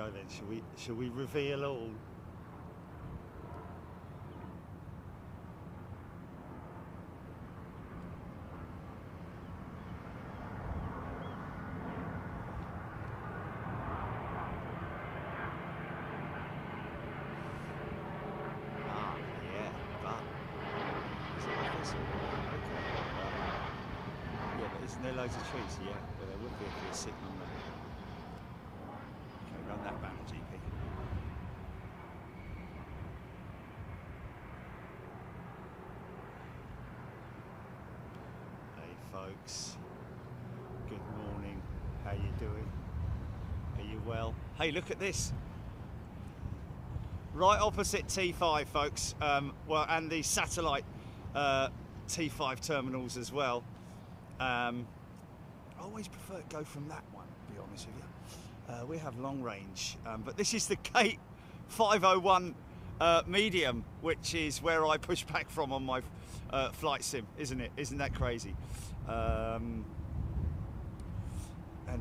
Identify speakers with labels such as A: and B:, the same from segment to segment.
A: go then. Shall we reveal all? Isn't there loads of trees? Yeah, well there would be if you're sitting on there. Okay, run that banner, GP. Hey folks, good morning. How you doing? Are you well? Hey, look at this. Right opposite T5, folks. Well, and the satellite T5 terminals as well. I always prefer to go from that one, to be honest with you. We have long range, but this is the Gate 501 medium, which is where I push back from on my flight sim, isn't it? Isn't that crazy? And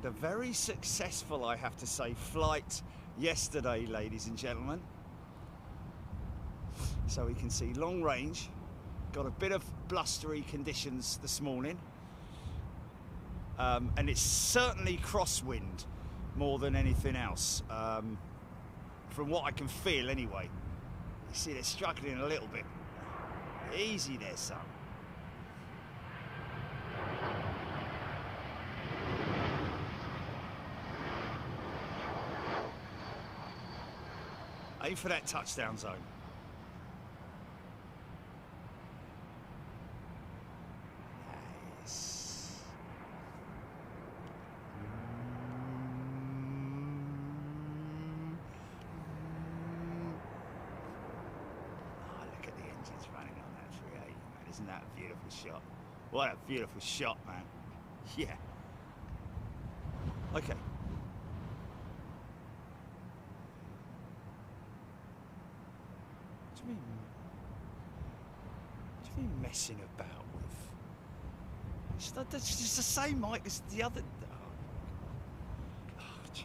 A: a very successful, I have to say, flight yesterday, ladies and gentlemen. So we can see long range. Got a bit of blustery conditions this morning. And it's certainly crosswind more than anything else, from what I can feel anyway. You see they're struggling a little bit. Easy there, son. Aim for that touchdown zone. Isn't that a beautiful shot? What a beautiful shot, man. Yeah. Okay. What do you mean messing about with? It's just the same mic as the other. The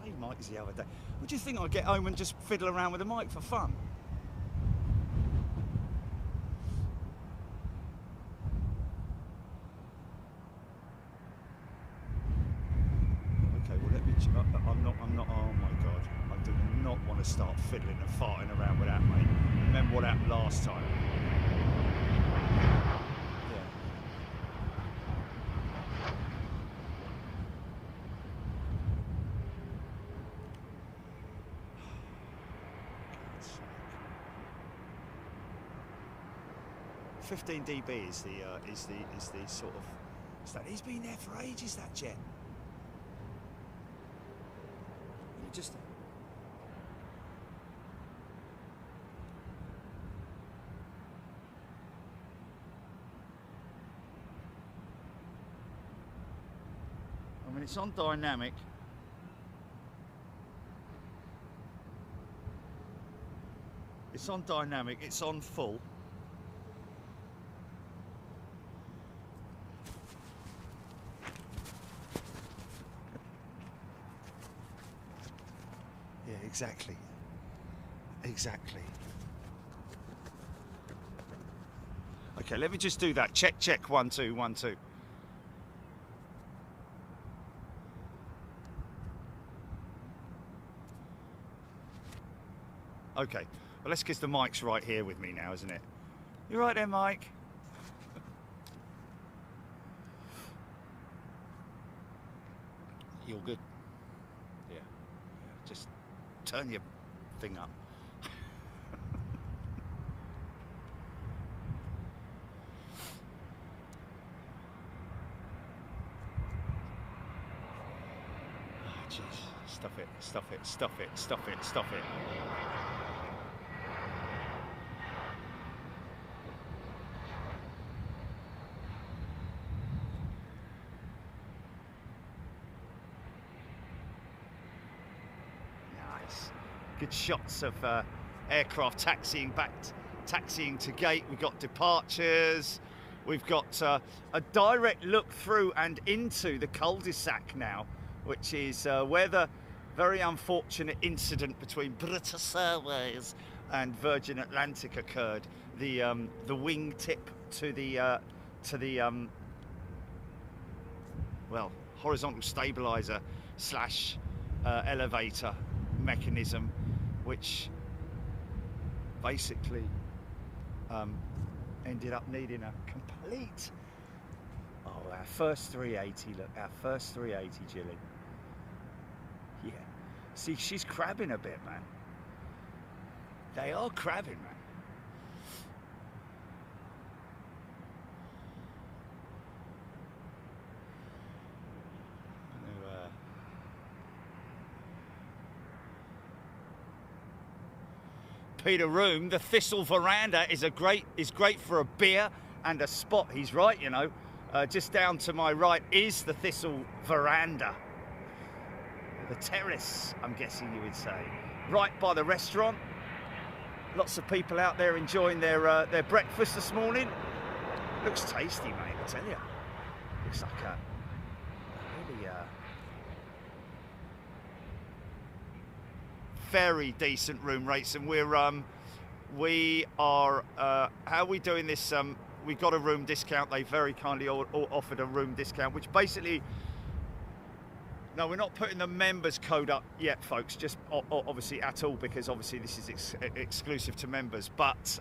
A: same mic as the other day. What do you think? I get home and just fiddle around with the mic for fun? I'm not, oh my God, I do not want to start fiddling and farting around with that, mate. Remember what happened last time? Yeah. God's sake. 15 dB is the sort of, he's been there for ages, that jet. Just I mean, it's on dynamic. It's on dynamic, it's on full. Exactly. Exactly. Okay, let me just do that. Check, check, 1 2 1 2. Okay, well, let's guess the mic's right here with me now, isn't it? You right there, Mike? You're good. Yeah. Just turn your thing up. Oh, jeez. Stuff it, stuff it, stuff it, stuff it, stuff it. Good shots of aircraft taxiing to gate. We've got departures. We've got a direct look through and into the cul-de-sac now, which is where the very unfortunate incident between British Airways and Virgin Atlantic occurred. The wing tip to the well, horizontal stabilizer slash elevator mechanism, which basically ended up needing a complete. Oh, our first 380, look, our first 380, Jilly. Yeah. See, she's crabbing a bit, man. They are crabbing, man. Peter Room, the Thistle Veranda is great for a beer and a spot. He's right, you know. Just down to my right is the Thistle Veranda. The terrace, I'm guessing you would say. Right by the restaurant. Lots of people out there enjoying their breakfast this morning. Looks tasty, mate, I tell you. Looks like a really very decent room rates, and we are how are we doing this? We got a room discount. They very kindly offered a room discount, which basically, no, we're not putting the members code up yet, folks, just obviously at all, because obviously this is exclusive to members, but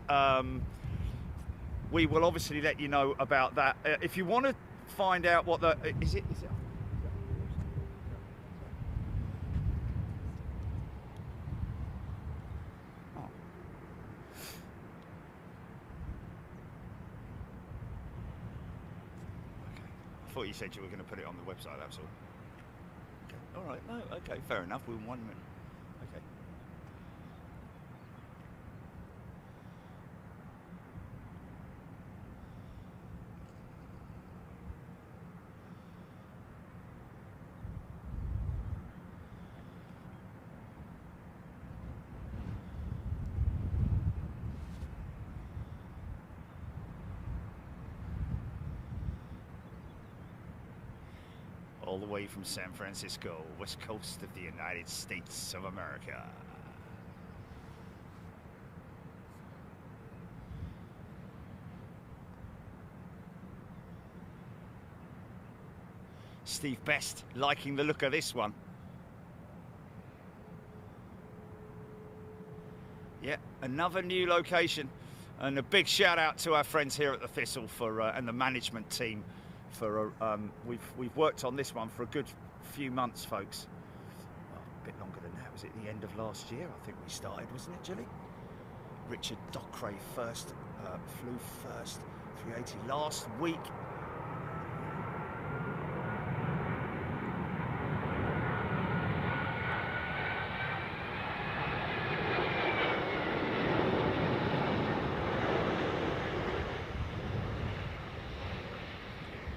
A: we will obviously let you know about that. If you want to find out what the is it I thought you said you were going to put it on the website, that's all. Okay. All right, no, okay, fair enough. We're in 1 minute. Okay. All the way from San Francisco, west coast of the United States of America. Steve Best liking the look of this one. Yeah, another new location, and a big shout out to our friends here at the Thistle for and the management team. For we've worked on this one for a good few months, folks. Well, a bit longer than that. Was it the end of last year? I think we started, wasn't it, Jilly? Richard Dockeray first flew first 380 last week.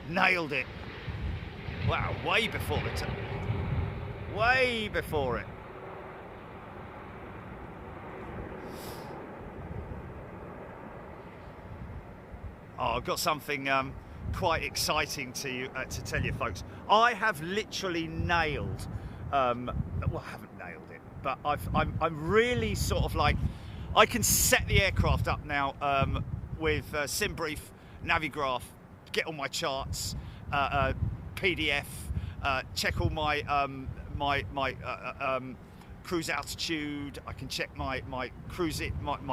A: Nailed it. Wow, way before the time. Way before it. Oh, I've got something quite exciting to tell you, folks. I have literally nailed, well, I haven't nailed it, but I'm really sort of like, I can set the aircraft up now with SimBrief, Navigraph, get all my charts, PDF, check all my cruise altitude. I can check my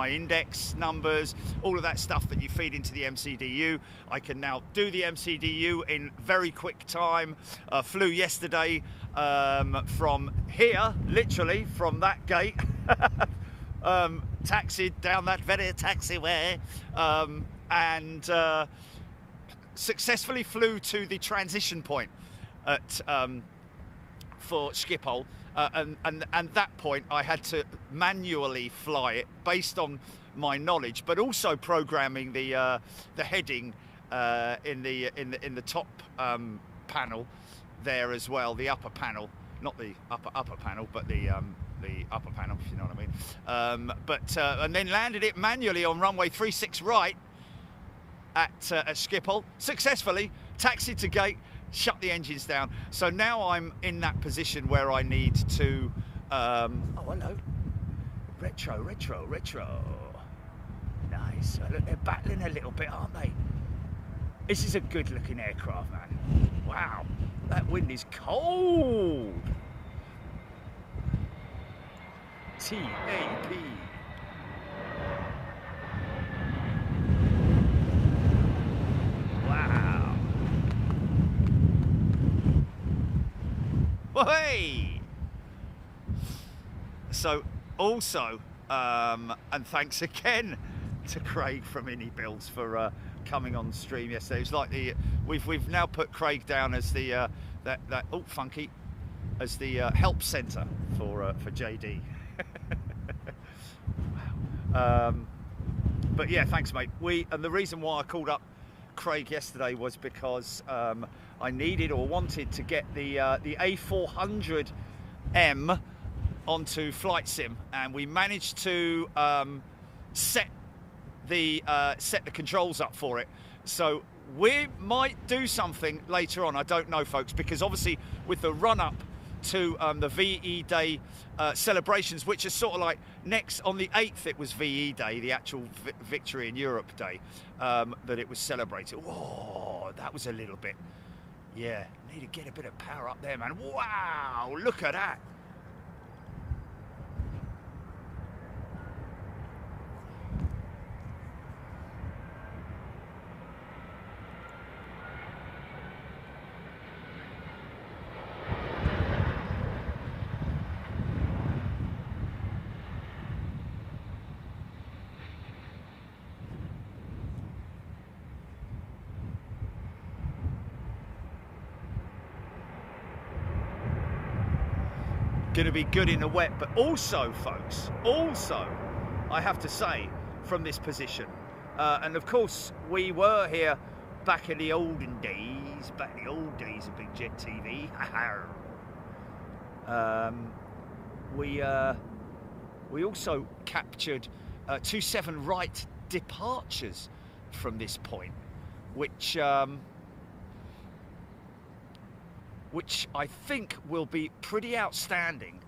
A: index numbers, all of that stuff that you feed into the MCDU. I can now do the MCDU in very quick time. Flew yesterday from here, literally from that gate, taxied down that very taxiway, and successfully flew to the transition point at for Schiphol, and that point I had to manually fly it based on my knowledge, but also programming the heading in the top panel there as well, the upper panel, not the upper panel, but the upper panel, if you know what I mean. And then landed it manually on runway 36 right. At Schiphol, successfully taxied to gate, shut the engines down. So now I'm in that position where I need to Oh, hello. Retro. Nice. Look, they're battling a little bit, aren't they? This is a good looking aircraft, man. Wow, that wind is cold. TAP. Wow. Hey. So also, and thanks again to Craig from Builds for coming on stream yesterday. It was like we've now put Craig down as the funky as the help centre for JD. Wow. But yeah, thanks, mate. And the reason why I called up Craig yesterday was because I needed or wanted to get the A400M onto Flight Sim, and we managed to set the controls up for it. So we might do something later on. I don't know, folks, because obviously with the run up to the VE Day celebrations, which is sort of like next on the 8th, it was VE Day, the actual Victory in Europe Day, that it was celebrated. Whoa, that was a little bit, yeah, need to get a bit of power up there, man. Wow, look at that. Going to be good in the wet, but also, folks, I have to say, from this position, and of course we were here back in the olden days, of Big Jet TV. We also captured 27 right departures from this point, which I think will be pretty outstanding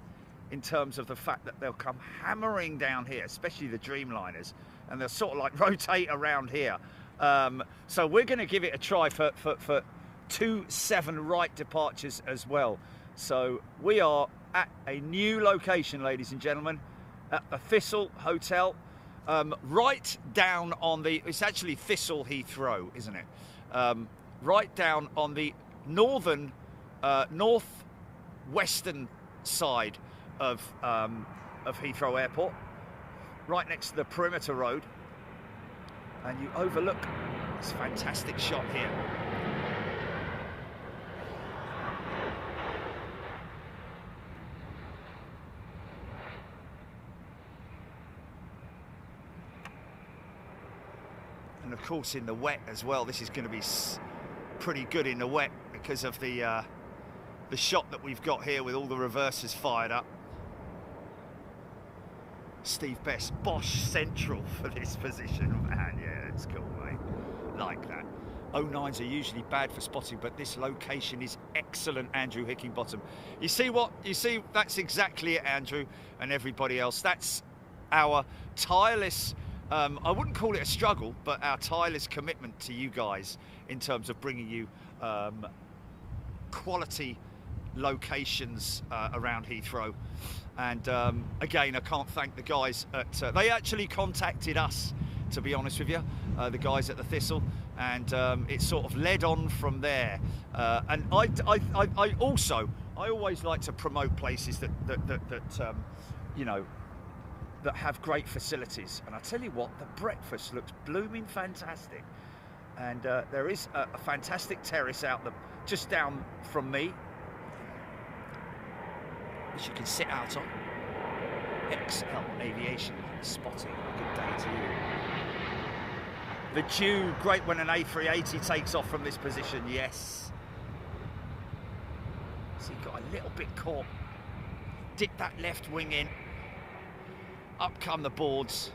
A: in terms of the fact that they'll come hammering down here, especially the Dreamliners, and they'll sort of like rotate around here. So we're going to give it a try for 27 right departures as well. So we are at a new location, ladies and gentlemen, at the Thistle Hotel, right down on the, it's actually Thistle Heathrow, isn't it? Right down on the northwestern side of Heathrow Airport, right next to the perimeter road, and you overlook this fantastic shot here. And of course in the wet as well, this is going to be pretty good in the wet because of the shot that we've got here with all the reversers fired up. Steve Best, Bosch Central for this position, man. Yeah, it's cool, mate. Like that. 09s are usually bad for spotting, but this location is excellent, Andrew Hickingbottom. You see what? You see, that's exactly it, Andrew, and everybody else. That's our tireless, I wouldn't call it a struggle, but our tireless commitment to you guys in terms of bringing you quality locations around Heathrow. And again, I can't thank the guys at they actually contacted us, to be honest with you, the guys at the Thistle, and it sort of led on from there. And I always like to promote places that you know, that have great facilities. And I tell you what, the breakfast looks blooming fantastic. And there is a fantastic terrace out just down from me, which you can sit out on. XL Aviation spotting. Good day to you. The dew, great when an A380 takes off from this position, yes. So you got a little bit caught. Dip that left wing in. Up come the boards.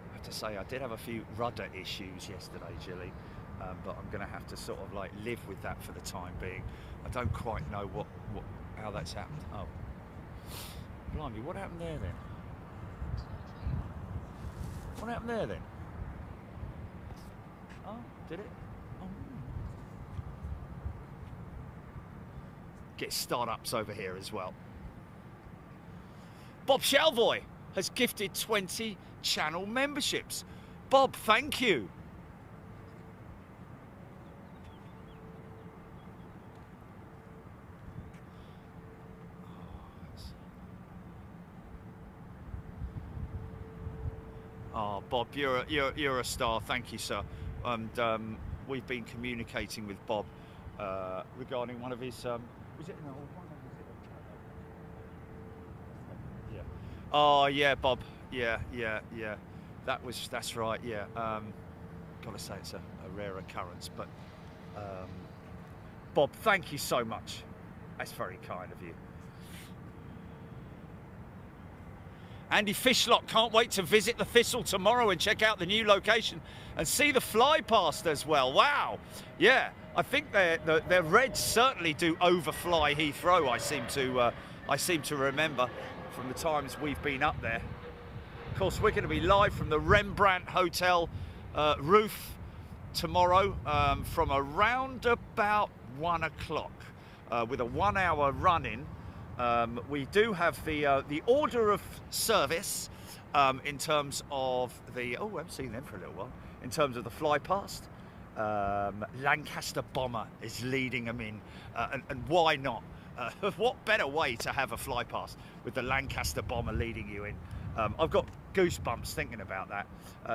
A: I have to say, I did have a few rudder issues yesterday, Jilly. but I'm going to have to sort of like live with that for the time being. I don't quite know how that's happened. Oh, blimey, what happened there then? What happened there then? Oh, did it? Oh. Get start-ups over here as well. Bob Shalvoy has gifted 20 channel memberships. Bob, thank you. Oh, Bob, you're a star. Thank you, sir. And we've been communicating with Bob regarding one of his. Was it an old one? Yeah. Oh yeah, Bob. Yeah. That's right. Yeah. Gotta say it's a rare occurrence, but Bob, thank you so much. That's very kind of you. Andy Fishlock can't wait to visit the Thistle tomorrow and check out the new location and see the fly past as well. Wow. Yeah, I think their Reds certainly do overfly Heathrow. I seem to remember from the times we've been up there. Of course, we're going to be live from the Rembrandt Hotel roof tomorrow from around about 1 o'clock with a 1 hour run-in. We do have the order of service in terms of the, I haven't seen them for a little while, in terms of the fly past. Lancaster Bomber is leading them in, and why not? What better way to have a fly past with the Lancaster Bomber leading you in? I've got goosebumps thinking about that.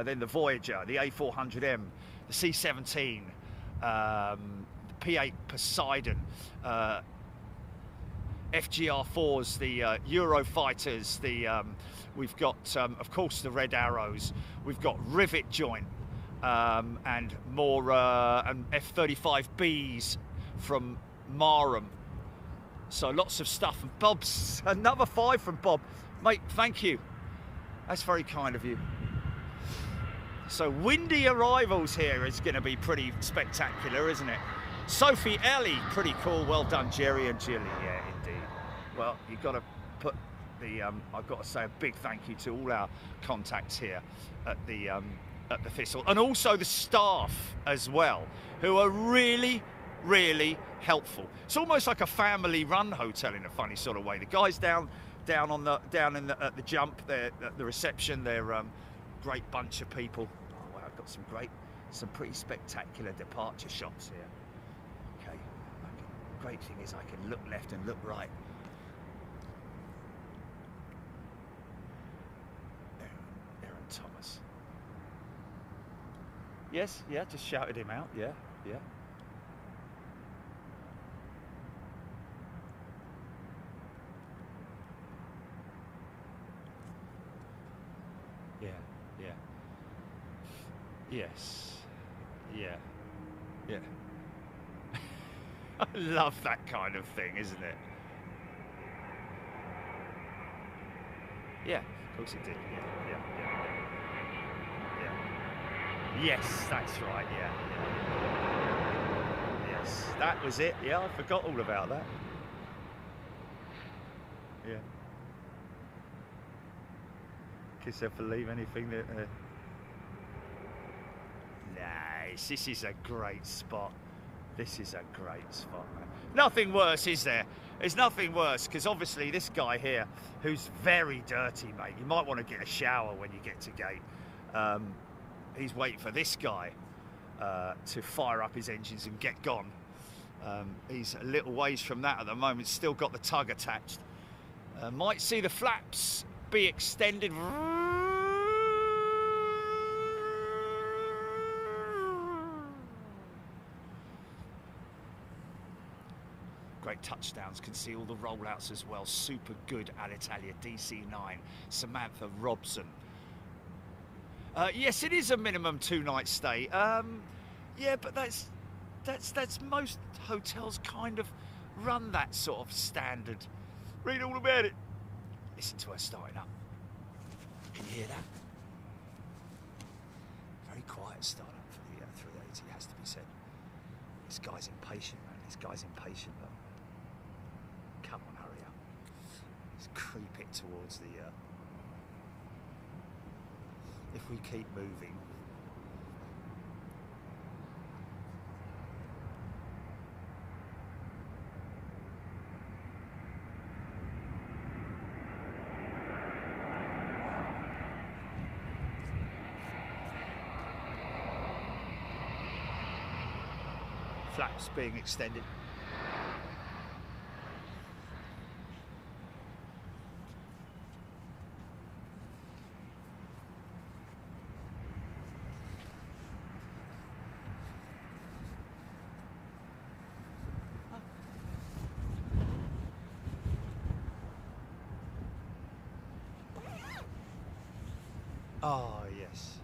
A: Then the Voyager, the A400M, the C-17, the P-8 Poseidon, FGR4s, the Eurofighters, we've got, of course, the Red Arrows. We've got Rivet Joint and more and F-35Bs from Marham. So lots of stuff. And Bob's another 5 from Bob. Mate, thank you. That's very kind of you. So windy arrivals here is going to be pretty spectacular, isn't it? Sophie Ellie, pretty cool. Well done, Jerry and Jilly. Yeah, indeed. Well, you've got to put the. I've got to say a big thank you to all our contacts here at the Thistle, and also the staff as well, who are really, really helpful. It's almost like a family-run hotel in a funny sort of way. The guys down at the jump, at the reception, they're great bunch of people. Oh wow, I've got some pretty spectacular departure shots here. Okay, great thing is I can look left and look right. Aaron Thomas. Yes, yeah, just shouted him out. Yeah. Yes. Yeah. I love that kind of thing, isn't it? Yeah, of course it did. Yeah. Yes, that's right. Yeah. Yes, that was it. Yeah, I forgot all about that. Yeah. Kiss her for leave anything that. Nice. This is a great spot. This is a great spot, man. Nothing worse, is there? There's nothing worse, because obviously this guy here, who's very dirty, mate, you might want to get a shower when you get to gate. He's waiting for this guy to fire up his engines and get gone. He's a little ways from that at the moment, still got the tug attached. Might see the flaps be extended. Great touchdowns, can see all the rollouts as well. Super good Alitalia DC-9, Samantha Robson. Yes, it is a minimum 2-night stay. Yeah, but that's most hotels kind of run that sort of standard. Read all about it. Listen to her starting up. Can you hear that? Very quiet start up for the 380. quality, has to be said. This guy's impatient, man. This guy's impatient, though. Come on, hurry up. Let's creep it towards the... if we keep moving... Flaps being extended. Oh, yes.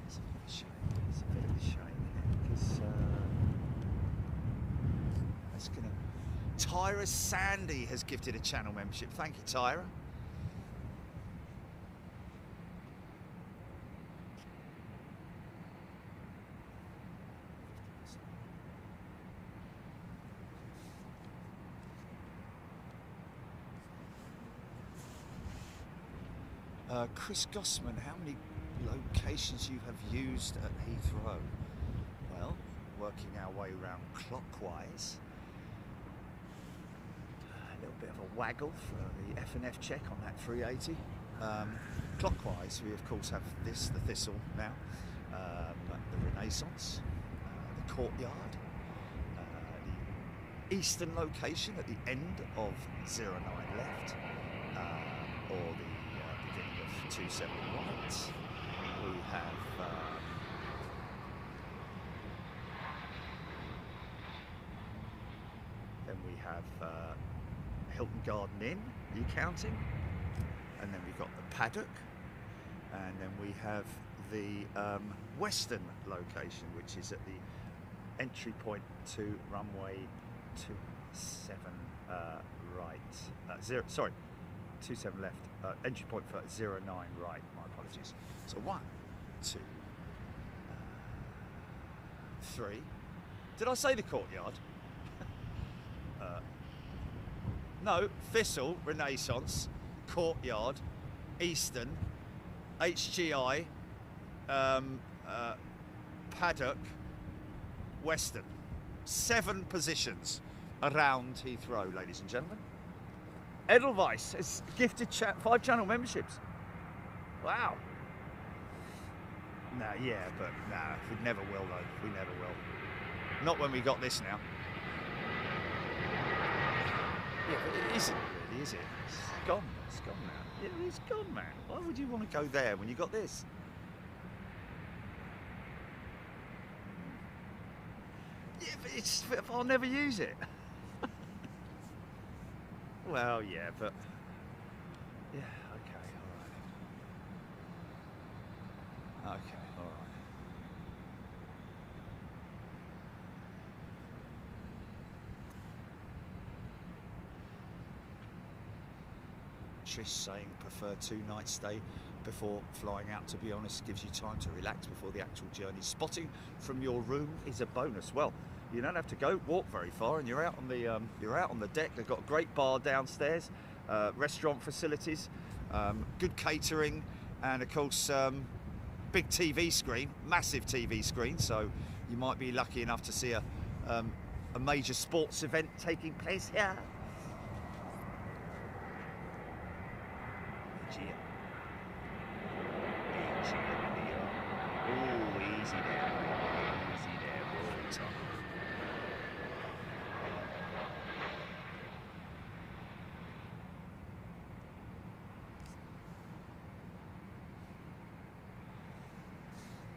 A: It's a bit of a shame. It's a bit of a shame, because that's gonna... Tyra Sandy has gifted a channel membership. Thank you, Tyra. Chris Gossman, how many locations you have used at Heathrow? Well, working our way around clockwise. A little bit of a waggle for the F&F check on that 380. Clockwise, we of course have this, the Thistle now, the Renaissance, the Courtyard, the eastern location at the end of 09 left, or the 27 right. We have then we have Hilton Garden Inn, are you counting? And then we've got the Paddock, and then we have the western location, which is at the entry point to runway 27 right, 27 left, entry point for 09 right, my apologies. So 1, 2, 3. Did I say the Courtyard? No, Thistle, Renaissance, Courtyard, Eastern, HGI, Paddock, Western. 7 positions around Heathrow, ladies and gentlemen. Edelweiss has gifted 5 channel memberships. Wow. No, yeah, but no, we never will though. We never will. Not when we got this now. Yeah, but it isn't really, is it? It's gone. It's gone now. Yeah, it's gone, man. Why would you want to go there when you got this? Yeah, but I'll never use it. Well, yeah, but yeah, okay, all right. Okay, all right. Trish saying prefer 2-night stay before flying out. To be honest, gives you time to relax before the actual journey. Spotting from your room is a bonus. Well, you don't have to walk very far, and you're out on the deck. They've got a great bar downstairs, restaurant facilities, good catering, and of course big TV screen, massive TV screen. So you might be lucky enough to see a major sports event taking place here. Oh, easy there, roll top.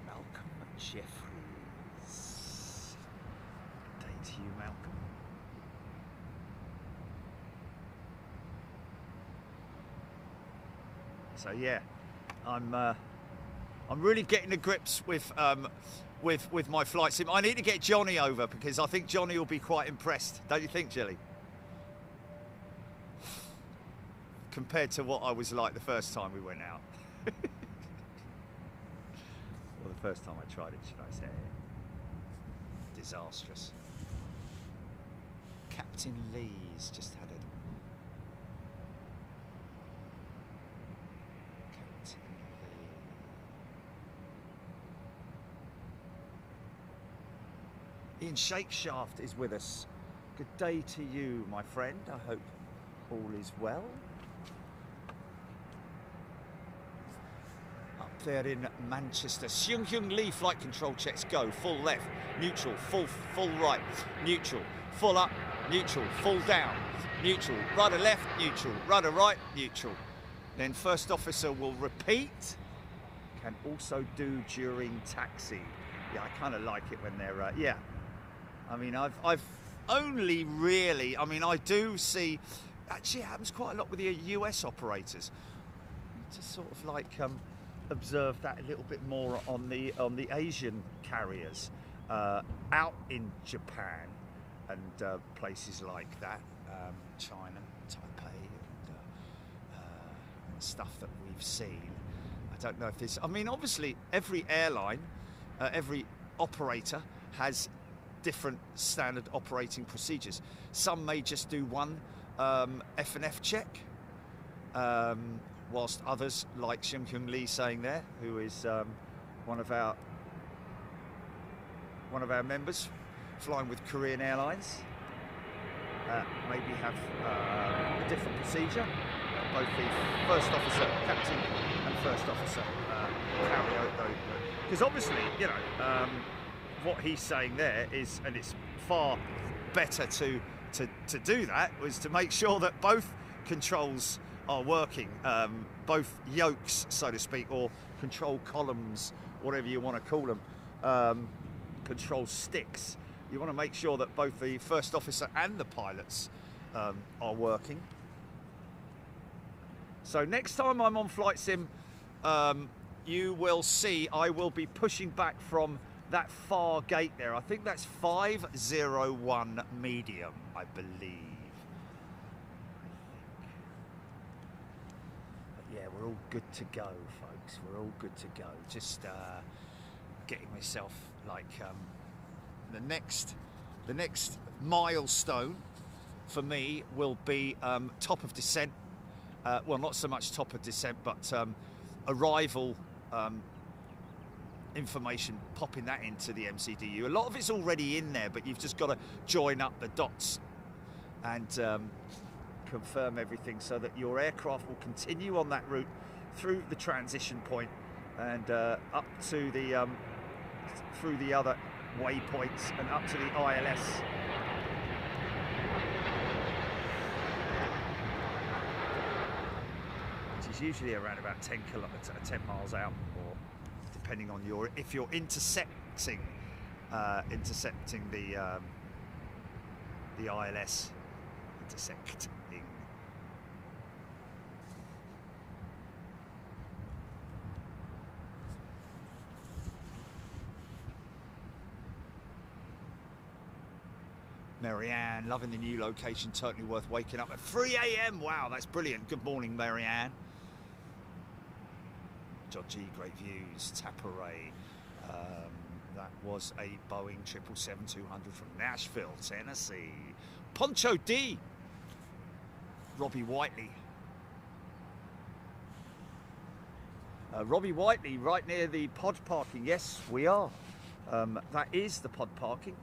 A: Malcolm Jeffries. Good day to you, Malcolm. So yeah, I'm really getting to grips with my flight sim. I need to get Johnny over because I think Johnny will be quite impressed. Don't you think, Jilly? Compared to what I was like the first time we went out. Well, First time I tried it, should I say. Disastrous. Captain Lee's just had a... Captain Lee. Ian Shakeshaft is with us. Good day to you, my friend. I hope all is well. Up there in Manchester. Seung Hyung Lee, flight control checks go. Full left, neutral, full right, neutral, full up, neutral, full down, neutral, rudder left, neutral, rudder right, neutral. Then first officer will repeat. Can also do during taxi. Yeah, I kind of like it when they're, yeah. I mean, I've only really, I mean, I do see, actually it happens quite a lot with the US operators. To sort of like observe that a little bit more on the Asian carriers out in Japan and places like that, China, Taipei, and stuff that we've seen. I don't know if this, I mean, obviously every airline, every operator has different standard operating procedures. Some may just do one F&F check, whilst others, like Seung Hyung Lee saying there, who is one of our members flying with Korean Airlines, maybe have a different procedure. Both the first officer, captain, and first officer carry out those. Because obviously, you know, what he's saying there is, and it's far better to do that, was to make sure that both controls are working, both yokes, so to speak, or control columns, whatever you want to call them, control sticks. You want to make sure that both the first officer and the pilots are working. So next time I'm on Flight Sim, you will see I will be pushing back from that far gate there. I think that's 501 medium, I believe. But yeah, we're all good to go, folks. We're all good to go. Just getting myself like the next milestone for me will be top of descent. Well, not so much top of descent, but arrival information, popping that into the MCDU. A lot of it's already in there, but you've just got to join up the dots and confirm everything so that your aircraft will continue on that route through the transition point and up to the through the other waypoints and up to the ILS. Which is usually around about 10 miles out, or depending on your, if you're intercepting the ILS, intersecting. Marianne, loving the new location, totally worth waking up at 3 AM. Wow, that's brilliant. Good morning, Marianne. John G, great views. Taparay. That was a Boeing 777-200 from Nashville, Tennessee. Poncho D. Robbie Whiteley. Robbie Whiteley, right near the pod parking. Yes, we are. That is the pod parking,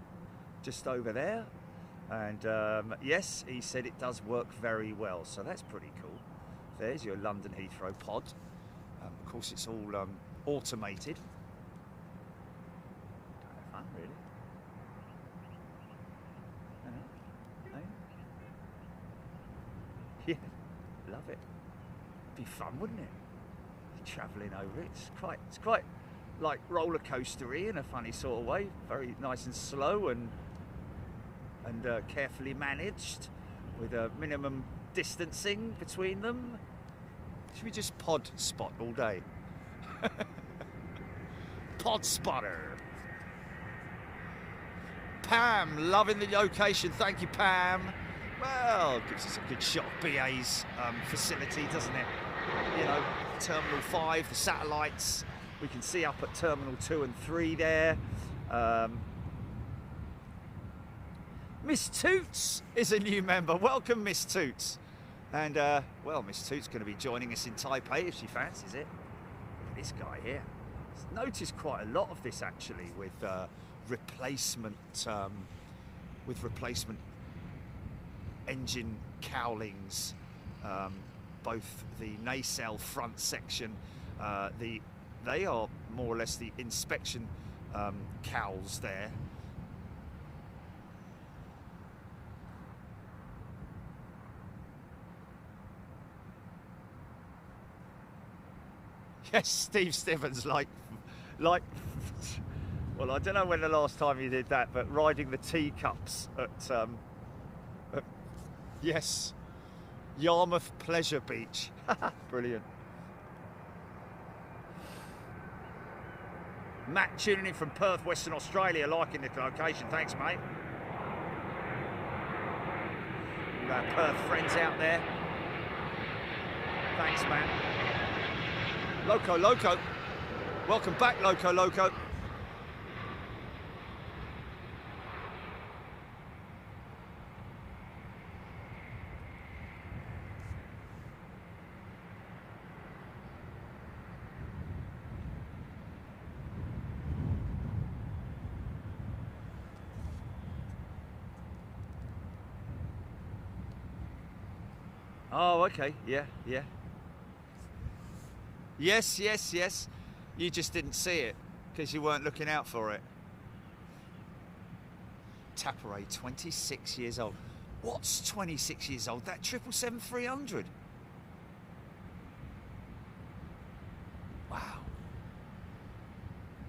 A: just over there. And yes, he said it does work very well, so that's pretty cool. There's your London Heathrow pod. Of course, it's all automated. Kind of fun, really. Yeah, love it. Be fun, wouldn't it? Travelling over it. It's quite like roller coastery in a funny sort of way. Very nice and slow and carefully managed, with a minimum distancing between them. Should we just pod spot all day? Pod spotter. Pam, loving the location. Thank you, Pam. Well, gives us a good shot of BA's facility, doesn't it? You know, Terminal 5, the satellites, we can see up at Terminal 2 and 3 there. Miss Toots is a new member. Welcome, Miss Toots. And, well, Miss Toots going to be joining us in Taipei if she fancies it. Look at this guy here. Noticed quite a lot of this, actually, with replacement engine cowlings, both the nacelle front section, they are more or less the inspection cowls there. Yes, Steve Stevens, like, well, I don't know when the last time you did that, but riding the teacups at yes, Yarmouth Pleasure Beach. Brilliant. Matt tuning in from Perth, Western Australia, liking the location. Thanks, mate. All our Perth friends out there. Thanks, Matt. Loco Loco. Welcome back, Loco Loco. Oh, okay. Yeah, yeah. Yes, yes, yes. You just didn't see it because you weren't looking out for it. Tapare, 26 years old. What's 26 years old? That 777-300. Wow.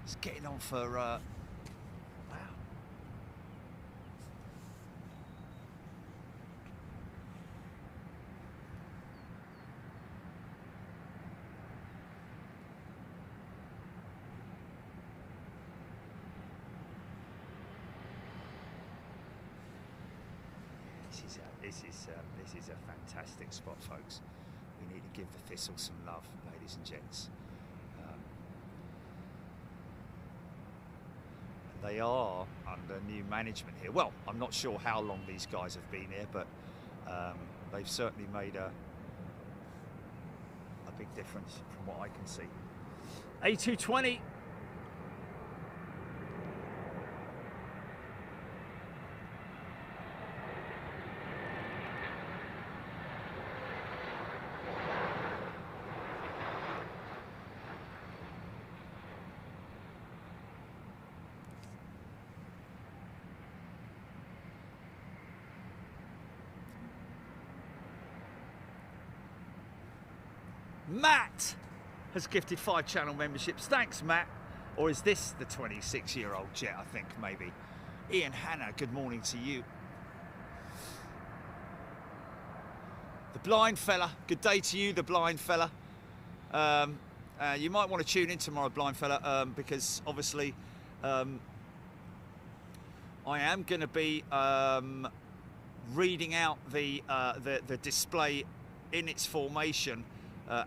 A: It's getting on for, wow. This is a fantastic spot, folks. We need to give the Thistle some love, ladies and gents. They are under new management here. Well, I'm not sure how long these guys have been here, but they've certainly made a big difference from what I can see. A220. Matt has gifted 5 channel memberships. Thanks, Matt. Or is this the 26-year-old jet, I think, maybe? Ian Hanna, good morning to you. The blind fella, good day to you, the blind fella. You might want to tune in tomorrow, blind fella, because obviously I am going to be reading out the display in its formation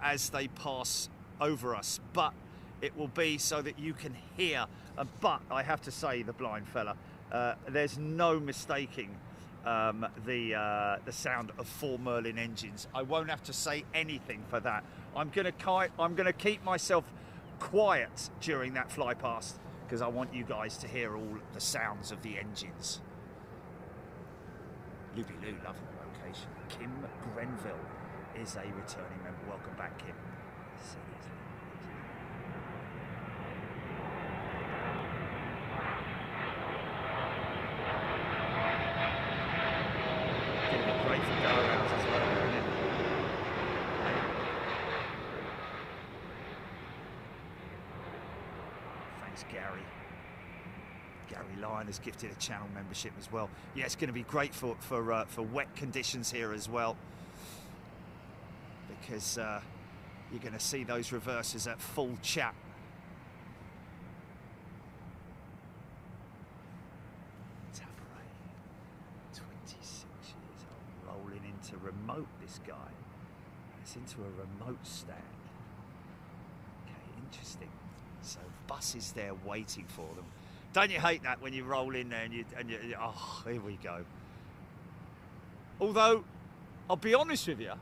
A: as they pass over us, but it will be so that you can hear. But I have to say, the blind fella, there's no mistaking the sound of 4 Merlin engines. I won't have to say anything for that. I'm gonna keep myself quiet during that fly past because I want you guys to hear all the sounds of the engines. Luby Lou, loving the location. Kim Grenville is a returning member. Welcome back, Kim. Getting a great for go-arounds as well, isn't it? Thanks, Gary. Gary Lyon has gifted a channel membership as well. Yeah, it's going to be great for wet conditions here as well, because you're going to see those reversers at full chat. Tapare, 26 years old, rolling into remote, this guy. It's into a remote stand. Okay, interesting. So buses there waiting for them. Don't you hate that when you roll in there and you oh, here we go. Although, I'll be honest with you,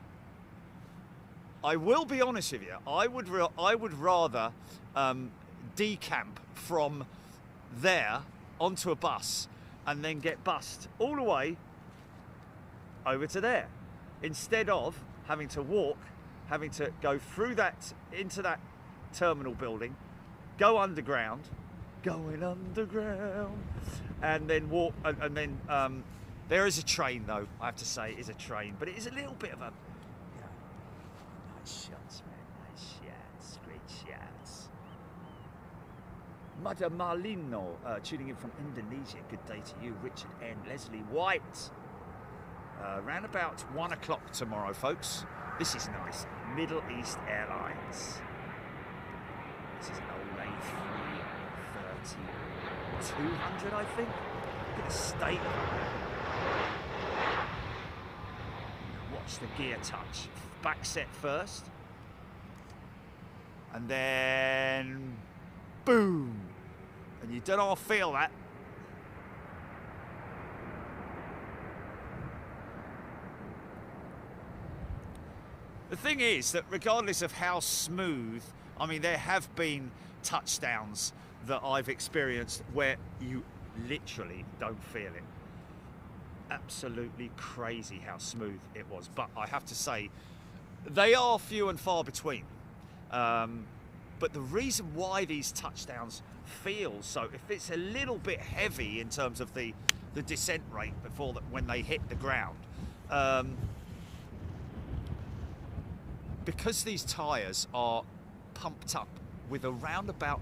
A: I will be honest with you, I would rather decamp from there onto a bus and then get bussed all the way over to there, instead of having to walk, having to go through that, into that terminal building, go underground, going underground, and then walk, and then there is a train though, I have to say, it is a train, but it is a little bit of a, you know, nice shots, man, nice shots, great shots. Mother Marlino, tuning in from Indonesia, good day to you, Richard N. Leslie White. Around about 1 o'clock tomorrow, folks. This is nice, Middle East Airlines. This is an old A330-200, I think. Look at the state of it. Watch the gear touch. Back set first. And then boom. And you don't all feel that. The thing is that regardless of how smooth, I mean, there have been touchdowns that I've experienced where you literally don't feel it. Absolutely crazy how smooth it was. But I have to say, they are few and far between. But the reason why these touchdowns feel so, if it's a little bit heavy in terms of the descent rate before when they hit the ground, because these tyres are pumped up with around about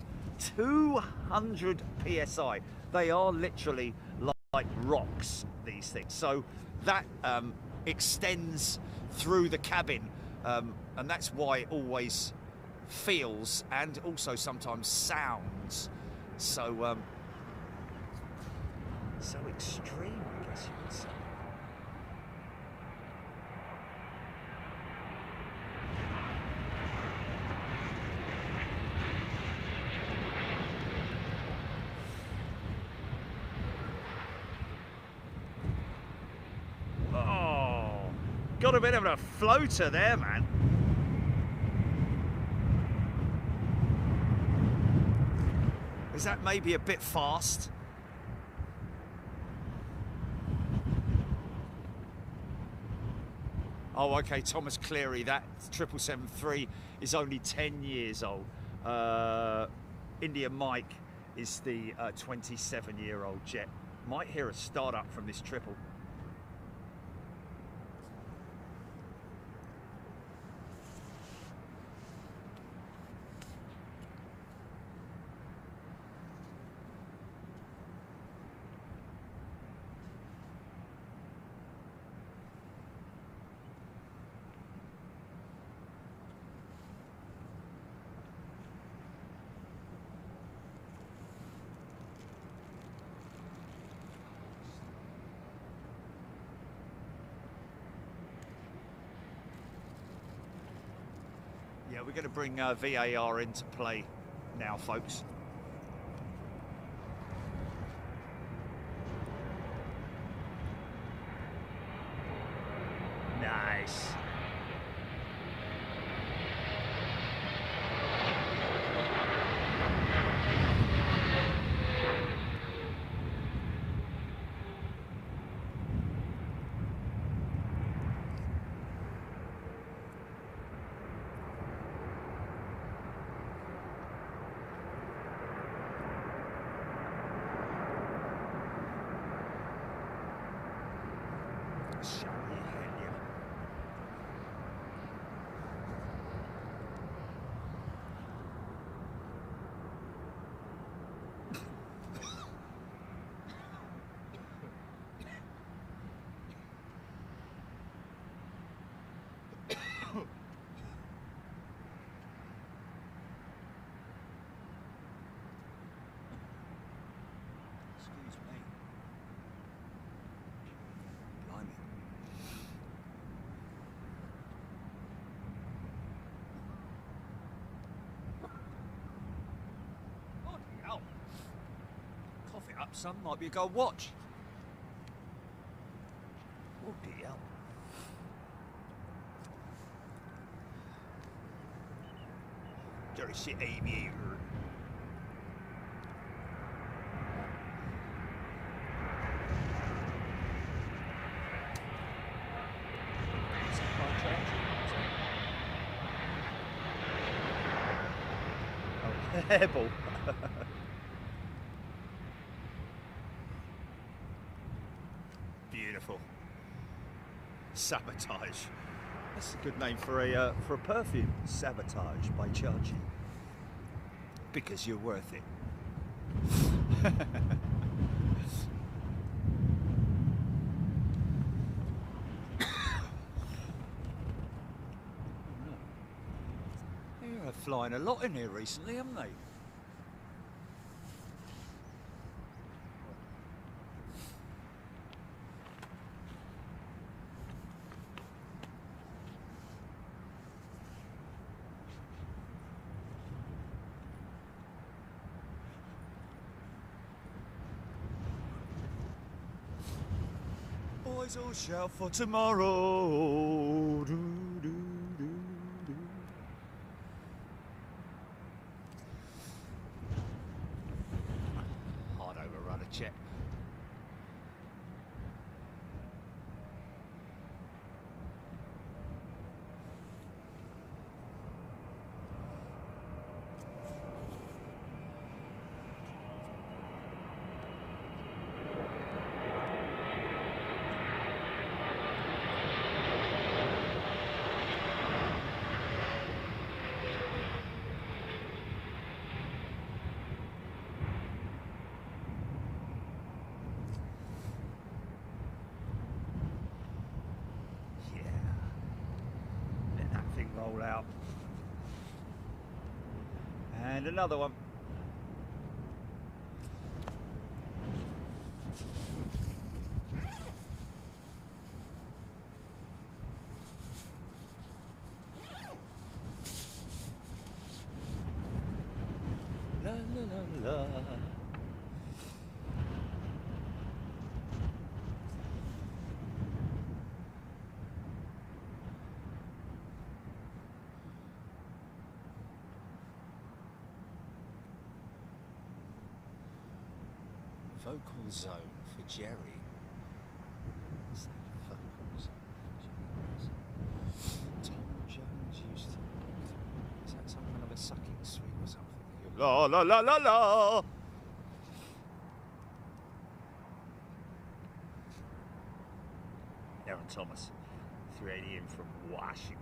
A: 200 psi, they are literally like rocks, these things. So that extends through the cabin, and that's why it always feels and also sometimes sounds so so extreme, I guess you could say. Got a bit of a floater there, man. Is that maybe a bit fast? Oh, okay, Thomas Cleary, that 777-3 is only 10 years old. India Mike is the 27-year-old jet. Might hear a start-up from this triple. Yeah, we're going to bring VAR into play now, folks. Nice. Excuse me. Blimey. son. Might be a gold watch. Oh dear. Turkish Aviator. Hairball. Beautiful. Sabotage. That's a good name for a perfume. Sabotage by Chachi. Because you're worth it. They're flying a lot in here recently, haven't they? Boys all shout for tomorrow. Do, do, do, do. Hard overrun a jet. Roll out. And another one. La la la la. Vocal zone for Jerry. What's that vocal zone for Jerry? Tom Jones used to. Is that some kind of a sucking suite or something? La la la la la! Aaron Thomas, 380 in from Washington.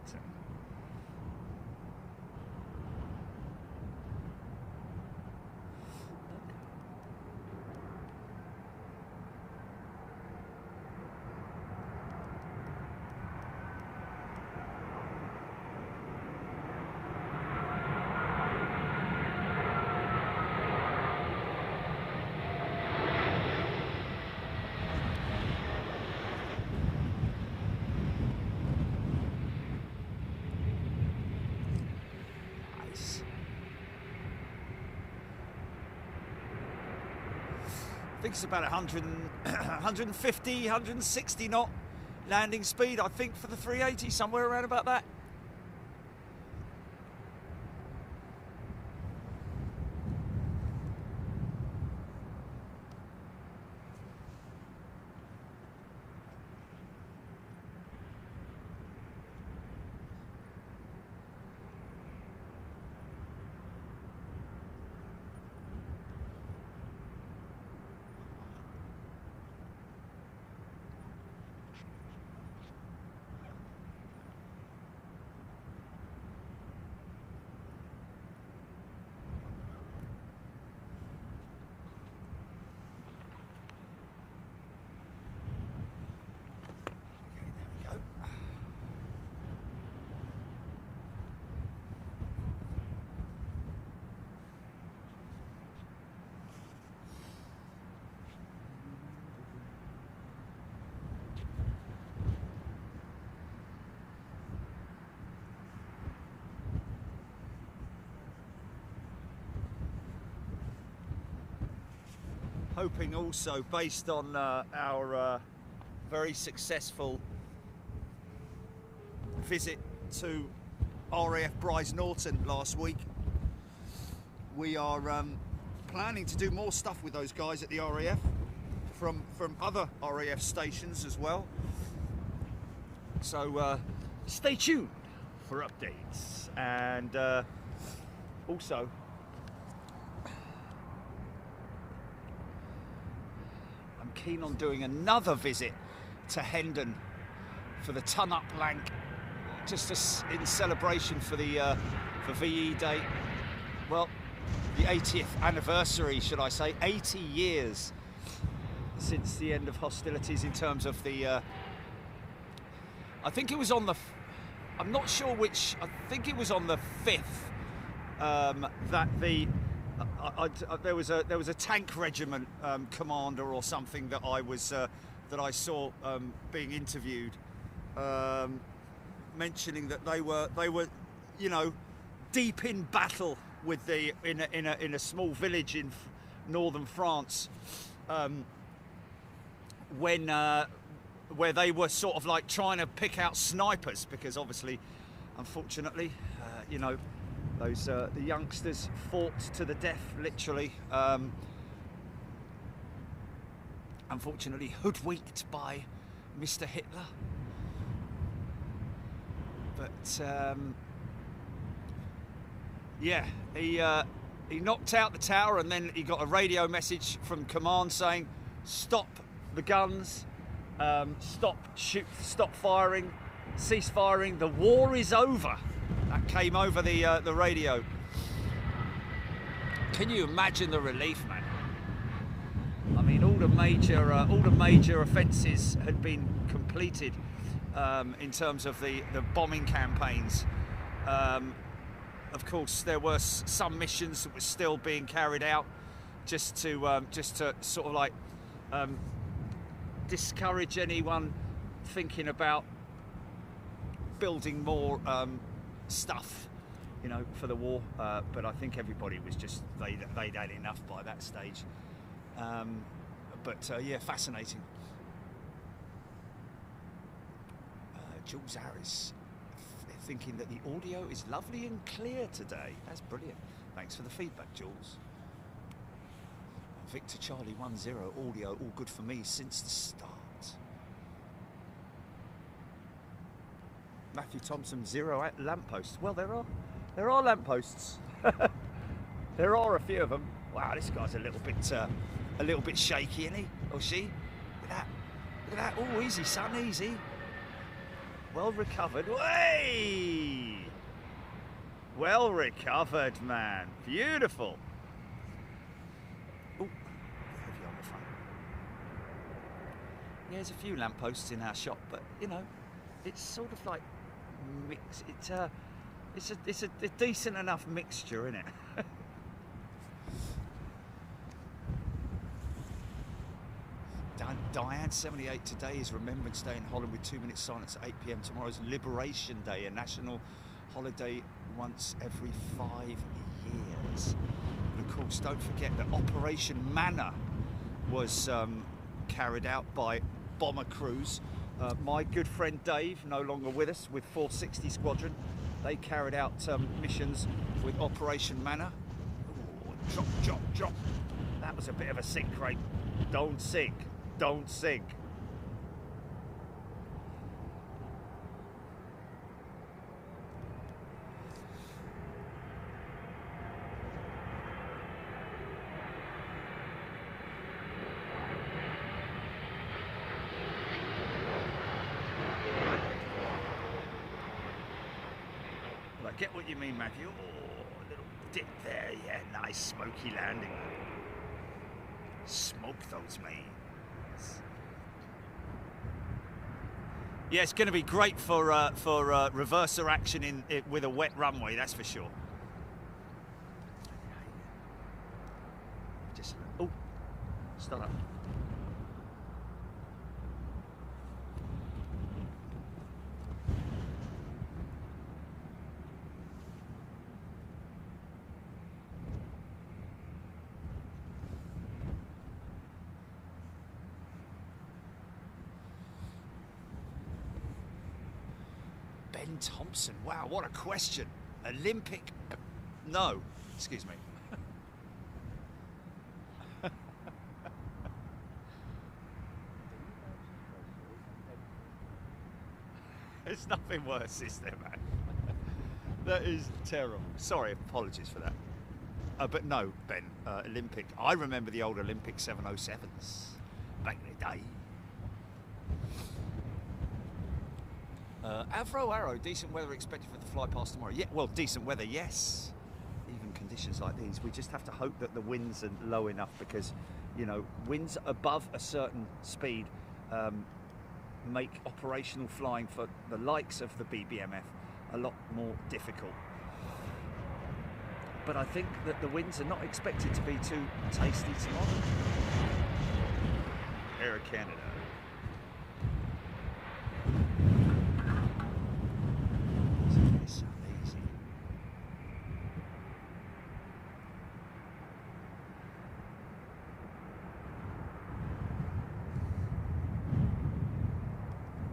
A: I think it's about 100 150, 160 knot landing speed, I think, for the 380, somewhere around about that. hoping also, based on our very successful visit to RAF Bryce Norton last week, we are planning to do more stuff with those guys at the RAF from other RAF stations as well. So stay tuned for updates, and also I'm keen on doing another visit to Hendon for the Ton Up Lank, just in celebration for the for VE Day. Well, the 80th anniversary, should I say, 80 years since the end of hostilities in terms of the I think it was on the, I'm not sure which, I think it was on the 5th that the there was a tank regiment commander or something that I saw being interviewed, mentioning that they were you know, deep in battle with the in a small village in northern France, when where they were sort of like trying to pick out snipers, because obviously, unfortunately, you know, those the youngsters fought to the death, literally. Unfortunately, hoodwinked by Mr. Hitler. But yeah, he knocked out the tower, and then he got a radio message from command saying, "Stop the guns. Stop firing, cease firing, the war is over." That came over the radio. Can you imagine the relief, man? I mean, all the major offences had been completed in terms of the bombing campaigns. Of course, there were some missions that were still being carried out, just to sort of like discourage anyone thinking about building more stuff, you know, for the war. But I think everybody was just, they'd had enough by that stage. Yeah, fascinating. Jules Harris thinking that the audio is lovely and clear today. That's brilliant. Thanks for the feedback, Jules. Victor Charlie 10 audio, all good for me since the start. Matthew Thompson 0 at lampposts. Well, there are lampposts. There are a few of them. Wow, this guy's a little bit shaky, isn't he? Or she? Look at that. Look at that. Oh, easy, son, easy. Well recovered. Way! Well recovered, man. Beautiful. Oh, heavy on the front. Yeah, there's a few lampposts in our shop, but you know, it's sort of like mix. It's a decent enough mixture, isn't it? Diane 78, today is Remembrance Day in Holland with 2 minutes silence at 8 PM. Tomorrow's Liberation Day, a national holiday once every 5 years. And of course, don't forget that Operation Manna was carried out by bomber crews. My good friend Dave, no longer with us, with 460 Squadron, they carried out missions with Operation Manna. Ooh, drop, drop, drop. That was a bit of a sink rate. Don't sink. Don't sink. Well, I get what you mean, Matthew. Oh, a little dip there. Yeah, nice smoky landing. Smoke those, mate. Yeah, it's going to be great for reverser action with a wet runway, that's for sure. Just start up. Ben Thompson, wow, what a question. Olympic, no, excuse me. There's nothing worse, is there, man? That is terrible. Sorry, apologies for that. But no, Ben, Olympic. I remember the old Olympic 707s back in the day. Avro Arrow, decent weather expected for the fly past tomorrow. Yeah, well, decent weather, yes. Even conditions like these, we just have to hope that the winds are low enough because, you know, winds above a certain speed make operational flying for the likes of the BBMF a lot more difficult. But I think that the winds are not expected to be too tasty tomorrow. Air Canada. It's so easy.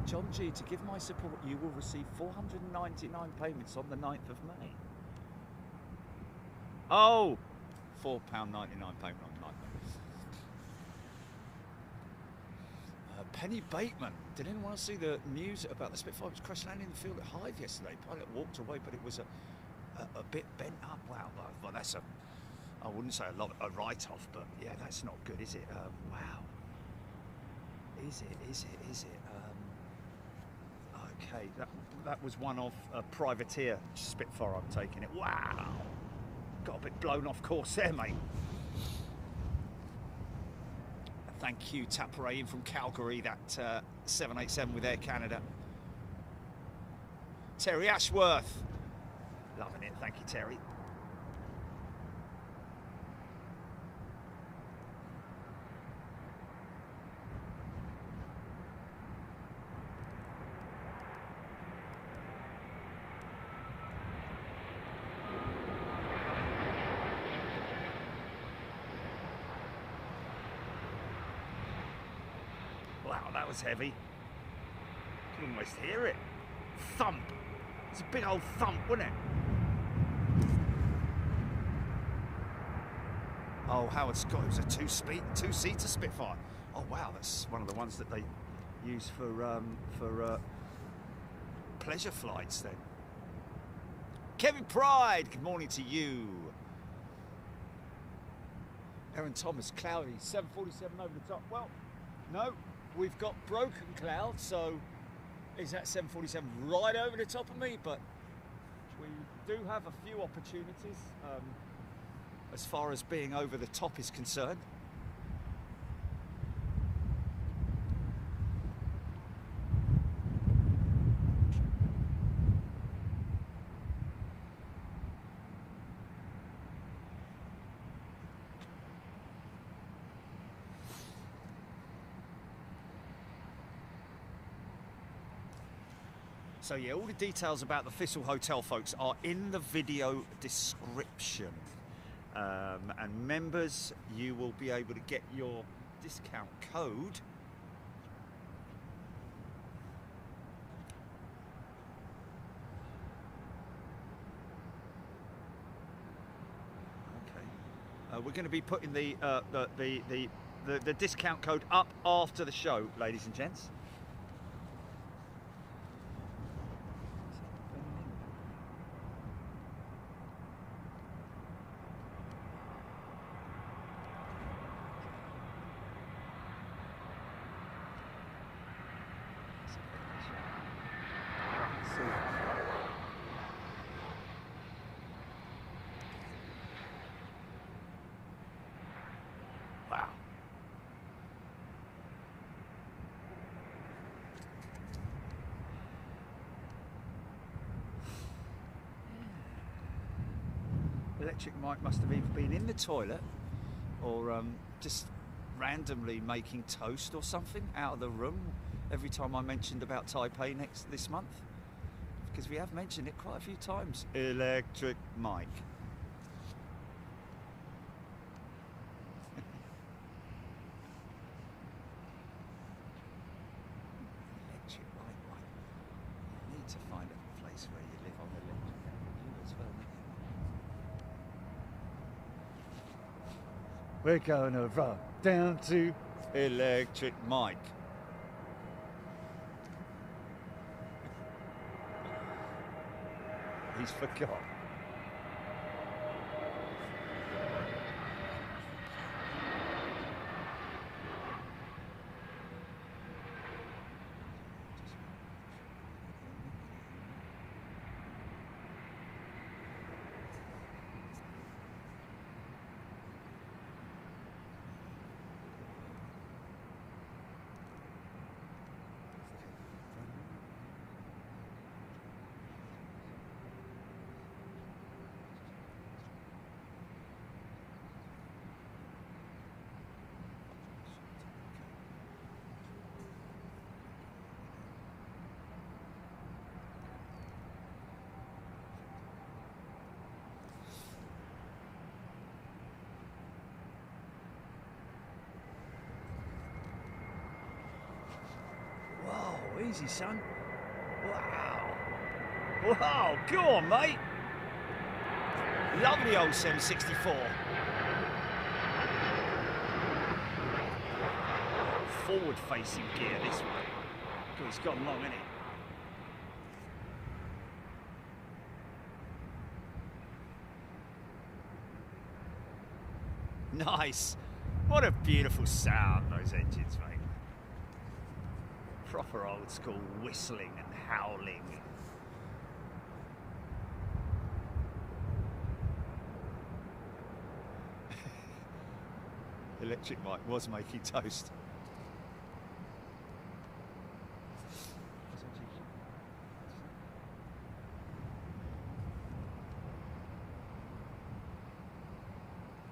A: John G, to give my support, you will receive 499 payments on the 9th of May. Oh, £4.99 payment on the 9th. Penny Bateman, did anyone else see the news about the Spitfire was crash landing in the field at Hythe yesterday? Pilot walked away, but it was a bit bent up. Wow, well, that's I wouldn't say a write-off, but yeah, that's not good, is it? Wow. Is it? Okay, that was one of a privateer Spitfire, I'm taking it. Wow. Got a bit blown off course there, mate. Thank you, Tapare in from Calgary, that 787 with Air Canada. Terry Ashworth. Loving it, thank you, Terry. Wow, that was heavy. You can almost hear it. Thump. It's a big old thump, wasn't it? Oh, Howard Scott, it was a two-seater Spitfire. Oh wow, that's one of the ones that they use for pleasure flights then. Kevin Pride, good morning to you. Aaron Thomas, cloudy, 747 over the top. Well, no. We've got broken cloud, so is that 747 right over the top of me? But we do have a few opportunities as far as being over the top is concerned. So yeah, all the details about the Thistle Hotel, folks, are in the video description. And members, you will be able to get your discount code. Okay. We're going to be putting the discount code up after the show, ladies and gents. Wow. Electric Mike must have either been in the toilet or just randomly making toast or something out of the room every time I mentioned about Taipei this month, because we have mentioned it quite a few times. Electric Mike. Electric Mike. I need to find a place We're gonna run down to Electric Mike. He's forgot. Easy, son. Wow. Wow, go on, mate. Lovely old 764. Forward-facing gear, this one. God, it's gone long, isn't it? Nice. What a beautiful sound, those engines, mate. Proper old school whistling and howling. Electric Mike was making toast.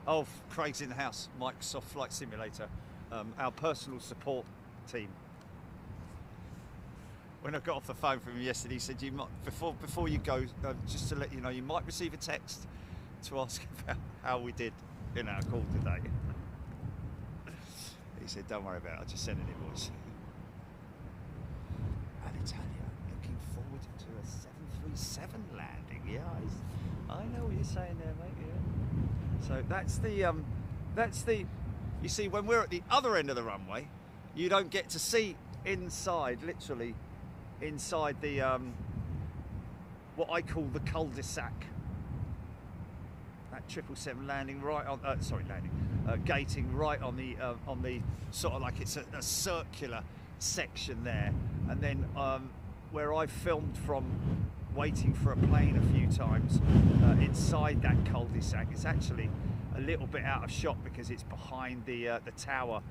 A: Oh, Craig's in the house. Microsoft Flight Simulator, our personal support team. When I got off the phone from him yesterday, he said, "You might before you go, just to let you know, you might receive a text to ask about how we did in our call today." He said, "Don't worry about it. I'll just send an invoice." Alitalia, looking forward to a 737 landing. Yeah, I know what you're saying there, mate. Yeah. So that's the. You see, when we're at the other end of the runway, you don't get to see inside, literally. Inside the what I call the cul-de-sac. That 777 landing right on, gating right on the sort of like it's a circular section there, and then where I filmed from, waiting for a plane a few times inside that cul-de-sac. It's actually a little bit out of shot because it's behind the tower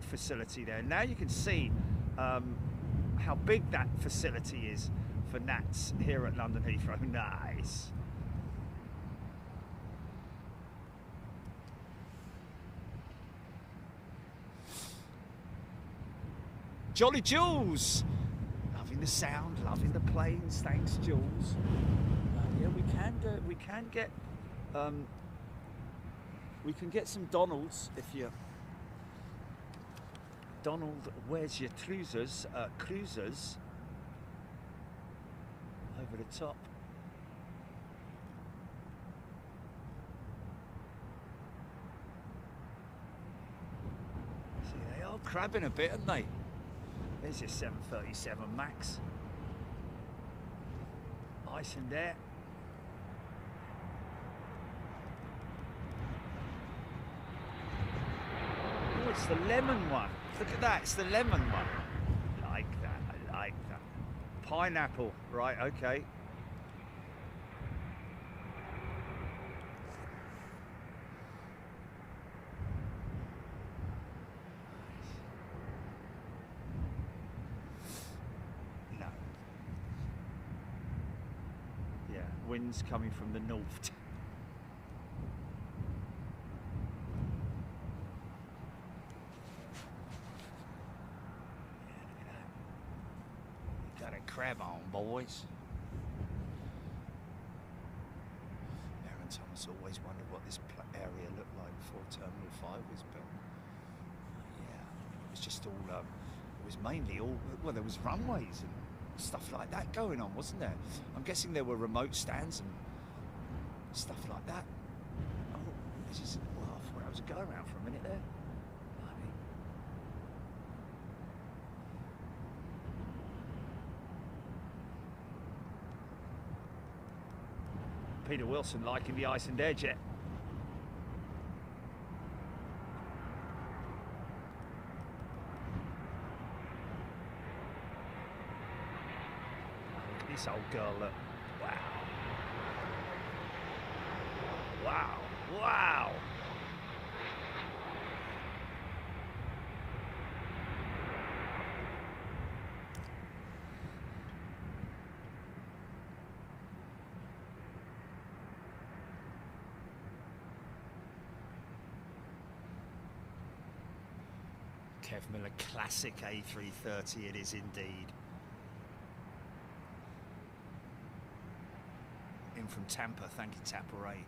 A: facility there. Now you can see. How big that facility is for Nats here at London Heathrow. Nice. Jolly Jules, loving the sound, loving the planes. Thanks, Jules. Yeah, we can get some Donalds if you. Donald, where's your cruisers? Cruisers over the top. See, they are crabbing a bit, aren't they? There's your 737 Max. Nice and there. Oh, it's the lemon one. Look at that, it's the lemon one. I like that, I like that. Pineapple, right, okay. No. Yeah, winds coming from the north. Crab on, boys. Aaron Thomas always wondered what this area looked like before Terminal 5 was built. Yeah, it was just all, it was mainly all, well, there was runways and stuff like that going on, wasn't there? I'm guessing there were remote stands and stuff like that. Oh, this is, well, was a go around for a minute there. Blimey. Peter Wilson liking the Icelandair jet. Look at this old girl, look. Wow. Wow. Wow. Kev Miller classic A330 it is indeed. In from Tampa, thank you Tampa Ray.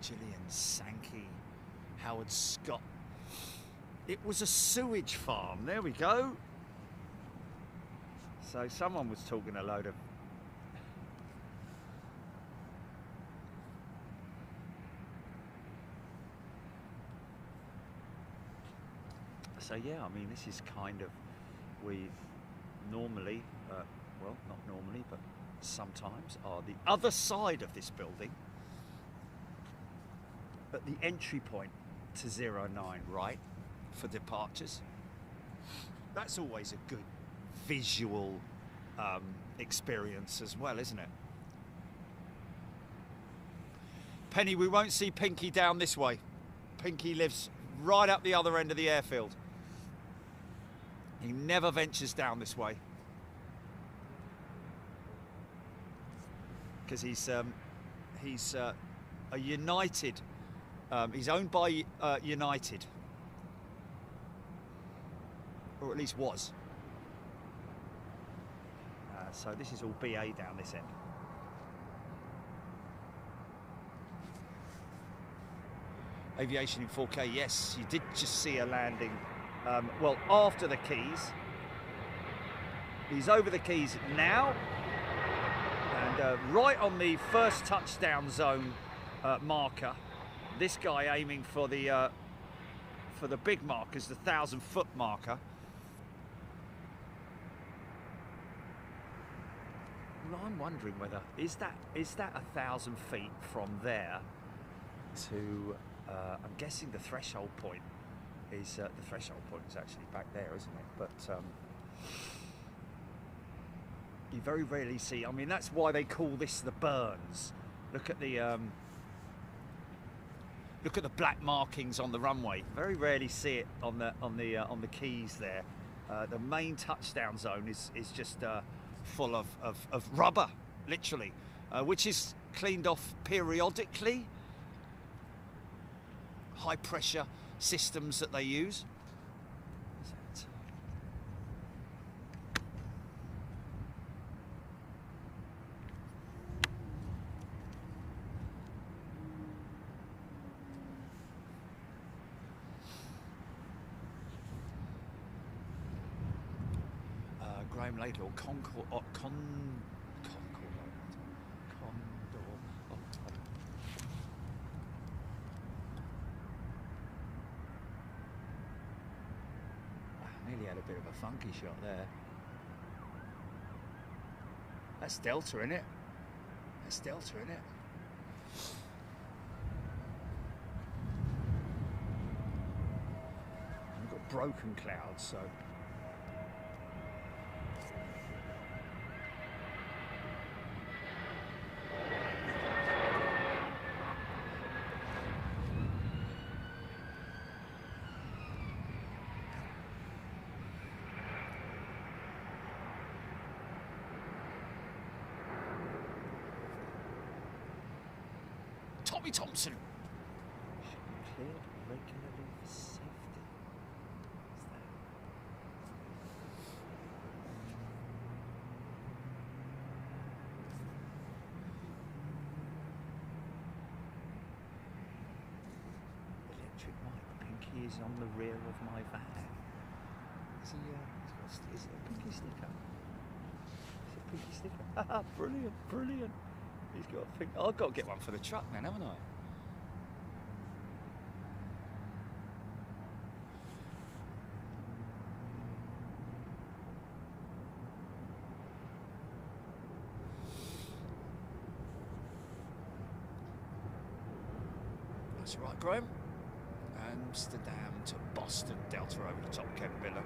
A: Gillian Sankey, Howard Scott. It was a sewage farm, there we go. So someone was talking a load of so yeah, I mean this is kind of, we normally, well not normally but sometimes are the other side of this building at the entry point to 09, right, for departures. That's always a good visual experience as well, isn't it? Penny, we won't see Pinky down this way. Pinky lives right up the other end of the airfield. He never ventures down this way. Because he's a United, he's owned by United, or at least was. So this is all BA down this end. Aviation in 4K, yes, you did just see a landing, well, after the Keys. He's over the Keys now, and right on the first touchdown zone marker. This guy aiming for the big markers, the 1,000-foot marker. Well, I'm wondering whether is that 1,000 feet from there to I'm guessing the threshold point is the threshold point is actually back there, isn't it? But you very rarely see. I mean, that's why they call this the Burns. Look at the black markings on the runway. Very rarely see it on the Keys there. The main touchdown zone is just full of rubber, literally, which is cleaned off periodically. High pressure systems that they use. Graham later, or Concord, or Condor. Nearly had a bit of a funky shot there. That's Delta, innit? That's Delta, innit? We've got broken clouds, so. Tommy Thompson. Should be cleared regularly for safety. What's that? Electric Mike. Pinky is on the rear of my van. Is he? Is it a Pinky sticker? Is it a Pinky sticker? Haha, brilliant, brilliant. He's got a thing. I've got to get one for the truck then, haven't I? That's right, Graham. Amsterdam to Boston, Delta over the top, Kent Miller.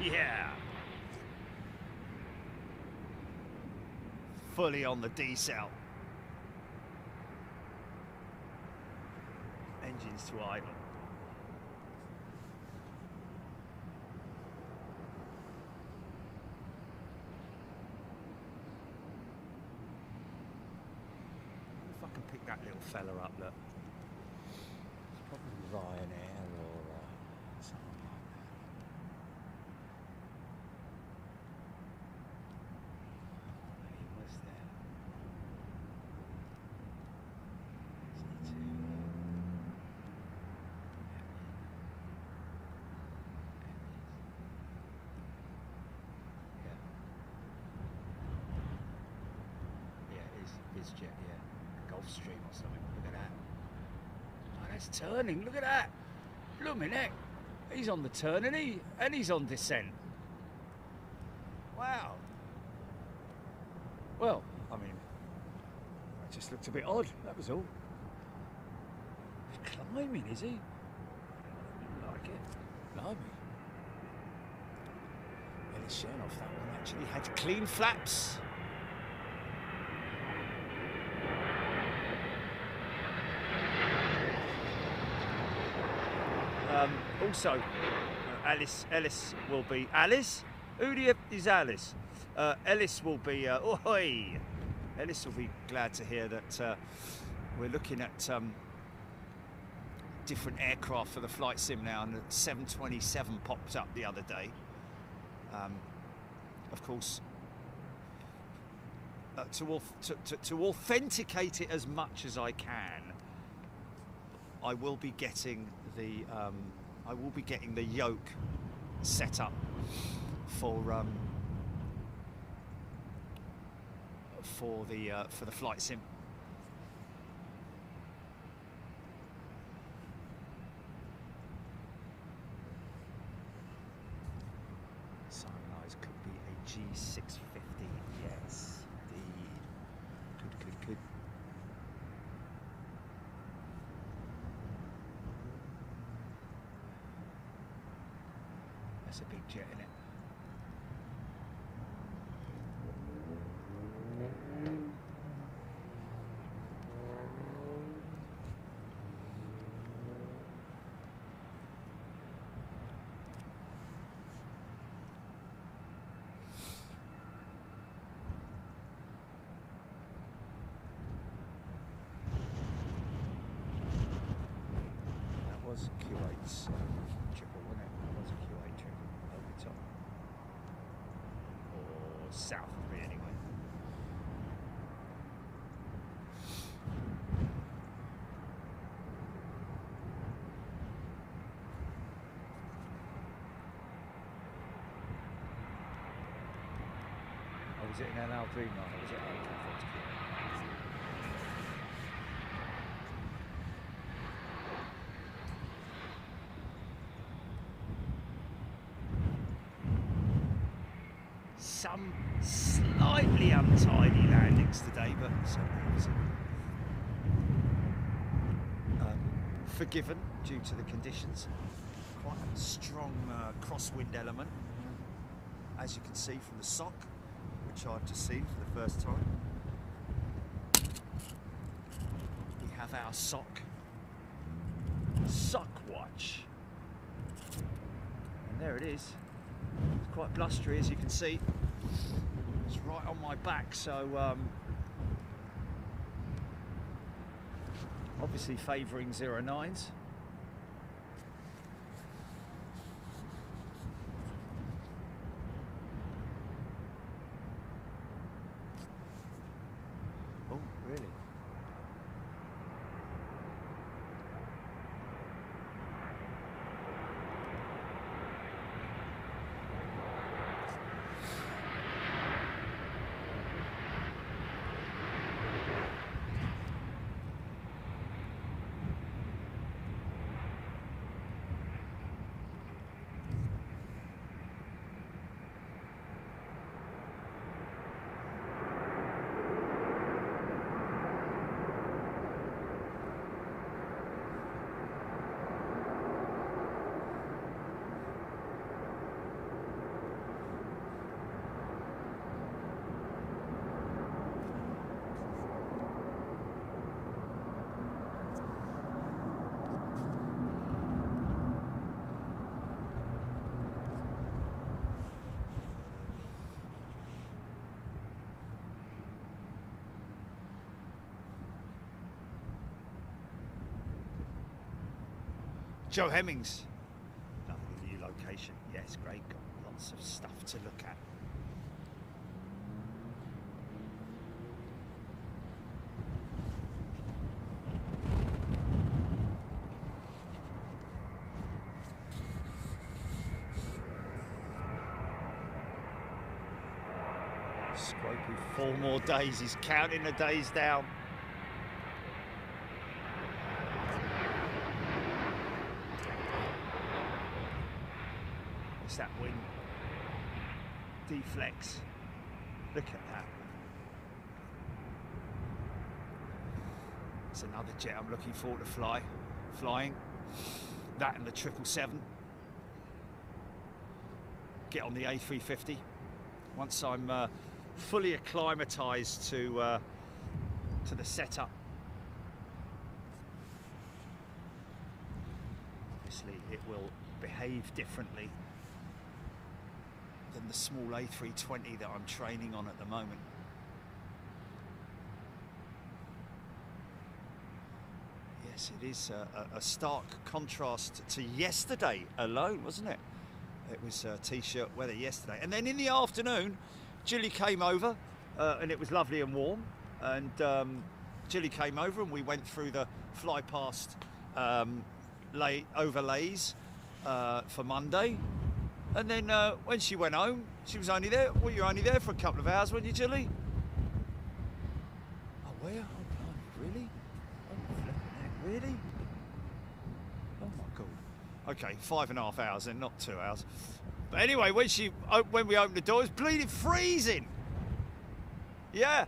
A: Yeah. Fully on the decel. Engines to idle. If I can pick that little fella up, look. It's probably Ryanair or something like that. He was there. Jet, yeah, Gulfstream or something. Look at that. Oh, that's turning. Look at that. Blooming heck. He's on the turn, and he's on descent. Wow. Well, I mean, it just looked a bit odd. That was all. He's climbing, is he? I like it. Blimey. Well, it's shown off that one. Actually had clean flaps. Also, Ellis will be Alice. Who is Alice? Ellis will be. Oi! Ellis will be glad to hear that we're looking at different aircraft for the flight sim now, and the 727 popped up the other day. Of course, to authenticate it as much as I can, I will be getting the yoke set up for the flight sim. Sunrise could be a G650. Yes, indeed. Good. That's a big jet, isn't it? That was Kuwait's triple, wasn't it? That was a Kuwait triple over the top. Or south of me, anyway. Oh, was it in an Aldrina? Or was it some slightly untidy landings today, but forgiven due to the conditions. Quite a strong crosswind element, as you can see from the SOC, which I've just seen for the first time. We have our SOC watch, and there it is. It's quite blustery, as you can see. It's right on my back, so obviously favouring 09s. Oh, really? Joe Hemmings. Lovely new location. Yes, great. Got lots of stuff to look at. Scropey, 4 more days. He's counting the days down. It's that wing deflex. Look at that. It's another jet I'm looking forward to flying. That and the 777. Get on the A350 once I'm fully acclimatized to the setup. Obviously, it will behave differently than the small A320 that I'm training on at the moment. Yes, it is a stark contrast to yesterday alone, wasn't it? It was t-shirt weather yesterday, and then in the afternoon Jilly came over and it was lovely and warm, and Jilly came over and we went through the fly past overlays for Monday, and then when she went home, she was only there, well, you were only there for a couple of hours, weren't you, Jilly? Oh, where? Oh, really? Oh, flipping heck, really? Oh my God. Okay, 5.5 hours then, not 2 hours. But anyway, when we opened the door, it was bleeding freezing. Yeah.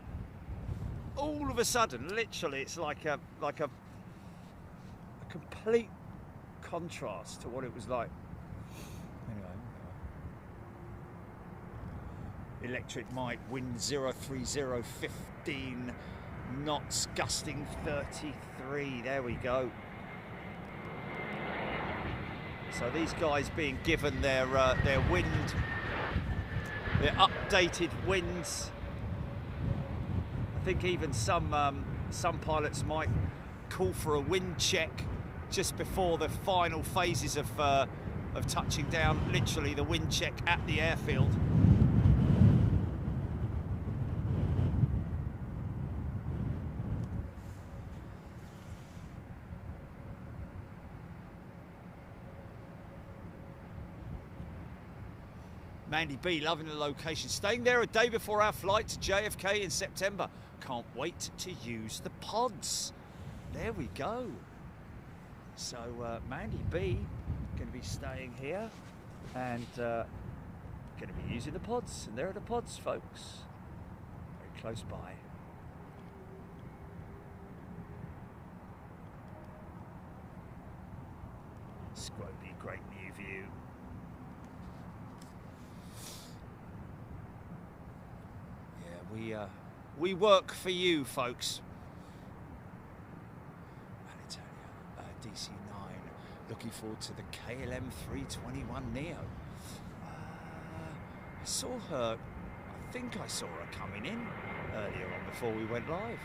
A: All of a sudden, literally, it's like a complete contrast to what it was like. Anyway. Electric mic, wind 030, 15 knots, gusting 33. There we go. So these guys being given their wind, their updated winds. I think even some pilots might call for a wind check just before the final phases of touching down. Literally the wind check at the airfield. Mandy B, loving the location. Staying there a day before our flight to JFK in September. Can't wait to use the pods. There we go. So Mandy B going to be staying here and going to be using the pods. And there are the pods, folks. Very close by. Scropey, great new view. We work for you, folks. DC-9, looking forward to the KLM 321neo. I saw her, I think I saw her coming in earlier on before we went live.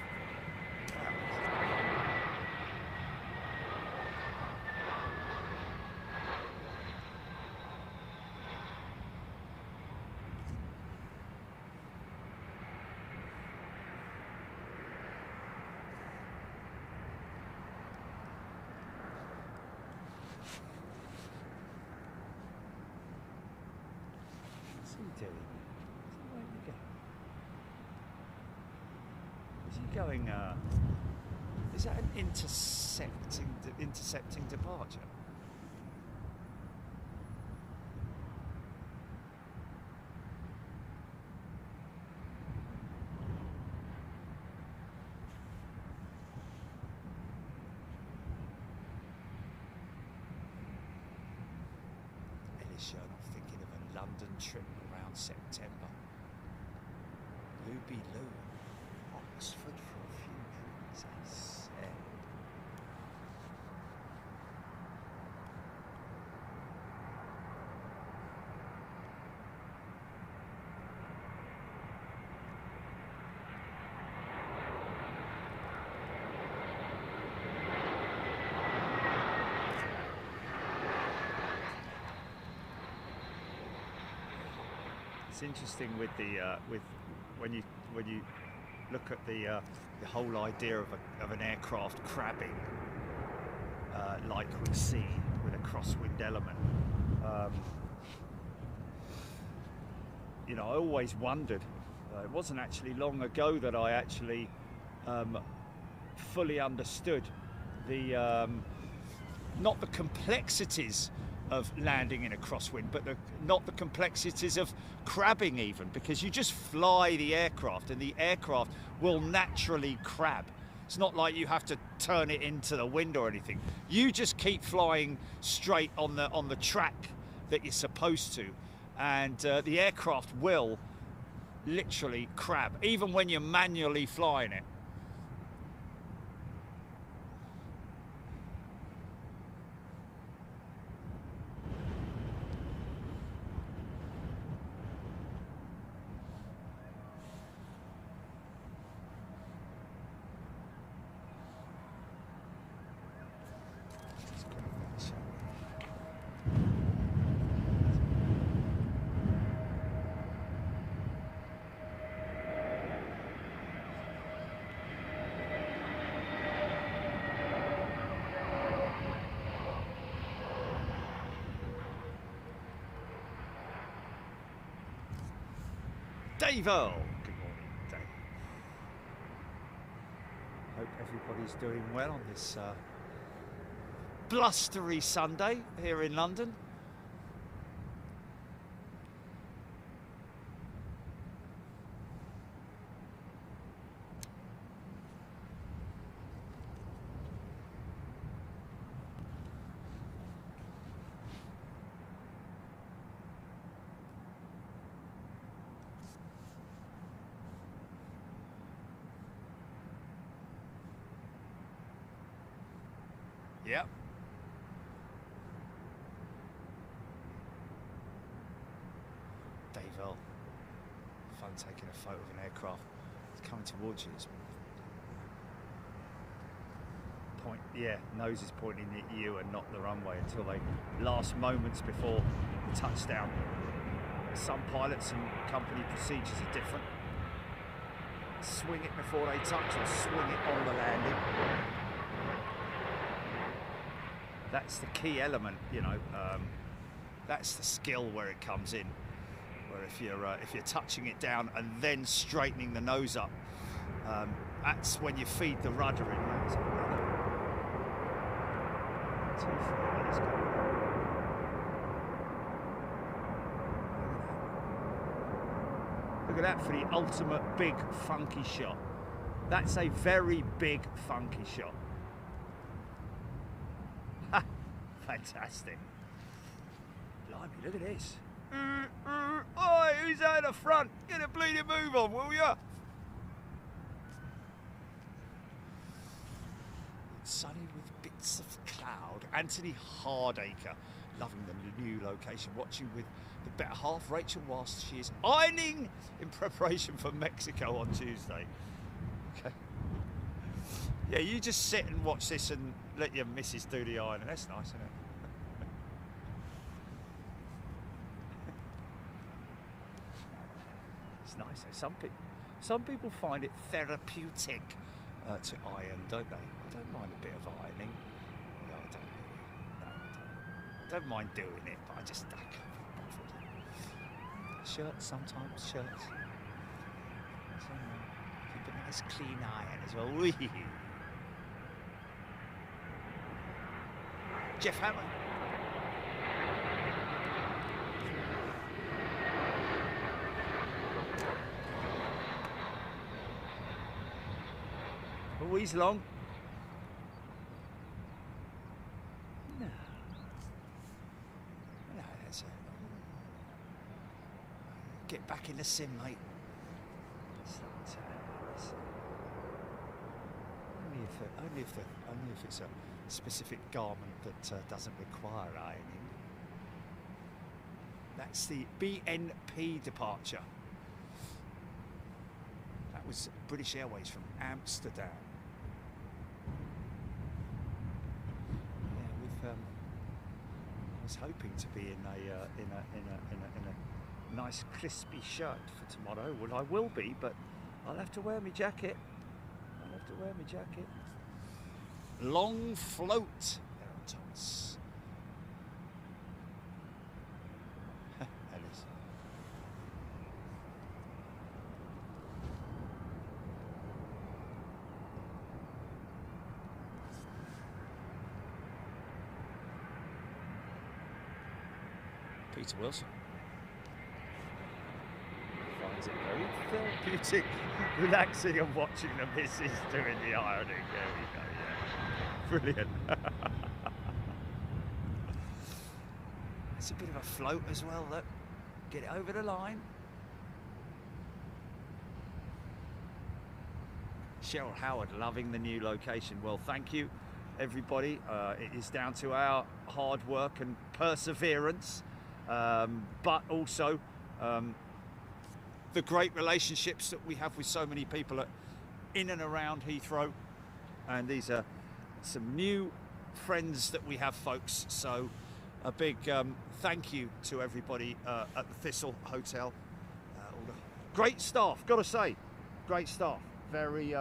A: Is he going? Is that an intercepting departure? Elisha, I'm thinking of a London trip around September. Looby Loo, Oxford for a few drinks, I said. It's interesting with the when you look at the whole idea of an aircraft crabbing, like we see with a crosswind element. You know, I always wondered. It wasn't actually long ago that I actually fully understood the not the complexities of landing in a crosswind, but not the complexities of crabbing even, because you just fly the aircraft and the aircraft will naturally crab. It's not like you have to turn it into the wind or anything. You just keep flying straight on the track that you're supposed to, and the aircraft will literally crab, even when you're manually flying it. Dave Earl. Good morning, Dave. Hope everybody's doing well on this blustery Sunday here in London. Yep. Dave Earl. Fun taking a photo of an aircraft. It's coming towards you. It's yeah, nose is pointing at you and not the runway until they last moments before the touchdown. Some pilots and company procedures are different. Swing it before they touch or swing it on the landing. That's the key element, you know. That's the skill where it comes in. Where if you're touching it down and then straightening the nose up, that's when you feed the rudder in. Look at that for the ultimate big funky shot. That's a very big funky shot. Fantastic. Blimey, look at this. Oi, who's out the front? Get a bleeding move on, will ya? Sunny with bits of cloud. Anthony Hardacre, loving the new location, watching with the better half, Rachel, whilst she is ironing in preparation for Mexico on Tuesday. Okay. Yeah, you just sit and watch this and let your missus do the ironing. That's nice, isn't it? It's nice. Some people find it therapeutic to iron, don't they? I don't mind a bit of ironing. No, I don't really. No, I don't mind doing it, but I can't be bothered. Shirts sometimes, shirts. So, keep a nice clean iron as well. Jeff Hammond. Oh, he's long. No. No, that's it. Get back in the sim, mate. Only if it's a specific garment that doesn't require ironing. That's the BNP departure. That was British Airways from Amsterdam. Yeah, I was hoping to be in a Nice crispy shirt for tomorrow. Well, I will be, but I'll have to wear my jacket. I'll have to wear my jacket. Long float, Thomas. Alice. Peter Wilson. Finds it very therapeutic, relaxing and watching the missus doing the ironing. There we go, yeah. Brilliant. It's a bit of a float as well, look. Get it over the line. Cheryl Howard loving the new location. Well, thank you, everybody. It is down to our hard work and perseverance, but also the great relationships that we have with so many people in and around Heathrow. And these are some new friends that we have, folks. So a big thank you to everybody at the Thistle Hotel. All the great staff, gotta say, great staff. Very,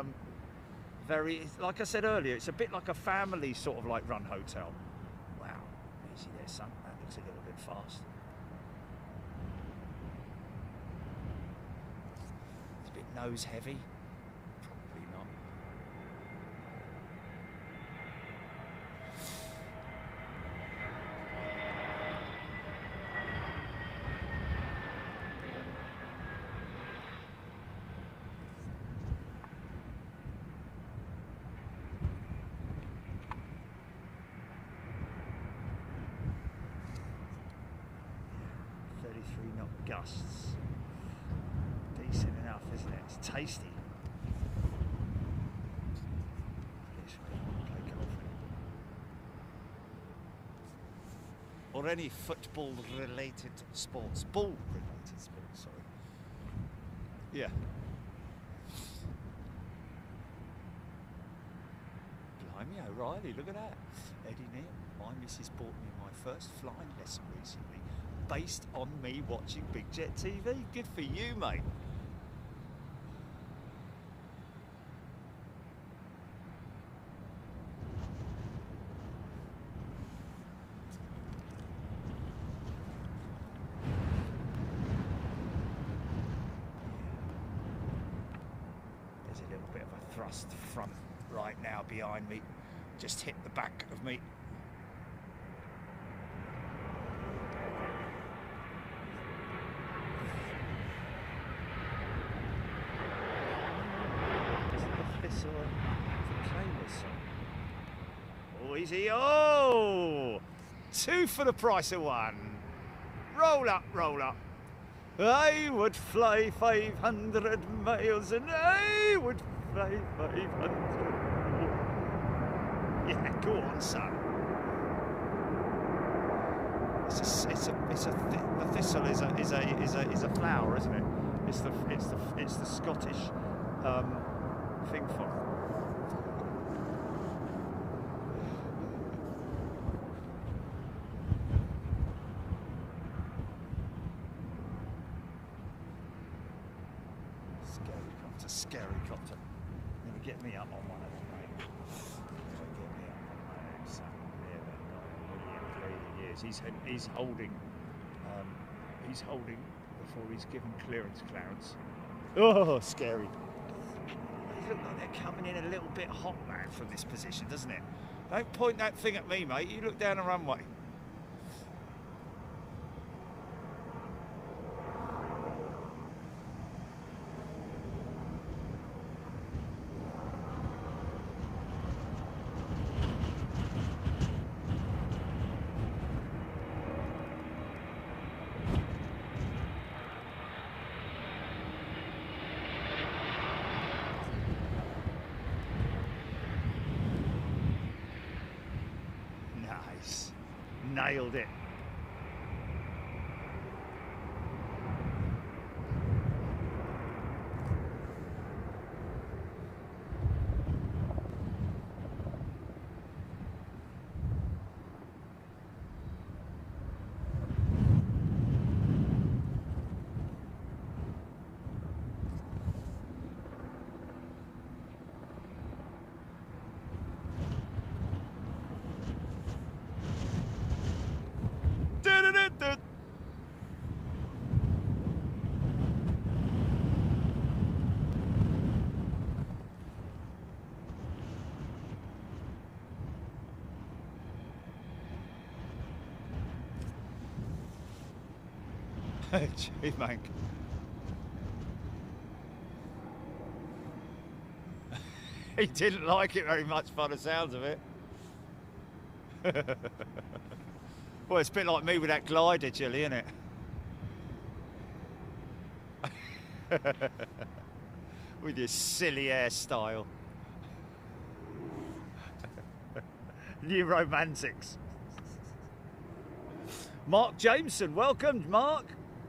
A: like I said earlier, it's a bit like a family sort of like run hotel. Wow, easy there, son. That looks a little bit fast. It's a bit nose heavy. Probably not. Gusts. Decent enough, isn't it? It's tasty. Or any football related sports. Ball related sports, sorry. Yeah. Blimey O'Reilly, look at that. Eddie Neal, my missus bought me my first flying lesson recently, based on me watching Big Jet TV. Good for you, mate. There's a little bit of a thrust front right now behind me. Just hit the back of me. Oh, easy. Oh! 2 for the price of 1. Roll up, roll up. I would fly 500 miles and I would fly 500. Yeah, go on, son. The thistle is a flower, isn't it? It's the Scottish thing for it. Scary copter. Never get me up on one of them, mate. Never get me up on one of them, son. Never. He's holding. He's holding before he's given clearance. Oh, scary. They look like they're coming in a little bit hot, man, from this position, doesn't it? Don't point that thing at me, mate. You look down the runway. Nailed it. Gee, man. He didn't like it very much by the sounds of it. Well, it's a bit like me with that glider, Jilly, isn't it? With your silly hairstyle. New romantics. Mark Jameson, welcome, Mark.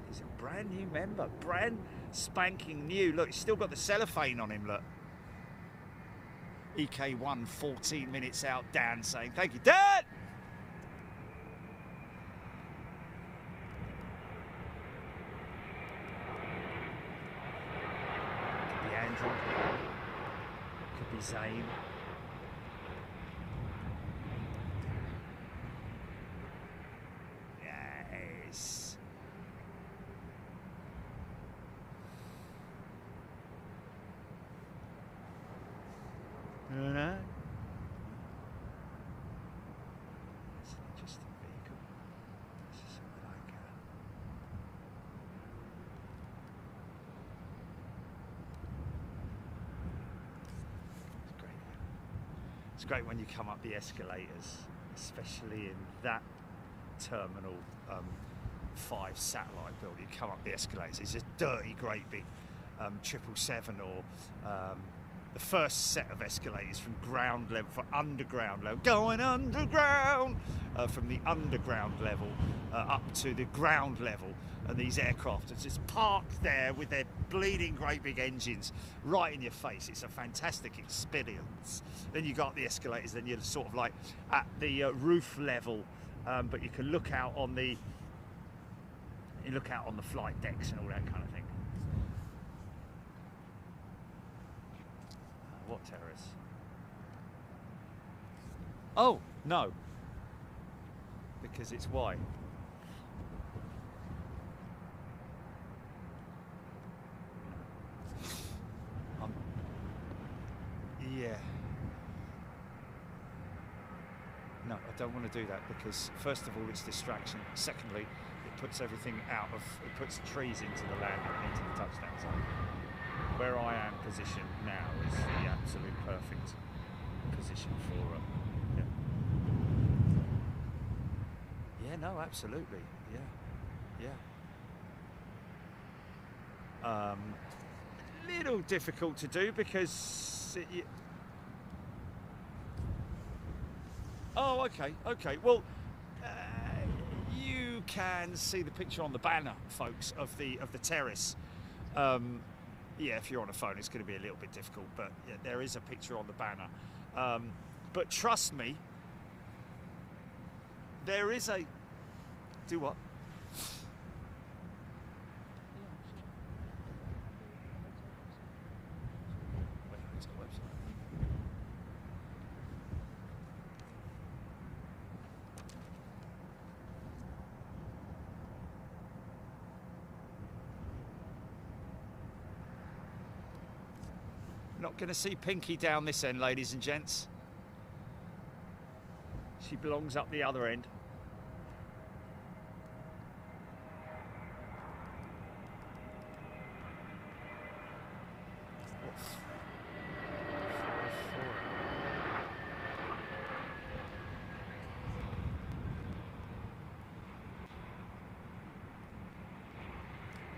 A: He's a brand new member, brand spanking new. Look, he's still got the cellophane on him, look. EK1, 14 minutes out, Dan saying, thank you, Dan! Could be Andrew, could be Zane. Yes. No. It's an interesting vehicle. This is something like it's great. It's great when you come up the escalators, especially in that Terminal 5 satellite building. You come up the escalators. It's a dirty, great big 777 or the first set of escalators from ground level for underground level, going underground, from the underground level up to the ground level, and these aircraft are just parked there with their bleeding great big engines right in your face. It's a fantastic experience. Then you go up the escalators, then you're sort of like at the roof level, but you can look out on the flight decks and all that kind of thing. What terrace? Oh, no. Because it's why. Yeah. No, I don't want to do that because first of all it's distraction. Secondly, it puts everything it puts trees into the landing, into the touchdown zone. Where I am positioned now is the absolute perfect position for yeah, no, absolutely, yeah. Little difficult to do because oh, okay. Well, you can see the picture on the banner, folks, of the terrace. Yeah, if you're on a phone, it's going to be a little bit difficult, but yeah, there is a picture on the banner. But trust me, there is a... Do what? Not going to see Pinky down this end, ladies and gents. She belongs up the other end.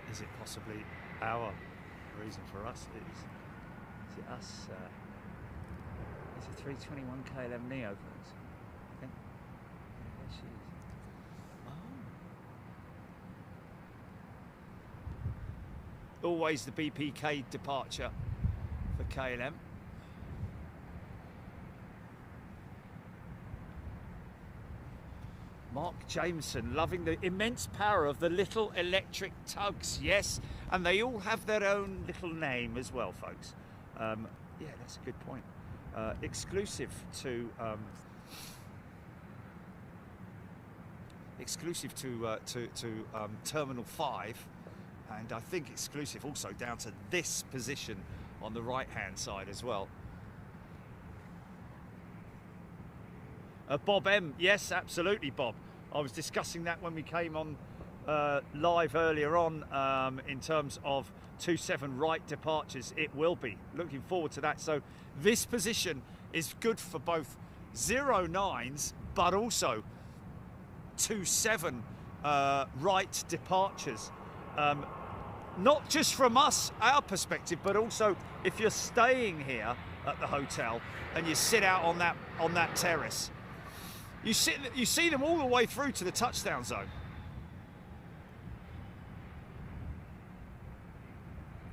A: Is it possibly our reason for us? Is it us? It's a 321 KLM Neo, folks. I think. Yeah, there she is. Oh. Always the BPK departure for KLM. Mark Jameson, loving the immense power of the little electric tugs, yes, and they all have their own little name as well, folks. Yeah, that's a good point. Exclusive to Terminal 5, and I think exclusive also down to this position on the right-hand side as well. Bob M, yes, absolutely, Bob. I was discussing that when we came on live earlier on in terms of 27 right departures. It will be. Looking forward to that. So this position is good for both 09s but also 27 right departures. Not just from us, our perspective, but also if you're staying here at the hotel and you sit out on that terrace, you see them all the way through to the touchdown zone.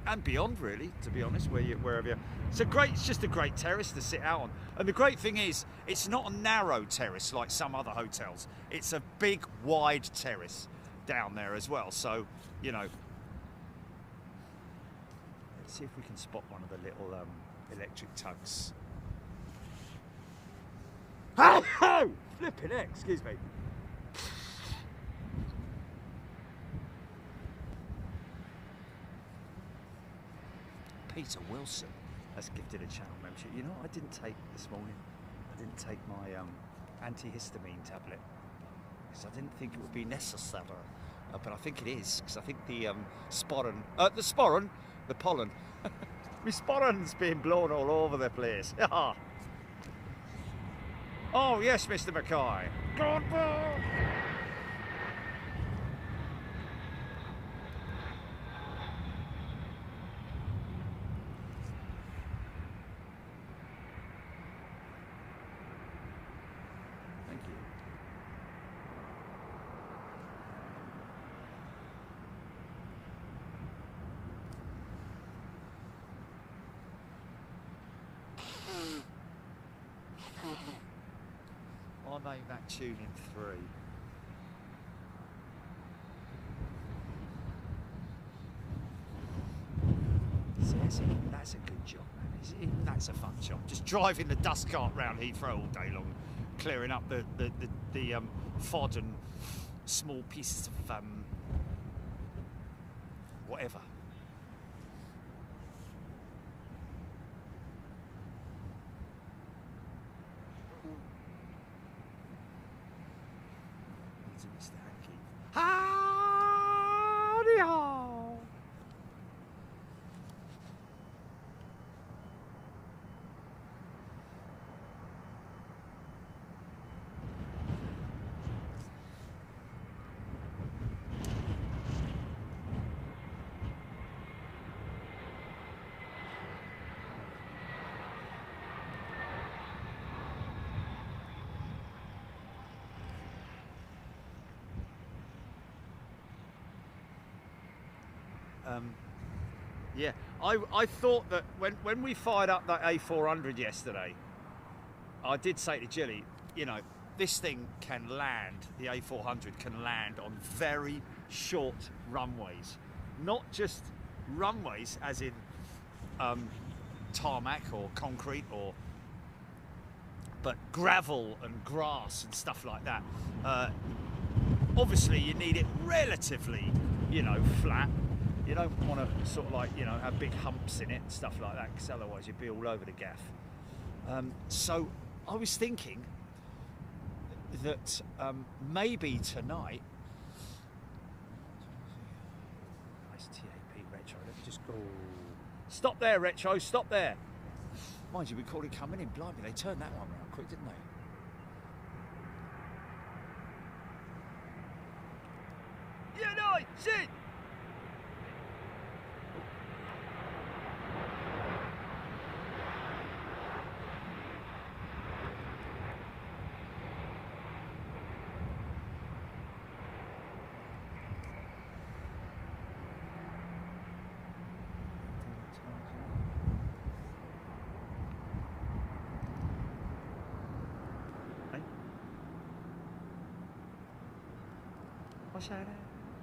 A: And beyond, really, to be honest, wherever you're. It's just a great terrace to sit out on. And the great thing is, it's not a narrow terrace like some other hotels. It's a big, wide terrace down there as well. So, you know, let's see if we can spot one of the little electric tugs. Oh! Flipping heck, excuse me. Peter Wilson has gifted a channel membership. You know what I didn't take this morning? I didn't take my antihistamine tablet because I didn't think it would be necessary. But I think it is, because I think the pollen, my sporran's being blown all over the place. Oh yes, Mr. Mackay. God, I'll name that tune in 3. See, that's a good job, man. That's a fun job. Just driving the dust cart round Heathrow all day long, clearing up the FOD and small pieces of whatever. Howdy ho! Yeah, I thought that when we fired up that A400 yesterday, I did say to Jilly, you know, this thing can land, the A400 can land on very short runways. Not just runways as in tarmac or concrete, but gravel and grass and stuff like that. Obviously you need it relatively, you know, flat. You don't want to sort of like, you know, have big humps in it and stuff like that, because otherwise you'd be all over the gaff. So I was thinking that maybe tonight. Nice TAP retro. Let me just go. Stop there, retro. Stop there. Mind you, we called it coming in. Blimey, they turned that one around quick, didn't they? Yeah, no, shit.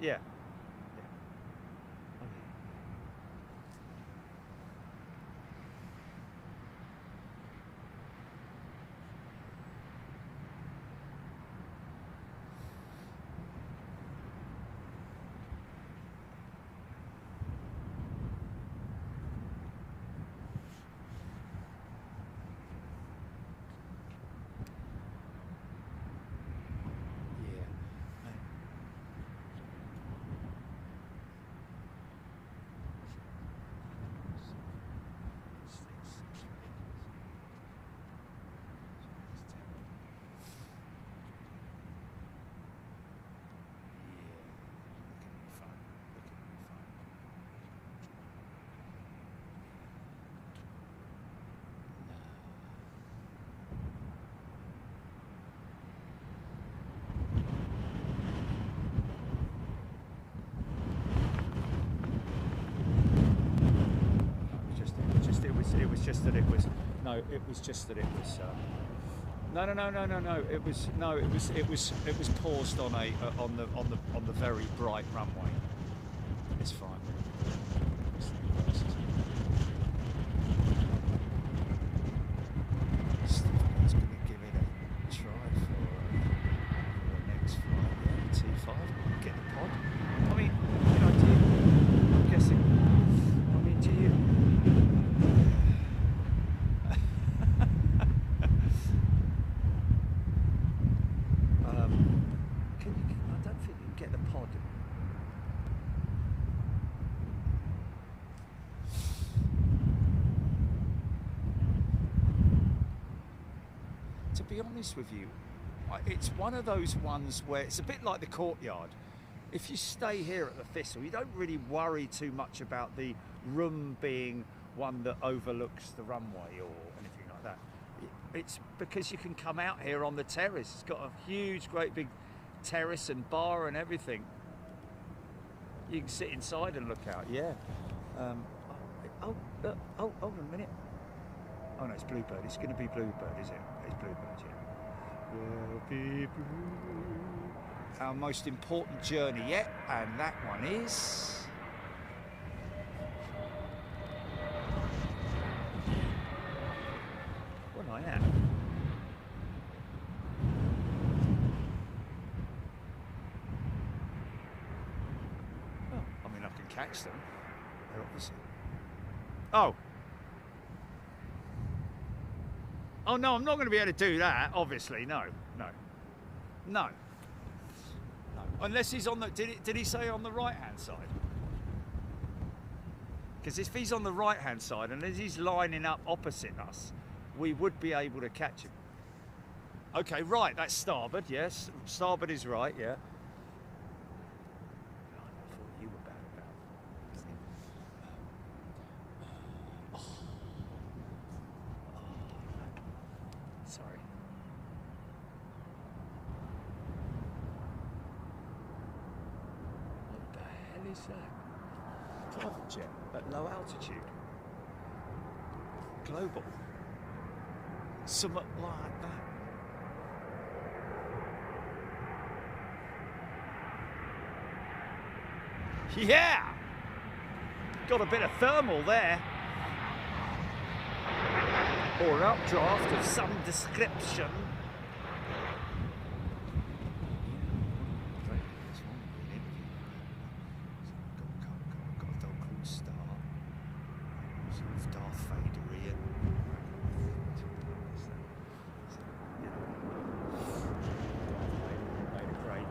A: Yeah. Yeah. just that it was. No, it was just that it was. No. It was paused on the very bright runway. It's fine. He's going to give it a try for the next flight. Yeah, T5. Get the pod. I mean, you know, I'm guessing. I mean, do you? I don't think you can get the pod. To be honest with you, it's one of those ones where it's a bit like the Courtyard. If you stay here at the Thistle, you don't really worry too much about the room being one that overlooks the runway or anything like that. It's because you can come out here on the terrace. It's got a huge, great big terrace and bar and everything. You can sit inside and look out, yeah. Hold on a minute. Oh no, it's Bluebird. It's going to be Bluebird, is it? It's Bluebird, yeah. Will be blue. Our most important journey yet, and that one is... What am I at? Oh, I mean, I can catch them. They're obviously... Oh! Oh no, I'm not going to be able to do that, obviously, no. Unless he's on the, did he say on the right-hand side? Because if he's on the right-hand side and as he's lining up opposite us, we would be able to catch him. Okay, right, that's starboard, yes. Starboard is right, yeah. I thought you were bad about. Sorry. What the hell is that? Private jet at low altitude. Global. Something like that. Yeah! Got a bit of thermal there. Or an updraft of some description. Got a dog called Star. Sort of Darth Vader-ian. Made a great,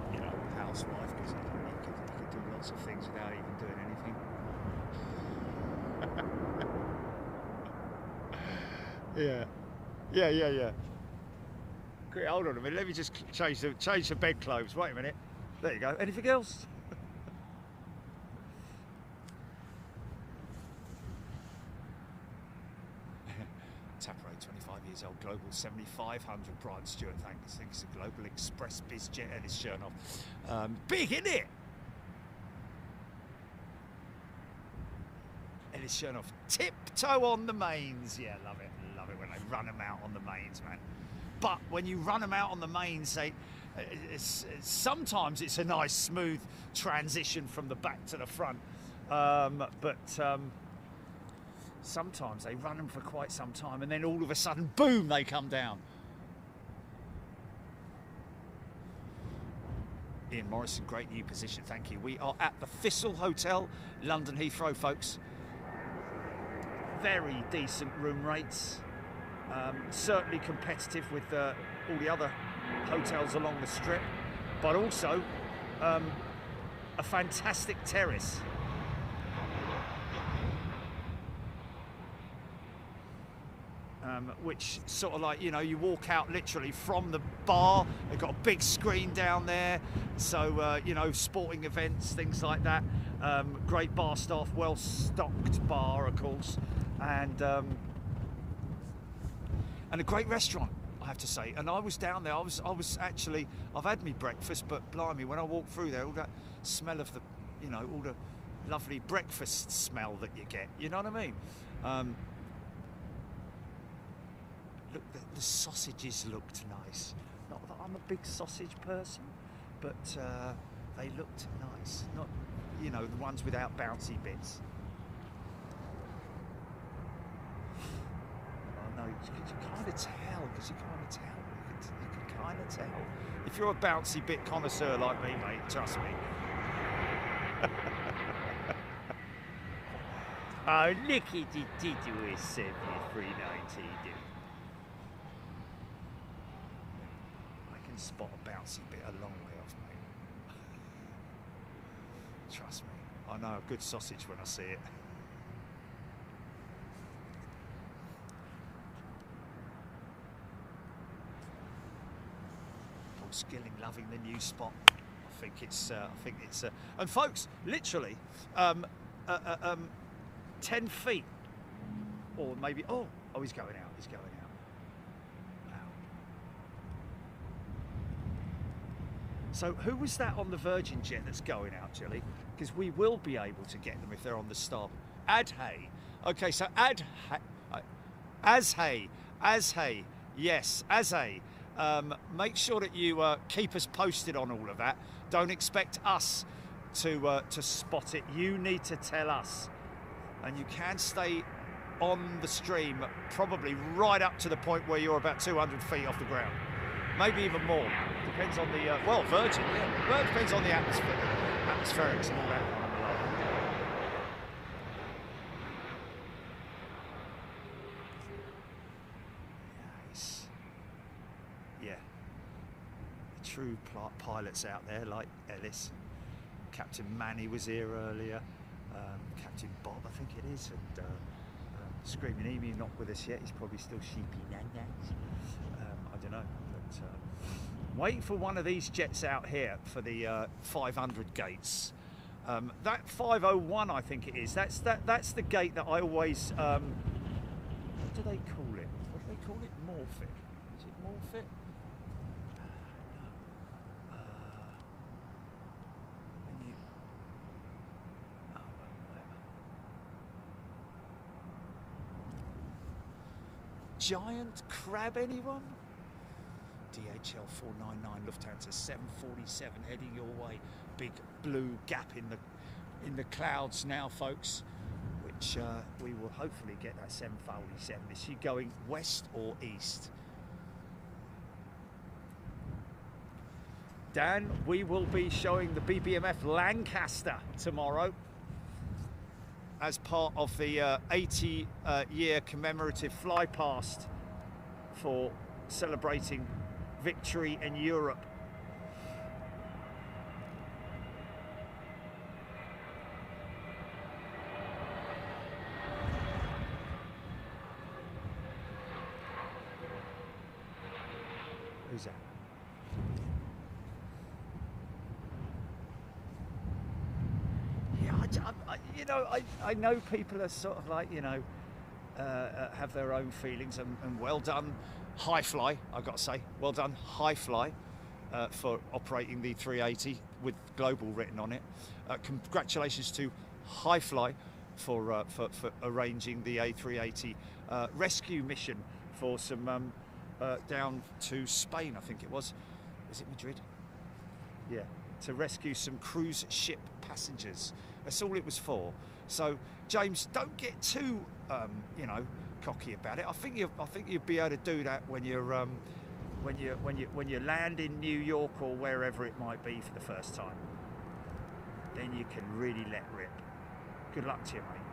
A: housewife because he could do lots of things without even doing anything. Yeah. Great, hold on a minute. Let me just change the bedclothes. Wait a minute. There you go. Anything else? Tapper 25 years old, Global 7500. Brian Stewart, thanks. It's a Global Express biz jet, Ellis Chernoff. Big, isn't it? Ellis Chernoff, tiptoe on the mains. Yeah, love it when they run them out on the mains, man. But when you run them out on the mains, sometimes it's a nice smooth transition from the back to the front, but sometimes they run them for quite some time and then all of a sudden, boom, they come down. Ian Morrison, great new position, thank you. We are at the Thistle Hotel, London Heathrow, folks. Very decent room rates. Certainly competitive with all the other hotels along the strip, but also a fantastic terrace. Which sort of like, you walk out literally from the bar. They've got a big screen down there, so sporting events, things like that. Great bar staff, well stocked bar, of course, and a great restaurant, I have to say. And I was down there. I was actually, I've had me breakfast, but blimey, when I walked through there, all that smell of the, all the lovely breakfast smell that you get. You know what I mean? Look, the sausages looked nice. Not that I'm a big sausage person, but they looked nice. Not, you know, the ones without bouncy bits. Oh no, you can kind of tell, because you kind of tell. You can kind of tell. If you're a bouncy bit connoisseur like me, mate, trust me. Oh, look at it, did you A380, do? I can spot a bouncy bit a long way off, mate. Trust me, I know a good sausage when I see it. Paul Skilling loving the new spot. I think it's, and folks, literally, 10 feet, or maybe, oh, he's going out, Wow. So who was that on the Virgin jet that's going out, Jilly? Because we will be able to get them if they're on the starboard. Adhay. Okay, so Azhay, yes, Azhay. Make sure that you keep us posted on all of that. Don't expect us to spot it. You need to tell us. And you can stay on the stream probably right up to the point where you're about 200 feet off the ground. Maybe even more. Depends on the, well, Virgin, yeah. Well, it depends on the atmospherics and all that kind of love. Nice. Yeah. The true pilots out there like Ellis. Captain Manny was here earlier. Captain Bob, I think it is, and Screaming Emu not with us yet. He's probably still sheepy nan-nans. I don't know, but waiting for one of these jets out here for the 500 gates. That 501, I think it is. That's the gate that I always. What do they call it? What do they call it? Morphic. Is it Morphic? Giant crab, anyone? DHL 499 Lufthansa 747 heading your way. Big blue gap in the clouds now, folks, which we will hopefully get that 747. Is she going west or east? Dan, we will be showing the BBMF Lancaster tomorrow as part of the 80-year commemorative fly past for celebrating victory in Europe. Who's that? You know, I know people are sort of like, you know, have their own feelings, and well done, High Fly, I've got to say, well done, High Fly, for operating the 380 with global written on it. Congratulations to High Fly for arranging the A380 rescue mission for some down to Spain, I think it was. Is it Madrid? Yeah, to rescue some cruise ship passengers. That's all it was for. So, James, don't get too, you know, cocky about it. I think you'll be able to do that when you're when you land in New York or wherever it might be for the first time. Then you can really let rip. Good luck to you, mate.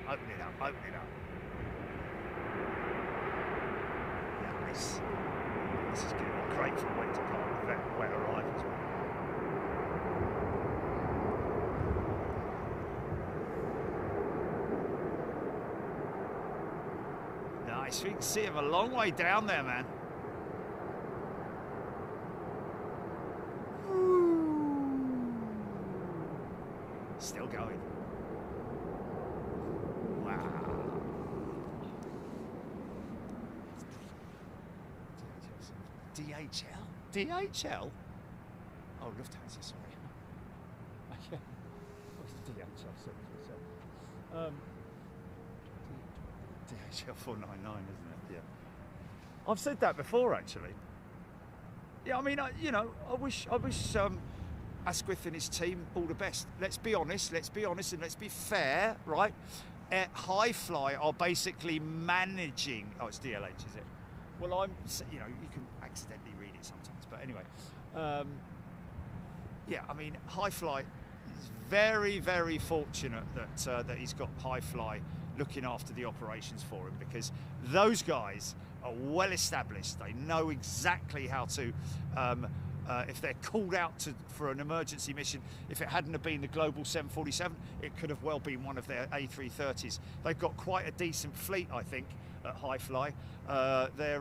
A: Open it up, open it up. Nice. This is going to be great for winter park, wet arrivals. Nice, we can see him a long way down there, man. Still going. Wow. DHL? DHL? Oh, Lufthansa, sorry. Okay. What's DHL? DHL 499, isn't it? Yeah. I've said that before, actually. Yeah, I mean, you know, I wish Asquith and his team all the best. Let's be honest, and let's be fair, right? Hi-Fly are basically managing. Oh, it's DLH, is it? Well, you know, you can accidentally read it sometimes, but anyway. Yeah, I mean, Hi-Fly is very, very fortunate that he's got Hi-Fly looking after the operations for him, because those guys are well established. They know exactly how to, if they're called out for an emergency mission, if it hadn't have been the Global 747, it could have well been one of their A330s. They've got quite a decent fleet, I think, at Hi-Fly. Their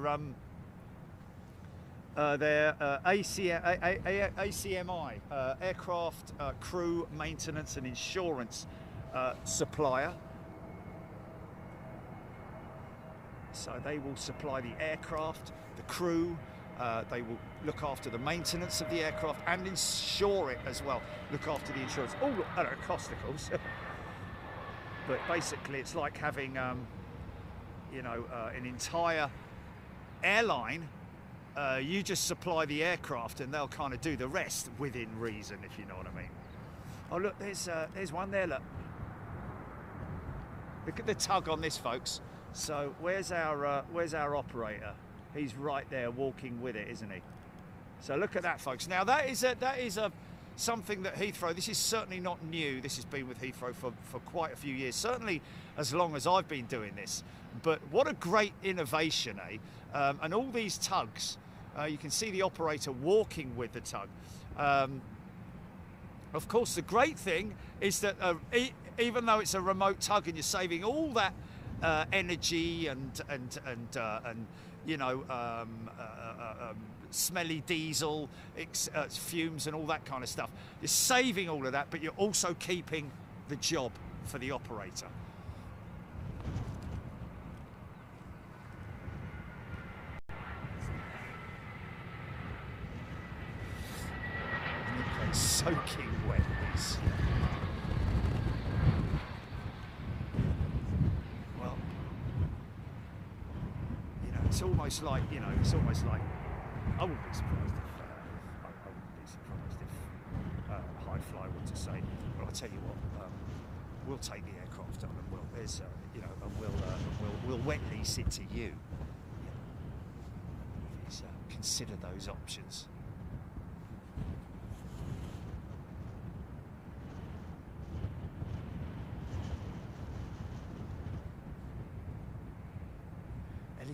A: ACMI, Aircraft Crew Maintenance and Insurance supplier. So they will supply the aircraft, the crew, they will look after the maintenance of the aircraft and insure it as well, look after the insurance, all at a cost, of course. But basically it's like having, you know, an entire airline. You just supply the aircraft and they'll kind of do the rest within reason, if you know what I mean. Oh look, there's one there, look. Look at the tug on this, folks. So where's our operator? He's right there walking with it, isn't he? So look at that, folks. Now that is something that Heathrow, this is certainly not new. This has been with Heathrow for quite a few years, certainly as long as I've been doing this. But what a great innovation, eh? And all these tugs, you can see the operator walking with the tug. Of course, the great thing is that even though it's a remote tug and you're saving all that energy and you know, smelly diesel fumes and all that kind of stuff, you're saving all of that, but you're also keeping the job for the operator. And it's soaking wet, this. It's almost like, you know, I wouldn't be surprised if Hi-Fly were to say, well, I'll tell you what, we'll take the aircraft on and you know, and we'll wet lease it to you. Please consider those options.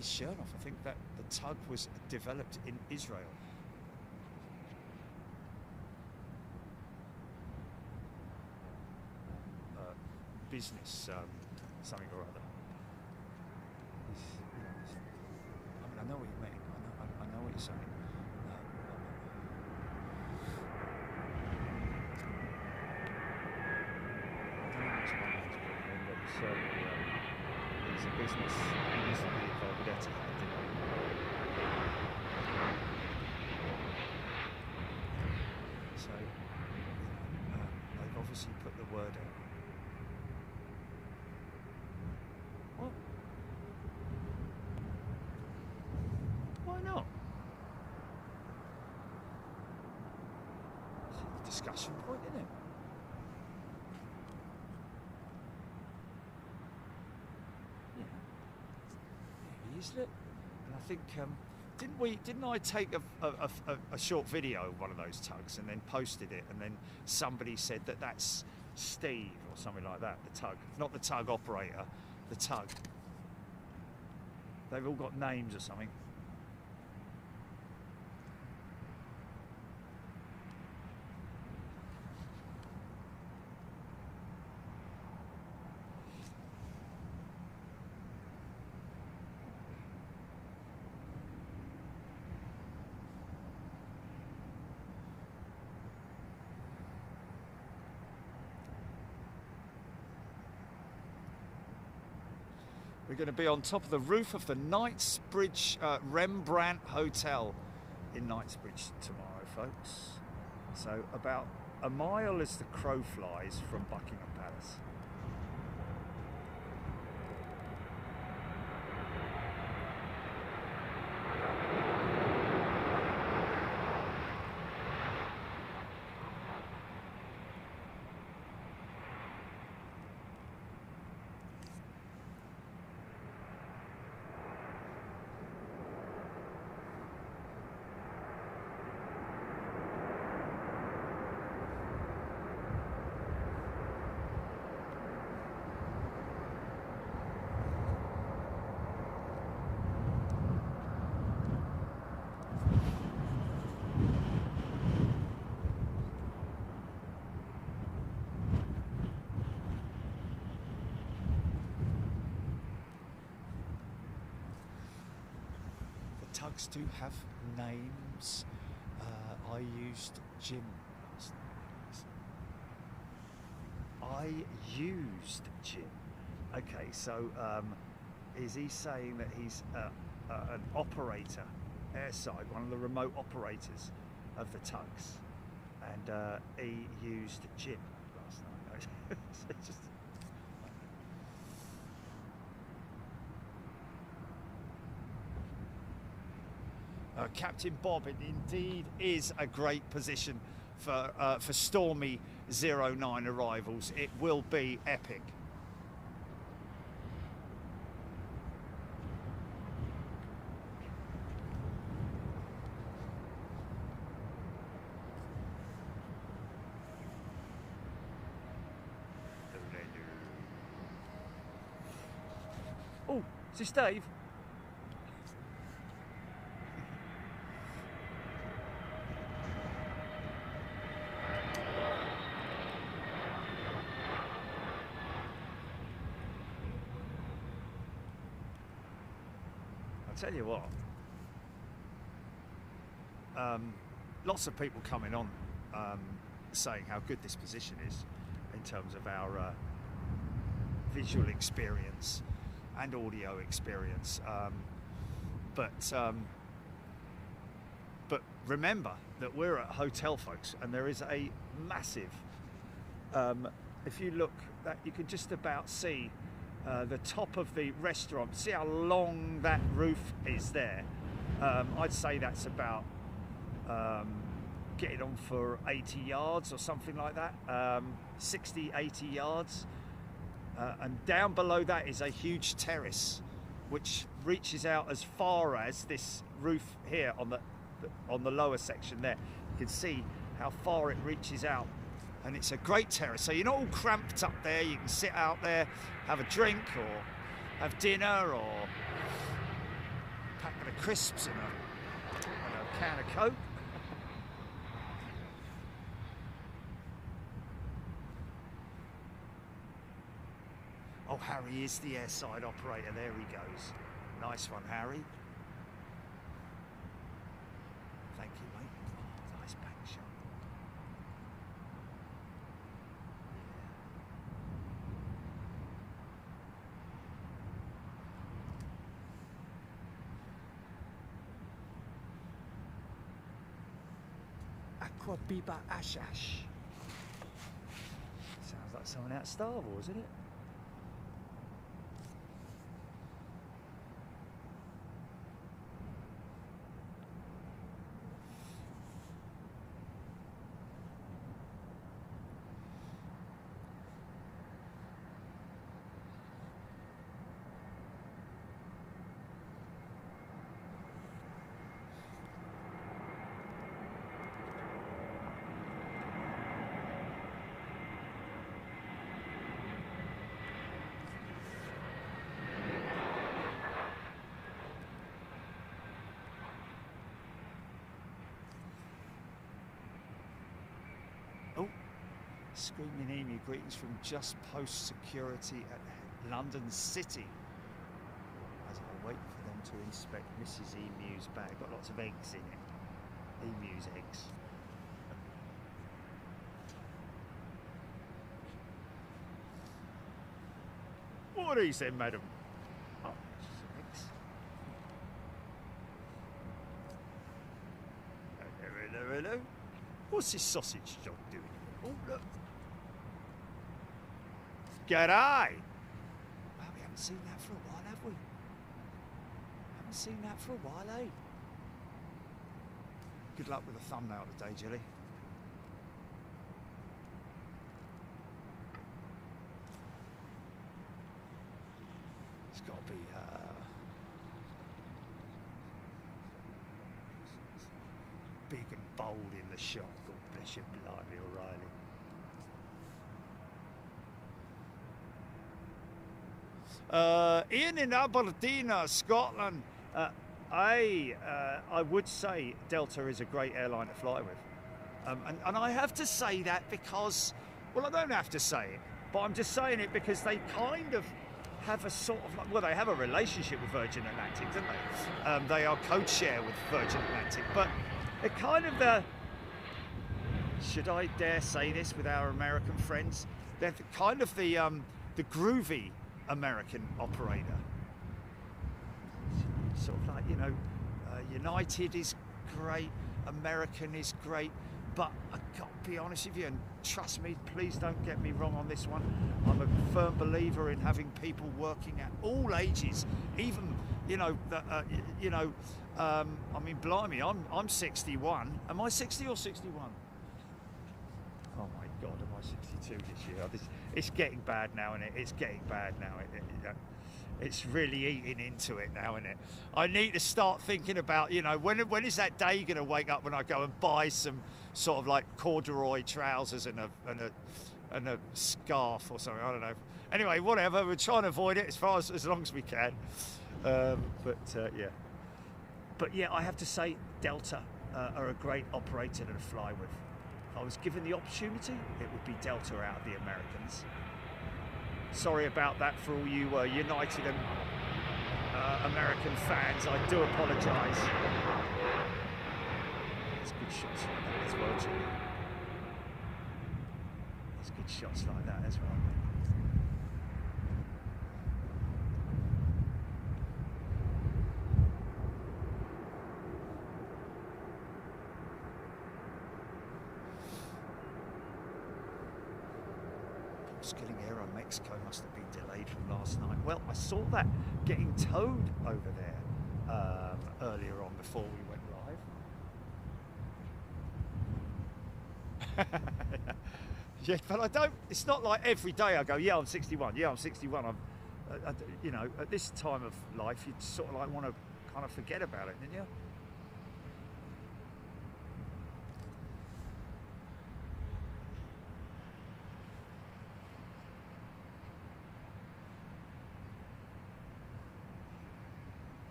A: Chernoff, I think that the tug was developed in Israel. Business, something or other. I mean, I know what you mean. I know what you're saying. It's a business. It used to be involved with Etihad, didn't it? So they've obviously put the word out. What? Why not? It's a discussion point, isn't it? Isn't it? And I think didn't I take a short video of one of those tugs and then posted it, and then somebody said that that's Steve or something like that, the tug, not the tug operator, the tug. They've all got names or something. We're going to be on top of the roof of the Knightsbridge Rembrandt Hotel in Knightsbridge tomorrow, folks. So about a mile as the crow flies from Buckingham Palace. Tugs do have names. I used Jim last night. I used Jim. Okay, so is he saying that he's an operator, airside, one of the remote operators of the tugs, and he used Jim last night? It's just, Captain Bob, it indeed is a great position for stormy 09 arrivals. It will be epic. Oh, is this Dave? Tell you what, lots of people coming on saying how good this position is in terms of our visual experience and audio experience, but remember that we're at a hotel, folks, and there is a massive, if you look, that you can just about see the top of the restaurant. See how long that roof is there? I'd say that's about getting on for 80 yards or something like that, 60, 80 yards. And down below that is a huge terrace which reaches out as far as this roof here on the lower section there. You can see how far it reaches out. And it's a great terrace, so you're not all cramped up there. You can sit out there, have a drink, or have dinner, or a packet of crisps and a can of Coke. Oh, Harry is the airside operator. There he goes. Nice one, Harry. Thank you, mate. Oh, nice back shot. Aqua Biba Ashash. Sounds like someone out of Star Wars, isn't it? Screaming Emu, greetings from just post security at London City. As I wait for them to inspect Mrs. Emu's bag. Got lots of eggs in it. Emu's eggs. What are these then, madam? Oh, eggs. What's this sausage dog doing? Oh, look. G'day. Well, we haven't seen that for a while, have we? Haven't seen that for a while, eh? Good luck with the thumbnail today, Jilly. It's got to be big and bold in the shot. God bless you, blimey, O'Reilly. Ian in Aberdeen, Scotland. I would say Delta is a great airline to fly with. And I have to say that because, well, I don't have to say it, but I'm just saying it because they kind of have a sort of, well, they have a relationship with Virgin Atlantic, don't they? They are code-share with Virgin Atlantic, but they're kind of the, should I dare say this with our American friends? They're kind of the groovy American operator. Sort of like, you know, United is great, American is great, but I've got to be honest with you, and trust me, please don't get me wrong on this one, I'm a firm believer in having people working at all ages, even, you know, I mean, blimey, I'm 61. Am I 60 or 61? Oh my God, am I 62 this year? It's getting bad now, isn't it? It's getting bad now. It's really eating into it now, isn't it? I need to start thinking about, you know, when is that day going to wake up when I go and buy some sort of like corduroy trousers and a scarf or something? I don't know. Anyway, whatever. We're trying to avoid it as long as we can. Yeah. But yeah, I have to say Delta are a great operator to fly with. If I was given the opportunity, it would be Delta out of the Americans. Sorry about that for all you United and American fans. I do apologise. There's good shots like that as well, Jimmy. There's good shots like that as well. Skilling Aeromexico must have been delayed from last night. Well, I saw that getting towed over there earlier on before we went live. Yeah, but I don't. It's not like every day I go, yeah, I'm 61. Yeah, I'm 61. You know, at this time of life, you sort of like want to kind of forget about it, didn't you?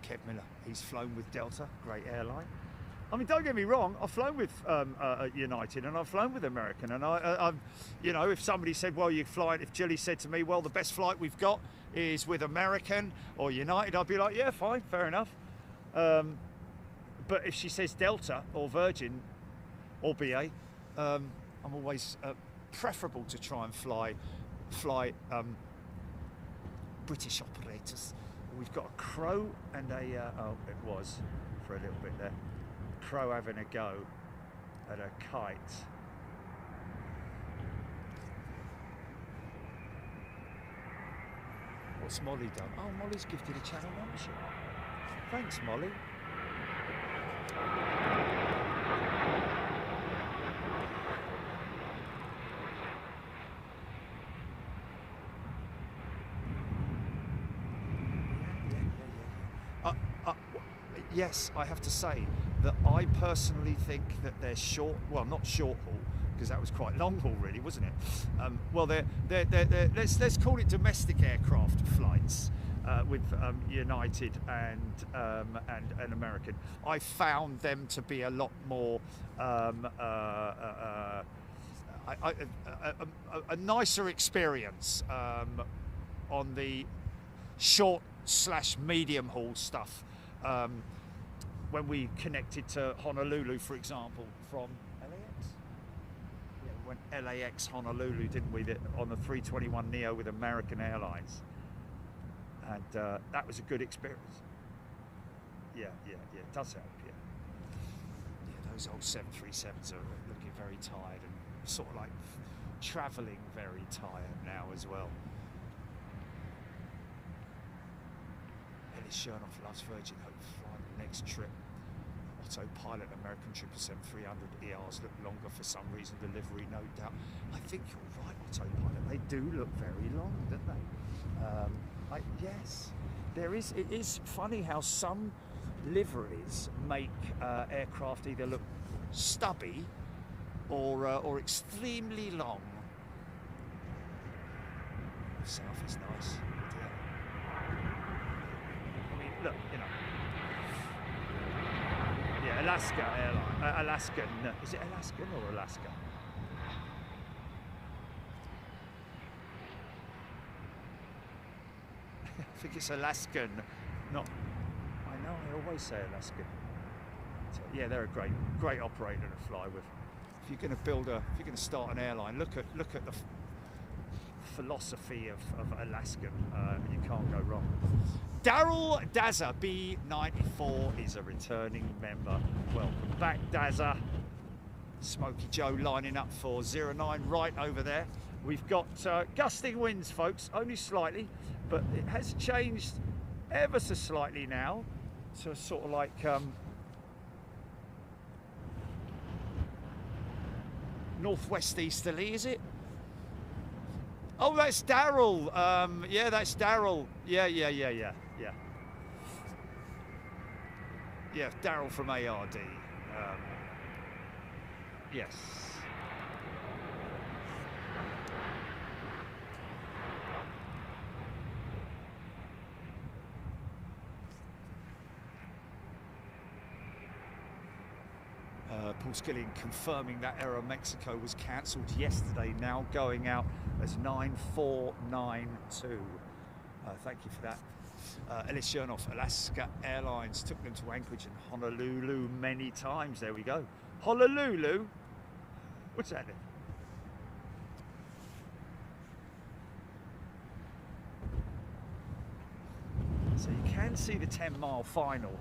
A: Kev Miller, he's flown with Delta, great airline. I mean, don't get me wrong, I've flown with United and I've flown with American, and I'm, you know, if somebody said, well, you're flying, if Jilly said to me, well, the best flight we've got is with American or United, I'd be like, yeah, fine, fair enough. But if she says Delta or Virgin or BA, I'm always preferable to try and fly British operators. We've got a crow and a, oh, it was for a little bit there, crow having a go at a kite. What's Molly done? Oh, Molly's gifted a channel membership. Thanks, Molly. Yes, I have to say that I personally think that they're short, well, not short haul, because that was quite long haul really, wasn't it? Well, they're let's call it domestic aircraft flights with United and American. I found them to be a lot more a nicer experience on the short/medium haul stuff. When we connected to Honolulu, for example, from LAX? Yeah, we went LAX Honolulu, didn't we, on the 321neo with American Airlines. And that was a good experience. Yeah, it does help, yeah. Yeah, those old 737s are looking very tired and sort of like travelling very tired now as well. Ellis Chernoff loves Virgin Hope flying the next trip. Autopilot American 777-300ERs look longer for some reason, delivery no doubt. I think you're right, Autopilot. They do look very long, don't they? Yes, there is. It is funny how some liveries make aircraft either look stubby or extremely long. South is nice. I mean, look, you know. Yeah, Alaska Airline. Alaskan. Is it Alaskan or Alaska? I think it's Alaskan. Not. I know. I always say Alaskan. Yeah, they're a great operator to fly with. If you're going to build if you're going to start an airline, look at the philosophy of Alaskan. You can't go wrong. Daryl Dazza B94 is a returning member. Welcome back, Dazza. Smoky Joe lining up for 09 right over there. We've got gusting winds, folks, only slightly, but it has changed ever so slightly now to sort of like northwest easterly, is it? Oh, that's Daryl. Yeah, that's Daryl. Yeah. Yeah, Daryl from ARD. Yes. Paul Skilling confirming that Aeromexico was cancelled yesterday, now going out as 9492. Thank you for that. Ellis Chernoff, Alaska Airlines took them to Anchorage and Honolulu many times. There we go. Honolulu? What's that then? So you can see the 10-mile final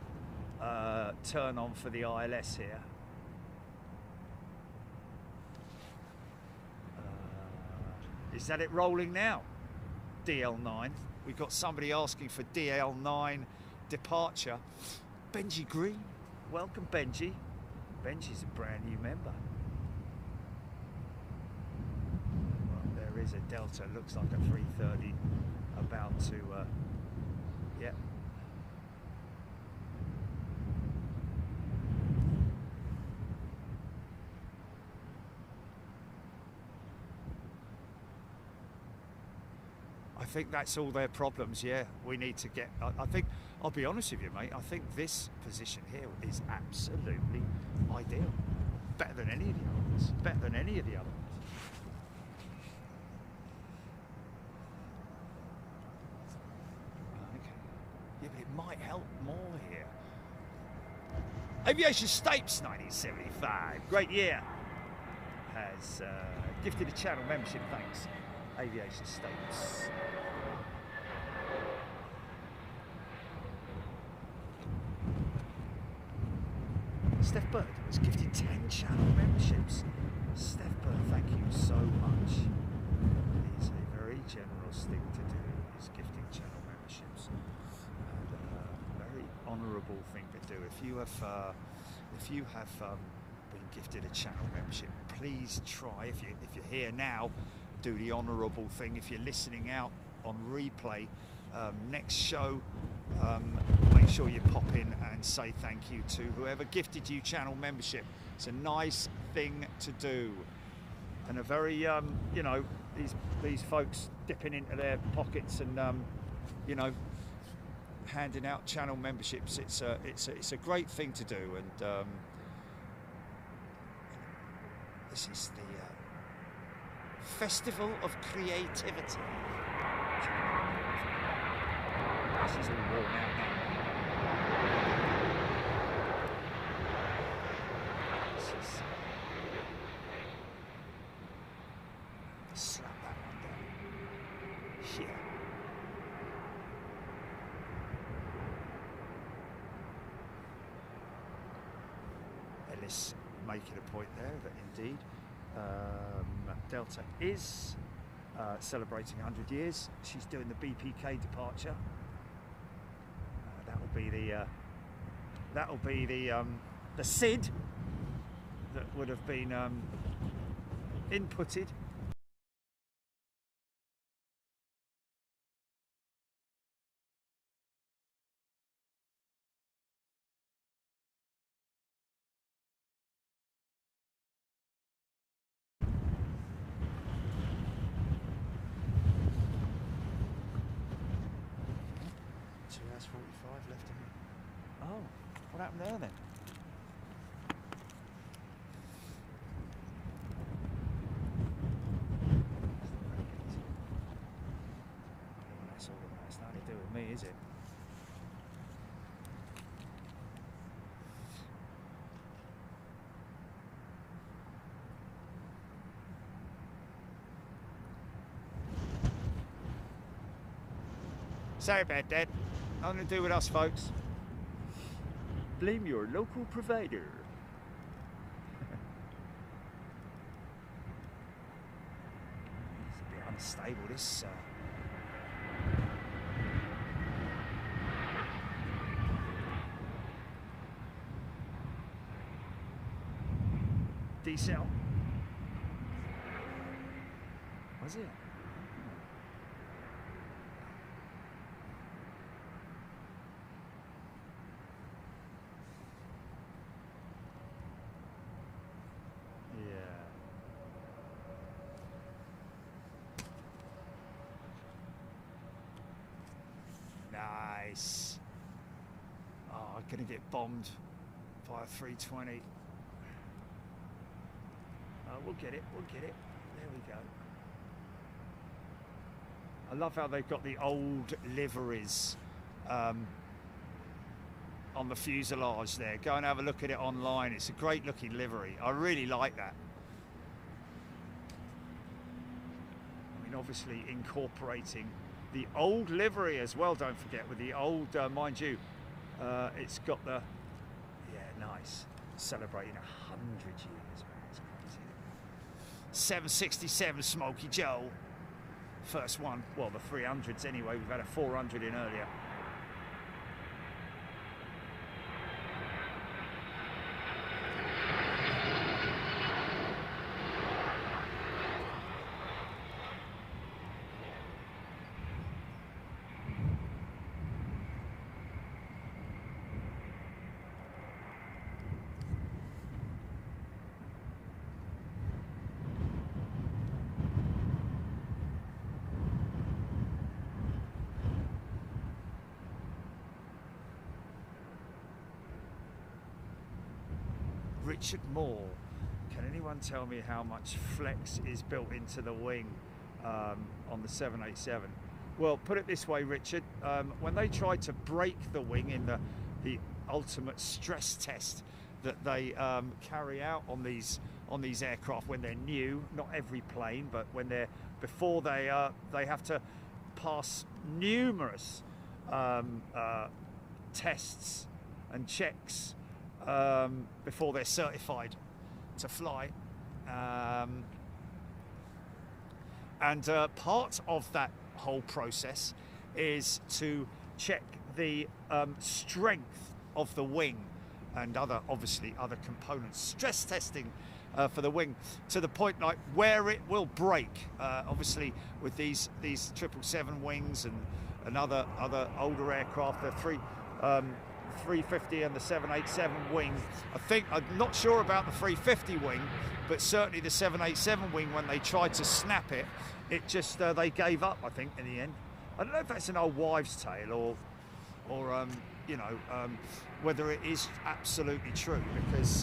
A: turn on for the ILS here. Is that it rolling now? DL9. We've got somebody asking for DL9 departure. Benji Green. Welcome, Benji. Benji's a brand new member. Well, there is a Delta. Looks like a 330 about to... yeah. I think that's all their problems. Yeah, we need to get. I think, I'll be honest with you, mate. I think this position here is absolutely ideal. Better than any of the others. Better than any of the other ones. Okay. Yeah, but it might help more here. Aviation Stapes 1975. Great year. Has gifted a channel membership. Thanks. Aviation Stapes. Steph Bird was gifted 10 channel memberships. Steph Bird, thank you so much. It is a very generous thing to do, is gifting channel memberships. And a very honourable thing to do. If you have been gifted a channel membership, please try, if you're here now, do the honourable thing. If you're listening out on replay, next show, make sure you pop in and say thank you to whoever gifted you channel membership. It's a nice thing to do, and a very you know, these folks dipping into their pockets and you know, handing out channel memberships. It's a great thing to do, and this is the Festival of Creativity. This is all worn out now. Slap that one down. Here. Ellis making a point there that indeed Delta is celebrating 100 years. She's doing the BPK departure. That'll be the SID that would have been inputted. What happened there then? That's nothing to do with me, is it? Sorry about that. Nothing to do with us, folks. Blame your local provider. It's a bit unstable, this. Decel. Was it? Nice. Oh, I'm gonna get bombed by a 320. We'll get it, we'll get it. There we go. I love how they've got the old liveries on the fuselage there. Go and have a look at it online. It's a great looking livery. I really like that. I mean, obviously incorporating the old livery as well, don't forget, with the old, mind you, it's got the, yeah, nice, celebrating 100 years, man, it's crazy. 767 Smoky Joe, first one, well, the 300s anyway, we've had a 400 in earlier. Richard Moore, can anyone tell me how much flex is built into the wing on the 787? Well, put it this way, Richard, when they tried to break the wing in the ultimate stress test that they carry out on these aircraft when they're new, not every plane, but when they're before they have to pass numerous tests and checks before they're certified to fly, and part of that whole process is to check the strength of the wing and obviously other components, stress testing for the wing to the point like where it will break, obviously with these 777 wings and other older aircraft, the 350 and the 787 wing. I'm not sure about the 350 wing, but certainly the 787 wing, when they tried to snap it, it just they gave up, I think, in the end. I don't know if that's an old wives' tale or you know, whether it is absolutely true, because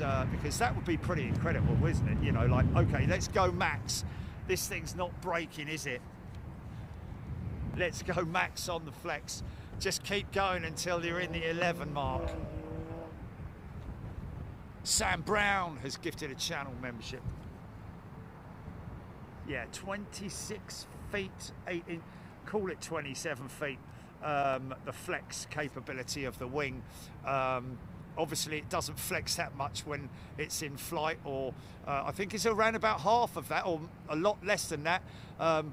A: that would be pretty incredible, isn't it? You know, like, okay, let's go max. This thing's not breaking, is it? Let's go max on the flex. Just keep going until you're in the 11 mark. Sam Brown has gifted a channel membership. Yeah, 26 feet, 8 inch, call it 27 feet. The flex capability of the wing. obviously it doesn't flex that much when it's in flight, or I think it's around about half of that, or a lot less than that.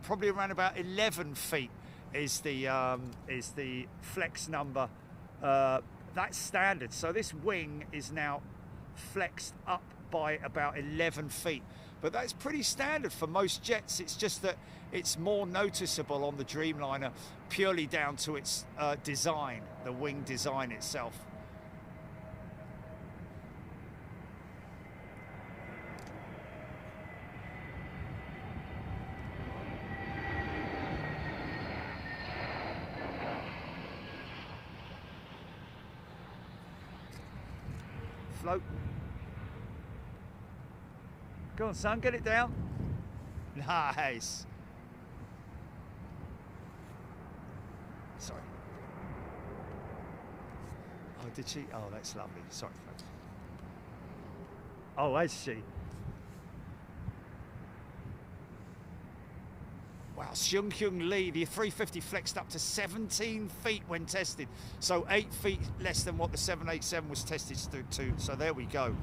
A: Probably around about 11 feet is the flex number. That's standard. So this wing is now flexed up by about 11 feet. But that's pretty standard for most jets. It's just that it's more noticeable on the Dreamliner purely down to its design, the wing design itself. Float. Go on, son, get it down. Nice. Sorry. Oh, did she? Oh, that's lovely. Sorry, folks. Oh, has she? Wow, Seung-Hyun Lee, the 350 flexed up to 17 feet when tested. So 8 feet less than what the 787 was tested to. So there we go.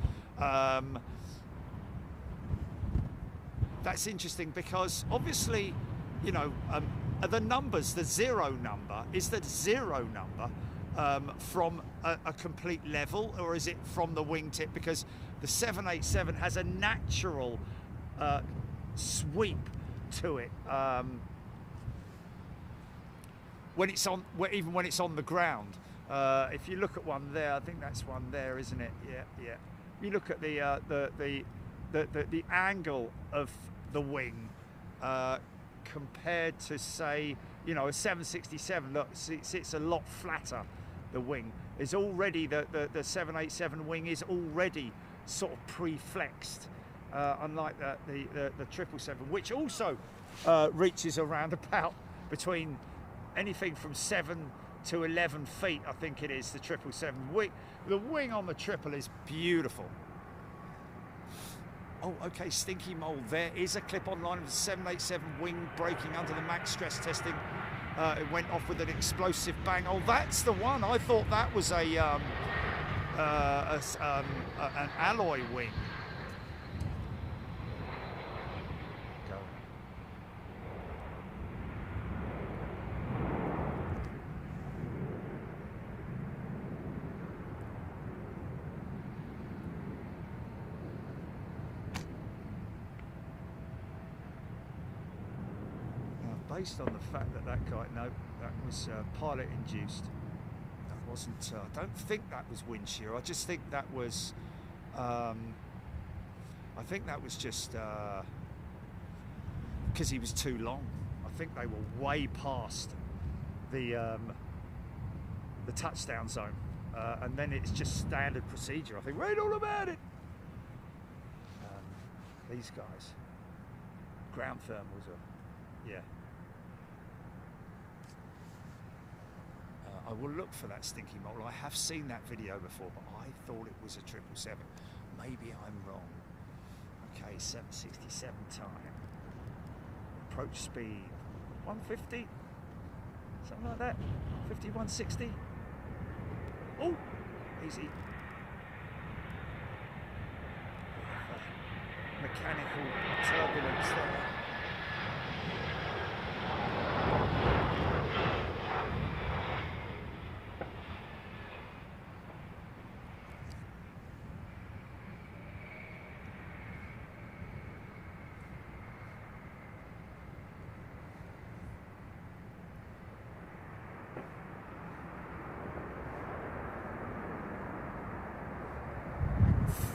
A: That's interesting because obviously, you know, the numbers, the zero number, is the zero number from a complete level, or is it from the wingtip? Because the 787 has a natural sweep to it when it's on, even when it's on the ground. If you look at one there, I think that's one there, isn't it? Yeah, yeah. You look at the angle of the wing compared to, say, you know, a 767. Look, it's a lot flatter. The wing is already the 787 wing is already sort of pre-flexed, unlike the 777, which also reaches around about between anything from 7 to 11 feet, I think it is, the 777. The wing on the triple is beautiful. Oh, okay, stinky mold. There is a clip online of the 787 wing breaking under the max stress testing. It went off with an explosive bang. Oh, that's the one. I thought that was an alloy wing. Go. Based on the fact that guy, no, that was pilot induced. That wasn't, I don't think that was wind shear. I just think that was, I think that was just because he was too long. I think they were way past the touchdown zone. And then it's just standard procedure. I think, read all about it. These guys, ground thermals are, yeah. I will look for that stinky mold. I have seen that video before, but I thought it was a 777. Maybe I'm wrong. Okay, 767 time. Approach speed 150, something like that. 5160. Oh, easy. Mechanical turbulence there.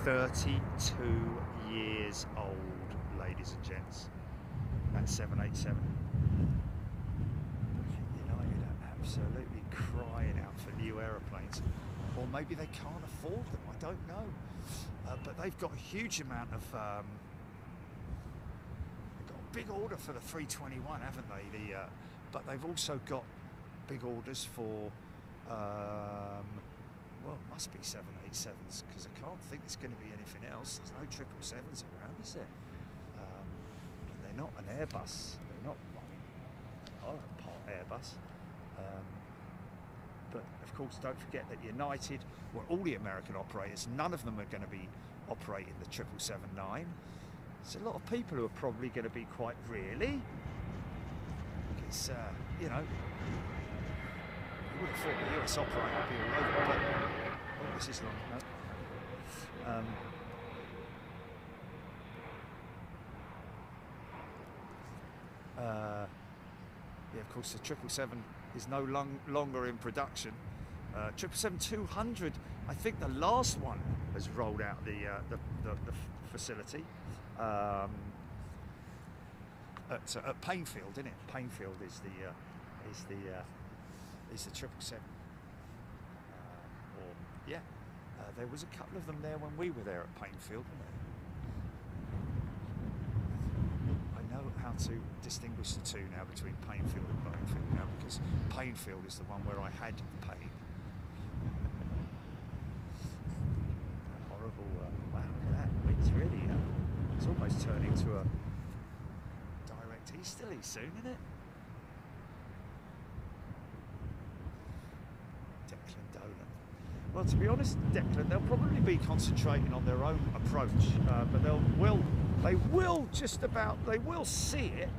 A: "32 years old, ladies and gents." That 787. United are absolutely crying out for new aeroplanes, or maybe they can't afford them. I don't know, but they've got a huge amount of. They've got a big order for the 321, haven't they? But they've also got big orders for. Well, it must be 787s, because I can't think there's going to be anything else. There's no 777s around, is there? They're not an Airbus. They're not. They are a part Airbus. But of course, don't forget that United, well, all the American operators, none of them are going to be operating the 777-9. There's a lot of people who are probably going to be quite, really? Because, you know, you would have thought the US operator would be all over, but, oh, this is long, no? Yeah, of course, the 777 is no longer in production. 777-200, I think the last one has rolled out the facility at Painfield, isn't it? Painfield is the 777. Or yeah, there was a couple of them there when we were there at Painfield, wasn't there? Know how to distinguish the two now between Painfield and Painfield now, because Painfield is the one where I had pain. Horrible, wow, look at that, it's really, it's almost turning to a direct easterly soon, isn't it? Declan Dolan. Well, to be honest, Declan, they'll probably be concentrating on their own approach, but they will see it,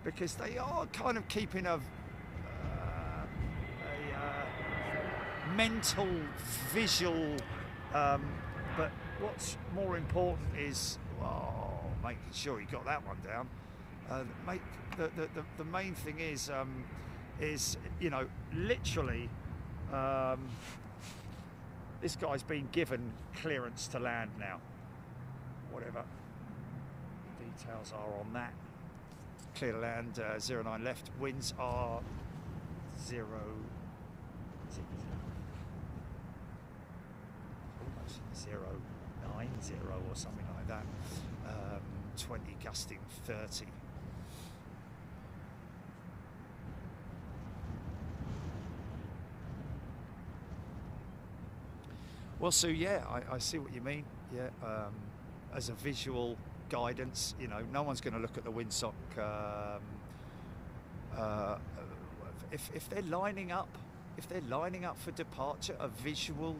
A: because they are kind of keeping a mental, visual, but what's more important is making sure you got that one down. The main thing is you know, literally, this guy's been given clearance to land now. Whatever details are on that. Clear to land, 09 left. Winds are 0, almost 090 or something like that. 20 gusting 30. Well, so yeah, I see what you mean. Yeah. As a visual guidance, you know, no one's going to look at the windsock if they're lining up. If they're lining up for departure, a visual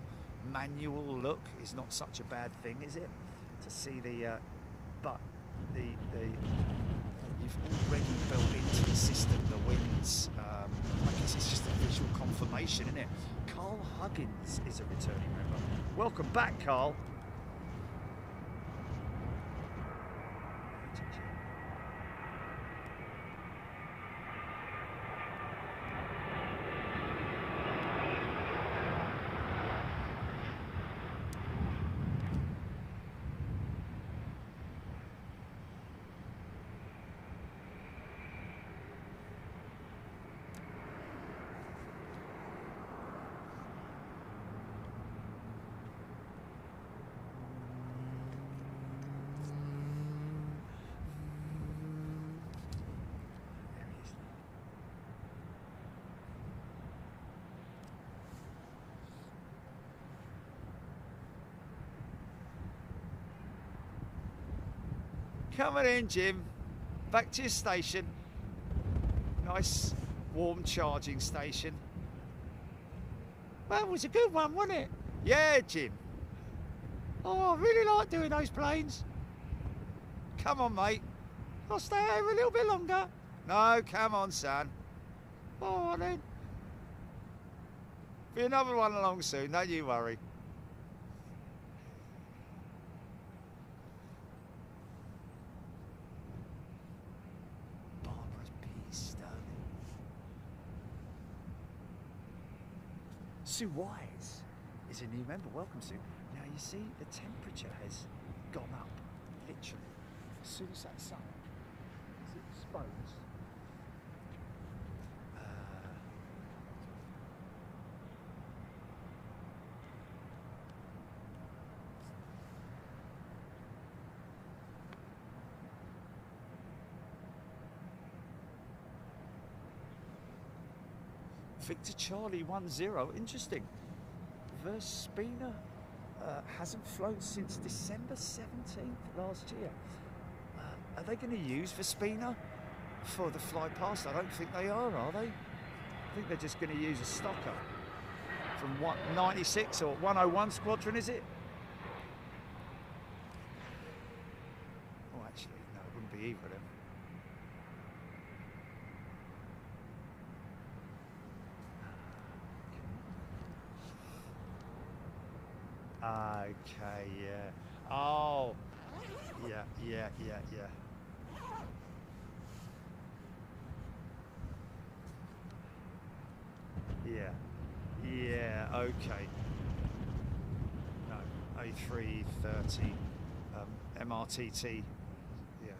A: manual look is not such a bad thing, is it? To see the, but you've already built into the system the winds. I guess it's just a visual confirmation, isn't it? Carl Huggins is a returning member. Welcome back, Carl. Coming in, Jim. Back to your station. Nice, warm charging station. Well, it was a good one, wasn't it? Yeah, Jim. Oh, I really like doing those planes. Come on, mate. I'll stay over a little bit longer. No, come on, son. All right, then. Be another one along soon, don't you worry. Sue Wise is a new member. Welcome, Sue. Now you see the temperature has gone up, literally. As soon as that sun is exposed, Victor Charlie 10, interesting. Verspina hasn't flown since December 17th last year. Are they going to use Verspina for the fly past? I don't think they are they? think they're just going to use a stocker from 96 or 101 squadron, is it? Oh, actually, no, it wouldn't be either of them. Okay, yeah. Oh, yeah. Yeah, okay. No, A330, MRTT, yeah.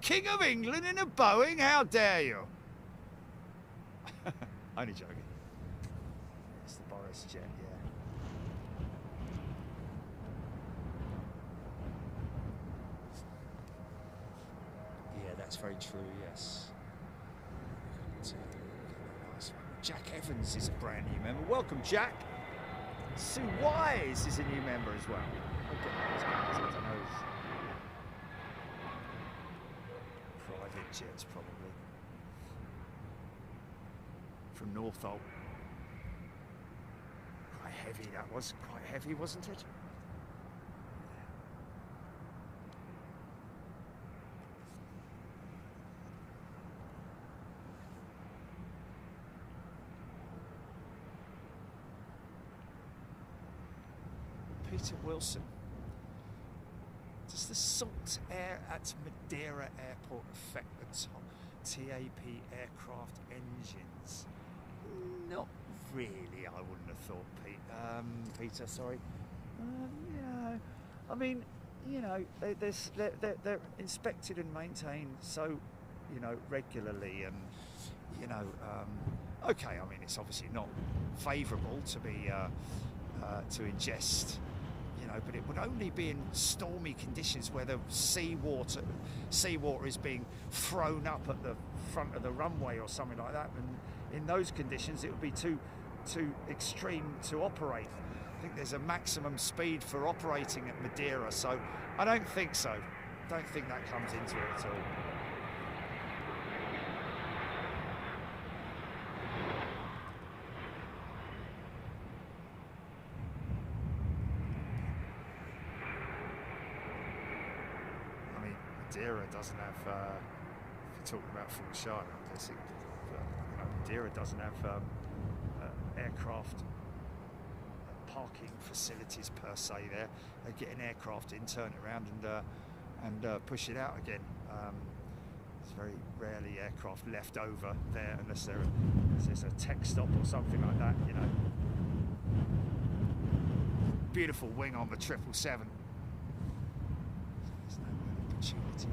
A: King of England in a Boeing, how dare you? Only joking. It's the Boris jet, yeah. Yeah, that's very true, yes. Jack Evans is a brand new member. Welcome, Jack. Sue Wise is a new member as well. I don't know. Private jets, probably. From Northolt. Quite heavy that was. Quite heavy, wasn't it? Peter Wilson. Does the salt air at Madeira Airport affect the TAP aircraft engines? Not really, I wouldn't have thought, Peter, sorry. Yeah, I mean, you know, they're inspected and maintained so, you know, regularly, and, you know, okay, I mean, it's obviously not favourable to be, to ingest, you know, but it would only be in stormy conditions where the seawater is being thrown up at the front of the runway or something like that, and in those conditions it would be too extreme to operate. I think there's a maximum speed for operating at Madeira, so I don't think so. Don't think that comes into it at all. Madeira doesn't have, if you're talking about full shot, I'm guessing, you know, Madeira doesn't have aircraft parking facilities per se there. They get an aircraft in, turn it around and push it out again. There's very rarely aircraft left over there unless there's a tech stop or something like that, you know. Beautiful wing on the 777. Opportunity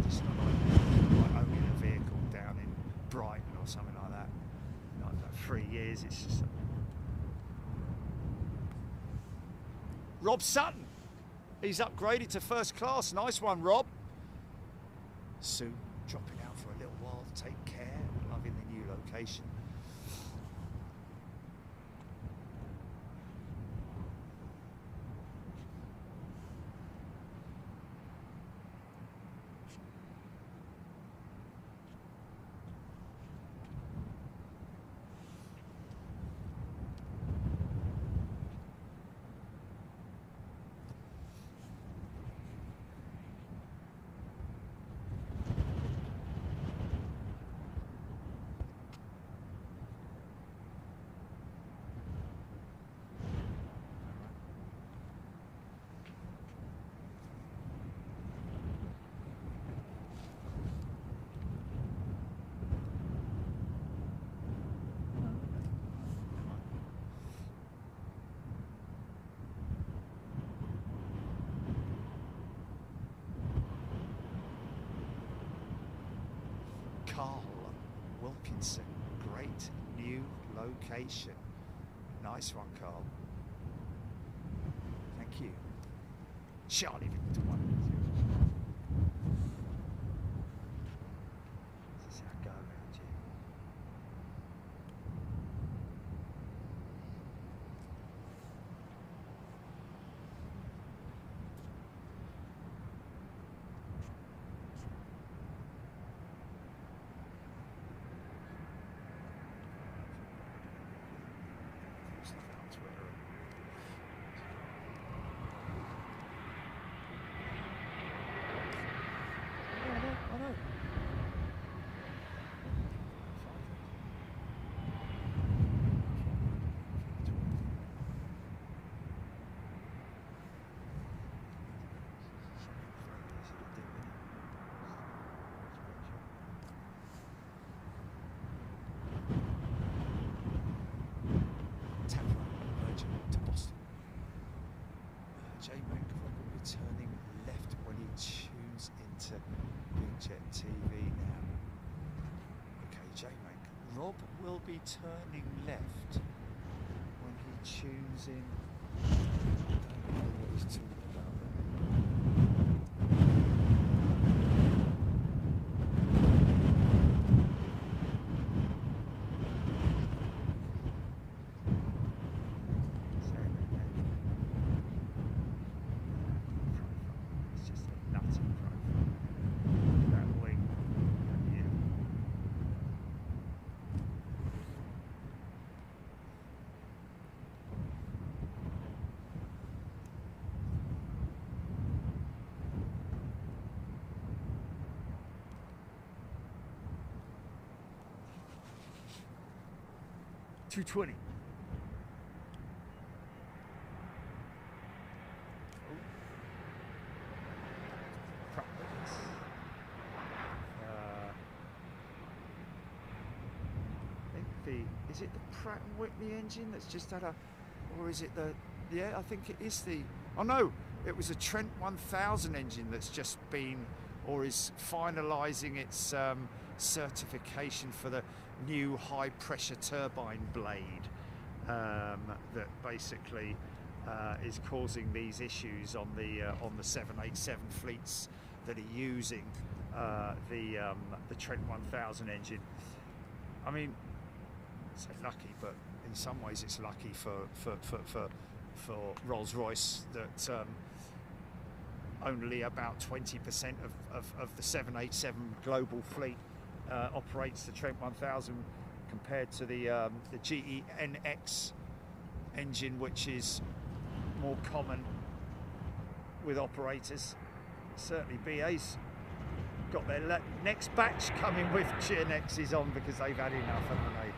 A: for owning a vehicle down in Brighton or something like that. Not about 3 years, it's just. Rob Sutton, he's upgraded to first class. Nice one, Rob. Sue dropping out for a little while. Take care. Loving the new location. Carl Wilkinson, great new location. Nice one, Carl. Thank you. Charlie Victor 1. This is how I go around here. be turning left when he tunes in. I don't know what he's talking about It's just a nutty profile. That wing. Yeah. 220. Is it the Pratt & Whitney engine that's just had a, or is it the, yeah, I think it is the, oh no, it was a Trent 1000 engine that's just been, or is finalising its certification for the new high pressure turbine blade that basically is causing these issues on the 787 fleets that are using the Trent 1000 engine. I mean, say lucky, but in some ways it's lucky for Rolls-Royce that only about 20% of the 787 global fleet operates the Trent 1000 compared to the GEnx engine, which is more common with operators. Certainly BA's got their next batch coming with GEnx's on because they've had enough, haven't they,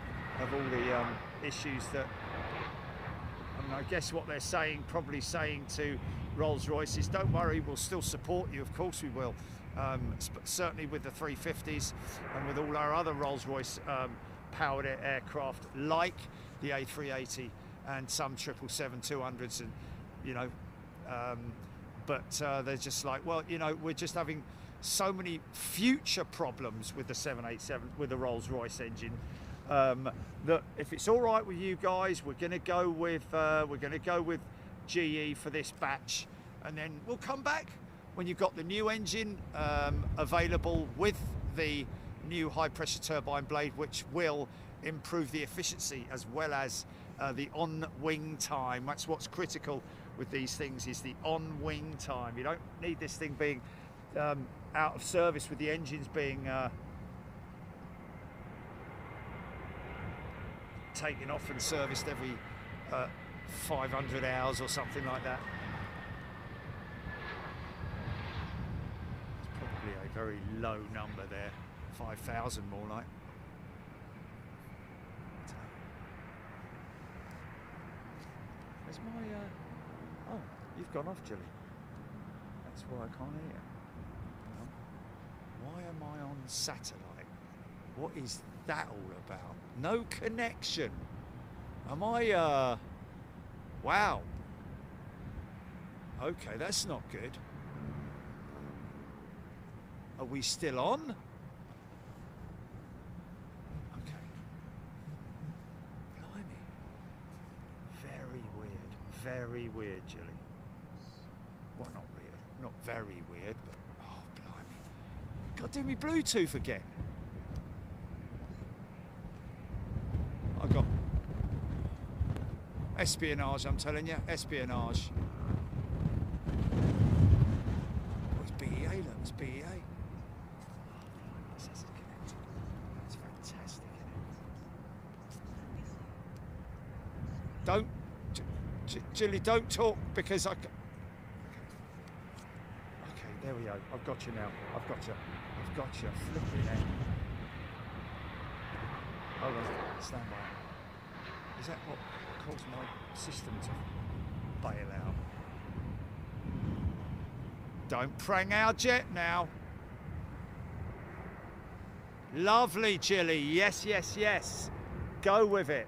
A: of all the issues that, I mean, I guess what they're saying, probably saying to Rolls-Royce is, don't worry, we'll still support you, of course we will. Certainly with the 350s and with all our other Rolls-Royce powered aircraft like the A380 and some 777-200s, and you know, but they're just like, well, you know, we're just having so many future problems with the 787 with the Rolls-Royce engine that if it's all right with you guys, we're going to go with GE for this batch, and then we'll come back when you've got the new engine available with the new high pressure turbine blade, which will improve the efficiency as well as the on-wing time. That's what's critical with these things, is the on-wing time. You don't need this thing being out of service with the engines being taken off and serviced every 500 hours or something like that. It's probably a very low number there, 5,000 more like. Where's my, oh, you've gone off, Jilly. That's why I can't hear. Why am I on satellite? What is that all about? No connection. Am I, wow. Okay, that's not good. Are we still on? Okay. Blimey. Very weird. Very weird, Jilly. Well, not weird. Not very weird, but oh, blimey. Got to do me Bluetooth again. I got espionage, I'm telling you, espionage. Oh, it's BEA, look, it's BEA. That's fantastic, isn't it? Don't, Jilly, don't talk because I. Okay, there we go. I've got you now. I've got you. I've got you. Flipping out. Hold on, stand by. Is that what caused my system to bail out? Don't prang our jet now. Lovely, Jilly. Yes, yes, yes. Go with it.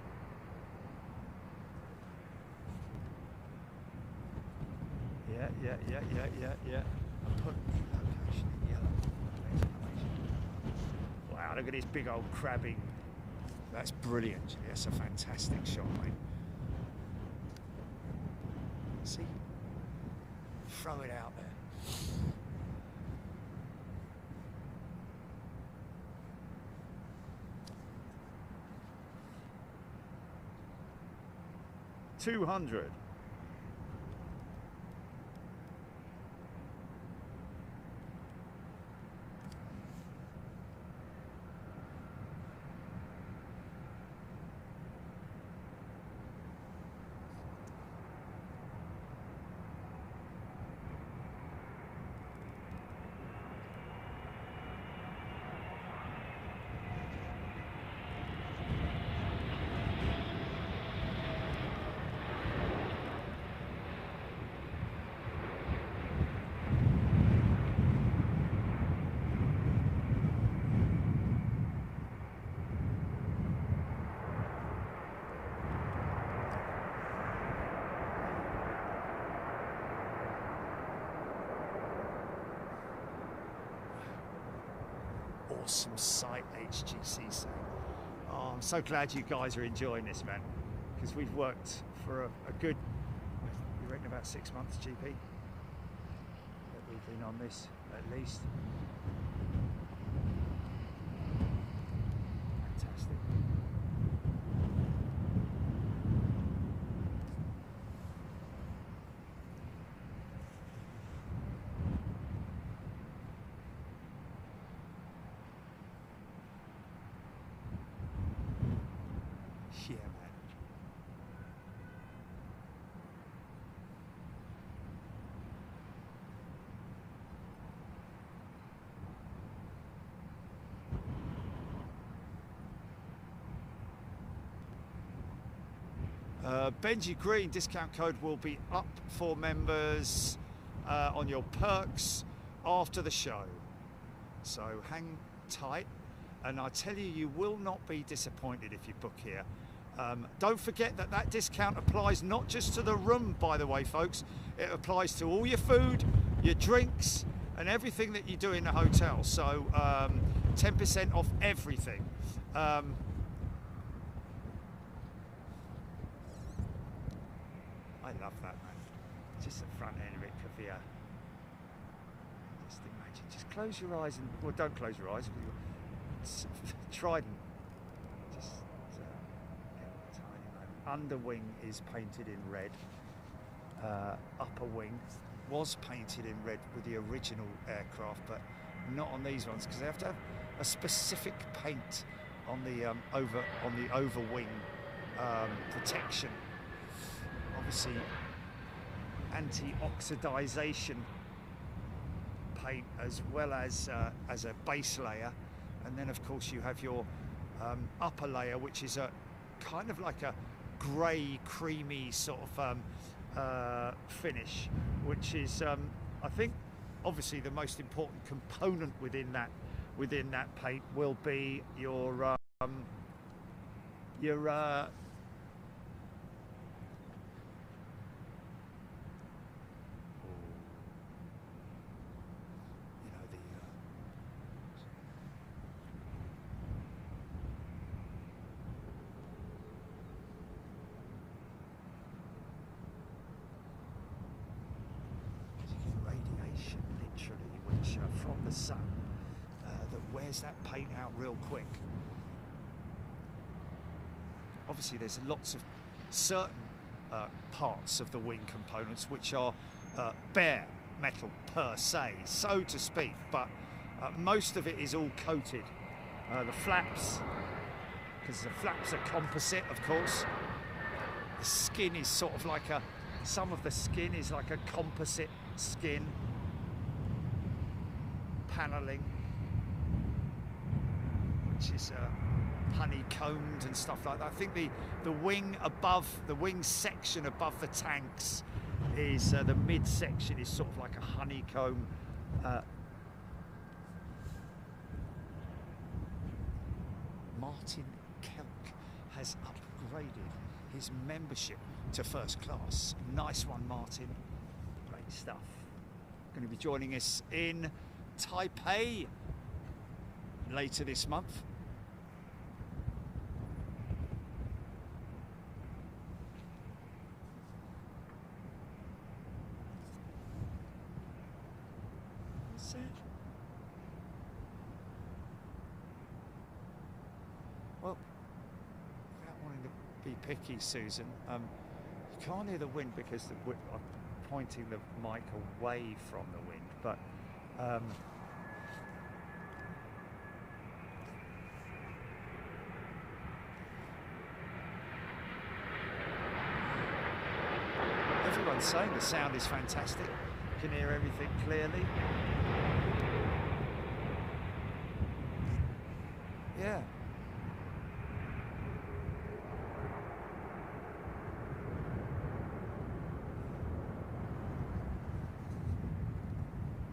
A: Yeah. I put location in yellow. Wow, look at this big old crabbing That's brilliant. That's a fantastic shot, mate. See? Throw it out there. $200. Awesome sight, HGC saying. Oh, I'm so glad you guys are enjoying this, man, because we've worked for a good, you reckon about 6 months, GP, that we've been on this, at least. Fantastic. Yeah, man. Benji Green discount code will be up for members on your perks after the show. So hang tight, and I tell you, you will not be disappointed if you book here. Don't forget that that discount applies not just to the room, by the way, folks. It applies to all your food, your drinks, and everything that you do in the hotel. So 10% off everything. I love that, man. Just the front end of it could be a... Just imagine, just close your eyes and... Well, don't close your eyes. Trident. Just tiny moment. Under wing is painted in red. Upper wing was painted in red with the original aircraft, but not on these ones because they have to have a specific paint on the over wing protection. Obviously, anti-oxidization paint as well as a base layer, and then of course you have your upper layer, which is a kind of like a grey, creamy sort of finish, which is I think obviously the most important component within that paint will be your from the sun that wears that paint out real quick. Obviously there's lots of certain parts of the wing components which are bare metal per se, so to speak, but most of it is all coated. The flaps, because the flaps are composite, of course. The skin is sort of like some of the skin is like a composite skin. Paneling, which is honeycombed and stuff like that. I think the wing section above the tanks is the mid section is sort of like a honeycomb. Martin Kelk has upgraded his membership to first class. Nice one, Martin. Great stuff. Going to be joining us in Taipei later this month. picky, Susan. You can't hear the wind because I'm pointing the mic away from the wind, but everyone's saying the sound is fantastic. You can hear everything clearly. Yeah.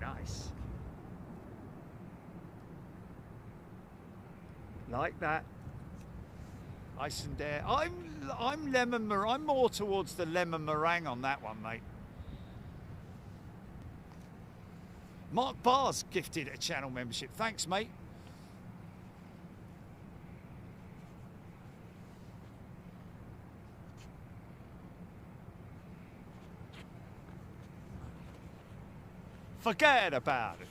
A: Nice. Like that. Ice and air. I'm lemon meringue. I'm more towards the lemon meringue on that one, mate. Mark Barr's gifted a channel membership. Thanks, mate. Forget about it.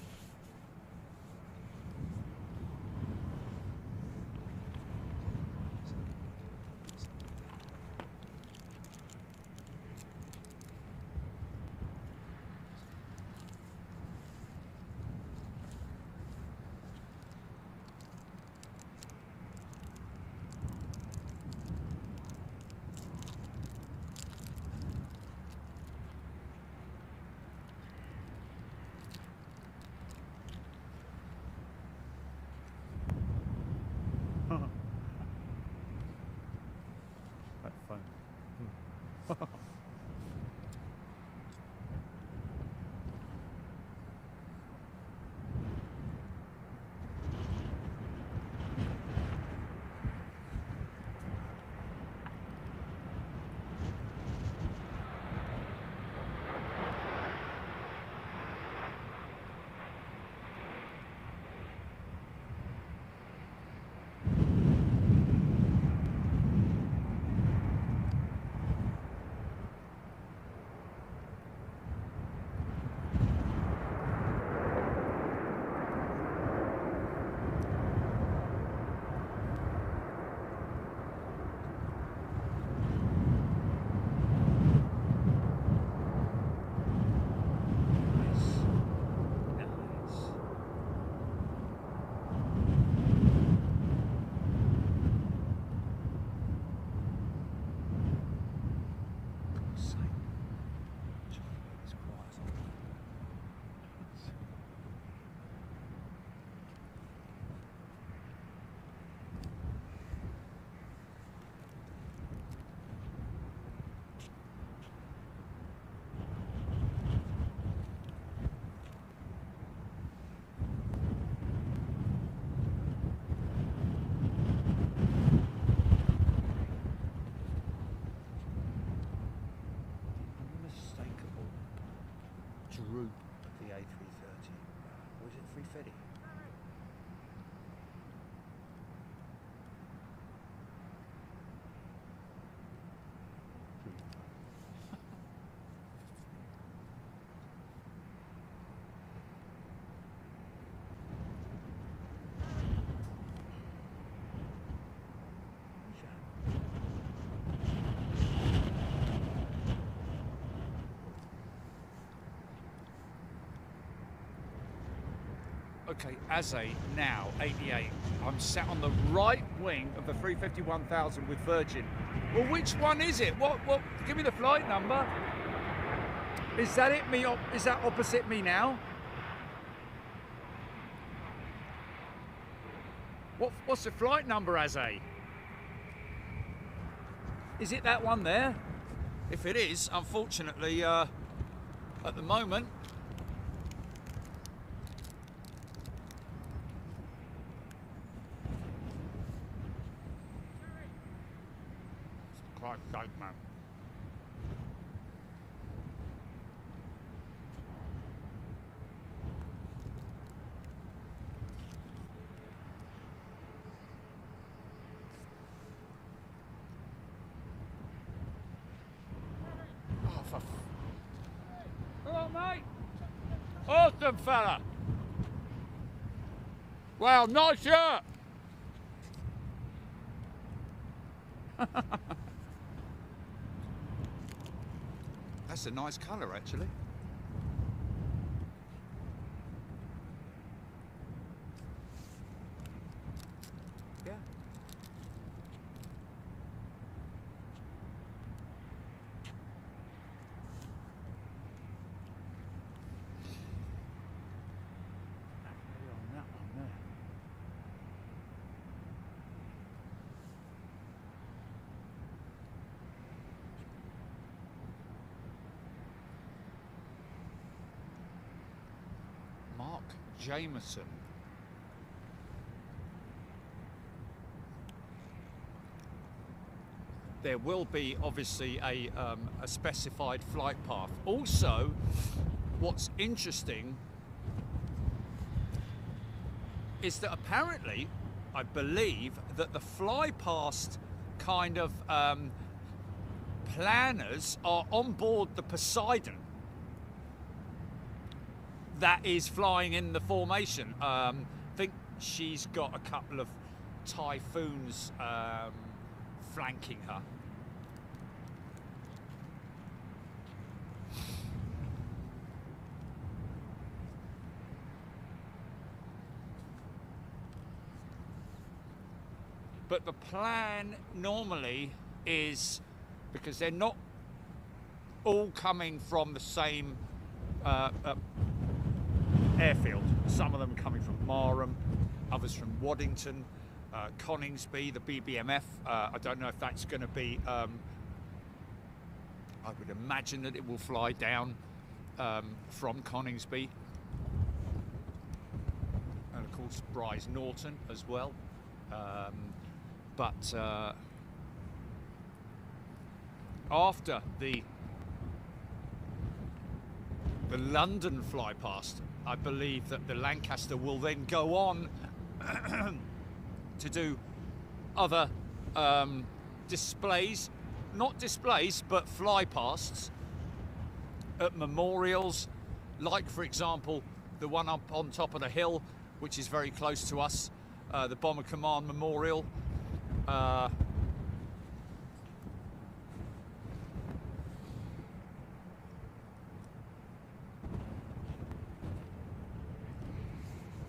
A: Droop of the A330. Or is it 350? Okay, as a now 88, I'm sat on the right wing of the 350-1000 with Virgin. Well, which one is it? What? Give me the flight number. Is that it? Is that opposite me now? What's the flight number, as a? Is it that one there? If it is, unfortunately, at the moment. Quite tight, man. Hello, mate. Awesome, fella. Well, nice shirt.
B: That's a nice colour, actually. Yeah.
A: On that one there.
B: Mark Jameson. There will be obviously a specified flight path. Also, what's interesting is that apparently, I believe that the fly past kind of planners are on board the Poseidon that is flying in the formation. I think she's got a couple of Typhoons flanking her. But the plan normally is, because they're not all coming from the same airfield. Some of them coming from Marham, others from Waddington, Coningsby, the BBMF. I don't know if that's going to be, I would imagine that it will fly down from Coningsby. And of course Bryce Norton as well. But after the London fly past, I believe that the Lancaster will then go on to do other displays, not displays, but fly pasts at memorials, like for example the one up on top of the hill, which is very close to us, the Bomber Command Memorial.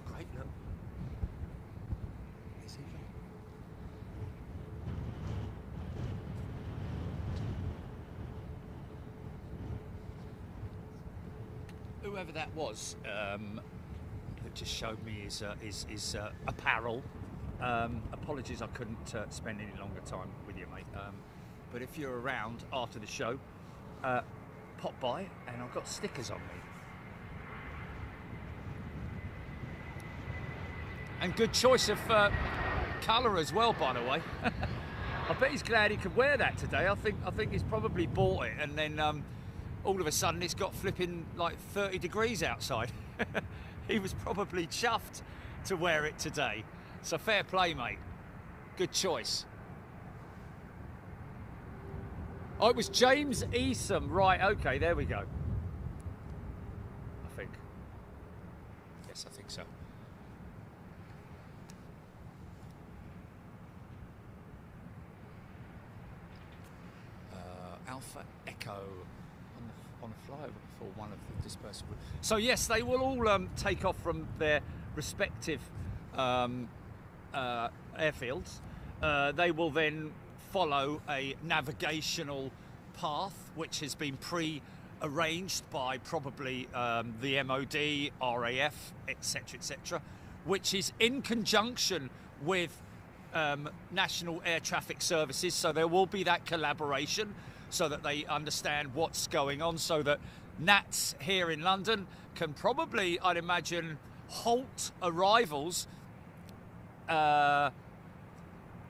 A: Great look. Is he going?
B: Whoever that was, that just showed me his apparel. Apologies I couldn't spend any longer time with you, mate. But if you're around after the show, pop by, and I've got stickers on me. And good choice of colour as well, by the way. I bet he's glad he could wear that today. I think he's probably bought it, and then all of a sudden it's got flipping like 30 degrees outside. He was probably chuffed to wear it today. So fair play, mate. Good choice. Oh, it was James Easom. Right, okay, there we go. I think. Yes, I think so. Alpha Echo on a flyover for one of the dispersal. So yes, they will all take off from their respective airfields. They will then follow a navigational path which has been pre-arranged by probably the MOD, RAF, etc., which is in conjunction with National Air Traffic Services. So there will be that collaboration so that they understand what's going on, so that NATS here in London can probably, I'd imagine, halt arrivals,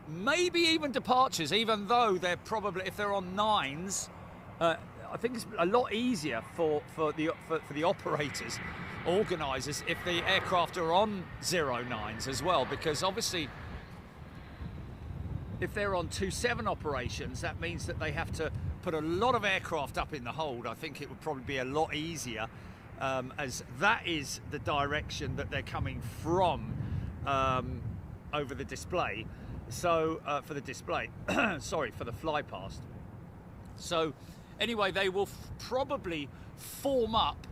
B: maybe even departures, even though they're probably, if they're on 9s, I think it's a lot easier for the operators, organisers, if the aircraft are on 09s as well, because obviously if they're on 27 operations, that means that they have to put a lot of aircraft up in the hold. I think it would probably be a lot easier, as that is the direction that they're coming from over the display. So for the display, sorry, for the fly past. So Anyway, they will probably form up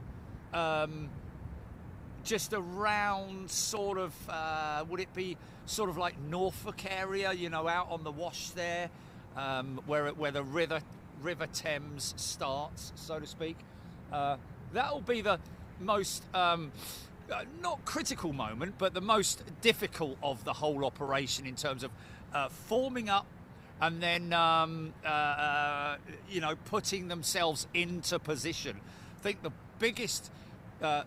B: just around sort of, would it be sort of like Norfolk area, you know, out on the wash there, where the River Thames starts, so to speak. That'll be the most, not critical moment, but the most difficult of the whole operation in terms of forming up and then, you know, putting themselves into position. I think the biggest, well,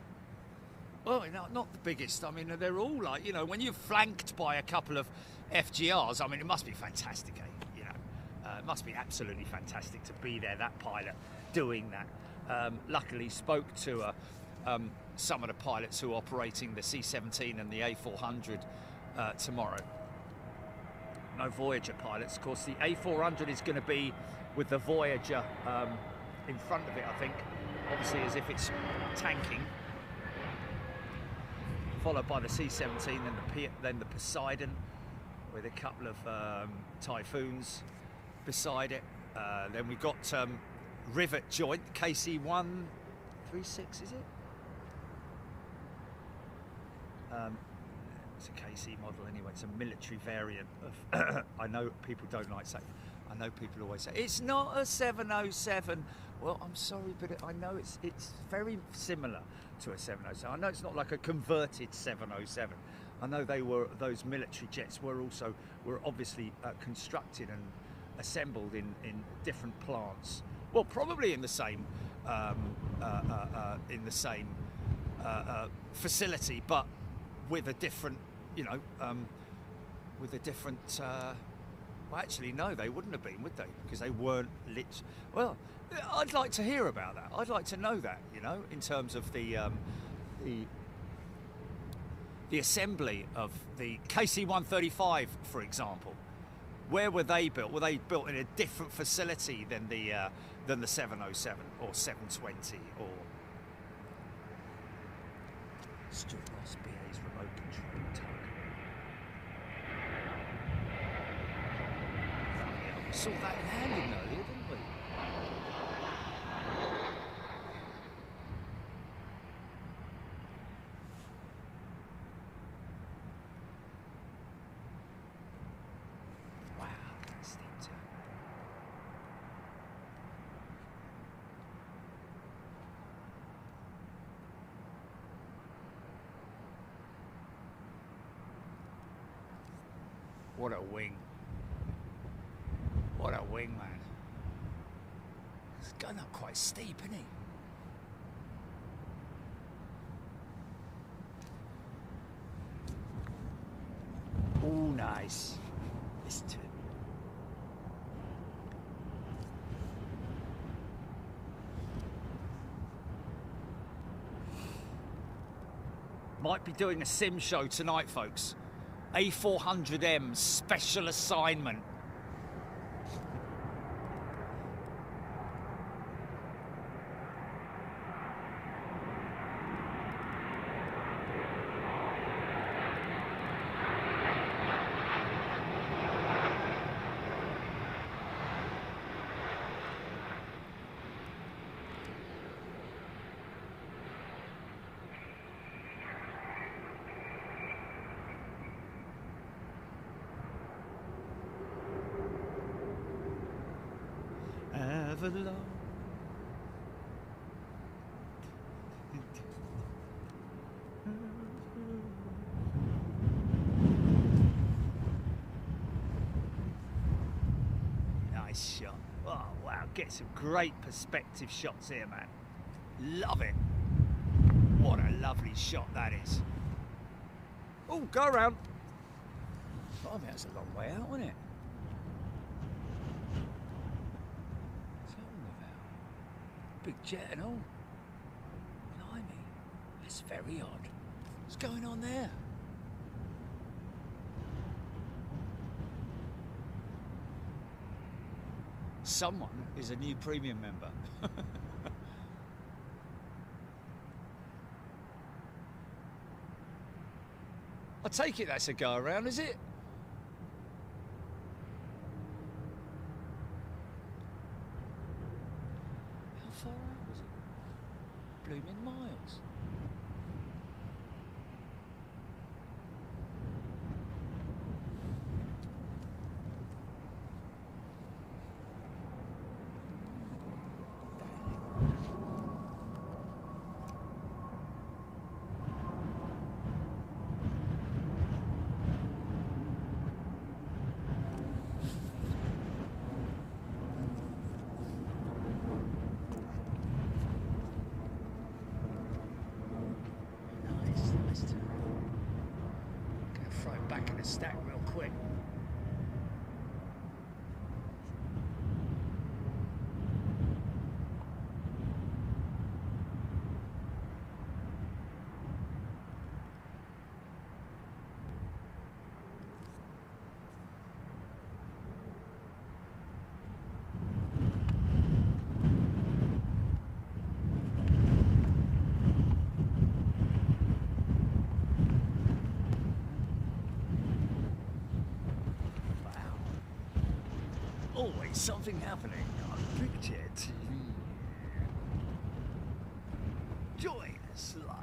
B: not the biggest, I mean, they're all like, you know, when you're flanked by a couple of FGRs, I mean, it must be fantastic, you know. It must be absolutely fantastic to be there, that pilot, doing that. Luckily spoke to some of the pilots who are operating the C-17 and the A400 tomorrow. No Voyager pilots. Of course, the A400 is going to be with the Voyager in front of it, I think, obviously as if it's tanking. Followed by the C-17 and then the Poseidon with a couple of Typhoons beside it. Then we've got rivet joint, KC-136, is it? It's a KC model anyway. It's a military variant of. I know people don't like saying. I know people always say it's not a 707. Well, I'm sorry, but I know it's very similar to a 707. I know it's not like a converted 707. I know those military jets were obviously constructed and assembled in different plants. Well, probably in the same facility, but with a different, you know, with a different. Well, actually, no, they wouldn't have been, would they? Because they weren't lit. Well, I'd like to hear about that. I'd like to know that, you know, in terms of the assembly of the KC-135, for example. Where were they built? Were they built in a different facility than the 707 or 720 or Stuart Ross BA's remote control tug? We saw that landing earlier, didn't we? Wow, that's steep turn. What a wing. What a wing, man. It's going up quite steep, isn't he? Oh, nice. Listen to it. Might be doing a sim show tonight, folks. A400M special assignment. Avalon. Nice shot. Oh wow, get some great perspective shots here, man. Love it. What a lovely shot that is. Oh, go around. Oh, I mean, that's a long way out, wasn't it? Big jet and all. Blimey, that's very odd. What's going on there? Someone is a new premium member. I take it that's a go around, is it? blooming miles. Stack real quick. Always something happening on Big Jet. Join us live.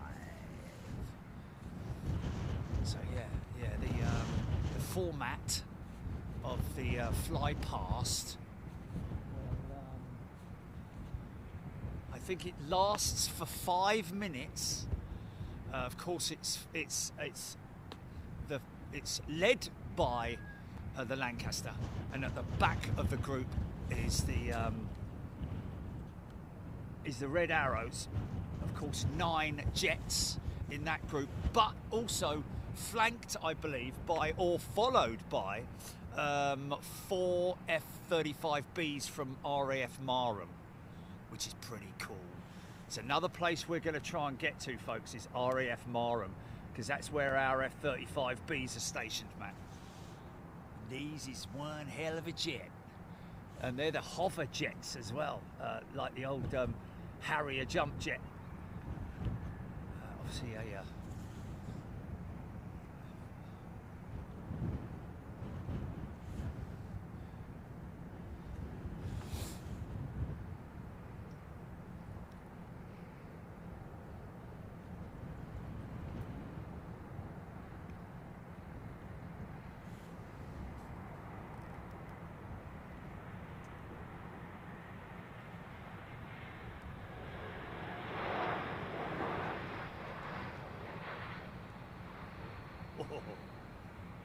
B: So yeah, the format of the fly past. I think it lasts for 5 minutes. Of course, it's led by the Lancaster, and at the back of the group is the Red Arrows. Of course, 9 jets in that group, but also flanked, I believe, by or followed by 4 F-35Bs from RAF Marham, which is pretty cool. It's another place we're going to try and get to, folks, is RAF Marham, because that's where our F-35Bs are stationed, man. These is one hell of a jet, and they're the hover jets as well, like the old Harrier jump jet. Obviously a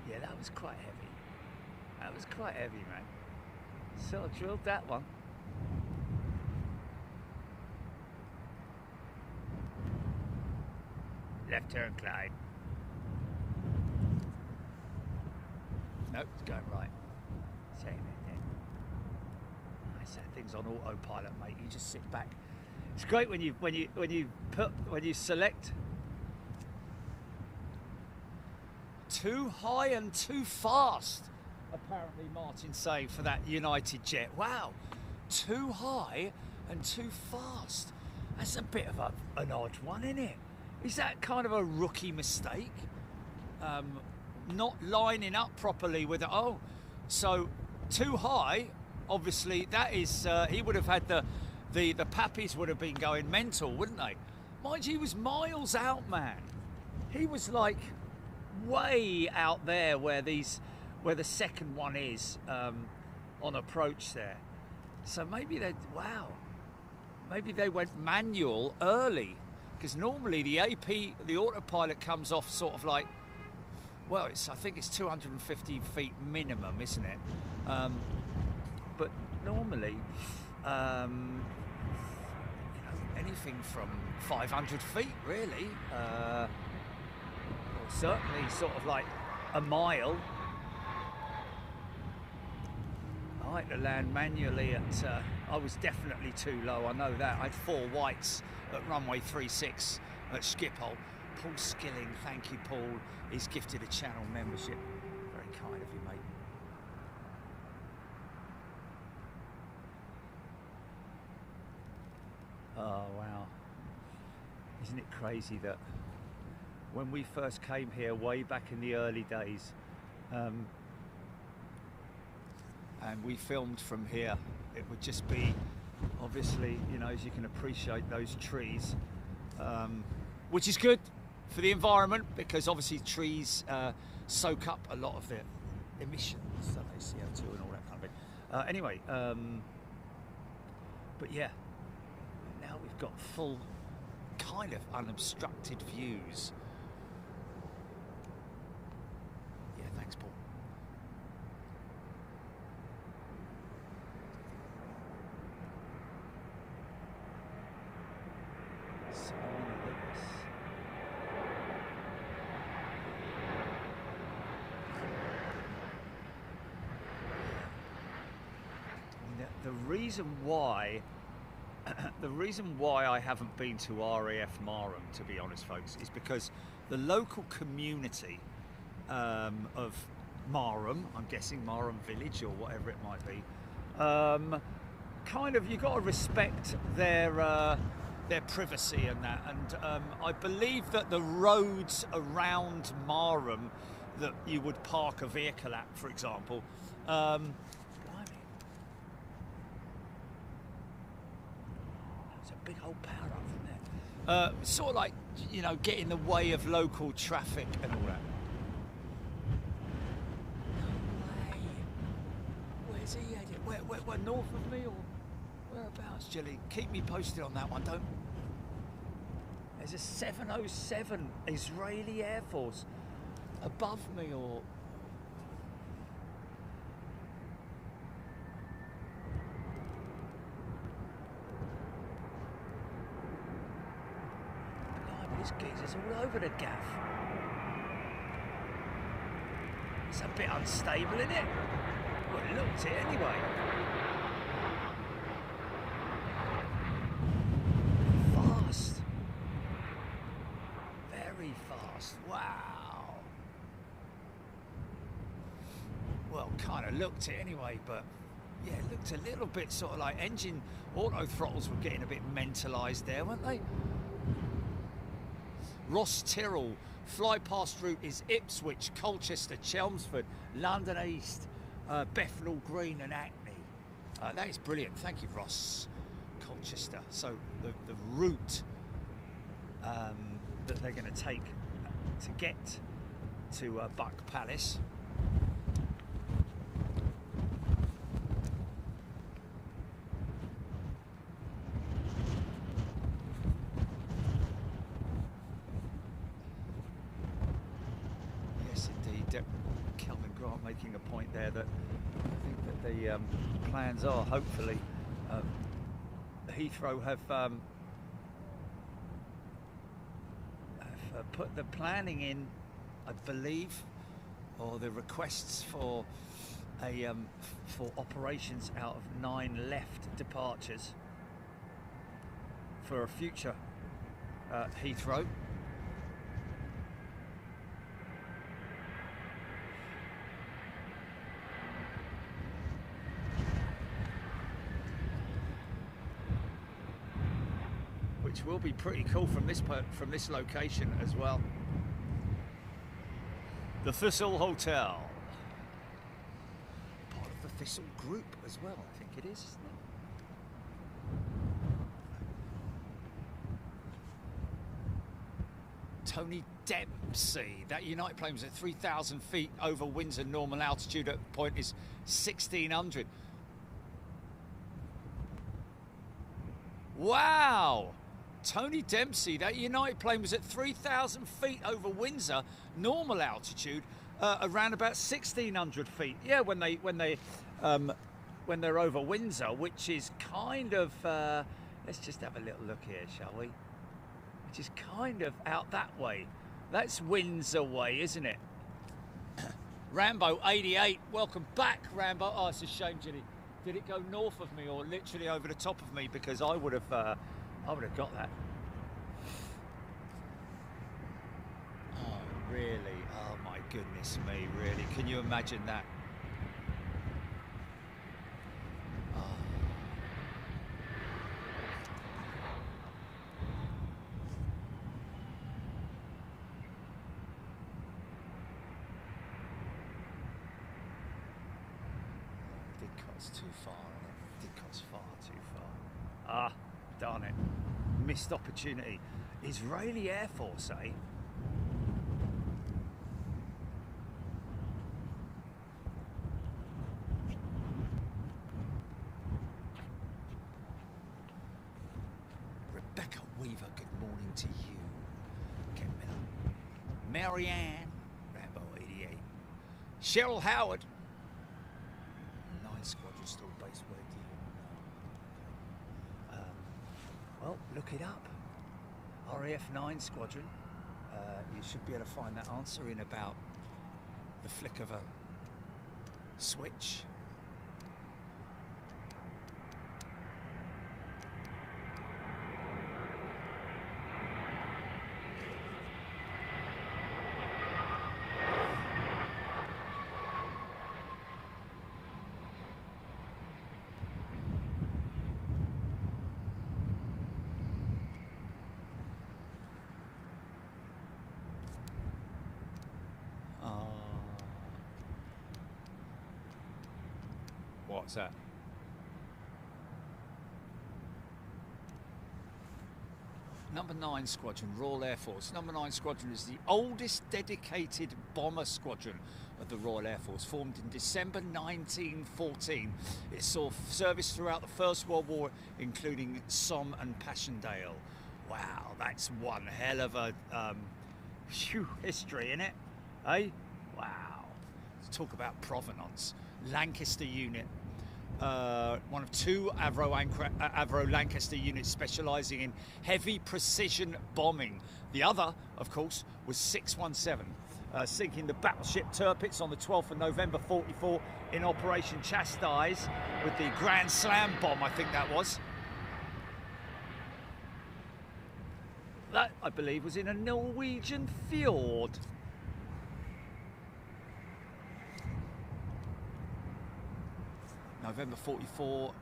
B: yeah, that was quite heavy. That was quite heavy, man. Sort of drilled that one. Left turn, Clyde. Nope, it's going right. Same it then. I set things on autopilot, mate. You just sit back. It's great when you select. Too high and too fast, apparently Martin's saying for that United jet. Wow, too high and too fast. That's a bit of an odd one, isn't it? Is that kind of a rookie mistake? Not lining up properly with it. Oh, so too high, obviously that is, he would have had the pappies would have been going mental, wouldn't they? Mind you, he was miles out, man. He was like way out there where the second one is on approach there. So maybe maybe they went manual early, because normally the autopilot comes off sort of like, well, I think it's 250 feet minimum, isn't it? But normally anything from 500 feet really, or certainly sort of like a mile. I like to land manually at, I was definitely too low, I know that. I had 4 whites at runway 36 at Schiphol. Paul Skilling, thank you, Paul. He's gifted a channel membership. Very kind of you, mate. Oh, wow. Isn't it crazy that when we first came here way back in the early days, and we filmed from here, it would just be, obviously, you know, as you can appreciate, those trees which is good for the environment because obviously trees soak up a lot of the emissions, don't they, CO2 and all that kind of thing. Anyway, but yeah, now we've got full kind of unobstructed views. Yeah, thanks, Paul. So look at this. The reason why I haven't been to RAF Marham, to be honest, folks, is because the local community of Marham, I'm guessing Marham Village or whatever it might be, kind of, you've got to respect their privacy and that. And I believe that the roads around Marham that you would park a vehicle at, for example, big old power up from there. Sort of like, you know, get in the way of local traffic and all that. No way. Where's he headed? Where north of me or whereabouts, Jilly? Keep me posted on that one. Don't. There's a 707 Israeli Air Force above me or. This geezer's all over the gaff. It's a bit unstable, isn't it? Well, it looked it anyway. Fast. Very fast. Wow. Well, kind of looked it anyway, but yeah, it looked a little bit sort of like engine auto throttles were getting a bit mentalised there, weren't they? Ross Tyrrell, fly past route is Ipswich, Colchester, Chelmsford, London East, Bethnal Green and Hackney. That is brilliant. Thank you, Ross. Colchester. So the route that they're going to take to get to Buck Palace. Making a point there that I think that the plans are hopefully Heathrow have put the planning in, I believe, or the requests for a for operations out of 9 left departures for a future Heathrow. Which will be pretty cool from this location as well. The Thistle Hotel, part of the Thistle Group as well. I think it is, isn't it? Tony Dempsey. That United plane was at 3,000 feet over Windsor. Normal altitude at the point is 1,600. Wow. Tony Dempsey, that United plane was at 3,000 feet over Windsor, normal altitude, around about 1,600 feet. Yeah, when they're over Windsor, which is kind of, let's just have a little look here, shall we? Which is kind of out that way. That's Windsor way, isn't it? Rambo 88, welcome back, Rambo. Oh, it's a shame, Ginny. Did it go north of me or literally over the top of me? Because I would have got that. Oh, really? Oh, my goodness me, really? Can you imagine that? Oh. Didcot's too far, isn't it? Didcot's far too far. Ah, darn it. missed opportunity. Israeli Air Force, eh? Rebecca Weaver, good morning to you. Ken Miller. Marianne, Rambo 88. Cheryl Howard. 9 squadron still based where do you well, look it up. RAF 9 squadron. You should be able to find that answer in about the flick of a switch. What's that? Number 9 Squadron, Royal Air Force. Number 9 Squadron is the oldest dedicated bomber squadron of the Royal Air Force, formed in December 1914. It saw service throughout the First World War, including Somme and Passchendaele. Wow, that's one hell of a history, innit? Eh? Wow. Let's talk about provenance. Lancaster unit. One of 2 Avro Lancaster units specialising in heavy precision bombing. The other, of course, was 617, sinking the battleship Tirpitz on the 12th of November 44 in Operation Chastise with the Grand Slam bomb, I think that was. That, I believe, was in a Norwegian fjord. November 44,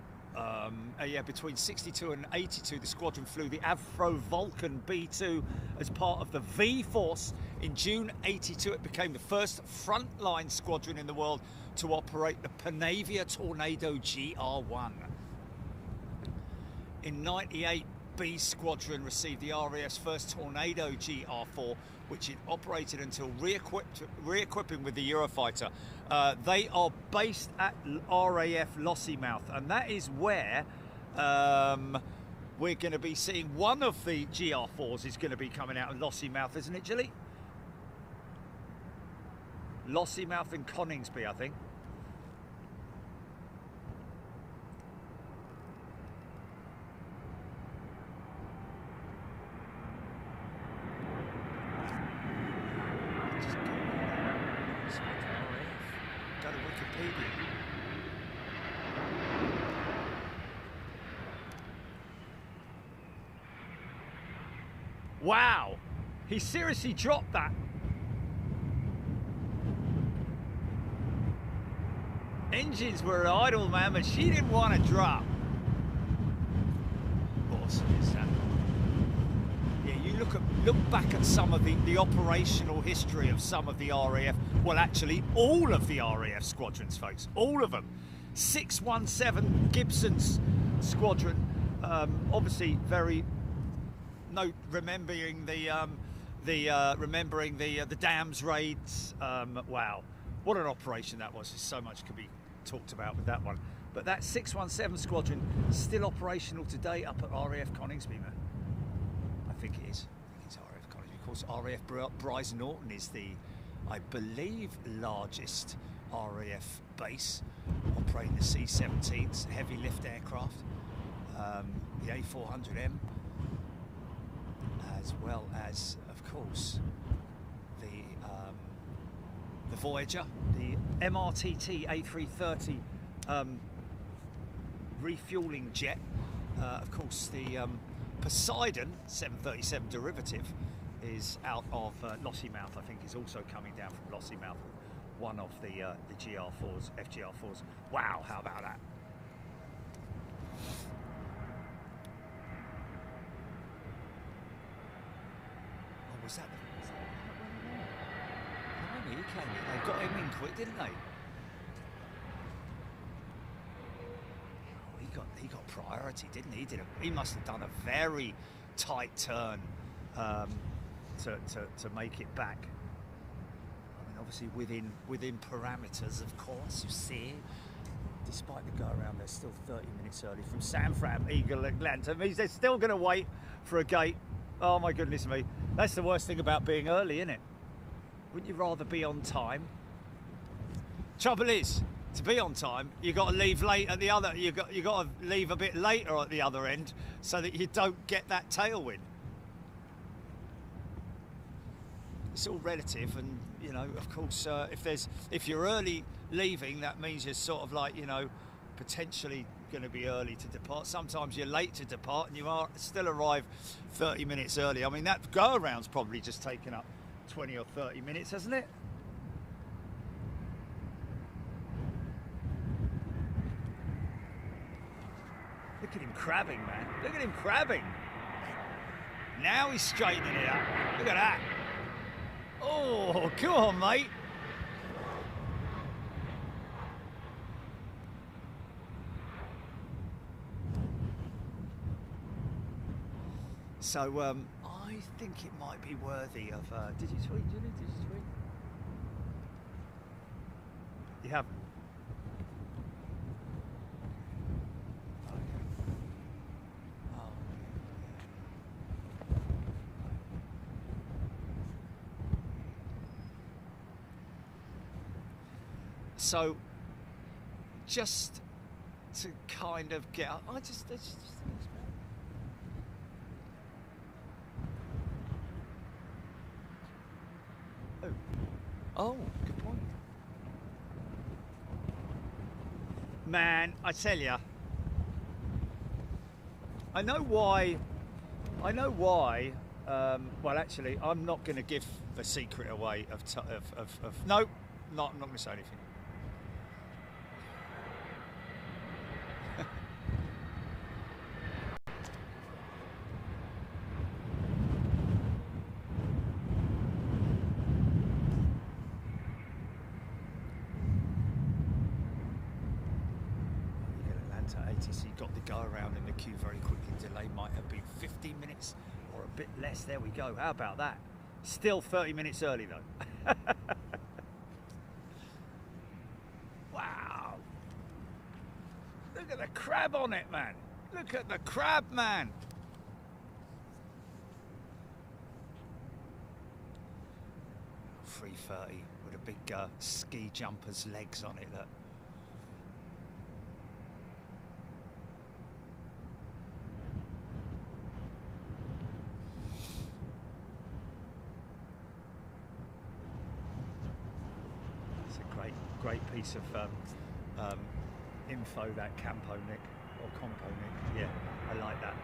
B: yeah, between 62 and 82, the squadron flew the Avro Vulcan B2 as part of the V Force. In June 82, it became the first frontline squadron in the world to operate the Panavia Tornado GR1. In 98, B Squadron received the RAF's first Tornado GR4, which it operated until re-equipping with the Eurofighter. They are based at RAF Lossiemouth, and that is where we're going to be seeing one of the GR4s is going to be coming out of Lossiemouth, isn't it, Gilly? Lossiemouth and Coningsby, I think. Wow, he seriously dropped that. Engines were idle, man, but she didn't want to drop. Awesome is that? Yeah, you look back at some of the operational history of some of the RAF. Well, actually, all of the RAF squadrons, folks, all of them. 617 Gibson's squadron, obviously very. No, remembering the dams raids. Wow, what an operation that was. So much could be talked about with that one. But that 617 squadron still operational today up at RAF Coningsby, man. I think it is. I think it's RAF Coningsby. Of course, RAF Bryce Norton is the, I believe, largest RAF base, operating the C-17s, heavy lift aircraft, the A400M. As well as, of course, the Voyager, the MRTT A330 refueling jet. Of course, the Poseidon 737 derivative is out of Lossiemouth. I think is also coming down from Lossiemouth. One of the GR4s, FGR4s. Wow, how about that? Was that the... he came in. They got him in quick, didn't they? Oh, he got priority, didn't he? He must have done a very tight turn to make it back. I mean, obviously within parameters, of course, you see. Despite the go-around, they're still 30 minutes early from San Fran, Eagle, Atlanta. It means they're still going to wait for a gate. Oh, my goodness me. That's the worst thing about being early, isn't it? Wouldn't you rather be on time? Trouble is, to be on time, you've got to leave late at the other. You got to leave a bit later at the other end so that you don't get that tailwind. It's all relative, and you know, of course, if you're early leaving, that means you're sort of like, you know, potentially going to be early to depart. Sometimes you're late to depart and you are still arrive 30 minutes early. I mean, that go around's probably just taken up 20 or 30 minutes, hasn't it? Look at him crabbing, man. Look at him crabbing. Now he's straightening it up. Look at that. Oh, come on, mate. So, I think it might be worthy of... did you tweet, Julie? Did you tweet? You haven't? Okay. Oh. So, just to kind of get... I just think it's better. Oh, good point. Man, I tell you, I know why. Well, actually, I'm not going to give the secret away of no, I'm not going to say anything. Got the go around in the queue very quickly. Delay might have been 15 minutes or a bit less. There we go. How about that? Still 30 minutes early though. Wow. Look at the crab on it, man. Look at the crab, man. .330 with a big ski jumper's legs on it. Look. Great piece of info, that Campo Nick or Compo Nick. Yeah, I like that.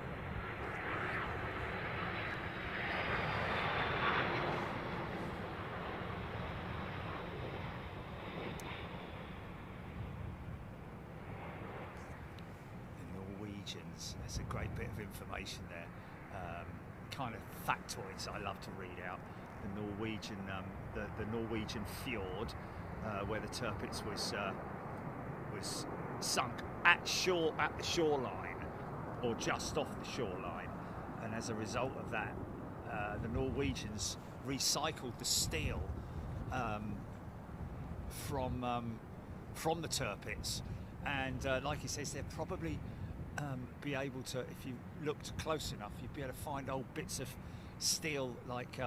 B: The Norwegians, that's a great bit of information there. Kind of factoids I love to read out. The Norwegian, the Norwegian fjord. Where the Tirpitz was sunk at the shoreline, or just off the shoreline, and as a result of that, the Norwegians recycled the steel from the Tirpitz, and like he says, they'll probably be able to, if you looked close enough, you'd be able to find old bits of steel, like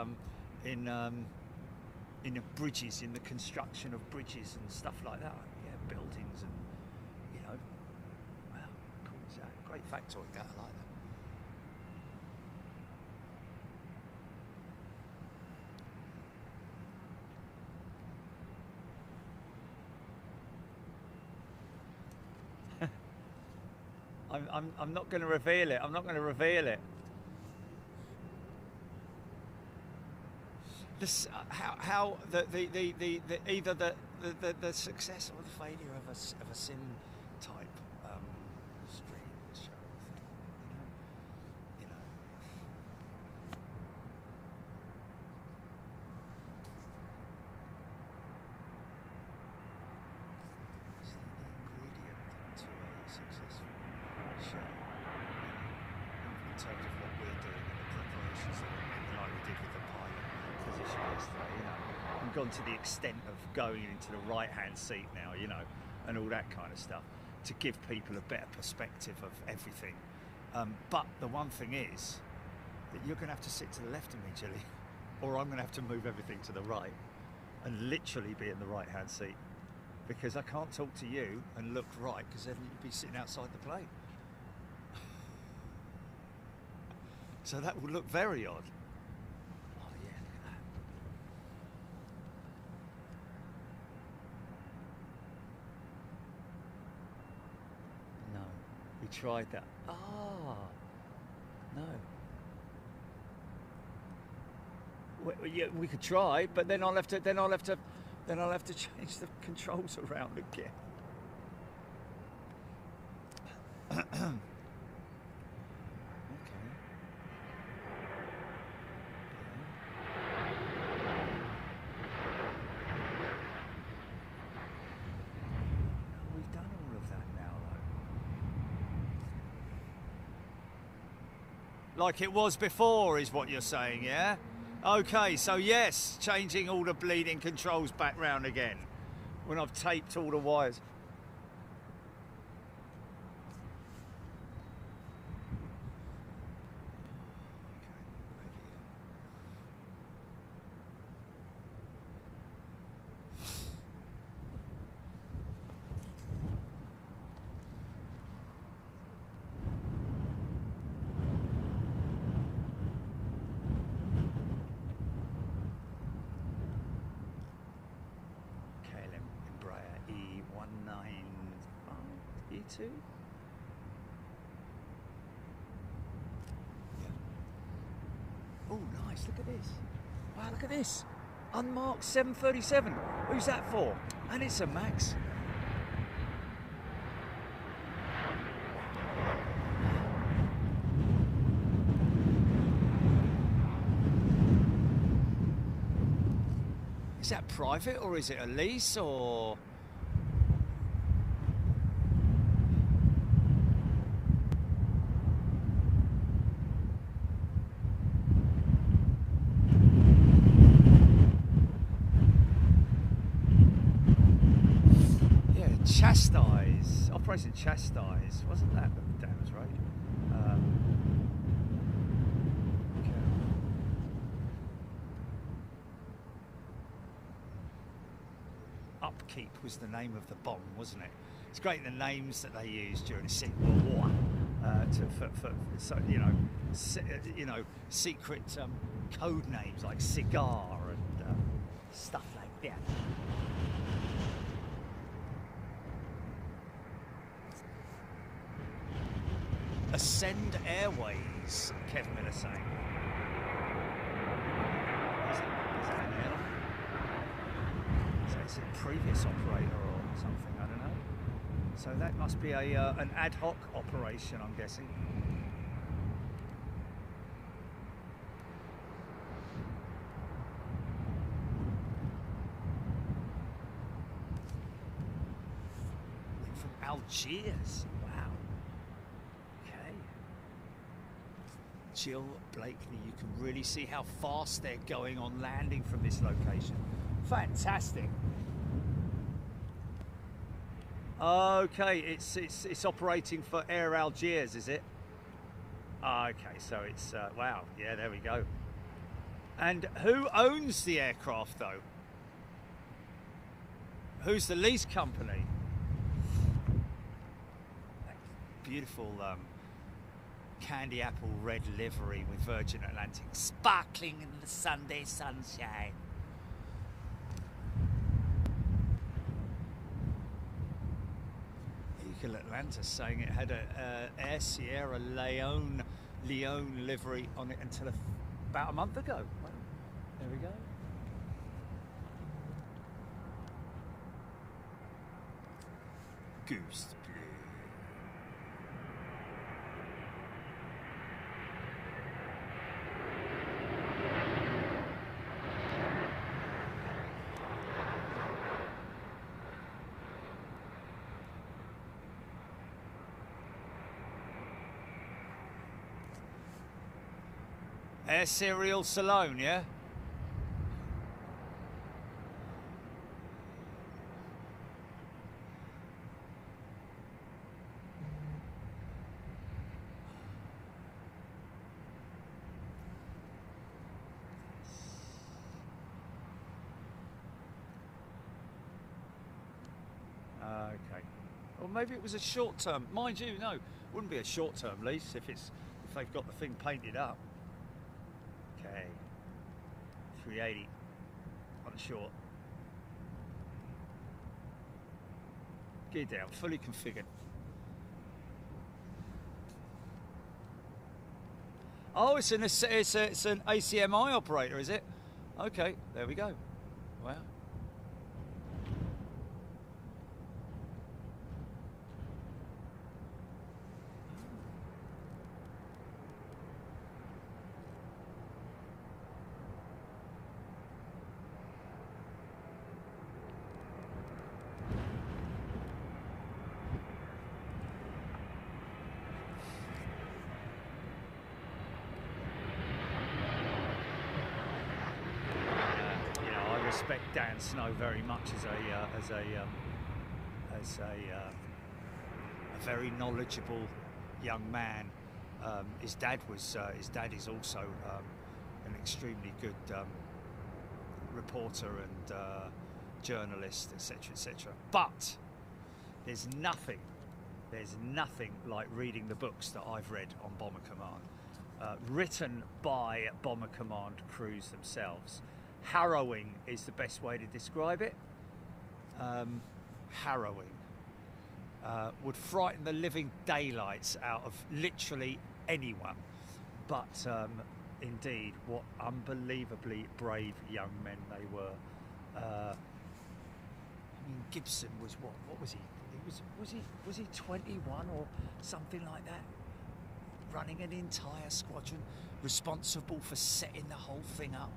B: in the bridges, in the construction of bridges and stuff like that. Yeah, buildings and, you know, wow, cool as that. Great factoid, that, I like that. I'm not going to reveal it. I'm not going to reveal it. This, how either the success or the failure of a sim type stream show thing, you know. Is the ingredient to a successful show in terms of what we're doing? positions like we did with the pilot position yesterday, you know, and gone to the extent of going into the right-hand seat now, you know, and all that kind of stuff to give people a better perspective of everything. But the one thing is that you're going to have to sit to the left of me, Gilly, or I'm going to have to move everything to the right and literally be in the right-hand seat, because I can't talk to you and look right, because then you'd be sitting outside the plane. So that would look very odd. Oh yeah, look at that. No, we tried that. Ah, no. Yeah, we could try, but then I'll have to change the controls around again. Okay. We've done all of that now, though. Like it was before, is what you're saying, yeah? Okay, so yes, changing all the bleeding controls back round again when I've taped all the wires. E2? Yeah. Oh, nice, look at this. Wow, look at this. Unmarked 737. Who's that for? And it's a Max. Is that private or is it a lease or? Chastise, Operation Chastise, wasn't that the Downs Road? Okay. Upkeep was the name of the bomb, wasn't it? It's great the names that they used during the Second World War so you know secret code names like cigar and stuff like that. Ascend Airways, Kev Miller saying. Is that an airline? Is it a previous operator or something? I don't know. So that must be an ad hoc operation, I'm guessing. From Algiers. Wow. Jill Blakely, you can really see how fast they're going on landing from this location. Fantastic. Okay, it's operating for Air Algiers, is it? Okay, so it's wow. Yeah, there we go. And who owns the aircraft though? Who's the lease company? Beautiful. Candy apple red livery with Virgin Atlantic sparkling in the Sunday sunshine. Eagle Atlanta saying it had a Air Sierra Leone livery on it until about a month ago. Well, there we go. Goose. Air Serial Salone, yeah? Okay. Or maybe it was a short term. Mind you, no, it wouldn't be a short term lease if they've got the thing painted up. Okay. 380 on the short. Gear down, fully configured. Oh, it's an ACMI operator, is it? Okay, there we go. Wow. Respect Dan Snow very much as a very knowledgeable young man. His dad is also an extremely good reporter and journalist, etc., etc. But there's nothing like reading the books that I've read on Bomber Command, written by Bomber Command crews themselves. Harrowing is the best way to describe it. Harrowing. Would frighten the living daylights out of literally anyone. But indeed, what unbelievably brave young men they were. I mean, Gibson was what was he? Was he 21 or something like that? Running an entire squadron, responsible for setting the whole thing up.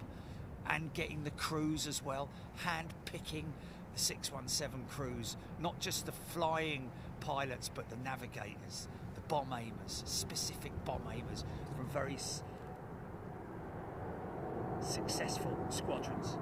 B: And getting the crews as well, hand-picking the 617 crews, not just the flying pilots, but the navigators, the bomb aimers, specific bomb aimers from very successful squadrons.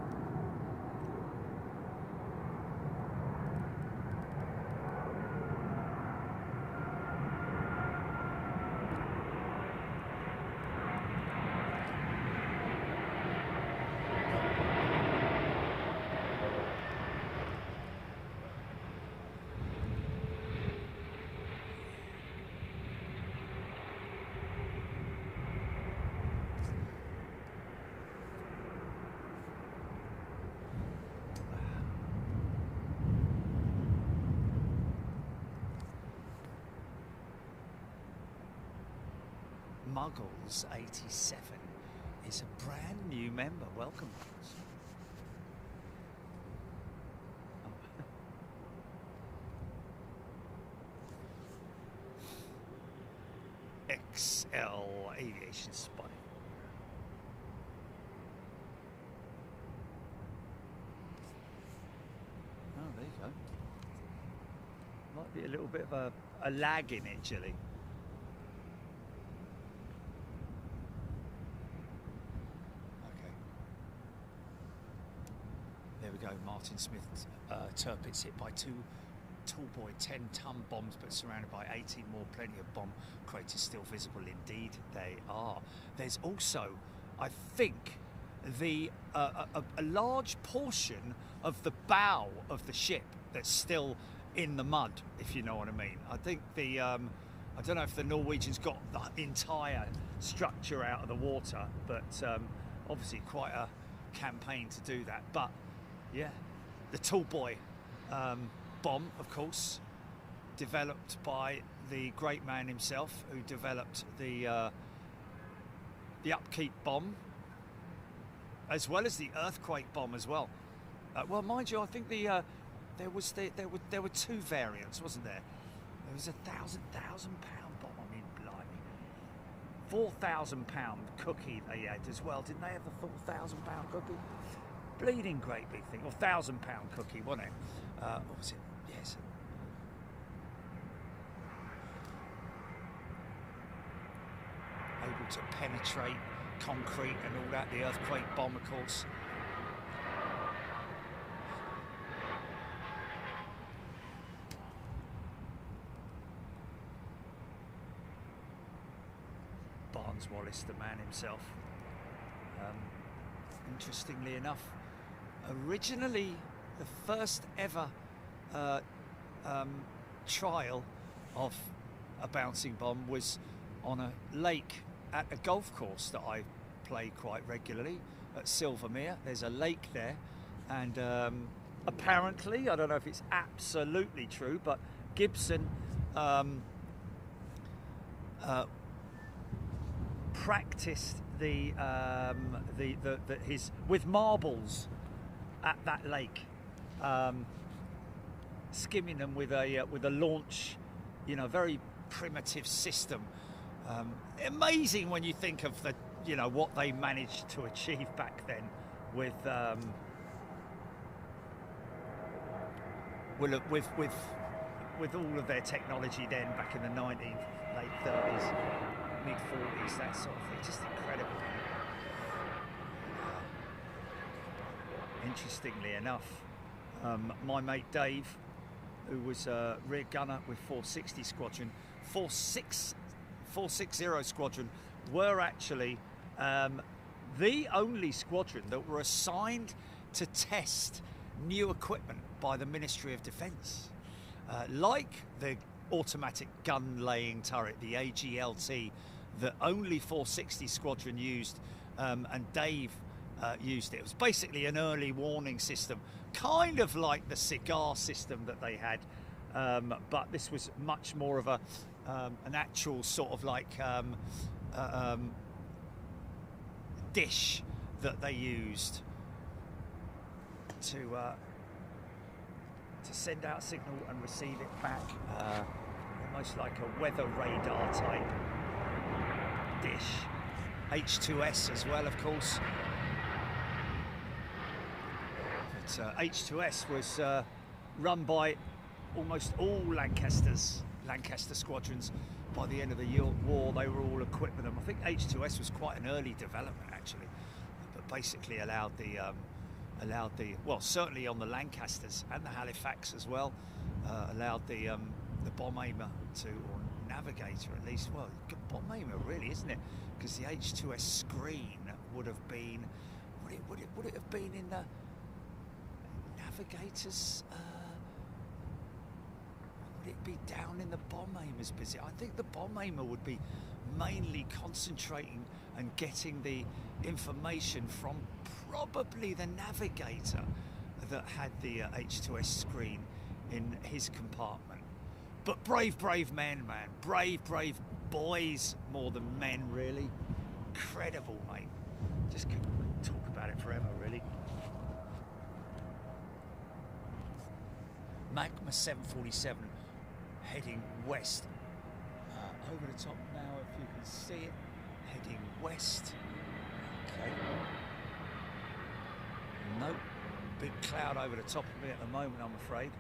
B: Muggles 87 is a brand new member. Welcome, Muggles. XL Aviation Spotting. Oh, there you go. Might be a little bit of a lag in it, Jilly. There we go, Martin Smith Tirpitz hit by two tallboy 10-ton bombs, but surrounded by 18 more. Plenty of bomb craters still visible. Indeed, they are. There's also, I think, a large portion of the bow of the ship that's still in the mud, if you know what I mean. I think I don't know if the Norwegians got the entire structure out of the water, but obviously quite a campaign to do that. But yeah, the tallboy bomb, of course, developed by the great man himself, who developed the upkeep bomb, as well as the earthquake bomb as well. Well, mind you, I think there were two variants, wasn't there? There was a 1,000-pound bomb. I mean, blimey, 4,000-pound cookie they had as well. Didn't they have the 4,000-pound cookie? Bleeding great big thing, or 1,000-pound cookie, wasn't it? What was it? Yes. Able to penetrate concrete and all that, the earthquake bomb, of course. Barnes Wallace, the man himself. Interestingly enough, originally the first ever trial of a bouncing bomb was on a lake at a golf course that I play quite regularly at Silvermere. There's a lake there, and apparently, I don't know if it's absolutely true, but Gibson practiced his with marbles at that lake, skimming them with a launch, you know, very primitive system. Amazing when you think of the, you know, what they managed to achieve back then with all of their technology then back in the 90s, late 30s, mid 40s, that sort of thing. Just incredible. Interestingly enough, my mate Dave, who was a rear gunner with 460 Squadron, 460 Squadron were actually the only squadron that were assigned to test new equipment by the Ministry of Defence, like the automatic gun laying turret, the AGLT, that only 460 Squadron used, and Dave used it. It was basically an early warning system, kind of like the cigar system that they had, but this was much more of an actual sort of like dish that they used to send out a signal and receive it back, almost like a weather radar type dish. H2S as well, of course. But H2S was run by almost all Lancaster squadrons. By the end of the war, they were all equipped with them. I think H2S was quite an early development actually, but basically allowed the well, certainly on the Lancasters and the Halifax as well, allowed the bomb aimer to, or navigator at least, well, bomb aimer really, isn't it? Because the H2S screen would have been, would it have been in the navigators? Would it be down in the bomb aimer's position? I think the bomb aimer would be mainly concentrating and getting the information from probably the navigator that had the H2S screen in his compartment. But brave men, man. Brave boys more than men, really. Incredible, mate. Just could talk about it forever, really. Magma 747 heading west. Over the top now, if you can see it. Heading west. Okay. Nope. Big cloud over the top of me at the moment, I'm afraid.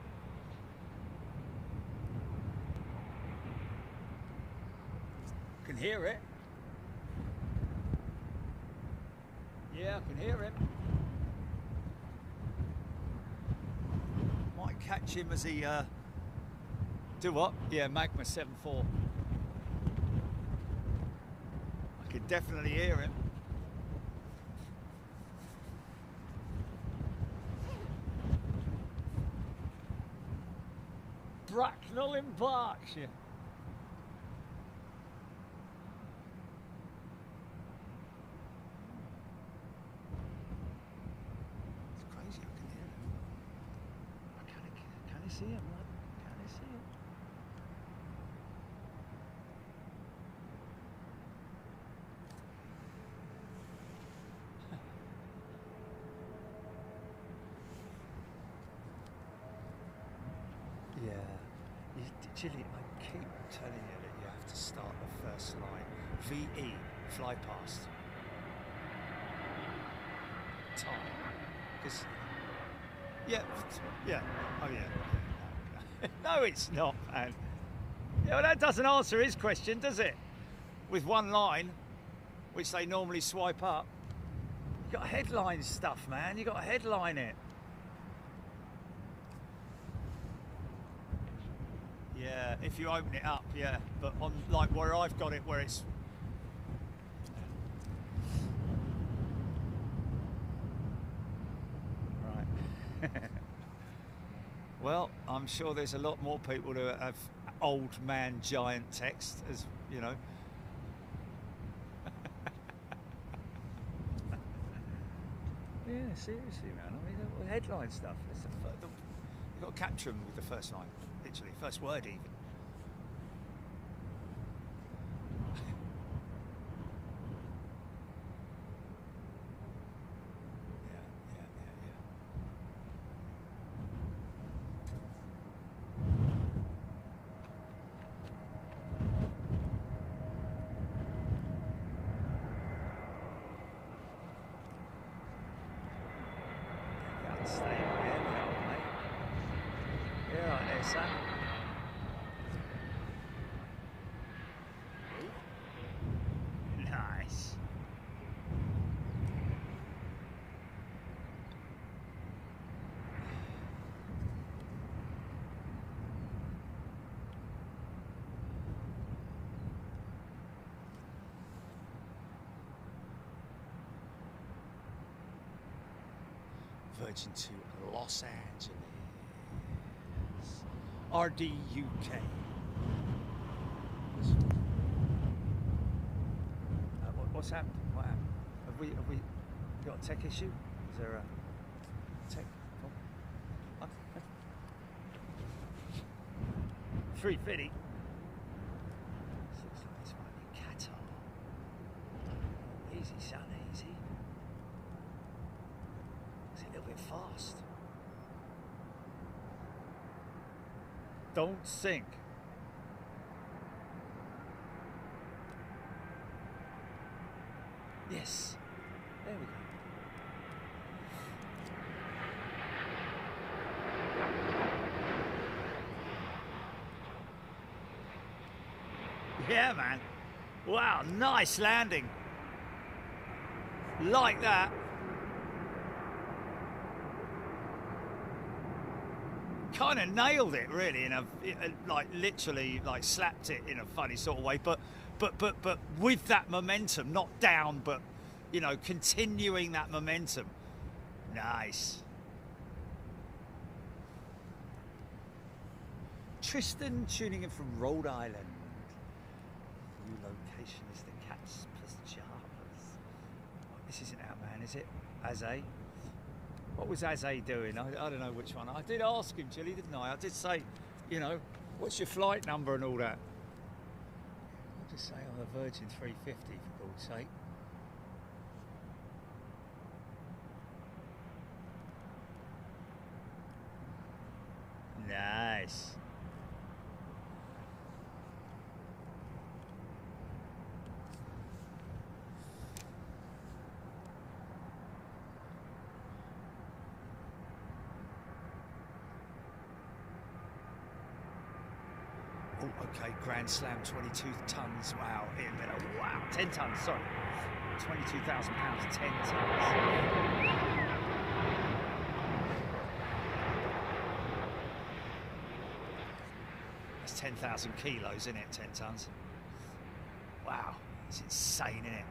B: Can hear it. Yeah, I can hear him. Might catch him as he do what? Yeah, Magma 74. I can definitely hear him. Bracknell in Berkshire. It's crazy, I can hear him. Can you see him? Can you see him? Yeah. Gilly, I keep telling you that you have to start the first line. VE, fly past. Time. Because, yeah, oh yeah. No, it's not, man. Yeah, well, that doesn't answer his question, does it? With one line, which they normally swipe up. You got headline stuff, man. You got to headline it. Yeah, if you open it up, yeah. But on like where I've got it, where it's right. Well, I'm sure there's a lot more people who have old man giant text, as you know. Yeah, seriously, man. I mean, the headline stuff. You've got to capture them with the first line, literally, first word even. Nice. Virgin to Los Angeles. RDUK. What's happened? What happened? Have we got a tech issue? Is there a tech problem? 350. This looks like this might be Qatar. Easy, son, easy. It's a little bit fast. Don't sink. Yes. There we go. Yeah, man. Wow, nice landing. Like that. Kind of nailed it, really, in a like literally like slapped it in a funny sort of way, but with that momentum, not down, but you know, continuing that momentum. Nice. Tristan tuning in from Rhode Island. New location is the Cats plus Javas. This isn't out, man, is it? Aze? What was Aze doing? I don't know which one. I did ask him, Jilly, didn't I? I did say, you know, what's your flight number and all that? I'll just say on the Virgin 350, for God's sake. Nice. Oh, okay, Grand Slam, 22 tons, wow, wow, 10 tons, sorry. £22,000, 10 tons. That's 10,000 kilos, isn't it, 10 tons? Wow, it's insane, isn't it?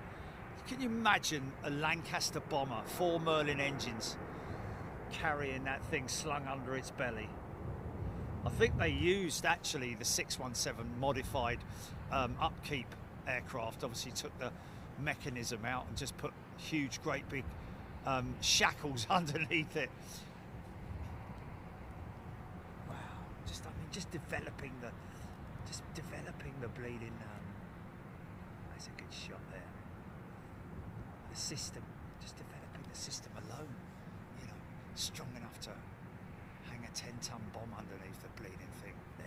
B: Can you imagine a Lancaster bomber, 4 Merlin engines, carrying that thing slung under its belly? I think they used actually the 617 modified upkeep aircraft. Obviously took the mechanism out and just put huge, great big shackles underneath it. Wow, I mean, just developing the bleeding. That's a good shot there. The system, just developing the system alone. You know, strong enough to hang a 10-ton bomb underneath the bleeding thing. There.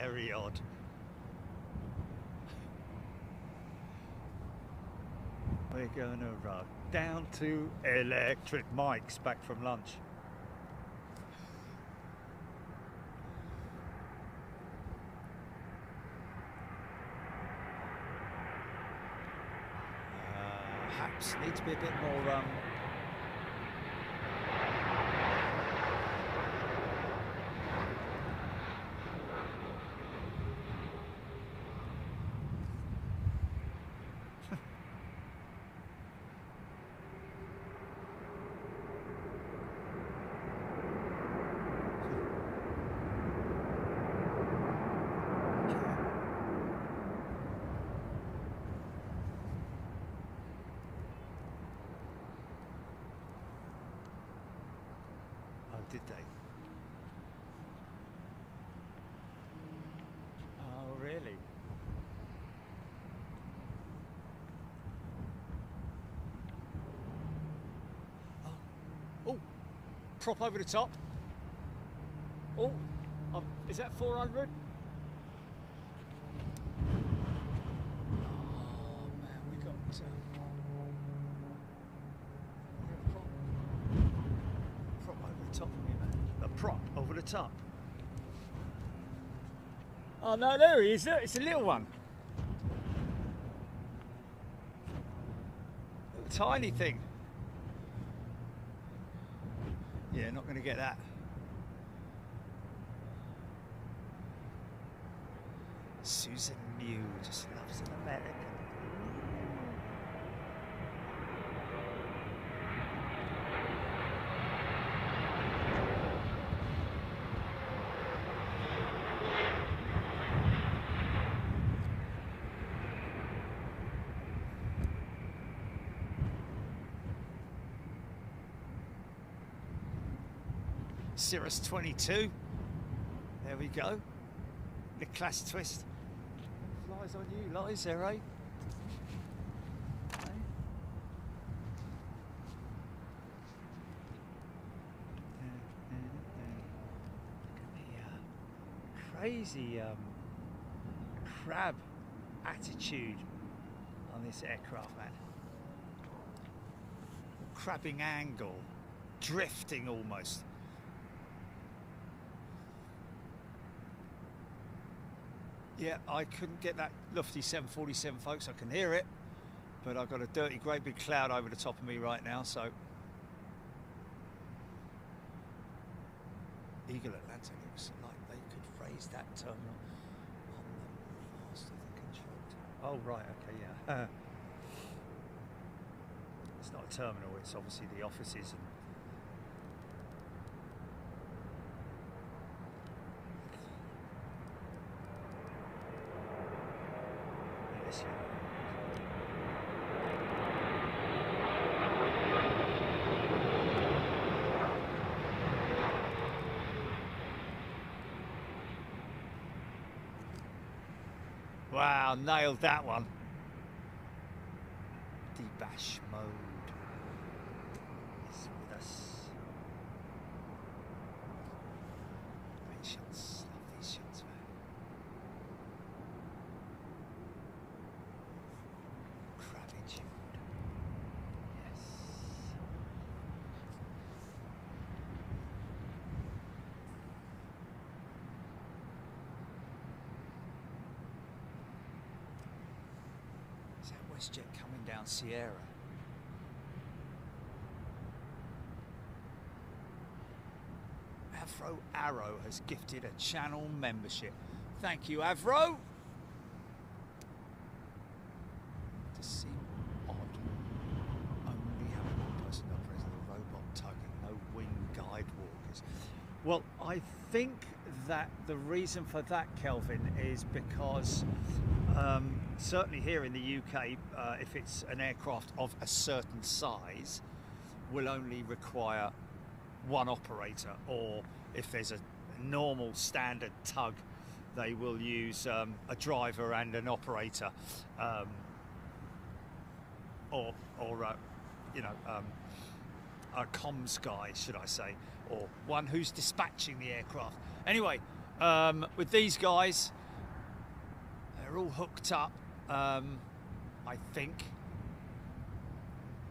B: very odd. We're gonna run down to Electric Mike's back from lunch. Perhaps need to be a bit more did they? Oh, really? Oh, prop over the top. Oh, is that 400? Oh man, we got prop over the top of me, man. A prop over the top. Oh no, there he is. It's a little one. Little tiny thing. Yeah, not going to get that. Susan Mew just loves an American. Cirrus 22. There we go. The class twist. Flies on you, lies there, eh? Crazy crab attitude on this aircraft, man. Crabbing angle, drifting almost. Yeah, I couldn't get that lofty 747, folks. I can hear it, but I've got a dirty, great big cloud over the top of me right now, so. Eagle Atlantic looks like they could raise that terminal on the faster than controlled. Oh, right, okay, yeah. It's not a terminal, it's obviously the offices and wow, nailed that one. Debash mode is with us. Great shots, love these shots, man. Cravitude. Yes. Is that WestJet coming down Sierra? Avro Arrow has gifted a channel membership. Thank you, Avro. To seem odd, only having one person operating the robot tug and no wing guide walkers. Well, I think that the reason for that, Kelvin, is because certainly here in the UK, if it's an aircraft of a certain size, will only require one operator, or if there's a normal standard tug, they will use a driver and an operator, or you know, a comms guy, should I say, or one who's dispatching the aircraft. Anyway, with these guys, they're all hooked up, I think,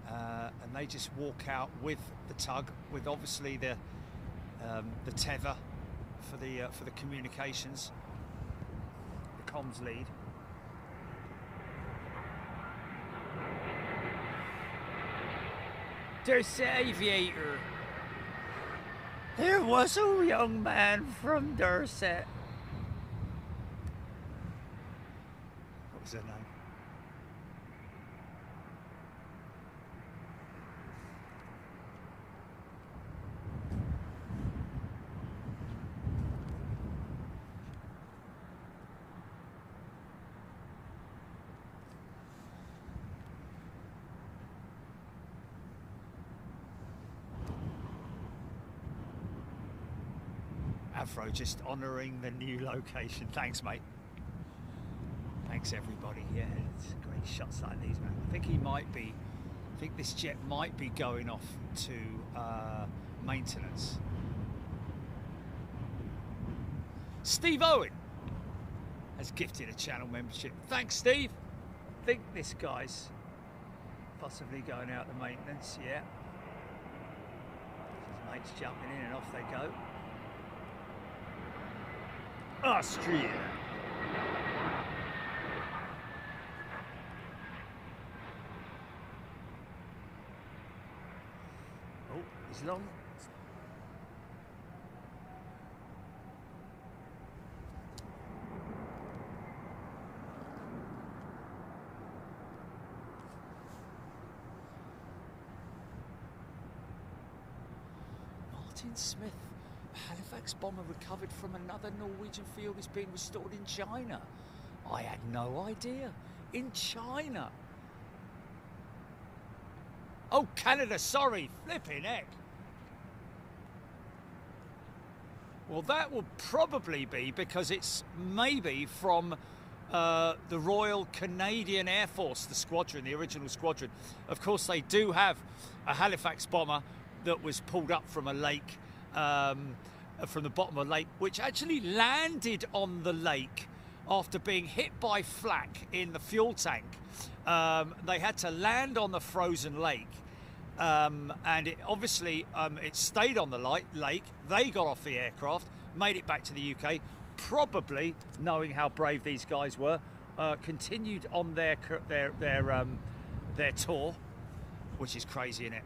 B: and they just walk out with the tug, with obviously the tether for the communications, the comms lead. There's the Aviator. There was a young man from Dorset. What was her name? Afro just honouring the new location. Thanks, mate. Thanks, everybody. Yeah, it's great shots like these, man. I think he might be. I think this jet might be going off to maintenance. Steve Owen has gifted a channel membership. Thanks, Steve. I think this guy's possibly going out to maintenance. Yeah. His mate's jumping in and off they go. Austria. Oh, he's long. Martin Smith. Halifax bomber recovered from another Norwegian field is being restored in China. I had no idea. In China. Oh, Canada, sorry. Flipping heck. Well, that will probably be because it's maybe from the Royal Canadian Air Force, the squadron, the original squadron. Of course, they do have a Halifax bomber that was pulled up from a lake, from the bottom of a lake, which actually landed on the lake after being hit by flak in the fuel tank. They had to land on the frozen lake, and it obviously it stayed on the lake. They got off the aircraft, made it back to the UK, probably knowing how brave these guys were, continued on their tour, which is crazy, isn't it?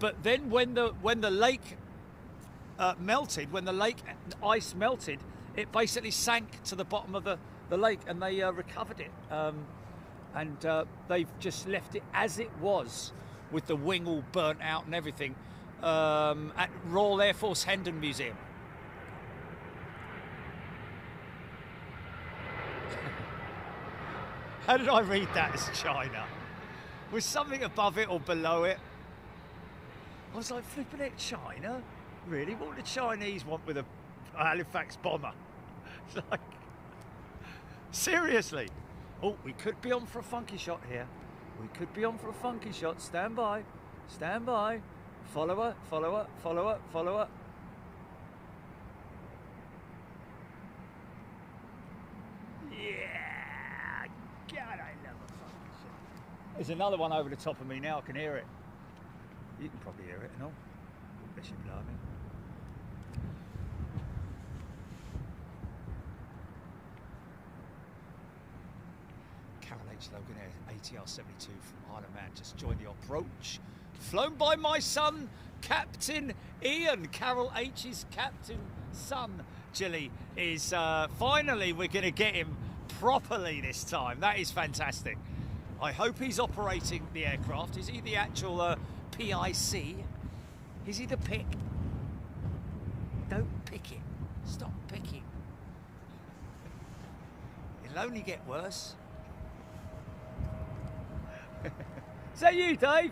B: But then when the lake melted, when the lake ice melted, it basically sank to the bottom of the lake, and they recovered it. And they've just left it as it was, with the wing all burnt out and everything, at Royal Air Force Hendon Museum. How did I read that as China? Was something above it or below it? I was like, flipping it, China? Really? What would the Chinese want with a Halifax bomber? It's like, seriously? Oh, we could be on for a funky shot here. We could be on for a funky shot. Stand by. Stand by. Follow her, follow her, follow her, follow her. Yeah! God, I love a funky shot. There's another one over the top of me now. I can hear it. You can probably hear it, no? Bishop Blimey. Carol H. Logan Air ATR 72 from Isle of Man just joined the approach. Flown by my son, Captain Ian. Carol H's captain son, Jilly, is finally, we're going to get him properly this time. That is fantastic. I hope he's operating the aircraft. Is he the actual PIC? Is he the pick? Don't pick it. Stop picking. It'll only get worse. Is that you, Dave?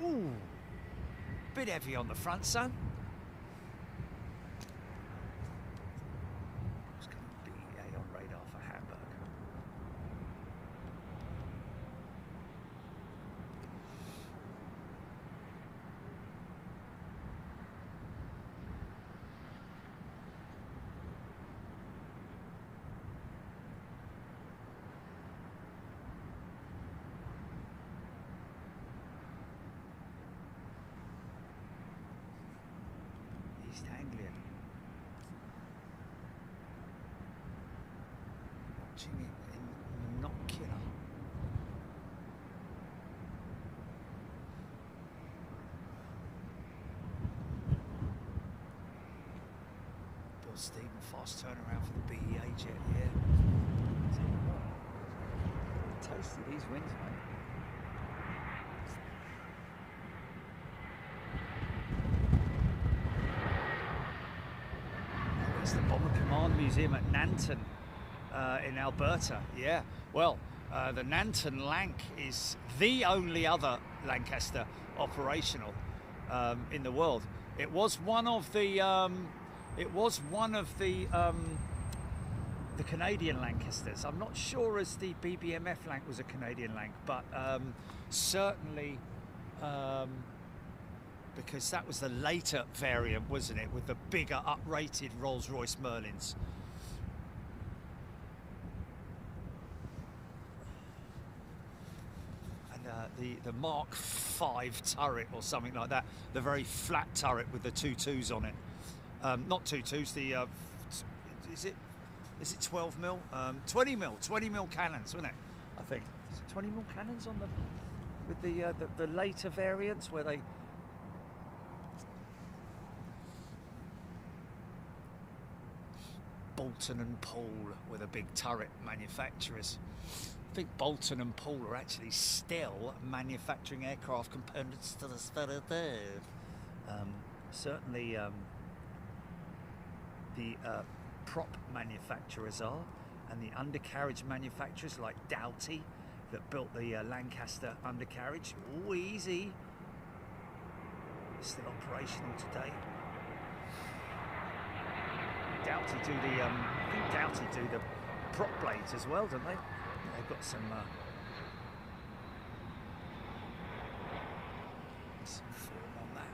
B: Ooh. Bit heavy on the front, son. watching it in monocular. Bill Stephen, fast turnaround for the BEA jet, yeah. Tasty these wings, mate. It's the Bomber Command Museum at Nanton in Alberta. Yeah, well, the Nanton Lanc is the only other Lancaster operational in the world. It was one of the Canadian Lancasters. I'm not sure as the BBMF Lanc was a Canadian Lanc, but certainly. Because that was the later variant, wasn't it, with the bigger uprated Rolls-Royce Merlins. And the Mark V turret or something like that, the very flat turret with the 2.2s on it. Not 2.2s, the is it 12 mil? 20 mil cannons, wasn't it? I think. Is it 20 mil cannons on the later variants where they. Bolton and Paul were the big turret manufacturers. I think Bolton and Paul are actually still manufacturing aircraft components to this very day. Certainly the prop manufacturers are, and the undercarriage manufacturers like Doughty that built the Lancaster undercarriage. Oh, easy. Still operational today. Doughty do the, I think Doughty do the prop blades as well, don't they? They've got some form on that.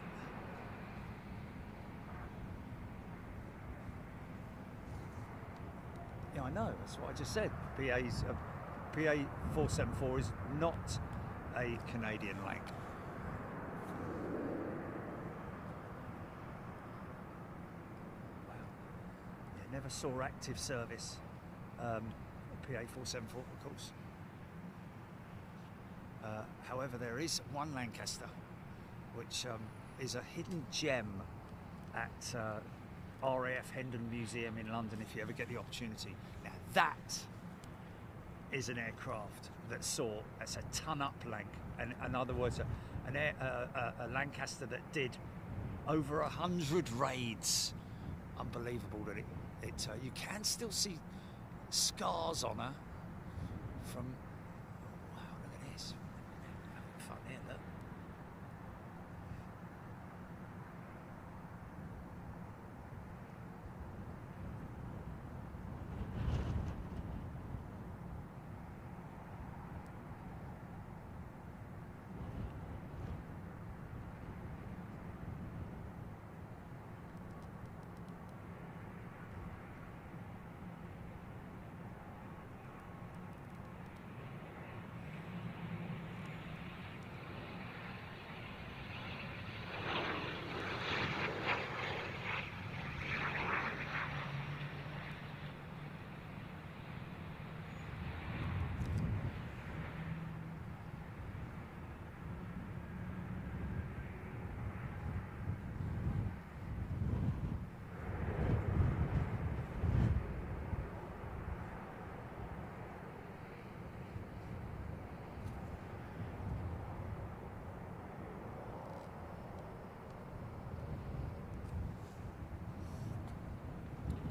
B: Yeah, I know. That's what I just said. PA 474 is not a Canadian Lanc. Never saw active service. PA 474, of course. However, there is one Lancaster, which is a hidden gem at RAF Hendon Museum in London. If you ever get the opportunity, now that is an aircraft that that's a ton-up Lanc, and in other words, a Lancaster that did over 100 raids. Unbelievable that you can still see scars on her from. Oh, wow, look at this. Having fun here, look.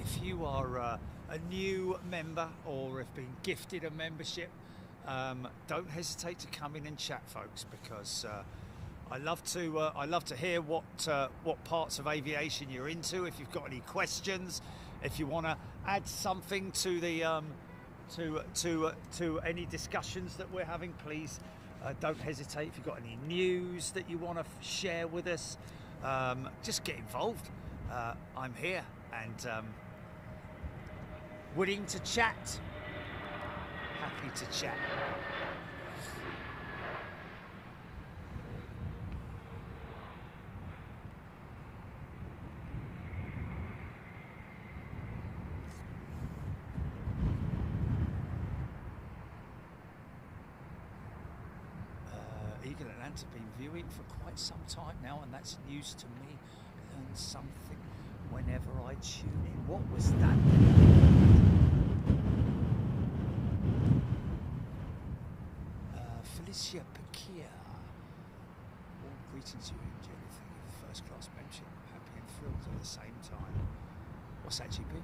B: If you are a new member or have been gifted a membership, don't hesitate to come in and chat, folks, because I love to hear what parts of aviation you're into. If you've got any questions, if you want to add something to the to any discussions that we're having, please don't hesitate. If you've got any news that you want to share with us, just get involved. I'm here and willing to chat. Happy to chat. Atlanta been viewing for quite some time now, and that's news to me. Learn something whenever I tune in. What was that? Felicia Pakia. All greetings to you, Jenny. Thank you for first class membership. Happy and thrilled at the same time. What's that, GP?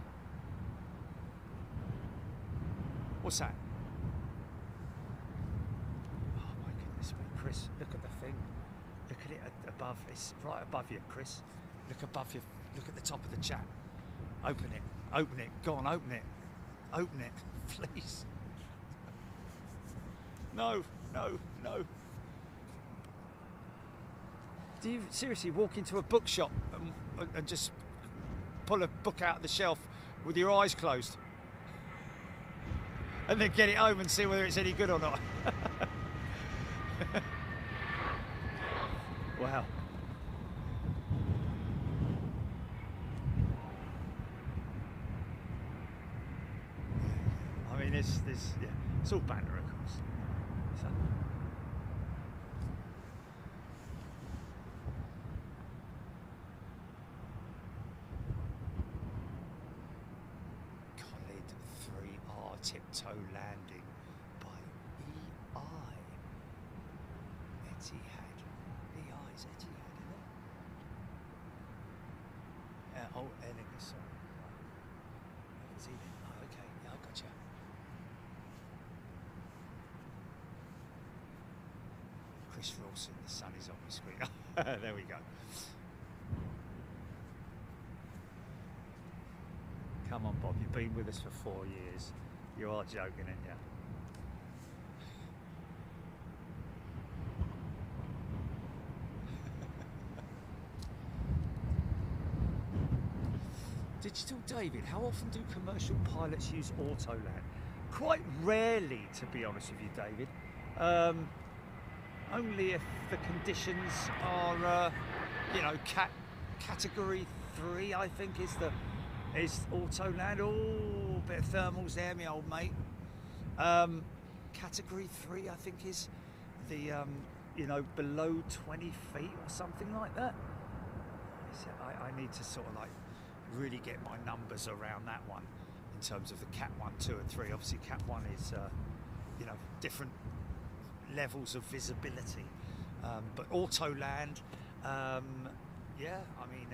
B: What's that? Oh my goodness me, Chris, look at the thing. Look at it above. It's right above you, Chris. Look above you. Look at the top of the chat. Open it. Open it. Go on, open it. Open it, please. No, no, no. Do you seriously walk into a bookshop and just pull a book out of the shelf with your eyes closed? And then get it home and see whether it's any good or not? Wow. I mean, yeah, it's all banter, of course. So. Khalid 3R tiptoe landing by EI. Etihad. EI is Etihad, isn't it? Oh, Elegant, sorry. I haven't seen it. Oh, okay. Yeah, I gotcha. Chris Rawson, the sun is on the screen. There we go. Come on, Bob, you've been with us for 4 years. You are joking, aren't you? Digital David, how often do commercial pilots use autoland? Quite rarely, to be honest with you, David. Only if the conditions are, you know, category 3, I think, is autoland. Oh, bit of thermals there, my old mate. Category 3, I think, is the, you know, below 20 feet or something like that. So I need to sort of like really get my numbers around that one in terms of the Cat 1, 2 and 3. Obviously Cat 1 is, you know, different levels of visibility, but auto land, yeah, I mean,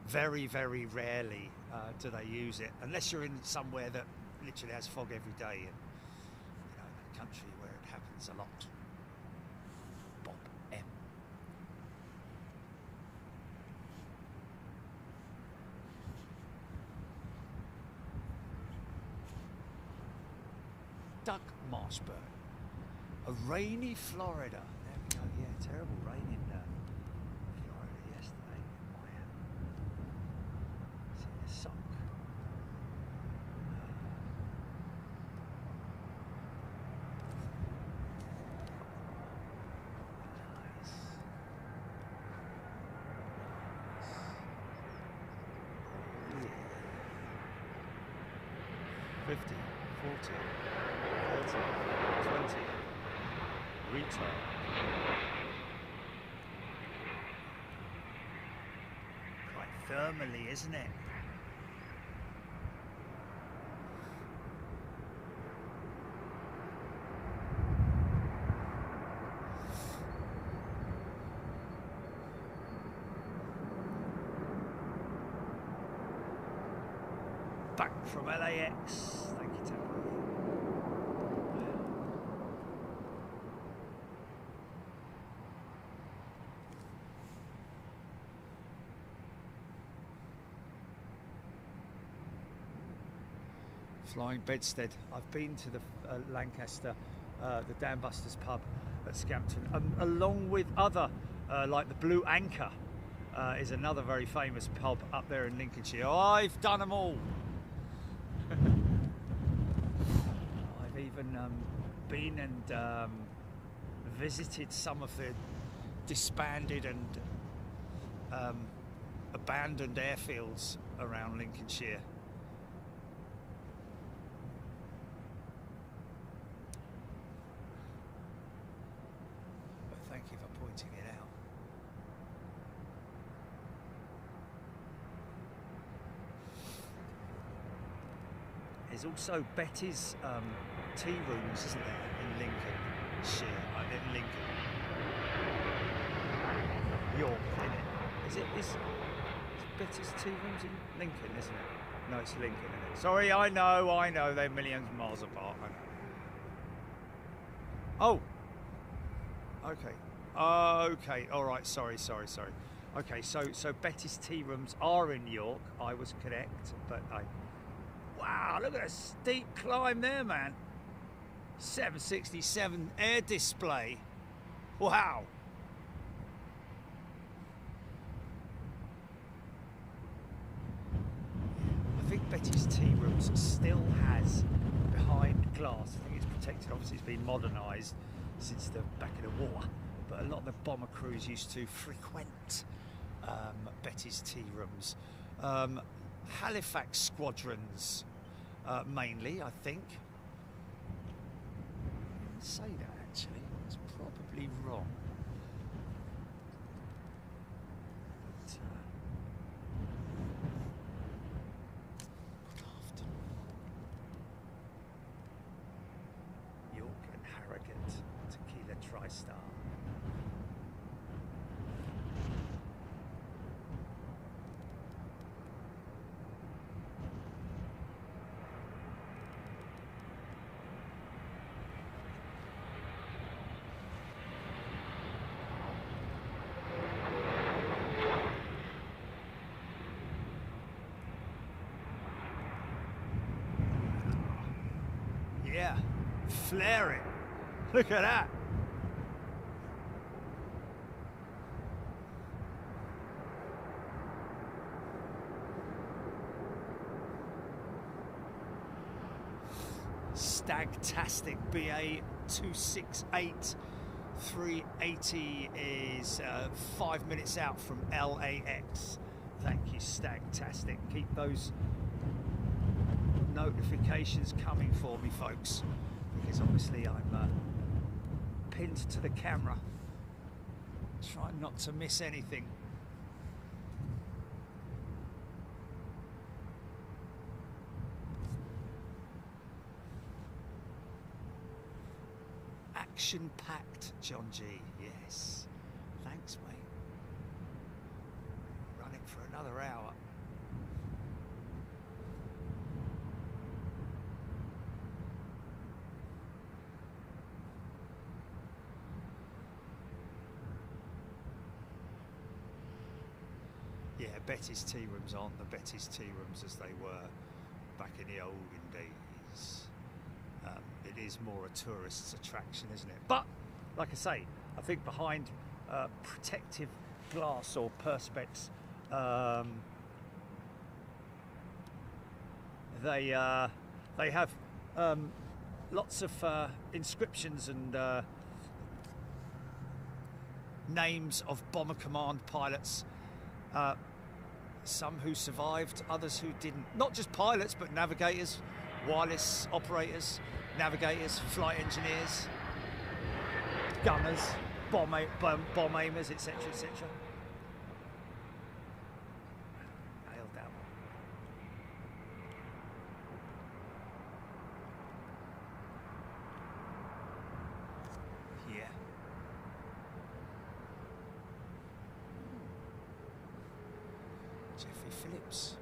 B: very, very rarely do they use it, unless you're in somewhere that literally has fog every day, and you know, in a country where it happens a lot. Bob M. Doug Marshburn. A rainy Florida. There we go. Yeah, terrible rain in Florida yesterday. See the sock. Nice. 50, 40, 30, 20. Retail. Quite thermally, isn't it? Back from LAX. Thank you, Temple. Flying Bedstead. I've been to the Lancaster, the Dan Busters pub at Scampton, along with other, like the Blue Anchor is another very famous pub up there in Lincolnshire. I've done them all. I've even been and visited some of the disbanded and abandoned airfields around Lincolnshire. There's also Betty's tea rooms, isn't there, in Lincolnshire, in Lincoln. York, isn't it? Is Betty's tea rooms in Lincoln, isn't it? No, it's Lincoln, isn't it? Sorry, I know, they're millions of miles apart. Oh, okay, all right, sorry. Okay, so Betty's tea rooms are in York. I was correct, but wow, look at a steep climb there, man. 767 air display. Wow. I think Betty's tea rooms still has behind glass. I think it's protected. Obviously, it's been modernised since the back of the war. But a lot of the bomber crews used to frequent Betty's tea rooms. Halifax squadrons, mainly, I think. I didn't say that actually. It's probably wrong. But, York and Harrogate, Tequila TriStar. Yeah, flaring. Look at that. Stagtastic BA268 380 is 5 minutes out from LAX. Thank you, Stagtastic. Keep those notifications coming for me, folks, because obviously I'm pinned to the camera, trying not to miss anything. Action-packed, John G. Yes, thanks, mate. Running for another hour. Yeah, Betty's tea rooms aren't the Betty's tea rooms as they were back in the olden days. It is more a tourist's attraction, isn't it? But, like I say, I think behind protective glass or perspex, they have lots of inscriptions and names of Bomber Command pilots. Some who survived, others who didn't. Not just pilots, but navigators, wireless operators, navigators, flight engineers, gunners, bomb aimers, etc., etc. Nailed that one. Yeah. Jeffrey Phillips,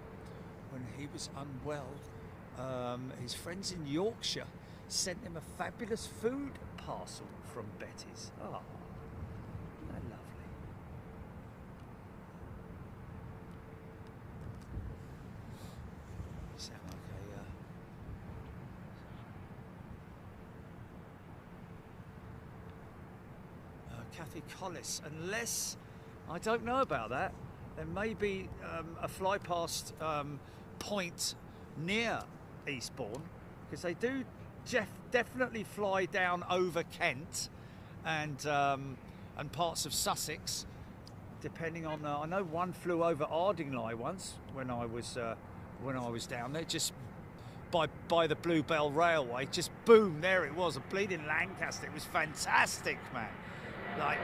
B: when he was unwell, his friends in Yorkshire sent him a fabulous food parcel from Betty's. Oh, isn't that lovely? Sound like a Cathy Collis. Unless, I don't know about that, there may be a fly past point near Eastbourne, because they do definitely fly down over Kent and parts of Sussex, depending on. I know one flew over Ardingly once when I was down there, just by the Bluebell Railway. Just boom, there it was, a bleeding Lancaster. It was fantastic, man. Like.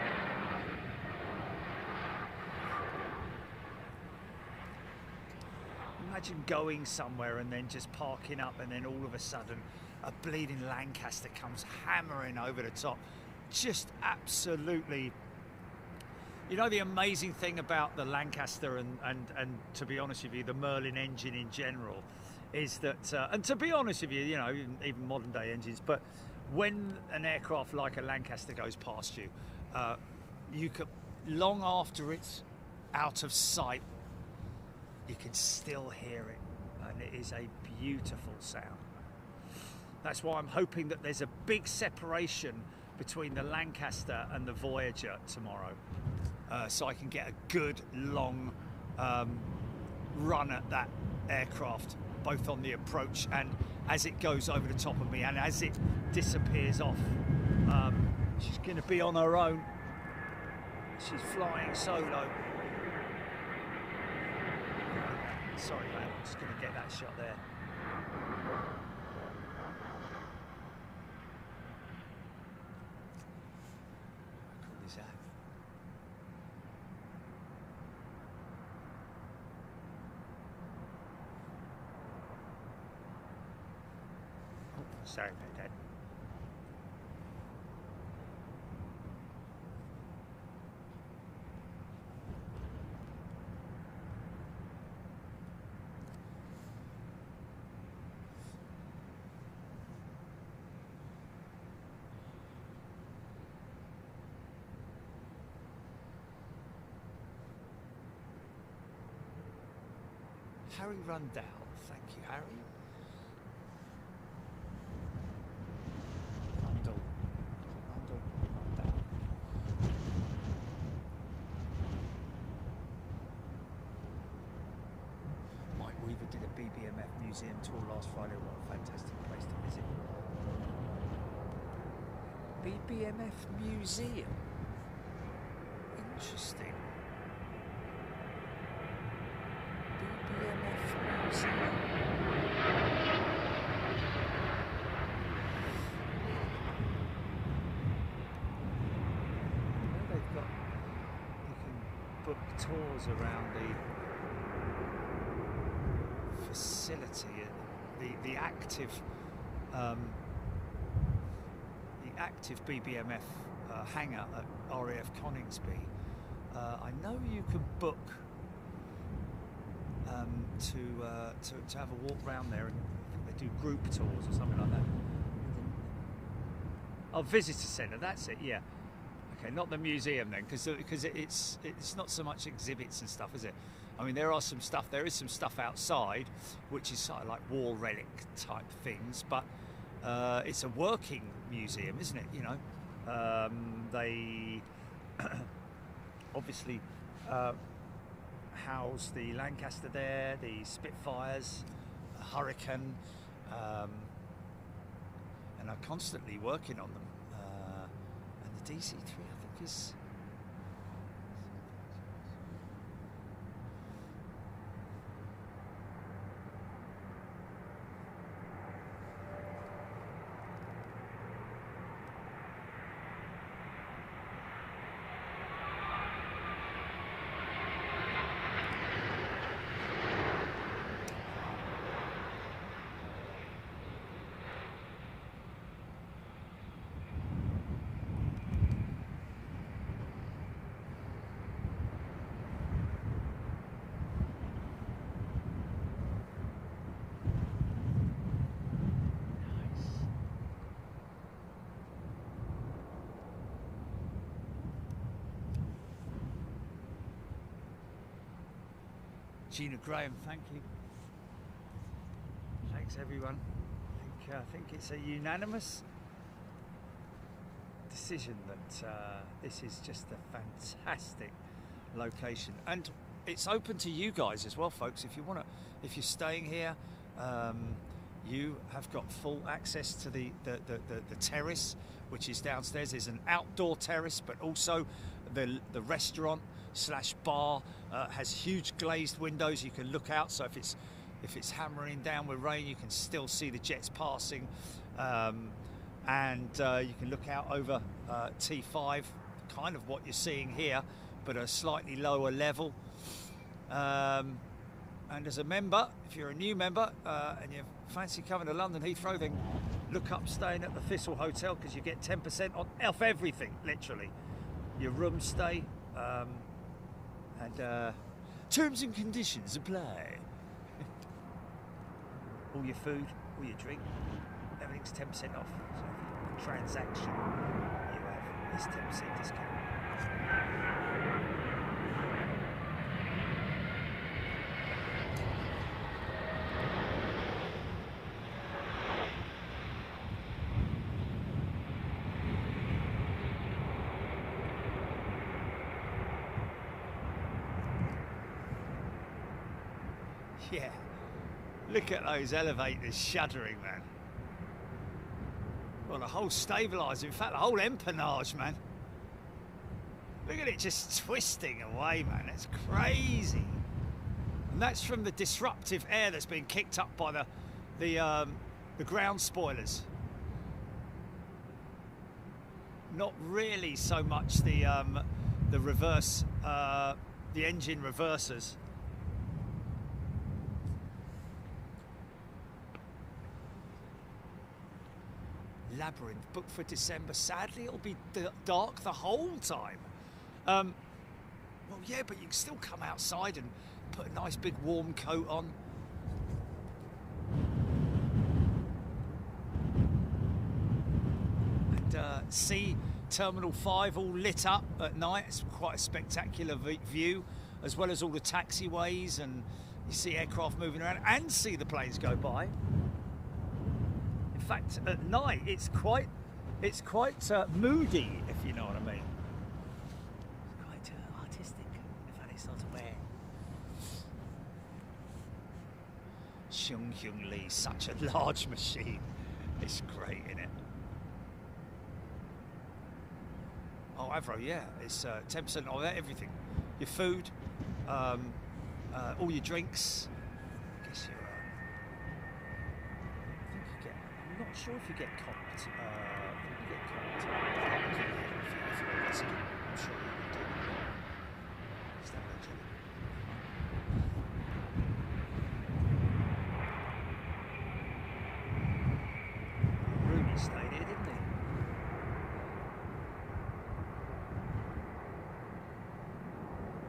B: imagine going somewhere and then just parking up, and then all of a sudden a bleeding Lancaster comes hammering over the top. Just absolutely. You know, the amazing thing about the Lancaster and to be honest with you, the Merlin engine in general, is that, and to be honest with you, you know, even modern day engines, but when an aircraft like a Lancaster goes past you, you can, long after it's out of sight, you can still hear it, and it is a beautiful sound. That's why I'm hoping that there's a big separation between the Lancaster and the Voyager tomorrow, so I can get a good long run at that aircraft, both on the approach and as it goes over the top of me, and as it disappears off. She's going to be on her own. She's flying solo. Sorry, mate, I'm just going to get that shot there. How cool is that? Oh, sorry about that. Harry Rundell, thank you, Harry. Rundell. Mike Weaver did a BBMF museum tour last Friday. What a fantastic place to visit. BBMF museum? Interesting. Tours around the facility, the active BBMF hangar at RAF Coningsby. I know you can book to have a walk around there, and I think they do group tours or something like that. Oh, visitor centre, that's it, yeah. Okay, not the museum then, because it's not so much exhibits and stuff, is it? I mean, there is some stuff outside, which is sort of like war relic type things, but it's a working museum, isn't it? You know, they obviously house the Lancaster there, the Spitfires, the Hurricane, and are constantly working on them. And the DC-3, I think, is... Gina Graham, thank you. Thanks everyone. I think it's a unanimous decision that this is just a fantastic location, and it's open to you guys as well, folks. If you want to, if you're staying here, you have got full access to the terrace, which is downstairs. There's an outdoor terrace, but also the restaurant slash bar has huge glazed windows. You can look out, so if it's hammering down with rain, you can still see the jets passing, and you can look out over T5, kind of what you're seeing here, but a slightly lower level. And as a member, if you're a new member and you fancy coming to London Heathrow, then look up staying at the Thistle Hotel, because you get 10% off everything, literally. Your room stay, and terms and conditions apply. All your food, all your drink, everything's 10% off. So if you transaction, you have this 10% discount. Yeah, look at those elevators shuddering, man. Well, the whole stabiliser, in fact, the whole empennage, man. Look at it just twisting away, man. It's crazy. And that's from the disruptive air that's been kicked up by the ground spoilers. Not really so much the reverse, the engine reversers. Labyrinth booked for December. Sadly, it'll be dark the whole time. Well, yeah, but you can still come outside and put a nice big warm coat on. And see Terminal 5 all lit up at night. It's quite a spectacular view, as well as all the taxiways, and you see aircraft moving around and see the planes go by. In fact, at night it's quite moody, if you know what I mean. It's quite artistic, in any sort of way. Xiong Hyung Lee, such a large machine. It's great, isn't it? Oh, Avro, yeah, it's 10% off everything. Your food, all your drinks. I guess you're. I'm not sure if you get comped. I think you get comped. I'm sure you do. Is that legit? Rooney stayed here, didn't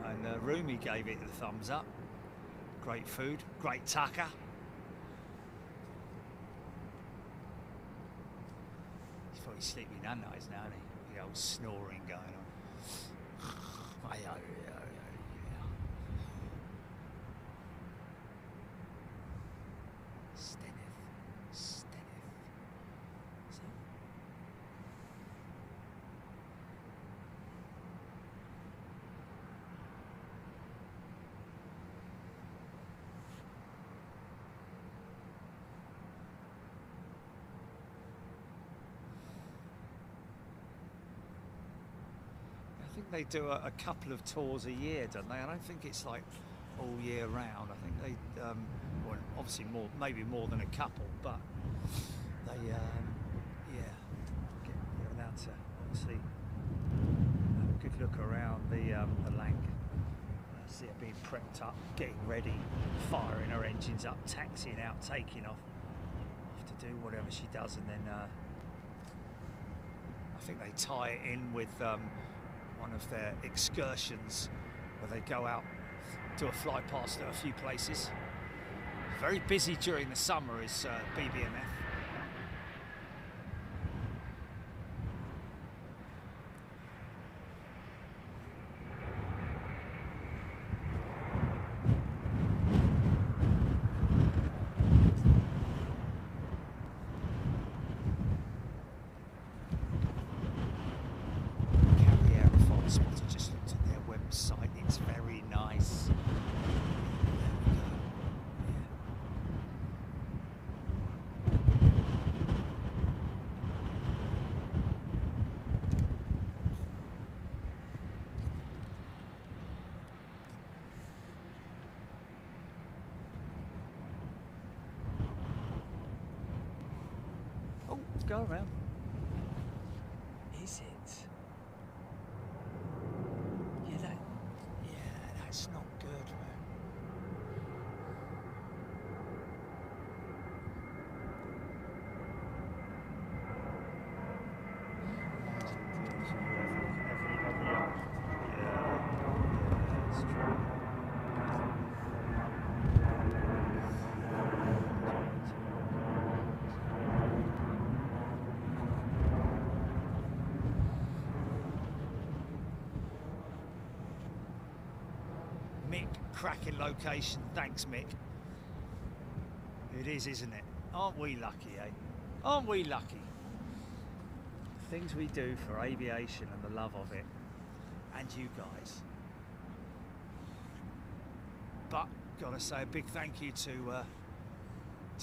B: he? And Rumi gave it the thumbs up. Great food, great tucker. He's sleepy nunnies now, isn't he? The old snoring going on. Stenith. I think they do a couple of tours a year, don't they? I don't think it's like all year round. I think they, well, obviously more, maybe more than a couple, but they, yeah, you're allowed to obviously have a good look around the Lang. See it being prepped up, getting ready, firing her engines up, taxiing out, taking off. Have to do whatever she does, and then I think they tie it in with one of their excursions where they go out, do a fly past at a few places. Very busy during the summer is BBMF. Go around. Is it? Yeah, that's not good, man. Mick, cracking location. Thanks, Mick. It is, isn't it? Aren't we lucky, eh? Aren't we lucky? Things we do for aviation and the love of it, and you guys. But gotta say a big thank you to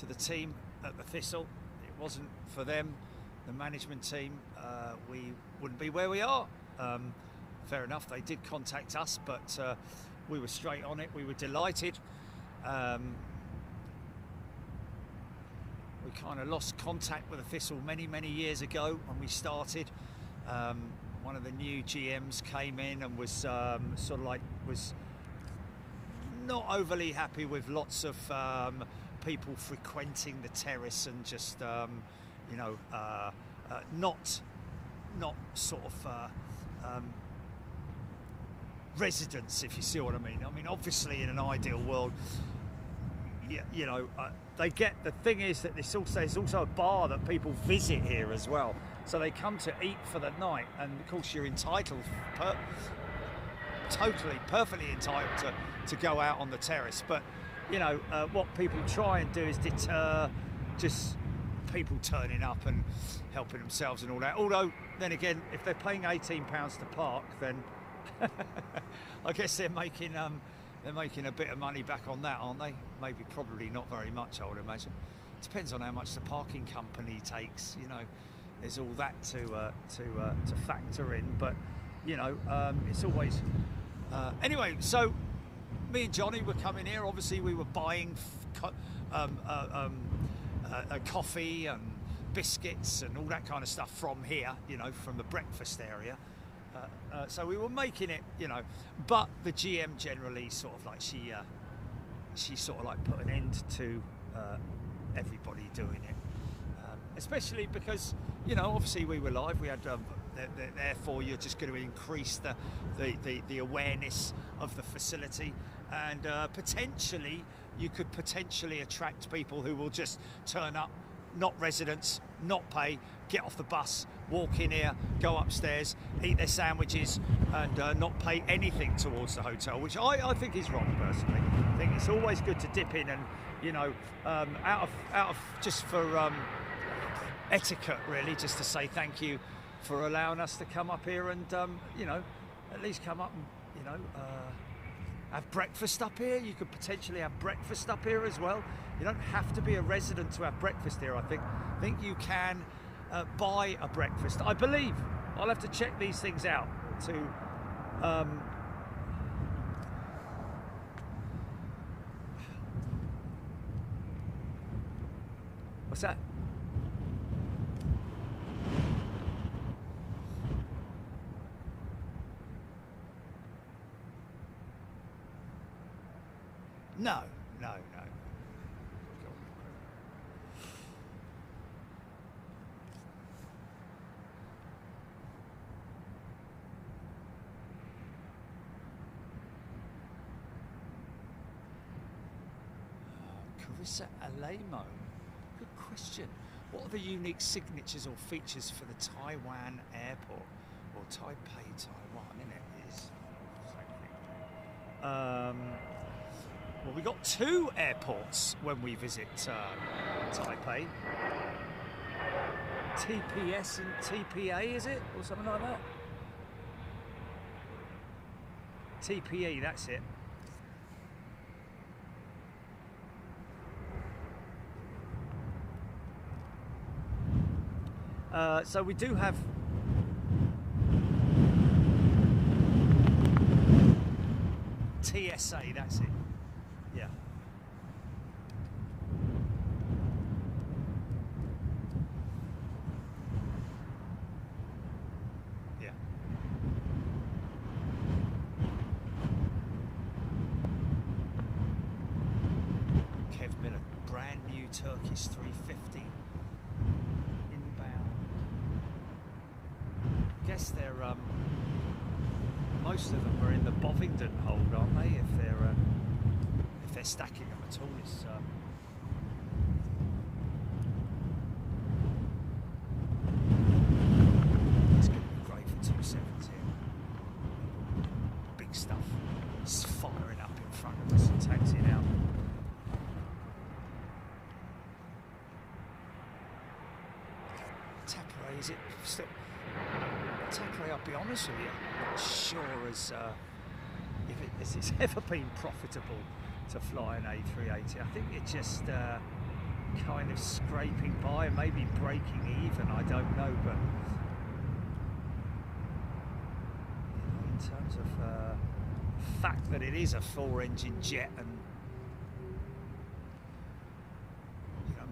B: the team at the Thistle. It wasn't for them, the management team, we wouldn't be where we are. Fair enough, they did contact us, but we were straight on it. We were delighted. We kind of lost contact with the Thistle many years ago when we started. One of the new GMs came in and was sort of like, was not overly happy with lots of people frequenting the terrace and just you know, not sort of residents, if you see what I mean. I mean, obviously in an ideal world, you know, they get, the thing is that there's also a bar that people visit here as well, so they come to eat for the night, and of course you're entitled, perfectly entitled to go out on the terrace. But you know, what people try and do is deter just people turning up and helping themselves and all that. Although then again, if they're paying £18 to park, then I guess they're making a bit of money back on that, aren't they? Maybe, probably not very much, I would imagine. Depends on how much the parking company takes. You know, there's all that to factor in. But you know, it's always anyway. So me and Johnny were coming here. Obviously, we were buying coffee and biscuits and all that kind of stuff from here. You know, from the breakfast area. So we were making it, you know, but the GM generally sort of like, she sort of like put an end to everybody doing it, especially because, you know, obviously we were live. We had therefore you're just going to increase the awareness of the facility, and potentially you could potentially attract people who will just turn up, not residents, not pay, get off the bus, walk in here, go upstairs, eat their sandwiches, and not pay anything towards the hotel, which I think is wrong, personally. I think it's always good to dip in and, you know, out of just for etiquette, really, just to say thank you for allowing us to come up here and, you know, at least come up and, you know, have breakfast up here. You could potentially have breakfast up here as well. You don't have to be a resident to have breakfast here, I think. I think you can buy a breakfast, I believe. I'll have to check these things out to what's that? No. Carissa Alamo. Good question. What are the unique signatures or features for the Taiwan airport? Or Taipei, Taiwan, innit? Is well, we got two airports when we visit Taipei. TPS and TPA, is it? Or something like that? TPE, that's it. So we do have TSA, that's it. Yeah. Yeah. Kev Miller, brand new Turkish 350 inbound. Guess they're most of them are in the Bovingdon hold, aren't they? If they're stacking them at all, it's going to be great for 270. Big stuff. It's firing up front of us and taxiing out. Taipei, is it still? Taipei, I'll be honest with you, I'm not sure if it's ever been profitable to fly an A380. I think it's just kind of scraping by, maybe breaking even, I don't know, but in terms of fact that it is a 4-engine jet, and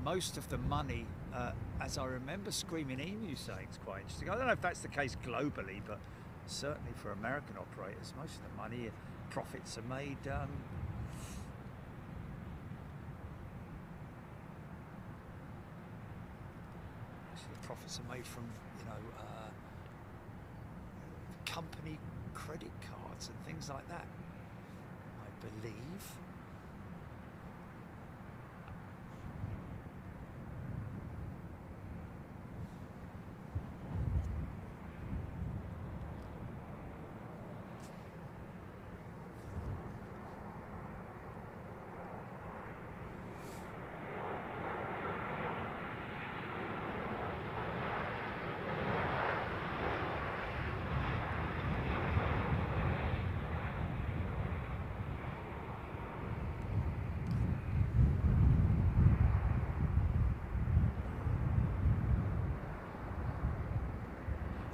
B: most of the money, as I remember Screaming Emu saying, it's quite interesting. I don't know if that's the case globally, but certainly for American operators, most of the money, profits are made profits are made from company credit cards and things like that, I believe.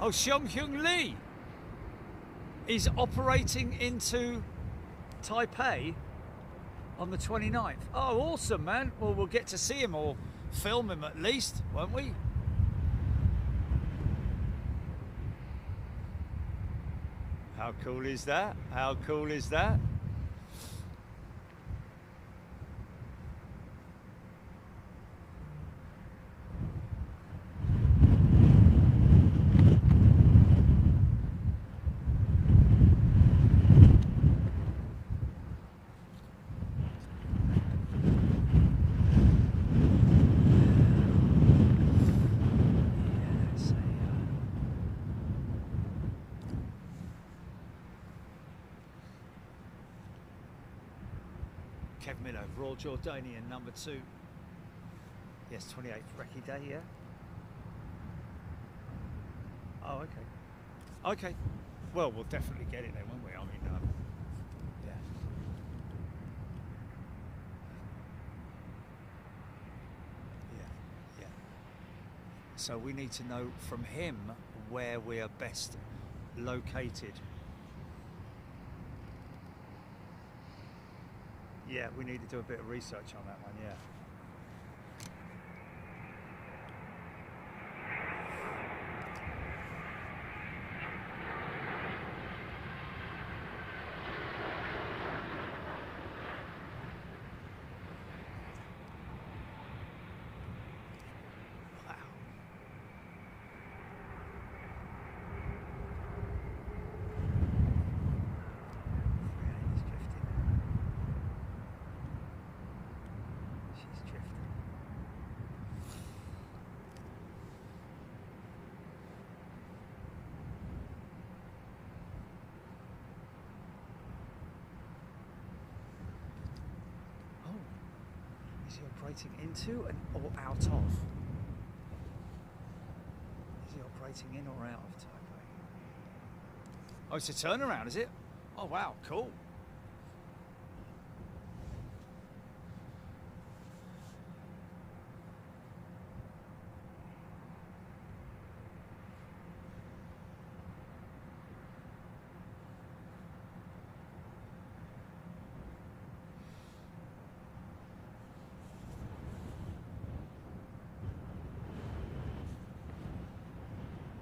B: Oh, Xiong Hyun Lee is operating into Taipei on the 29th. Oh, awesome, man. Well, we'll get to see him or film him at least, won't we? How cool is that? How cool is that? Royal Jordanian number 2. Yes, 28th recce day, yeah. Oh, okay. Okay. Well, we'll definitely get it then, won't we? I mean, yeah. Yeah. So we need to know from him where we are best located. Yeah, we need to do a bit of research on that one, yeah. Operating into and or out of? Is he operating in or out of Taipei? Oh, it's a turnaround, is it? Oh wow, cool.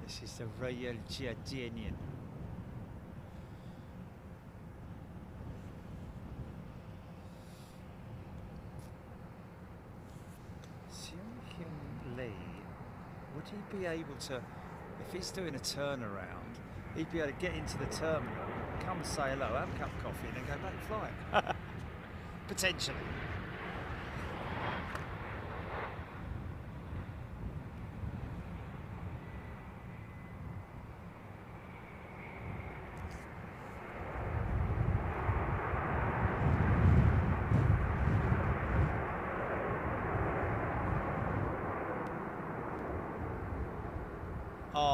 B: This is the Royal Jordanian. Xiong Hyun Lee, would he be able to, if he's doing a turnaround, he'd be able to get into the terminal, come say hello, have a cup of coffee, and then go back flying? Potentially.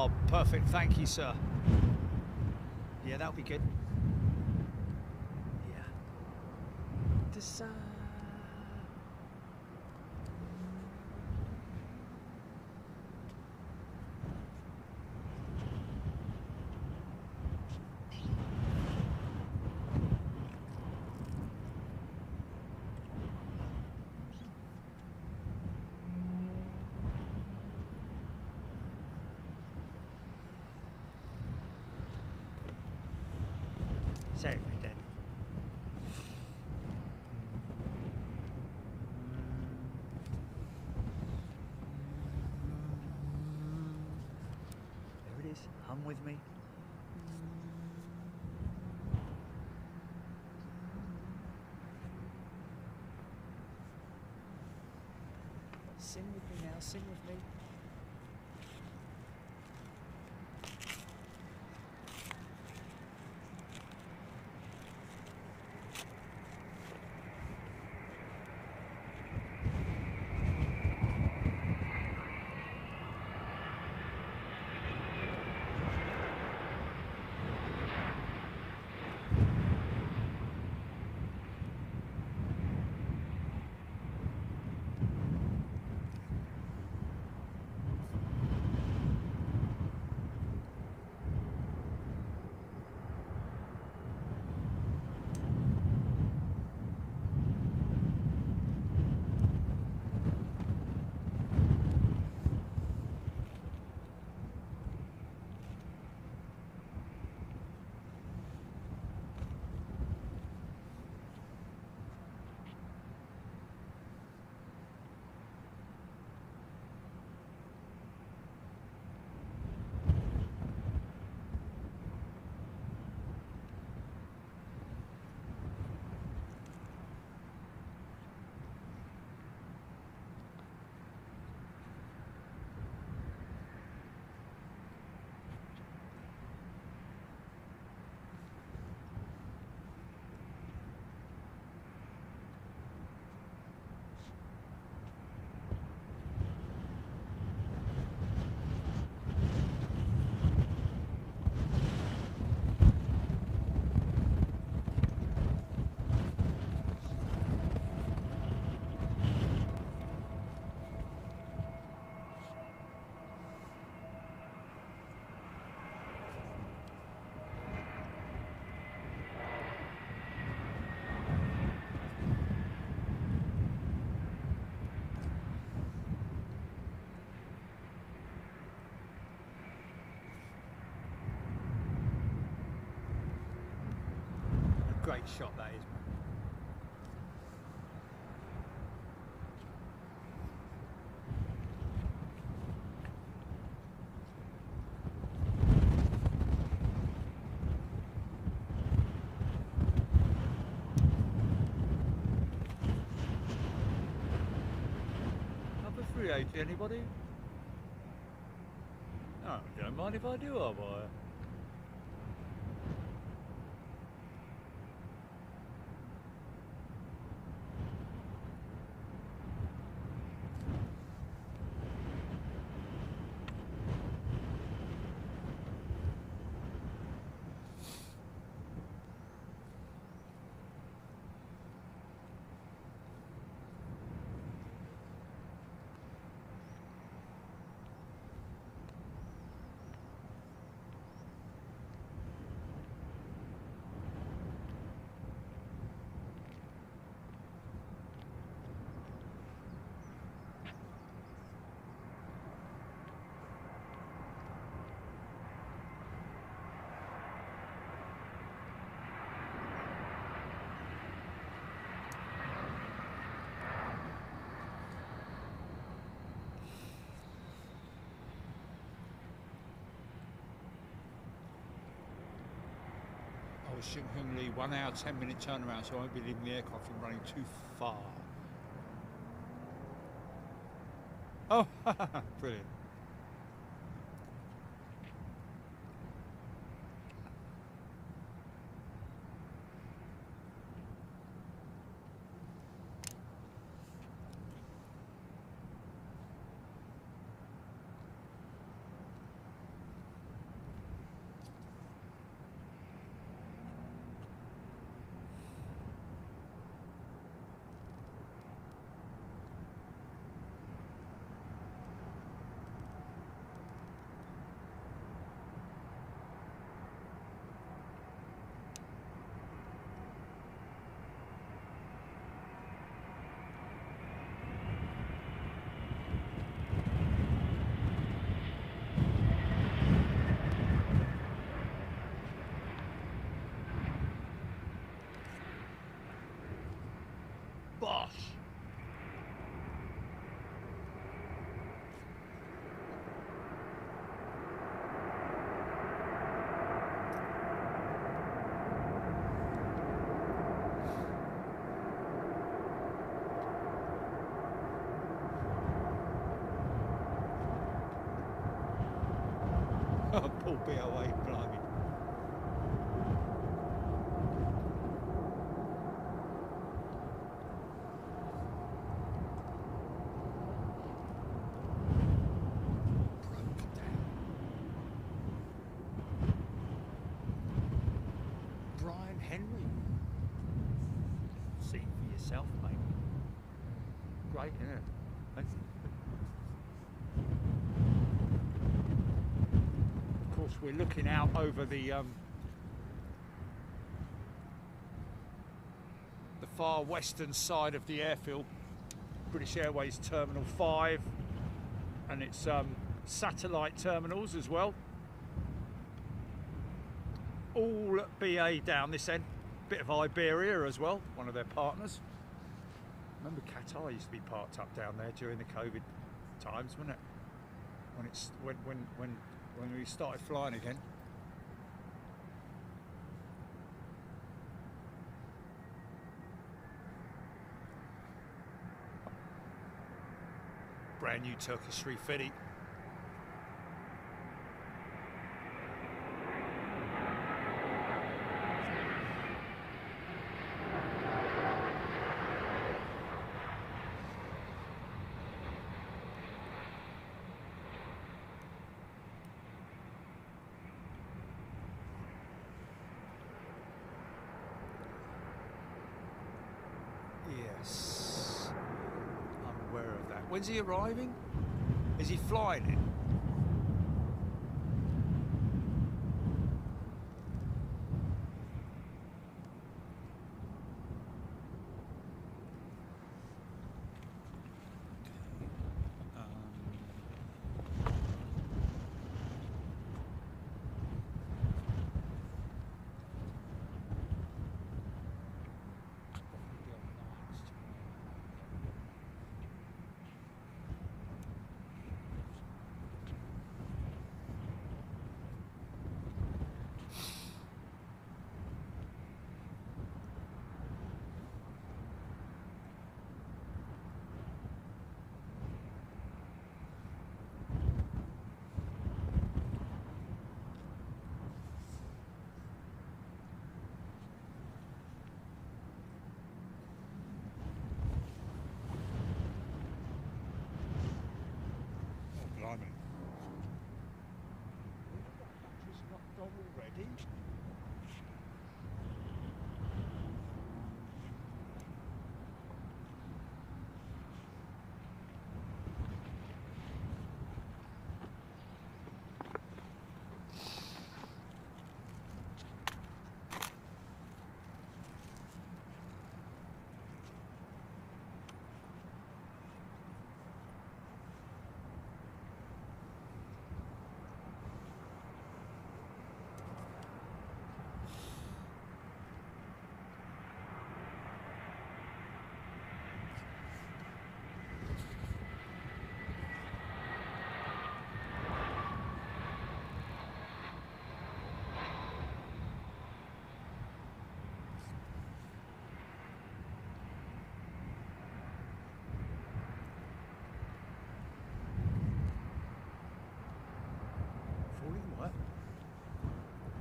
B: Oh, perfect. Thank you, sir. Yeah, that'll be good. Yeah. This, Sorry, my dad. There it is. Hum with me. Sing with me now. Sing with me. Great shot that is, man. Number 380, anybody? Oh, don't mind if I do, I'll buy it. Shinghongli 1 hour 10-minute turnaround, so I won't be leaving the aircraft from running too far. Oh, brilliant. Bosh.
A: Poor BOA, blimey.
B: Brian Henry. See for yourself, mate. Great, isn't it? Of course, we're looking out over the far western side of the airfield, British Airways Terminal 5, and its satellite terminals as well. All BA down this end, bit of Iberia as well, one of their partners. Remember Qatar used to be parked up down there during the COVID times, wasn't it? When we started flying again. Brand new Turkish 350. Yes, I'm aware of that. When's he arriving? Is he flying it? Already?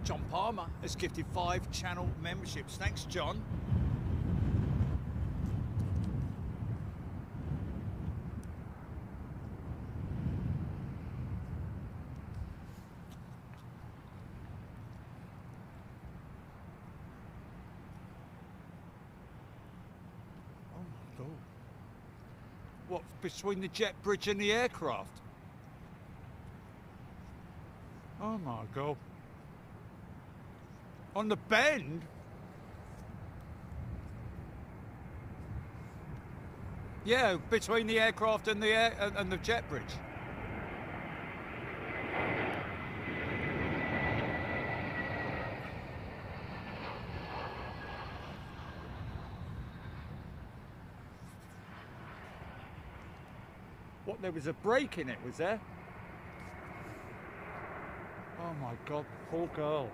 B: John Palmer has gifted 5 channel memberships. Thanks, John. Oh my God. What, between the jet bridge and the aircraft? Oh my God. On the bend? Yeah, between the aircraft and the jet bridge. What, there was a break in it, was there? Oh my God, poor girl.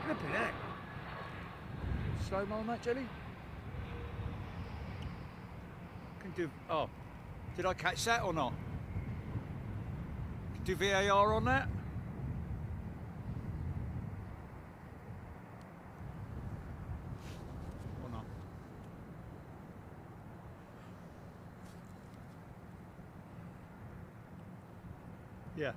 B: Flipping heck. Slow-mo on that, Jelly? Can do... Oh. Did I catch that or not? Can do VAR on that? Or not? Yeah.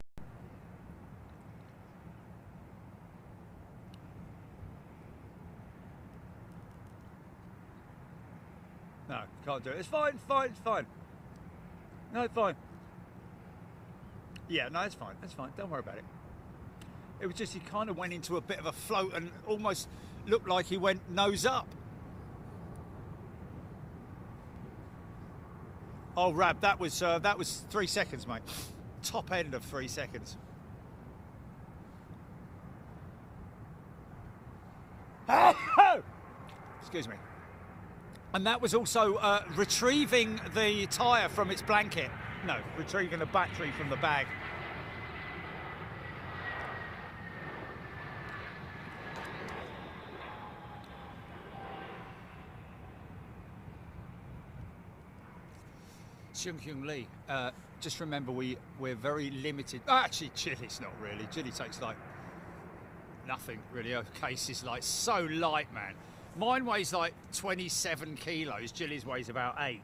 B: No, can't do it. It's fine, fine, it's fine. No, it's fine. Yeah, no, it's fine. It's fine. Don't worry about it. It was just he kind of went into a bit of a float and almost looked like he went nose up. Oh, Rab, that was 3 seconds, mate. Top end of 3 seconds. Excuse me. And that was also retrieving the tyre from its blanket. No, retrieving the battery from the bag. Seung Hyun Lee, just remember we're very limited. Actually, Chili's not really. Chili takes like nothing really. Her case is like so light, man. Mine weighs like 27 kilos. Chili's weighs about 8.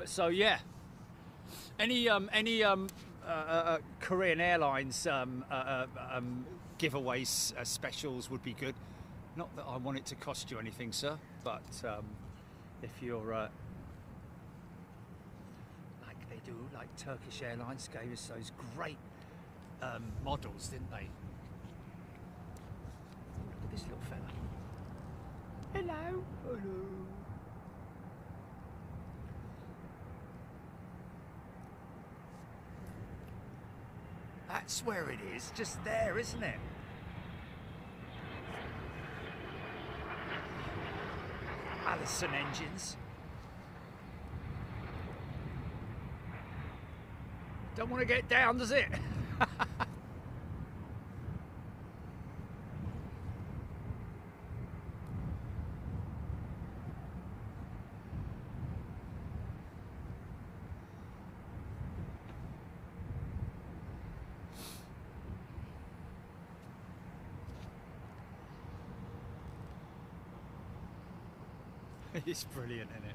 B: So yeah. Any Korean Airlines giveaways specials would be good. Not that I want it to cost you anything, sir, but if you're like they do, like Turkish Airlines gave us those great models, didn't they? Look at this little fella. Hello. Hello. That's where it is, just there, isn't it? Allison engines. Don't want to get down, does it? It's brilliant, isn't it?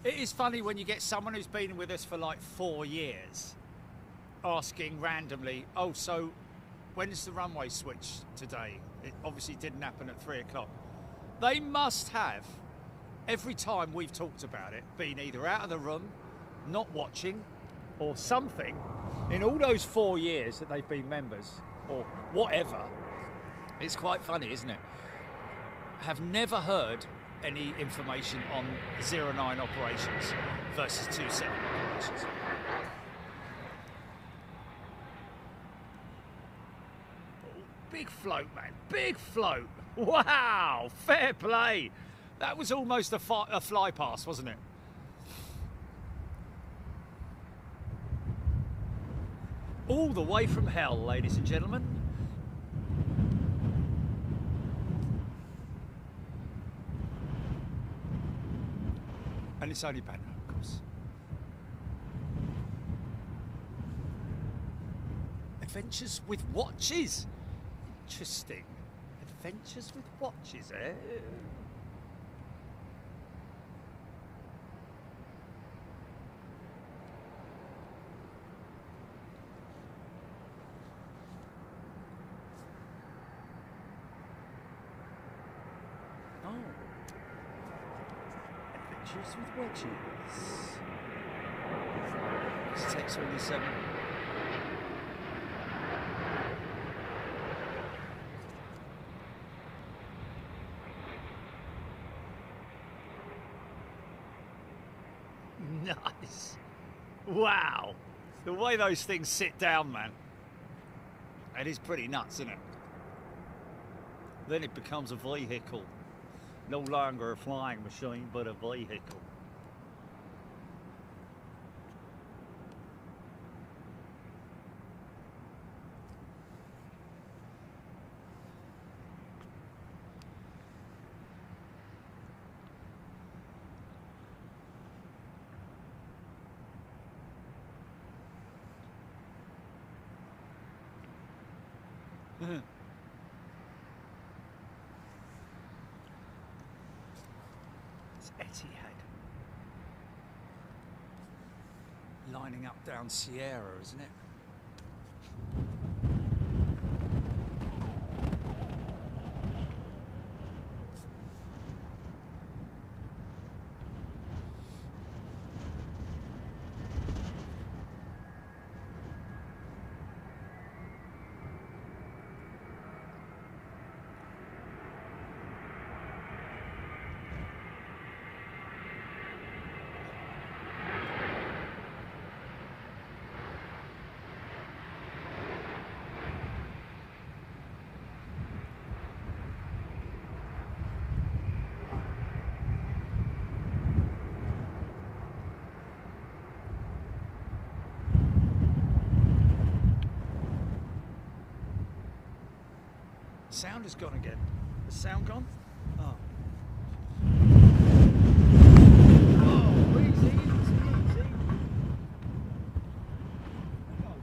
B: It is funny when you get someone who's been with us for like 4 years asking randomly, oh, so when's the runway switch today? It obviously didn't happen at 3 o'clock. They must have, every time we've talked about it, been either out of the room, not watching, or something. In all those 4 years that they've been members, or whatever, it's quite funny, isn't it? Have never heard any information on 09 operations versus 27 operations. Oh, big float, man, big float. Wow, fair play. That was almost a fly pass, wasn't it? All the way from hell, ladies and gentlemen. And it's only banter, of course. Adventures with watches. Interesting. Adventures with watches, eh? Adventures with wedges. This takes only 7. Nice. Wow. The way those things sit down, man. It is pretty nuts, isn't it? Then it becomes a vehicle. No longer a flying machine, but a vehicle. It's Etihad. Lining up down Sierra, isn't it? Sound is gone again. Is sound gone? Oh. Oh, easy, easy. Oh,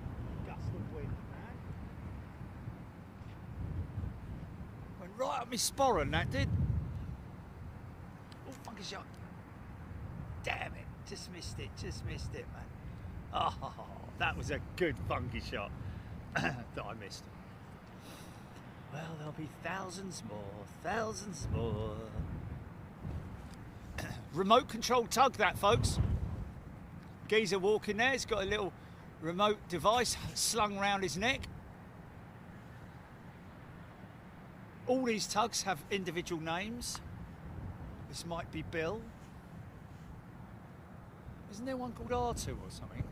B: gust of wind, man. Went right up my sporran, that did. Oh, funky shot. Damn it. Just missed it, man. Oh, that was a good funky shot that I missed. Well, there'll be thousands more. Remote control tug, that, folks. Geezer walking there, he's got a little remote device slung around his neck. All these tugs have individual names. This might be Bill. Isn't there one called R2 or something?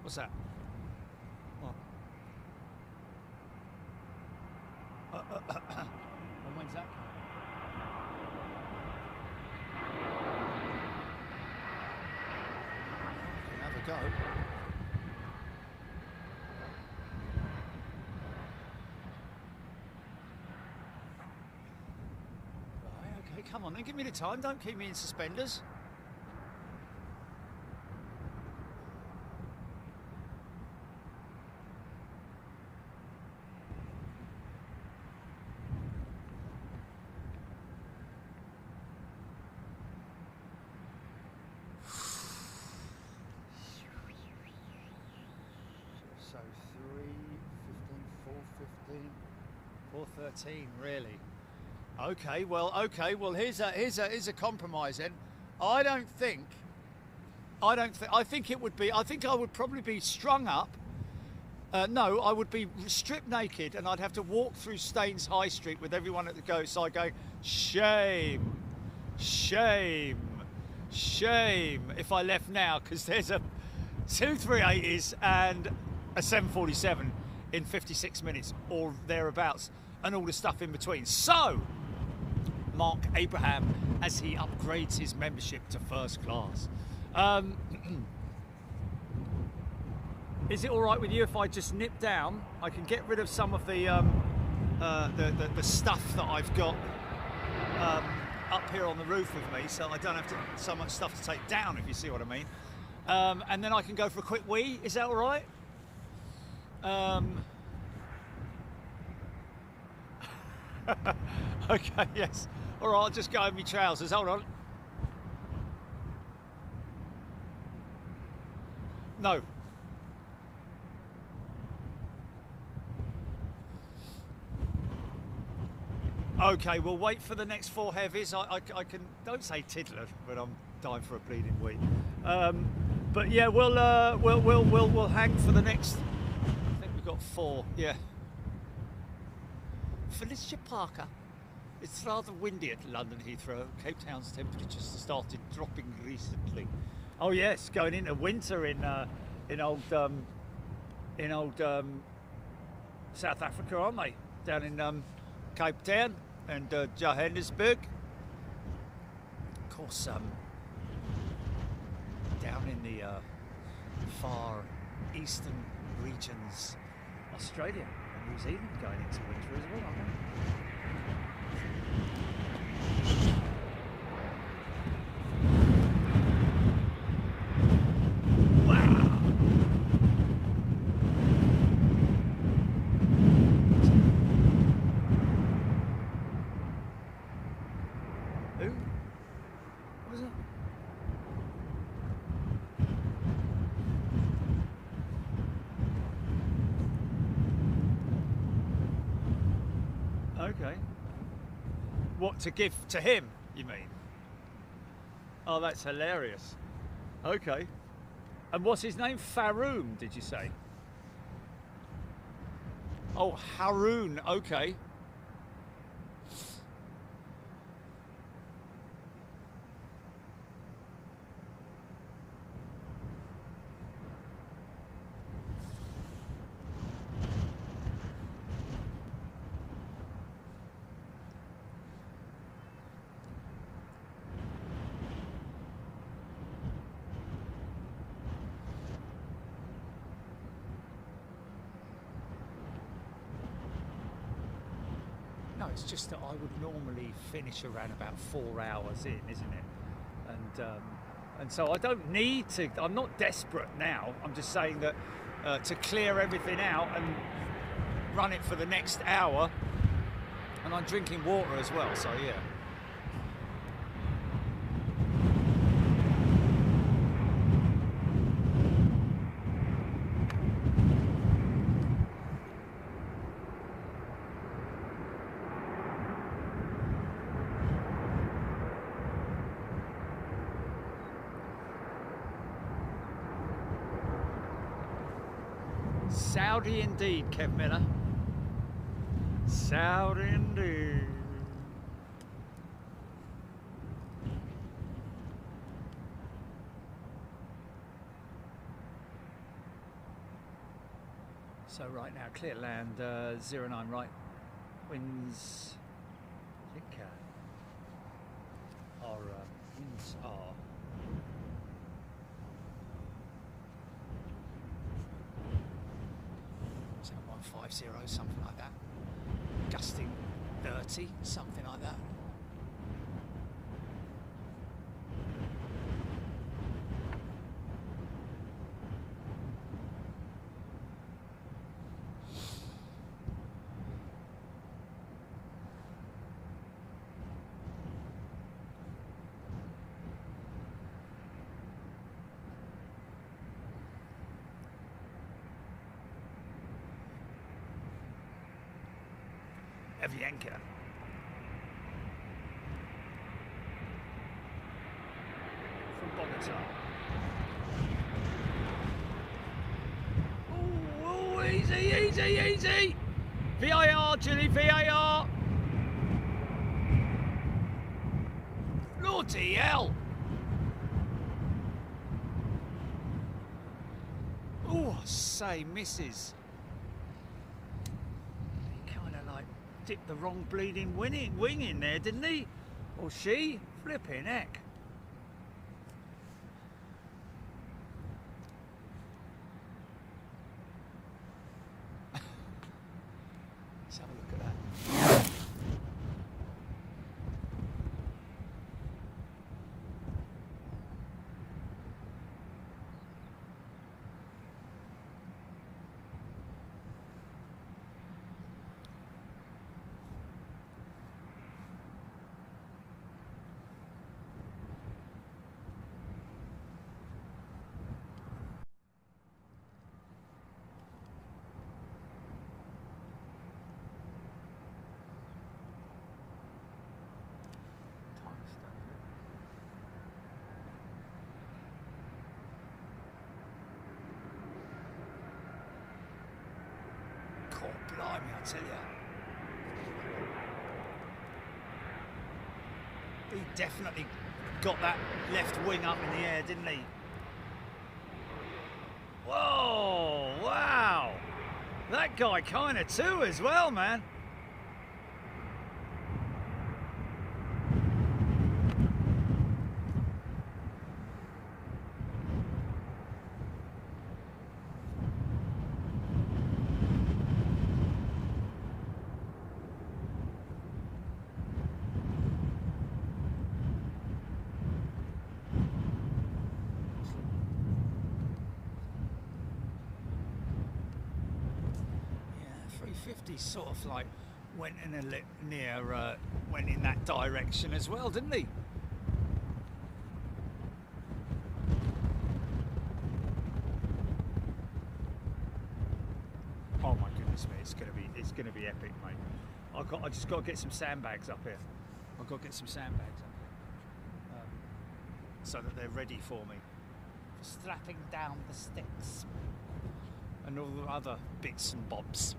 B: What's that? What? And when's that coming? Have a go. come on then, give me the time, don't keep me in suspenders. So 3:15, 4:13, really. Okay, well here's a compromise then. I think it would be, I think I would probably be strung up. No, I would be stripped naked and I'd have to walk through Staines High Street with everyone at the go side going, shame, shame, shame, if I left now, because there's a 2 380s and a 747 in 56 minutes or thereabouts, and all the stuff in between. So, Mark Abraham, as he upgrades his membership to first class. Is it all right with you if I just nip down? I can get rid of some of the stuff that I've got up here on the roof with me, so I don't have so much stuff to take down, if you see what I mean. And then I can go for a quick wee. Is that all right? Okay, yes. All right, I'll just go in my trousers. Hold on. No. Okay, we'll wait for the next 4 heavies. I can, don't say tiddler, but I'm dying for a bleeding wee. But yeah, we'll hang for the next. I think we've got 4. Yeah. Felicia Parker. It's rather windy at London Heathrow. Cape Town's temperatures started dropping recently. Oh yes, going into winter in old South Africa, aren't they? Down in Cape Town and Johannesburg. Of course, down in the far eastern regions, Australia and New Zealand going into winter as well, aren't they? Okay. What to give to him, you mean? Oh, that's hilarious. Okay. And what's his name? Faroum, did you say? Oh, Haroon. Okay. No, it's just that I would normally finish around about 4 hours in, isn't it? And so I don't need to. I'm not desperate now. I'm just saying that to clear everything out and run it for the next hour. And I'm drinking water as well. So yeah. Saudi indeed, Kev Miller. Saudi indeed. So right now, clear land, 09 right, winds, I think our winds are 150, something like that. Gusting 30, something like that. Avianca. From Bogota. Oh, easy, easy, easy. VAR, Julie, VAR. Bloody hell. Oh, say, misses. He kind of like dipped the wrong bleeding wing in there, didn't he? Or she? Flipping heck. Let's have a look at that. God blimey, I tell you. He definitely got that left wing up in the air, didn't he? Whoa, wow. That guy kind of too as well, man. Sort of like went in went in that direction as well, didn't he? Oh my goodness me, it's gonna be epic, mate. I just got to get some sandbags up here. I've got to get some sandbags up here, so that they're ready for me. Strapping down the sticks and all the other bits and bobs.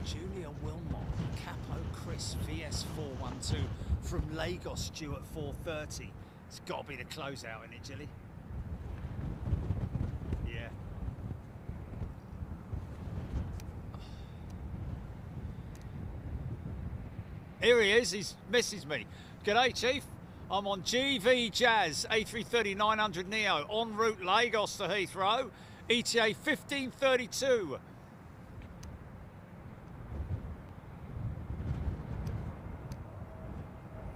B: Julia Wilmot, Capo Chris VS412 from Lagos due at 4:30. It's got to be the closeout, isn't it, Jilly? Yeah. Here he is, he misses me. G'day, Chief. I'm on GV Jazz A330-900 neo, en route Lagos to Heathrow, ETA 1532.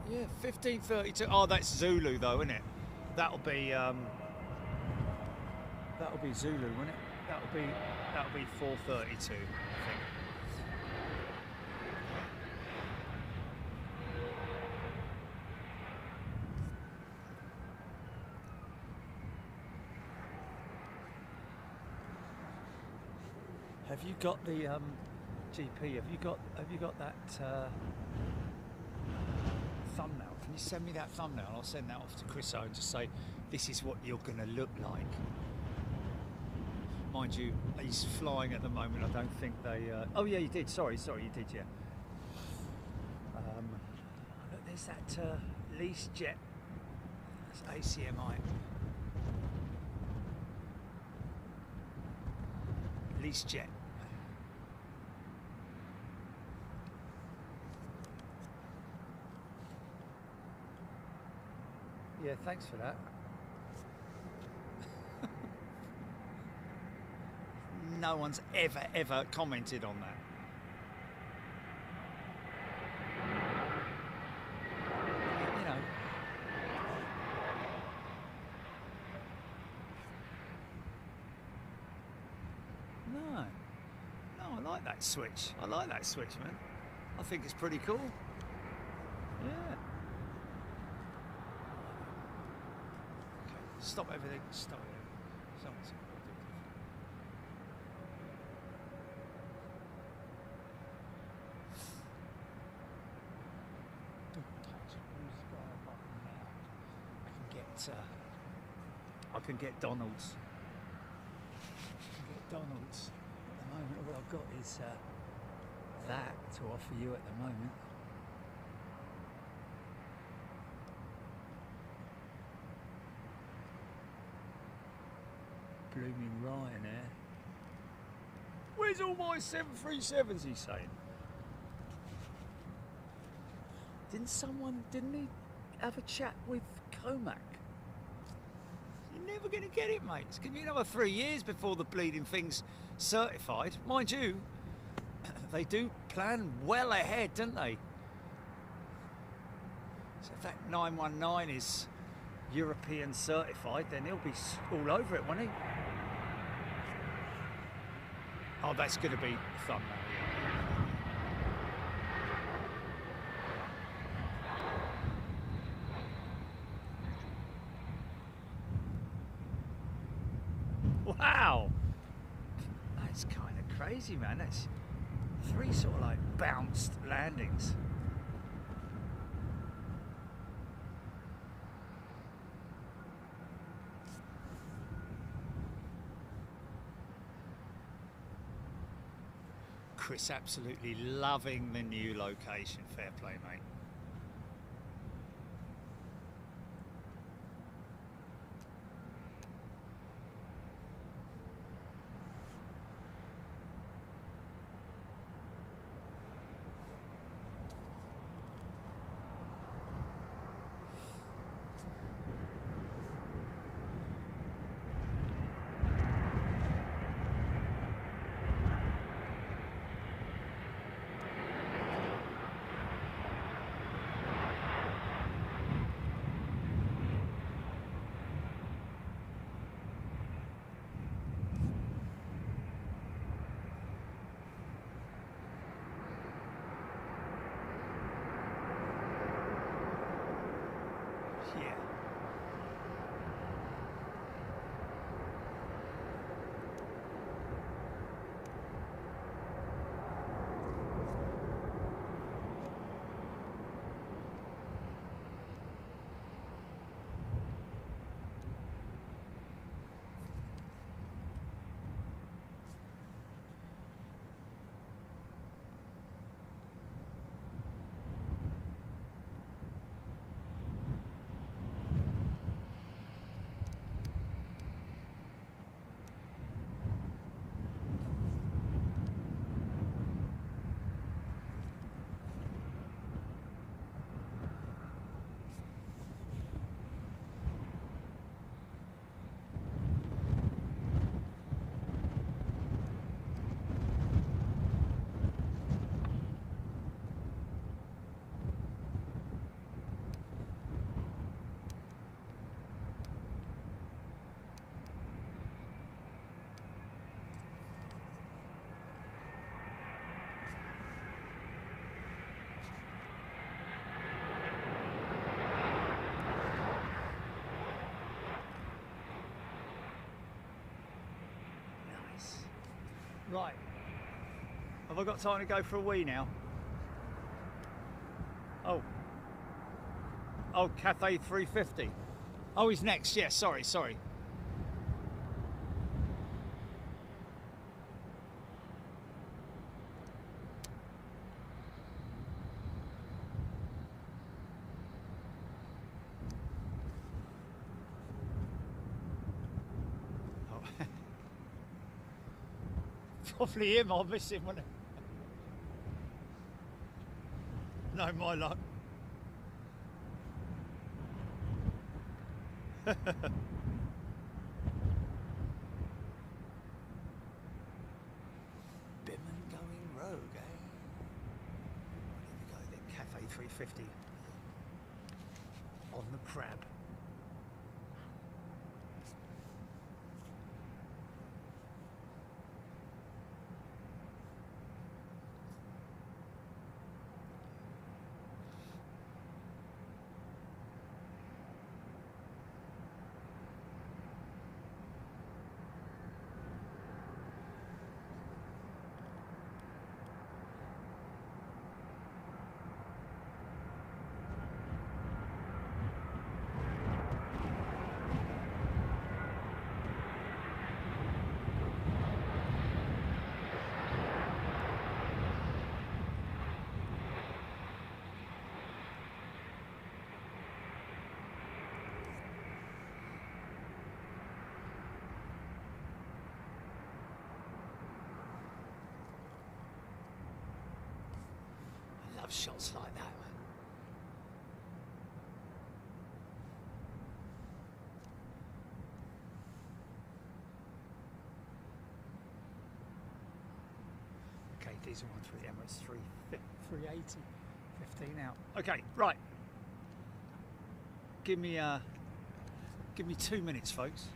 B: Yeah, 1532. Oh, that's Zulu though, isn't it? That'll be Zulu, won't it? That'll be 432, I think. Have you got the GP? Have you got that thumbnail? Can you send me that thumbnail? I'll send that off to Chris and just say this is what you're going to look like. Mind you, he's flying at the moment. I don't think they. Oh yeah, you did. Sorry, you did. Yeah. Look, there's that lease jet. That's ACMI. Lease jet. Yeah, thanks for that. No one's ever commented on that. You know. No, I like that switch. I like that switch, man. I think it's pretty cool. Yeah. Stop everything. Stop it. I can get Donald's. At the moment, all I've got is that to offer you at the moment. Blooming Ryanair. Where's all my 737s, he's saying? Didn't he have a chat with Comac? You're never going to get it, mate. It's going to be another 3 years before the bleeding thing's certified. Mind you, they do plan well ahead, don't they? So if that 919 is European certified, then he'll be all over it, won't he? Oh, that's going to be fun, wow! That's kind of crazy, man. That's 3 sort of like bounced landings. Chris absolutely loving the new location. Fair play, mate. Yeah. Right. Have I got time to go for a wee now? Oh. Oh, Cathay 350. Oh, he's next. Yeah, sorry. Probably him, I'll miss him, won't I? No, my luck. Bimmon going rogue, eh? Here we go then, Cathay 350 on the crab. love shots like that. Okay, diesel 1 Emirates 380, 15 out. Okay, right. Give me 2 minutes, folks.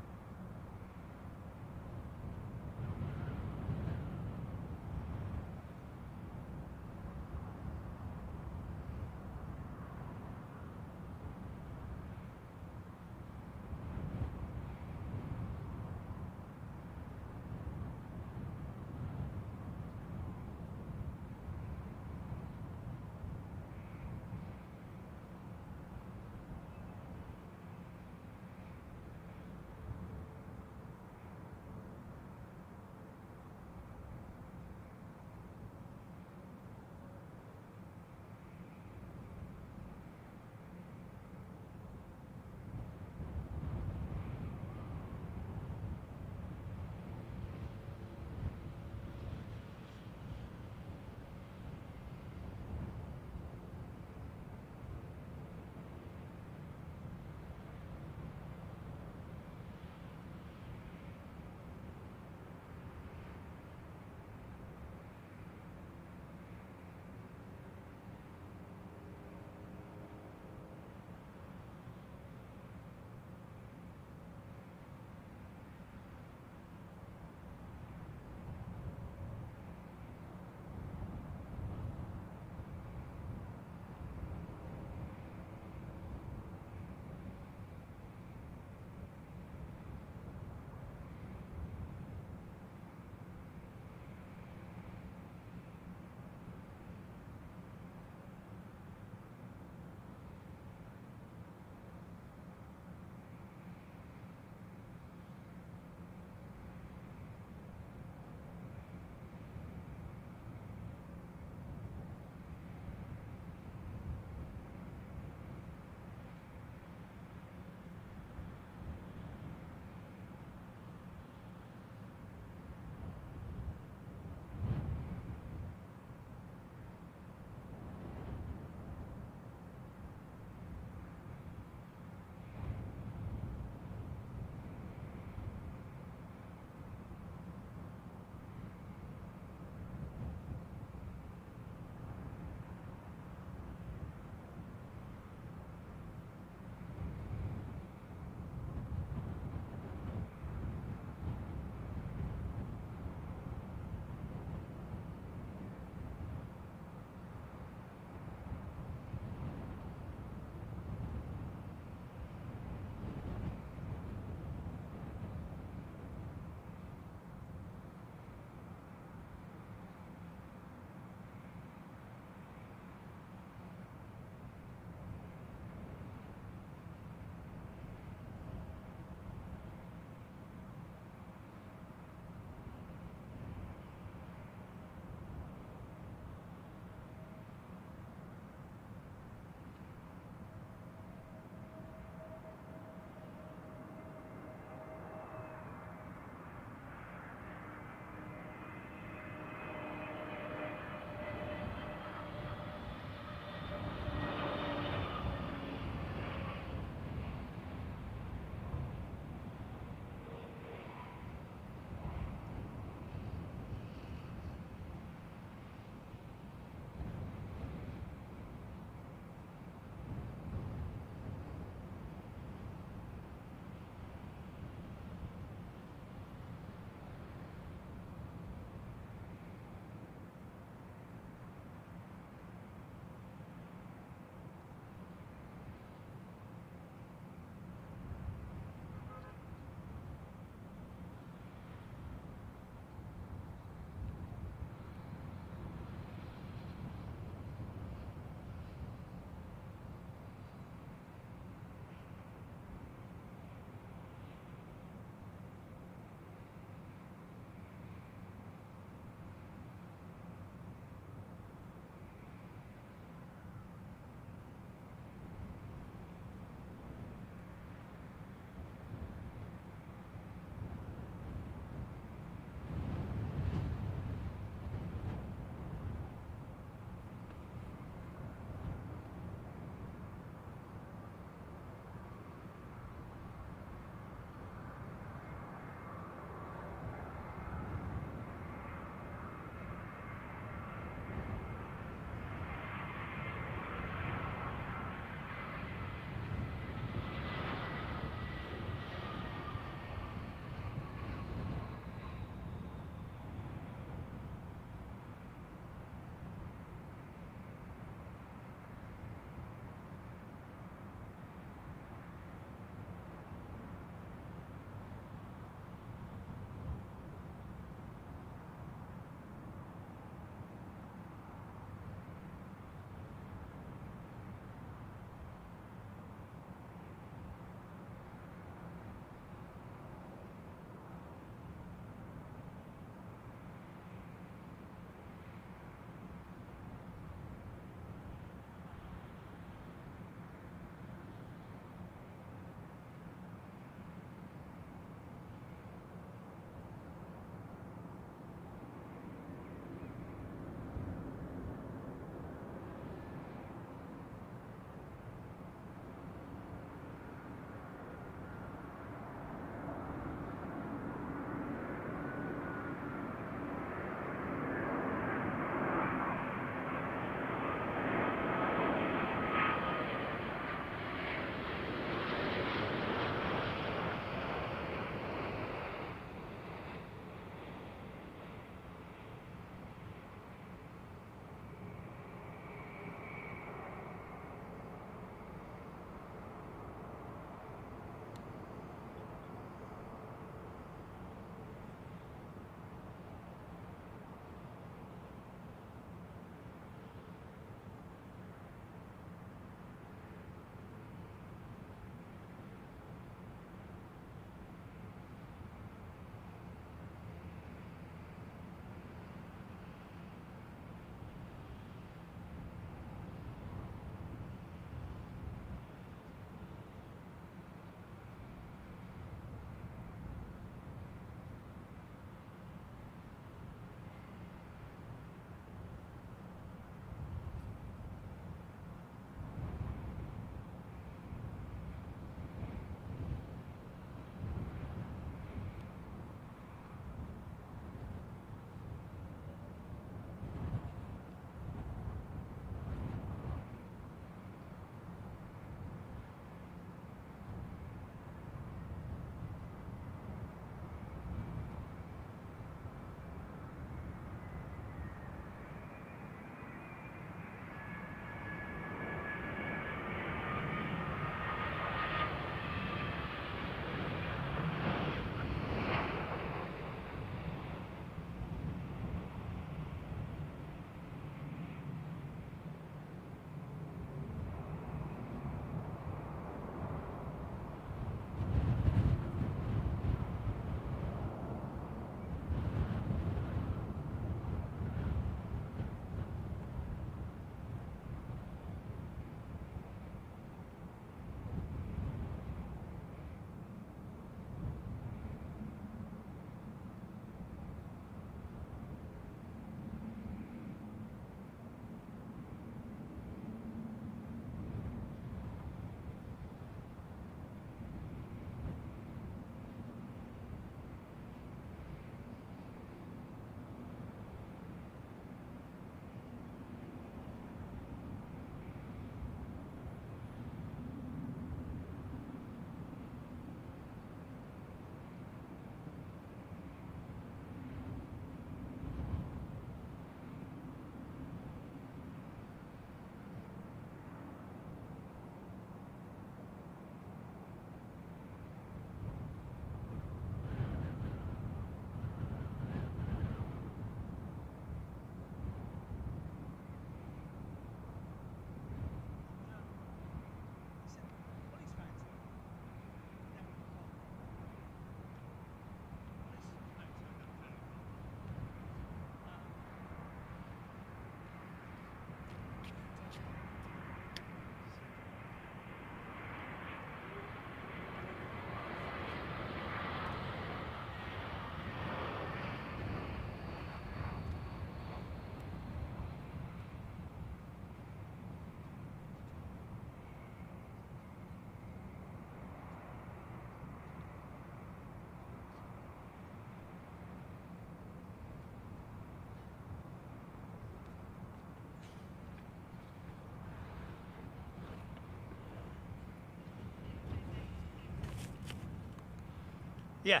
B: Yeah.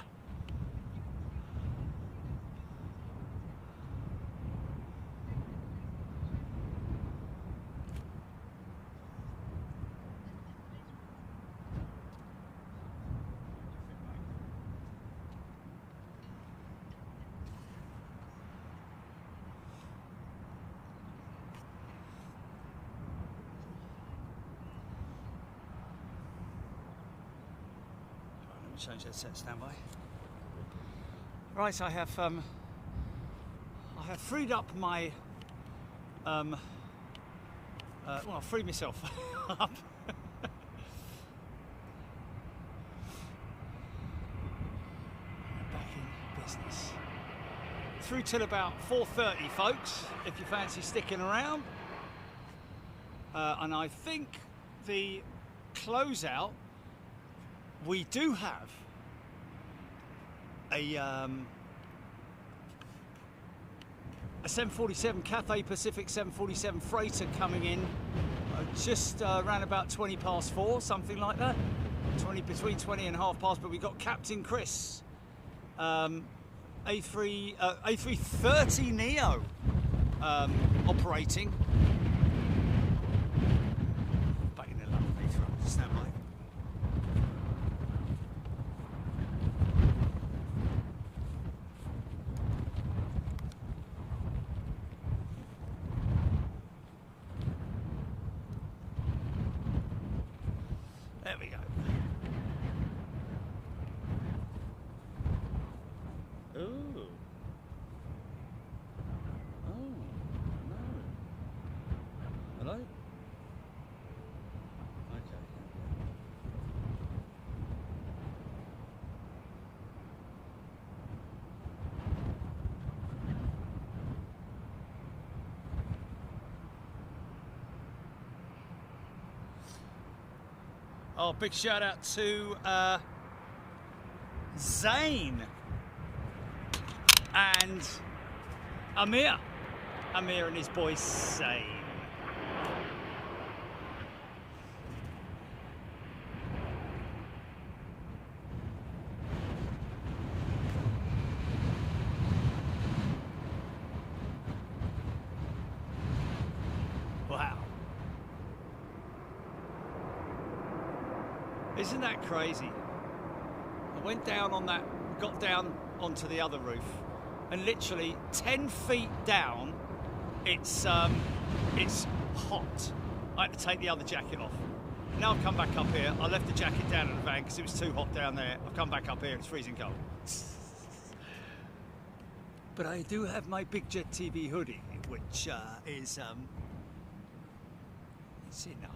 B: Change that set standby. Right, I have freed up my well, I freed myself up. Back in business. Through till about 4:30, folks, if you fancy sticking around. And I think the closeout, we do have a 747 Cathay Pacific 747 freighter coming in just around about 20 past 4, something like that. Between 20 and half past, but we've got Captain Chris, A330-900 operating. Back in the London Heathrow, stand by. There we go. Ooh. Oh, no. Hello? Okay. Oh, big shout out to Zane and Amir and his boy Zane. Wow. Isn't that crazy? I went down on that, got down onto the other roof, and literally 10 feet down, it's hot. I had to take the other jacket off. Now I've come back up here. I left the jacket down in the van because it was too hot down there. I've come back up here, it's freezing cold. But I do have my Big Jet TV hoodie, which is it's enough.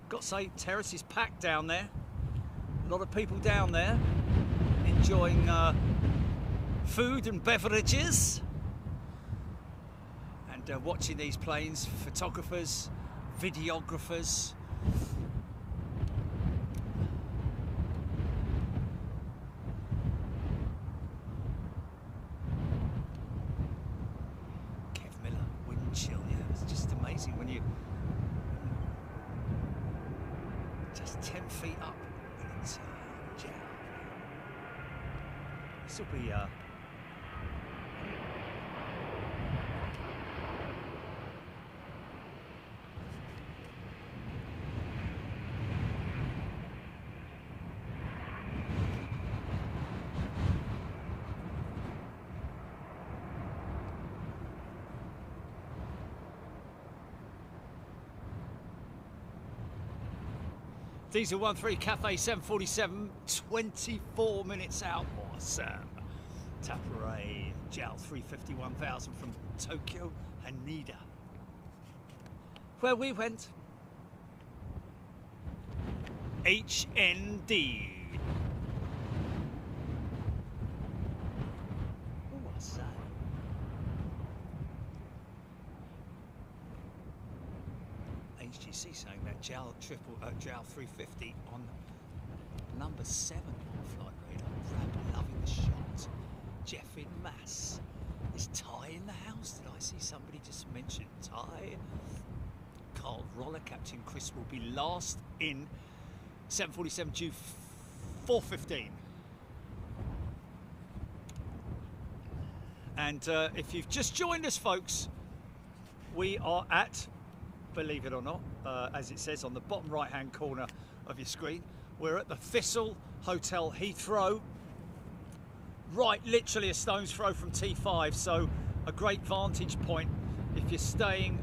B: Got to say, terrace is packed down there. A lot of people down there enjoying food and beverages and watching these planes. Photographers, videographers. Kev Miller, wind chill, yeah, it's just amazing when you just 10 feet up and it's jam. This will be Diesel 13 Cathay 747, 24 minutes out. Awesome. Qatar A350-1000 from Tokyo, Haneda. Where we went. HND. Oh, what's that? HGC saying that JAL 350 on number 7 on flight radar. Brad loving the shot. Jeff in Mass is tired. in the house? Did I see somebody just mention Thai? Carl Roller, Captain Chris will be last in 747 due 4:15. And if you've just joined us, folks, we are at, believe it or not, as it says on the bottom right-hand corner of your screen, we're at the Thistle Hotel Heathrow, right, literally a stone's throw from T5, so a great vantage point if you're staying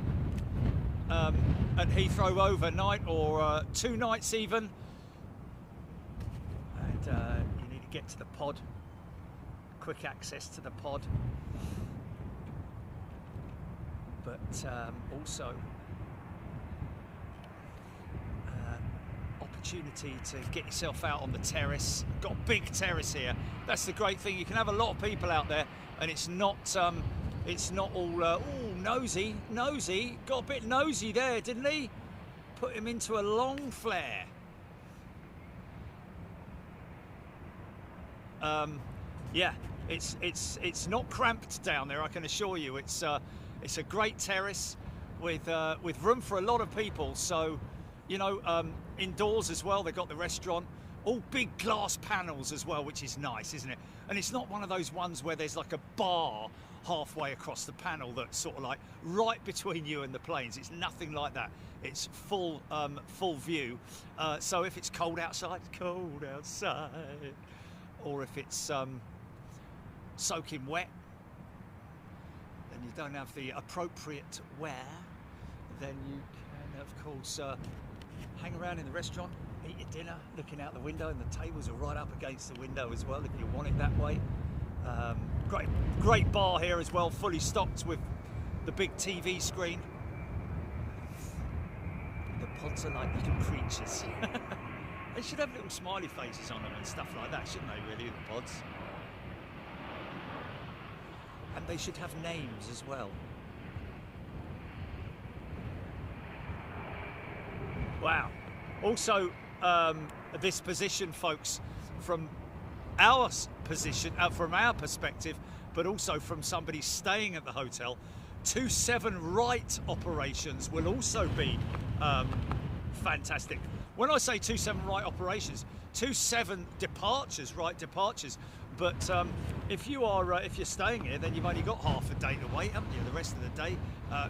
B: at Heathrow overnight or 2 nights even, and you need to get to the pod. Quick access to the pod, but also opportunity to get yourself out on the terrace. Got a big terrace here. That's the great thing. You can have a lot of people out there, and it's not all nosy. Got a bit nosy there, didn't he? Put him into a long flare. Yeah, it's not cramped down there, I can assure you. It's a great terrace with room for a lot of people. So, you know, indoors as well, they've got the restaurant, all big glass panels as well, which is nice, isn't it? And it's not one of those ones where there's like a bar halfway across the panel that's sort of like right between you and the planes. It's nothing like that. It's full view. So if it's cold outside, or if it's soaking wet and you don't have the appropriate wear, then you can, of course, hang around in the restaurant, eat your dinner, looking out the window, and the tables are right up against the window as well, if you want it that way. Great bar here as well, fully stocked with the big TV screen. The pods are like little creatures. They should have little smiley faces on them and stuff like that, shouldn't they, really, the pods? And they should have names as well. Wow. Also, this position, folks, from our position, from our perspective, but also from somebody staying at the hotel, 27 right operations will also be fantastic. When I say 27 right operations, 27 departures, right departures. But if you're staying here, then you've only got half a day to wait, haven't you? The rest of the day,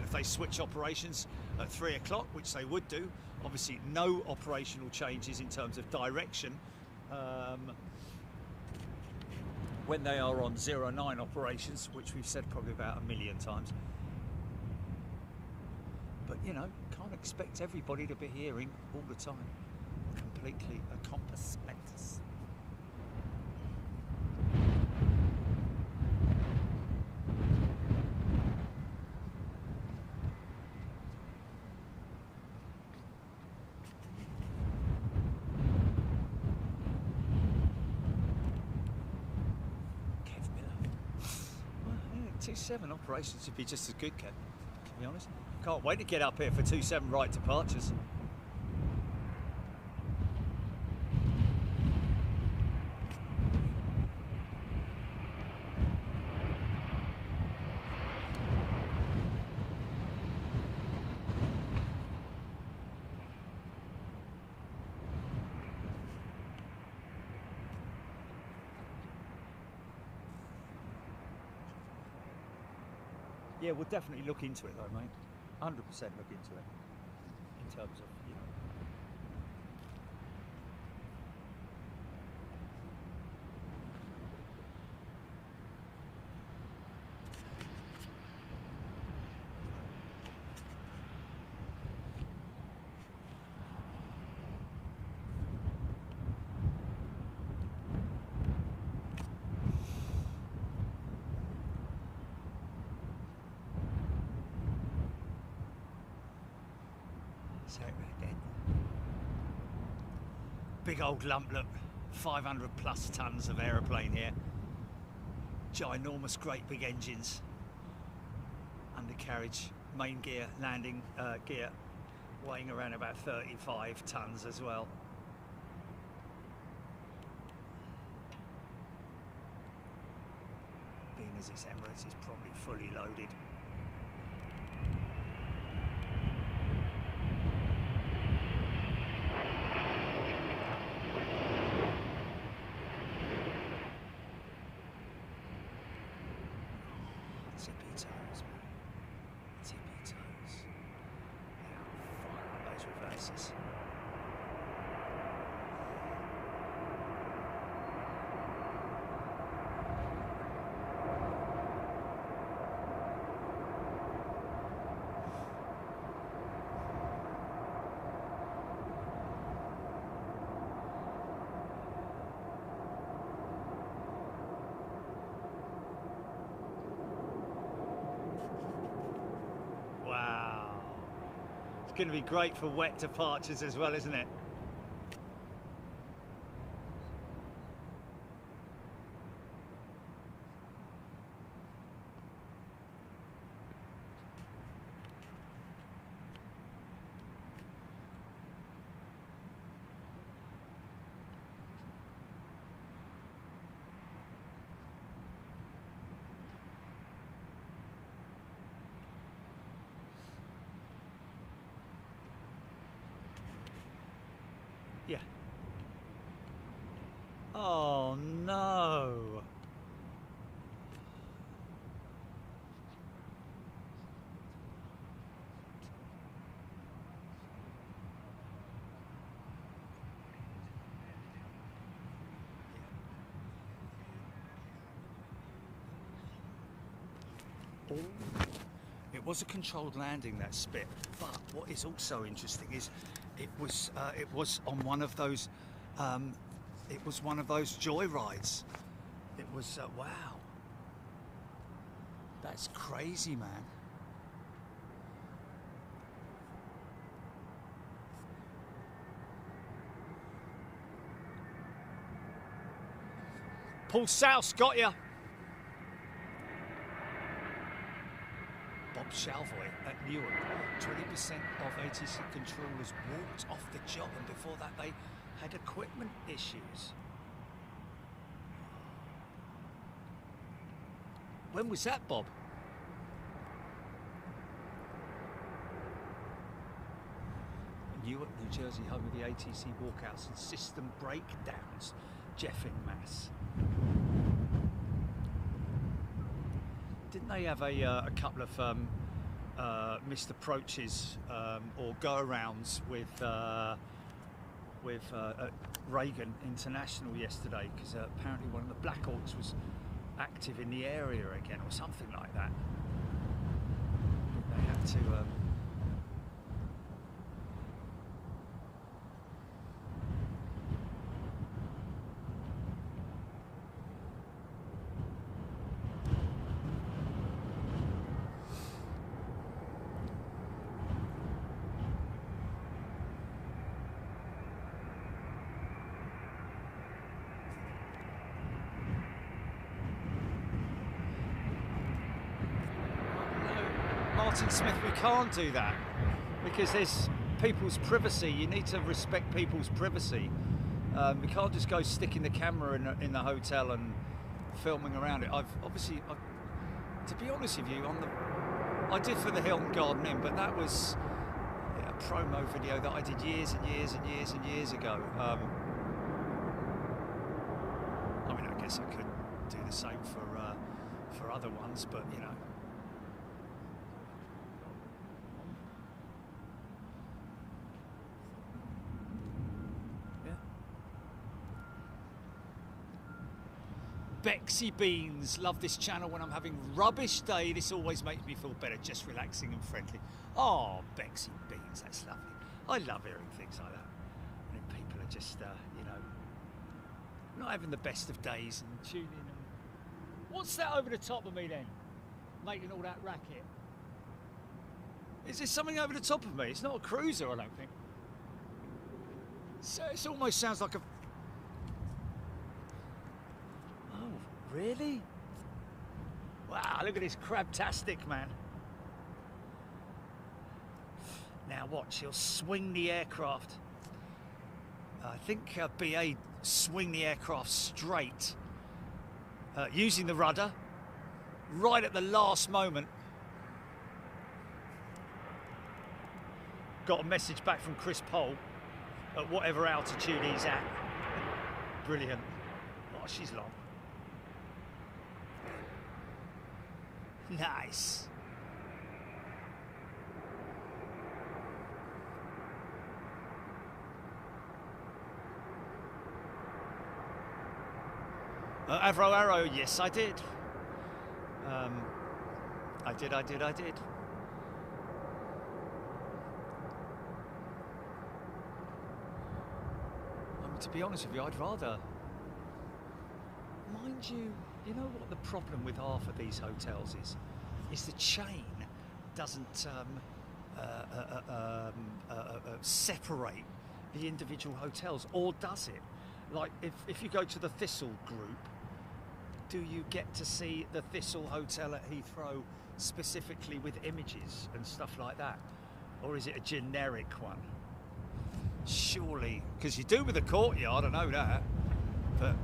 B: if they switch operations at 3 o'clock, which they would do, obviously no operational changes in terms of direction when they are on 09 operations, which we've said probably about 1 million times. But you know, can't expect everybody to be hearing all the time. Completely a compass spectus. Kev Miller. Well, yeah, 27 operations would be just as good, Kev, to be honest. Can't wait to get up here for 27 right departures. Yeah, we'll definitely look into it though, mate. 100% look into it in terms of, you know. Big old lump, look, 500 plus tons of aeroplane here. Ginormous, great big engines. Undercarriage, main gear, landing gear, weighing around about 35 tons as well. Being as it's Emirates, it's probably fully loaded. Tippy toes, man. Tippy toes. How far are those reverses? Wow. It's going to be great for wet departures as well, isn't it? Yeah. Oh no. It was a controlled landing, that spit, but what is also interesting is it was on one of those joy rides. It was wow, that's crazy, man. Paul South got ya. Bob Shalvoy at Newark. 20% of ATC controllers walked off the job, and before that they had equipment issues. When was that, Bob? Newark, New Jersey, home of the ATC walkouts and system breakdowns. Jeff in Mass. Didn't they have a couple of missed approaches or go-arounds with Reagan International yesterday? Because apparently one of the Black Hawks was active in the area again, or something like that. They had to. Martin Smith, we can't do that because there's people's privacy. You need to respect people's privacy. We can't just go sticking the camera in the hotel and filming around it. To be honest with you, I did for the Hilton Garden Inn, but that was a promo video that I did years and years and years and years ago. I mean, I guess I could do the same for other ones, but you know. Bexy Beans, love this channel when I'm having rubbish day. This always makes me feel better, just relaxing and friendly. Oh, Bexy Beans, that's lovely. I love hearing things like that. When people are just, you know, not having the best of days and tuning in. What's that over the top of me then? Making all that racket. Is there something over the top of me? It's not a cruiser, I don't think. So it almost sounds like a... Really? Wow, look at this crabtastic, man. Now watch, he'll swing the aircraft. I think BA swing the aircraft straight using the rudder. right at the last moment. Got a message back from Chris Pohl at whatever altitude he's at. Brilliant. Oh, she's long. Nice. Avro Arrow, yes, I did. I did. I mean, to be honest with you, I'd rather... Mind you, you know what the problem with half of these hotels is the chain doesn't separate the individual hotels, or does it? Like, if you go to the Thistle group, do you get to see the Thistle Hotel at Heathrow specifically with images and stuff like that? Or is it a generic one? Surely, because you do with the Courtyard, I know that, but...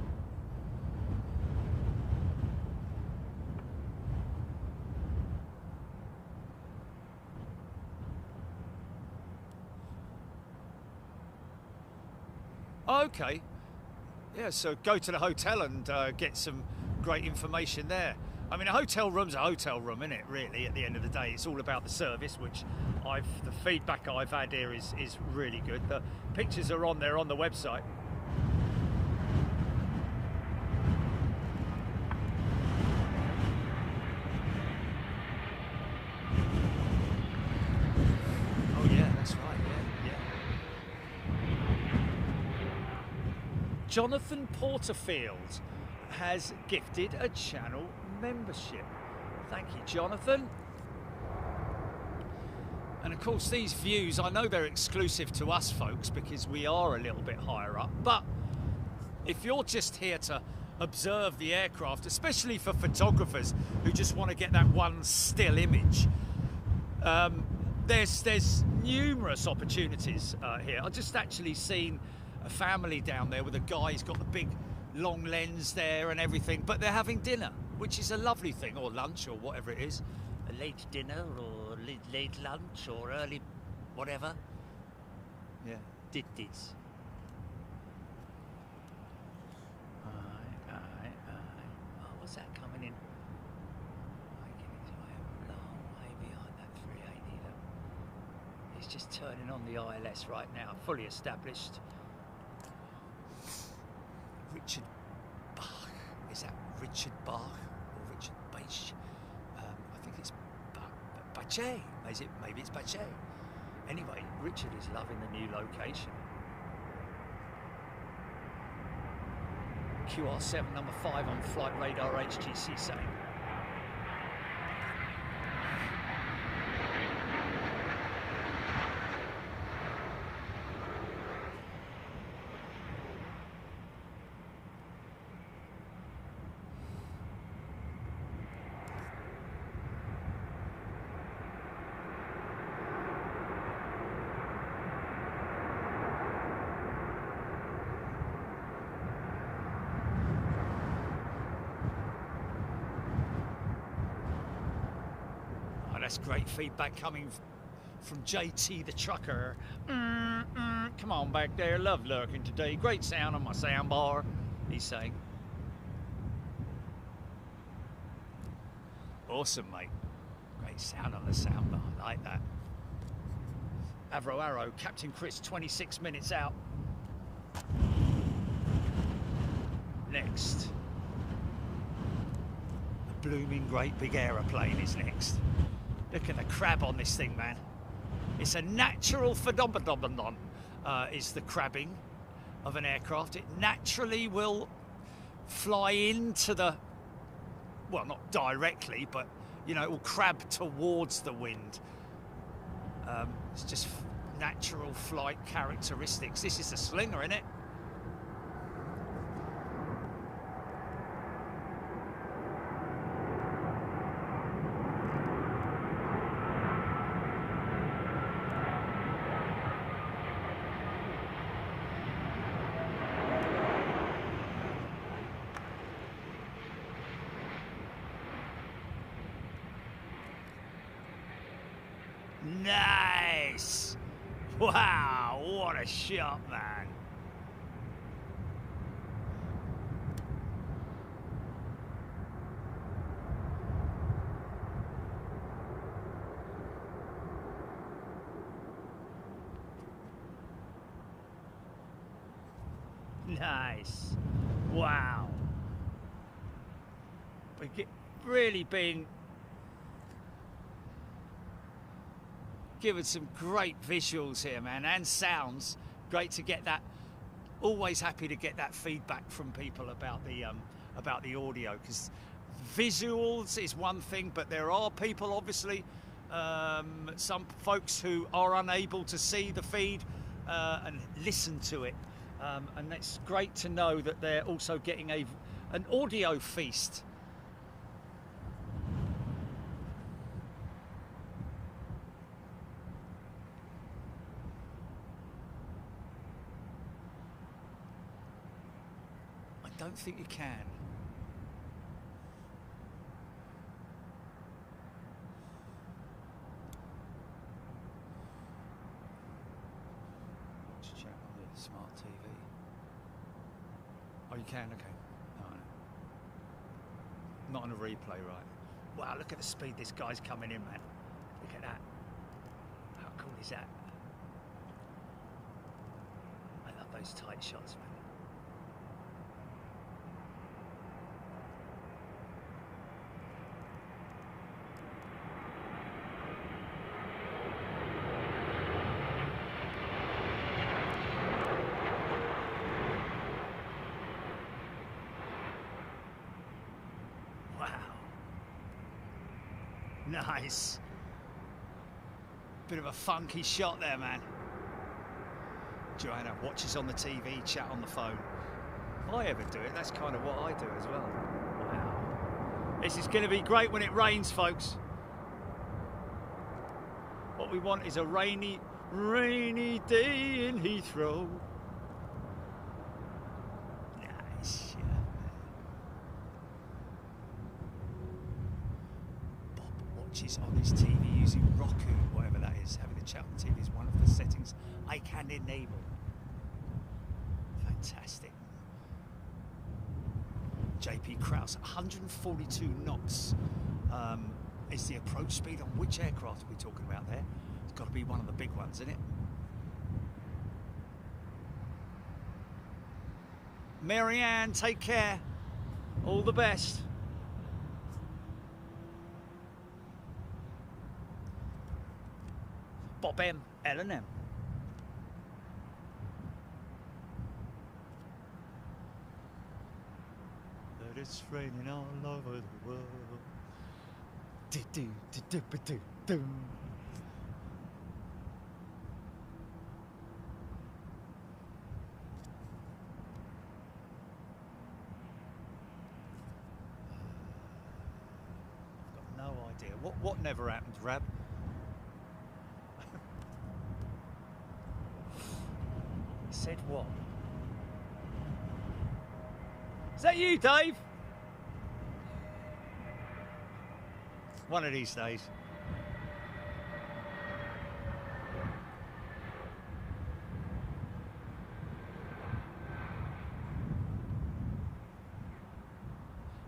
B: Okay. Yeah, so go to the hotel and get some great information there. I mean, a hotel room's a hotel room, isn't it, really, at the end of the day? It's all about the service, which the feedback I've had here is really good. The pictures are on there on the website. Oh, yeah, that's right, yeah. Jonathan Porterfield has gifted a channel membership. Thank you, Jonathan. And of course, these views, I know they're exclusive to us folks because we are a little bit higher up, but if you're just here to observe the aircraft, especially for photographers who just want to get that one still image, there's numerous opportunities here. I've just actually seen a family down there with a guy who's got the big long lens there and everything, but they're having dinner, which is a lovely thing, or lunch, or whatever it is. A late dinner, or late lunch, or early whatever. Yeah, ditties. Aye. Oh, what's that coming in? A long way behind that 380. Look. It's just turning on the ILS right now, fully established. Richard Bach. Is that Richard Bach or Richard Bach? I think it's Bachet. Maybe it's Bachet. Anyway, Richard is loving the new location. QR7 number 5 on flight radar HGC saying. That's great feedback coming from JT the trucker. Come on back there, love lurking today. Great sound on my sound bar, he's saying. Awesome, mate. Great sound on the sound bar, I like that. Avro Arrow, Captain Chris, 26 minutes out. Next. A blooming great big aeroplane is next. Look at the crab on this thing, man. It's a natural phenomenon, is the crabbing of an aircraft. It naturally will fly into the, well, not directly, but, you know, it will crab towards the wind. It's just natural flight characteristics. This is a slinger, isn't it? Nice! Wow, what a shot, man. Nice. Wow. We've really been given some great visuals here, man, and sounds. Great to get that. Always happy to get that feedback from people about the audio, because visuals is one thing, but there are people, obviously, some folks who are unable to see the feed and listen to it. And it's great to know that they're also getting an audio feast. I don't think you can. Smart TV. Oh, you can? Okay. No. Not on a replay, right? Wow, look at the speed this guy's coming in, man. Look at that. How cool is that? I love those tight shots, man. Nice. Bit of a funky shot there, man. Joanna watches on the TV, chat on the phone. If I ever do it, that's kind of what I do as well. Wow. This is going to be great when it rains, folks. What we want is a rainy day in Heathrow. Nice. Watches on his TV using Roku, whatever that is. Having a chat on the TV is one of the settings I can enable. Fantastic. JP Krause, 142 knots is the approach speed. On which aircraft are we talking about there? It's got to be one of the big ones, isn't it? Marianne, take care. All the best. Bob M, L&M. But it's raining all over the world. Do do do do do do. I've got no idea. What never happened, Rab? Said what? Is that you, Dave? One of these days.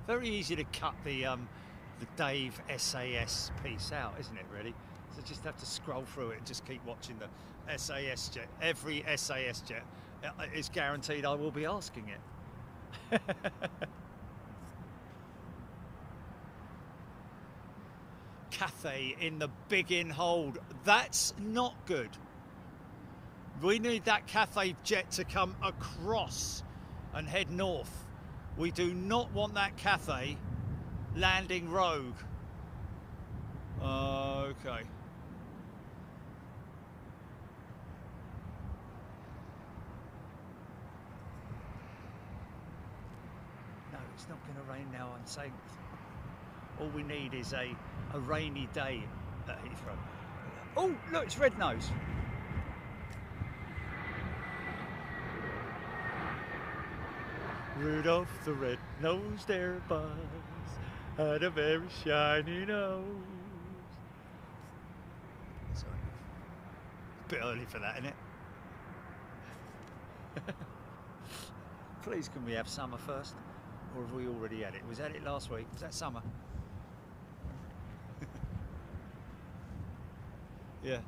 B: Very easy to cut the Dave SAS piece out, isn't it, really? So just have to scroll through it and just keep watching the SAS jet. Every SAS jet is guaranteed I will be asking it. Cathay in the big in hold. That's not good. We need that Cathay jet to come across and head north. We do not want that Cathay landing rogue. Okay. No, it's not going to rain now, I'm saying. All we need is a rainy day at Heathrow. Oh, look, it's red nose. Rudolph the red-nosed airbus had a very shiny nose. Sorry. Bit early for that, isn't it? Please, can we have summer first? Or have we already had it? Was that it last week? Was that summer? Yeah.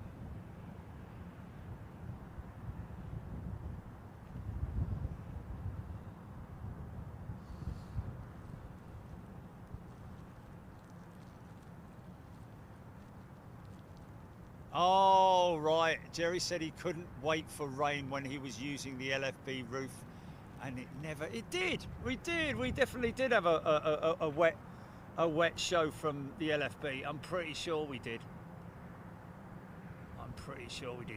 B: Oh, right. Jerry said he couldn't wait for rain when he was using the LFB roof, and it did. We definitely did have a wet show from the LFB. I'm pretty sure we did.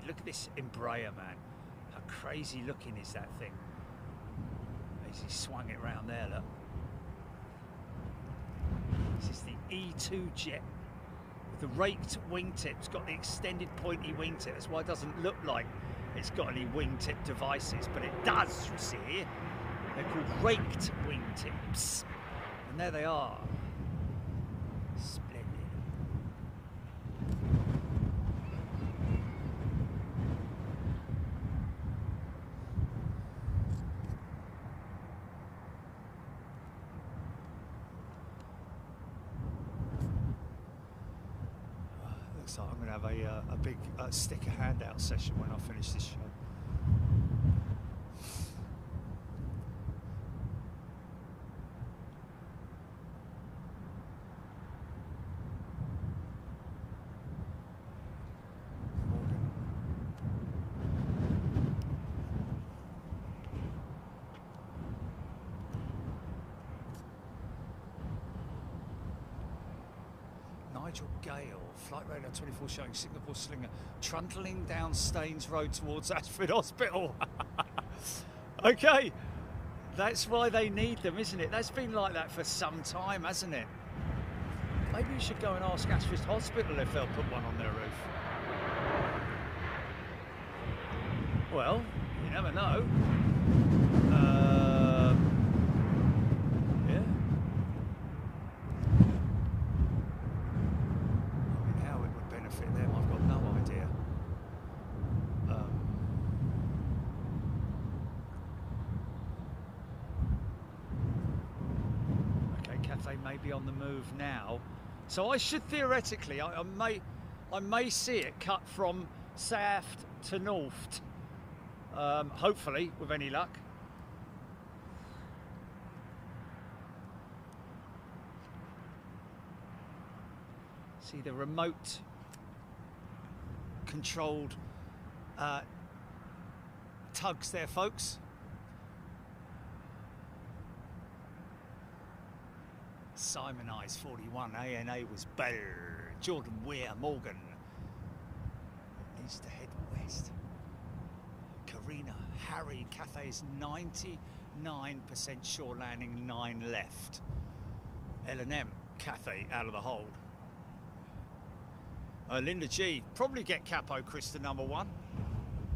B: Look at this Embraer, man. How crazy looking is that thing? As he swung it round there, look. This is the E2 jet. The raked wingtip. It's got the extended pointy wingtip. That's why it doesn't look like it's got any wingtip devices, but it does, you see. They're called raked wingtips. And there they are. Splendid. So I'm going to have a big sticker handout session when I finish this show. Nigel Gale, Flight Radar 24 showing Singapore Slinger trundling down Staines Road towards Ashford Hospital. Okay, that's why they need them, isn't it? That's been like that for some time, hasn't it? Maybe you should go and ask Ashford Hospital if they'll put one on their roof. Well, you never know. Yeah. Benefit them, I've got no idea. Okay, Cathay may be on the move now, so I should theoretically, I may see it cut from south to north. Hopefully, with any luck. See the remote controlled tugs there, folks. Simon Eyes 41, ANA was better. Jordan Weir, Morgan. It needs to head west. Karina, Harry, Cathay's 99% sure landing, 9 left. L&M, Cathay out of the hold. Linda G, probably get Capo Krista number 1.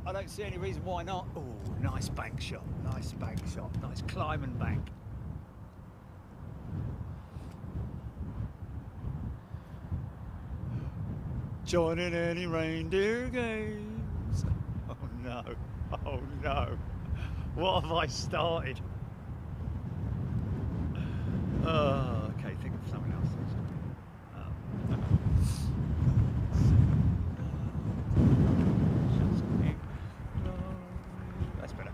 B: I don't see any reason why not. Oh, nice bank shot, nice climb and bank. Joining any reindeer games. Oh no, oh no. What have I started? Okay, think of something else. That's better.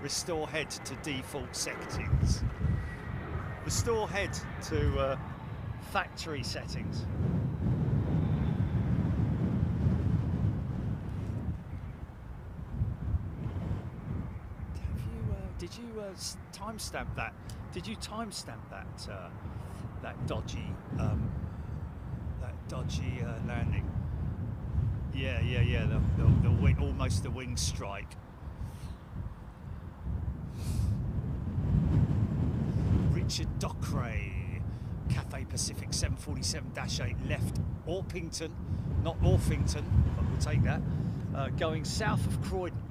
B: Restore head to default settings. Restore head to factory settings. Did you timestamp that? Did you timestamp that that dodgy landing? Yeah. The wing, almost the wing strike. Richard Dockeray, Cathay Pacific 747-8 left Orpington, not Orpington, but we'll take that. Going south of Croydon.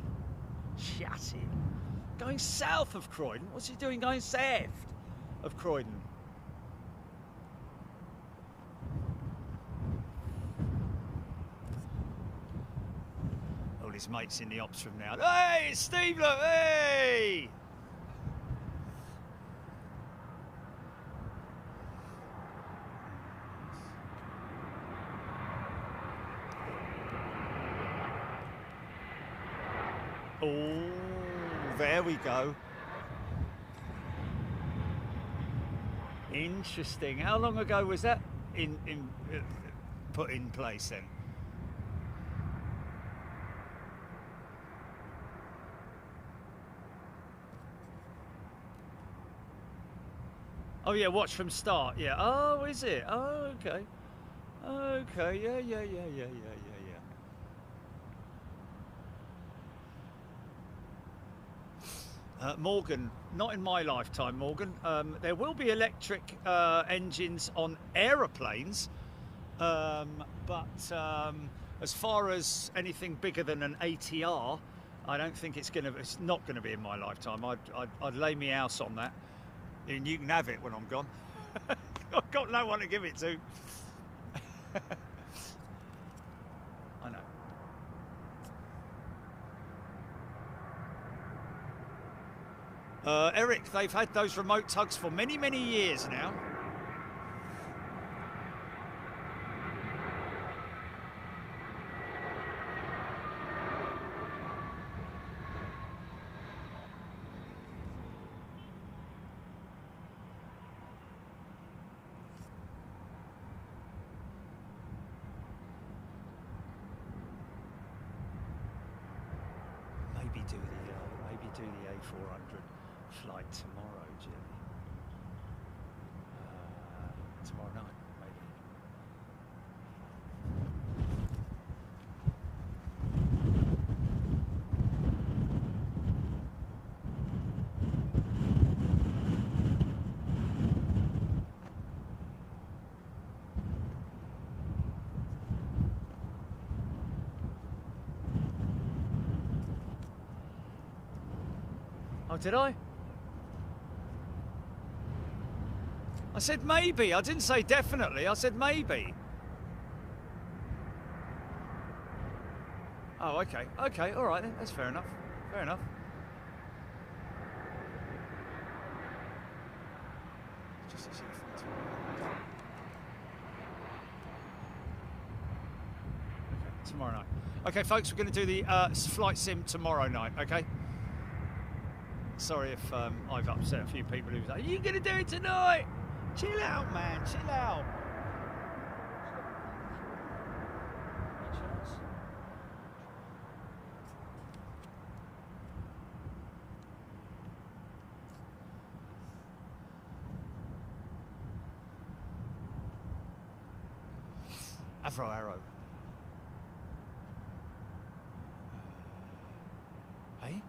B: Chatty. Going south of Croydon? What's he doing going south of Croydon? his mates in the ops room now. Hey, it's Steve, look, hey! Oh, there we go. Interesting. How long ago was that put in place then? Oh yeah, watch from start. Yeah. Oh, is it? Oh, okay. Okay. Yeah. Morgan, not in my lifetime, Morgan. There will be electric engines on aeroplanes, but as far as anything bigger than an ATR, I don't think it's not going to be in my lifetime. I'd lay me house on that. And you can have it when I'm gone. I've got no one to give it to. I know. Eric, they've had those remote tugs for many, many years now. Maybe do the A400 flight tomorrow, Jimmy. Tomorrow night, maybe. Oh, did I? I said maybe. I didn't say definitely. I said maybe. Oh, okay. Okay, all right then. That's fair enough. Fair enough. Just to see if okay, tomorrow night. Okay, folks, we're going to do the flight sim tomorrow night, okay? Sorry if I've upset a few people who say, are you going to do it tonight? Chill out, man, chill out. Heathrow Aero. Hey?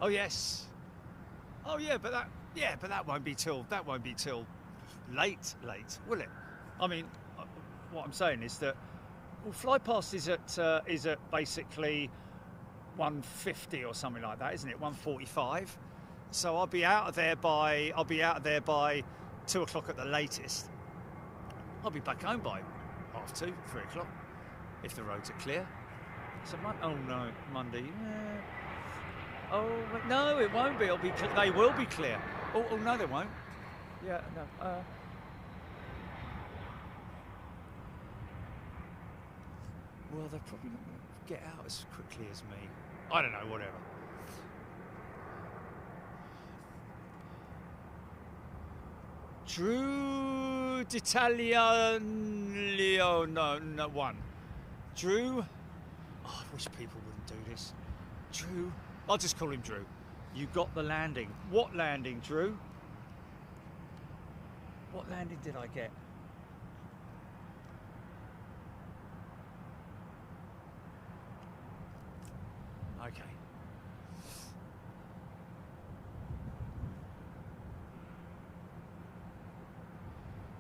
B: Oh yes. Oh yeah, but that won't be till late, will it? I mean, what I'm saying is that fly past is at basically 150 or something like that, isn't it? 145. So I'll be out of there by 2 o'clock at the latest. I'll be back home by 2:30, 3 o'clock if the roads are clear. So oh no, Monday. Oh no, it won't be. They will be clear. Oh no, they won't. Yeah, no. Well, they're probably not going to get out as quickly as me. I don't know. Whatever. Drew d'Italiano, no one. Drew. Oh, I wish people wouldn't do this. Drew. I'll just call him Drew. You got the landing. What landing, Drew? What landing did I get? Okay.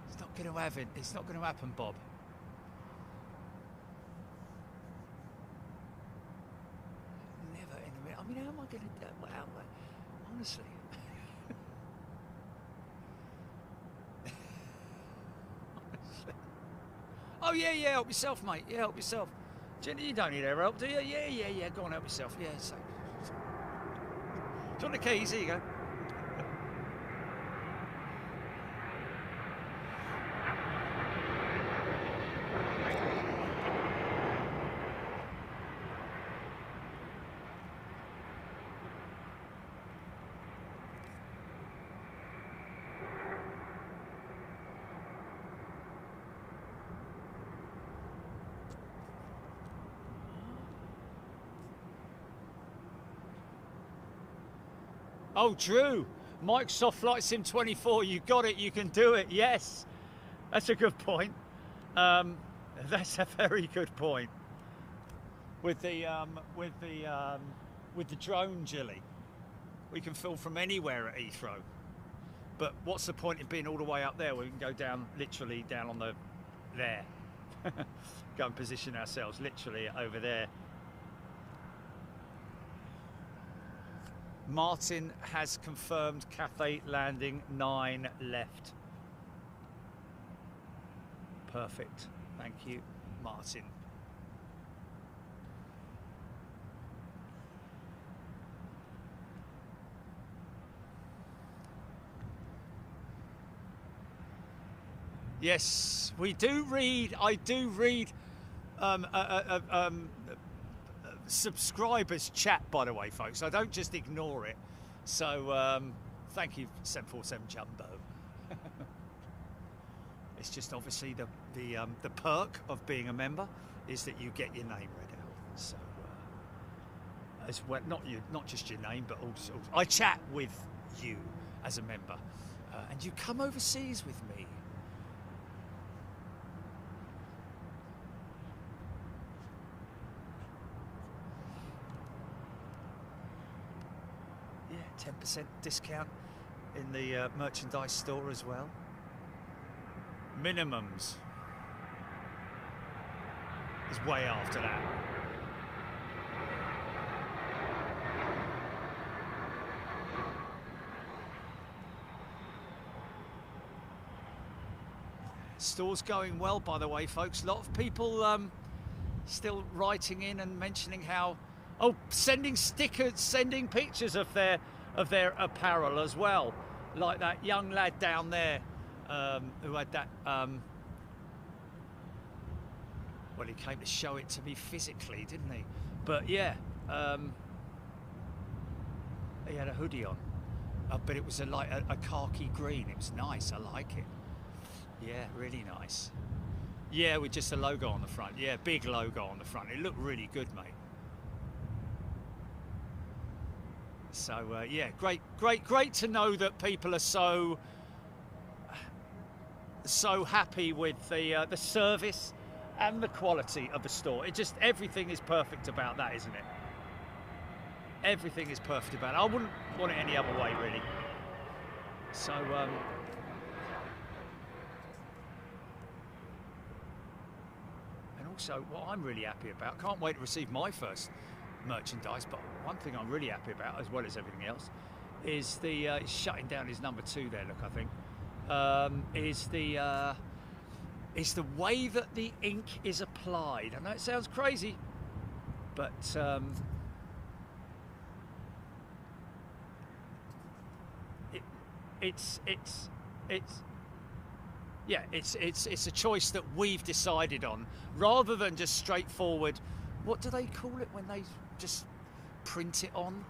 B: It's not going to happen. It's not going to happen, Bob. I mean, how am I going to do it? Honestly. Honestly. Oh, yeah, help yourself, mate. Yeah, help yourself. Jenny, you don't need air help, do you? Yeah. Go on, help yourself. Yeah, so. Do you want the keys? Here you go. Oh, Drew, Microsoft Flight Sim 24, you got it, you can do it, yes. That's a good point. That's a very good point. With the drone, Jilly, we can film from anywhere at Heathrow. But what's the point in being all the way up there? We can go down, literally down on the, there. Go and position ourselves literally over there. Martin has confirmed Cathay landing 9 left. Perfect. Thank you, Martin. Yes, we do read. I do read subscribers chat, by the way, folks. I don't just ignore it. So thank you, 747 Jumbo. It's just obviously the perk of being a member is that you get your name read out. So as well, not just your name, but also I chat with you as a member, and you come overseas with me. Yeah, 10% discount in the merchandise store as well. Minimums is way after that. Store's going well, by the way, folks. A lot of people still writing in and mentioning how, sending stickers, sending pictures of their apparel as well, like that young lad down there. Who had that, well, he came to show it to me physically, didn't he? But yeah, he had a hoodie on, but it was like a khaki green. It was nice, I like it. Yeah, really nice. Yeah, with just a logo on the front. Yeah, big logo on the front. It looked really good, mate. So yeah, great to know that people are so happy with the service and the quality of the store. It just, everything is perfect about that, isn't it? Everything is perfect about it. I wouldn't want it any other way, really. So and also what I'm really happy about, can't wait to receive my first merchandise, but one thing I'm really happy about, as well as everything else, is the he's shutting down his number 2 there, look, I think. Is the way that the ink is applied. I know it sounds crazy, but it's a choice that we've decided on, rather than just straightforward. What do they call it when they just print it on?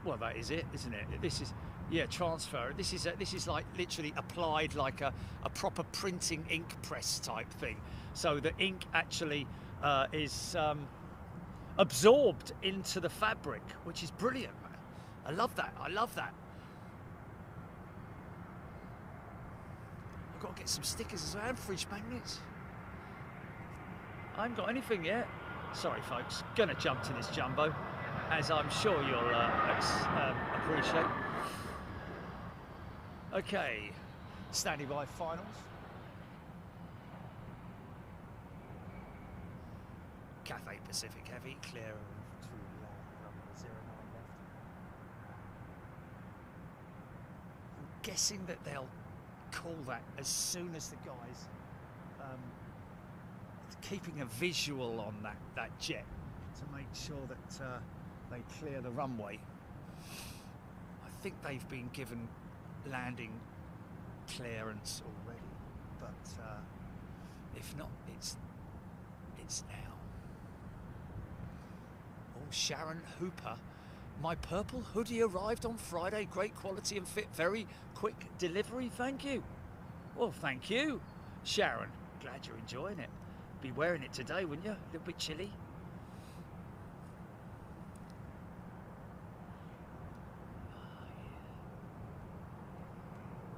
B: Well, that is it, isn't it? This is. Yeah, transfer. This is like literally applied like a proper printing ink press type thing. So the ink actually is absorbed into the fabric, which is brilliant, man. I love that. I love that. I've got to get some stickers as well, and fridge magnets. I haven't got anything yet. Sorry, folks. Gonna jump to this jumbo, as I'm sure you'll appreciate. Okay, standing by finals. Cathay Pacific Heavy, clear of 2 runway 09 left. I'm guessing that they'll call that as soon as the guys keeping a visual on that jet to make sure that they clear the runway. I think they've been given landing clearance already, but if not, it's now. Oh, Sharon Hooper. My purple hoodie arrived on Friday. Great quality and fit. Very quick delivery. Thank you. Well, thank you, Sharon. Glad you're enjoying it. Be wearing it today, wouldn't you? A little bit chilly. Oh, yeah.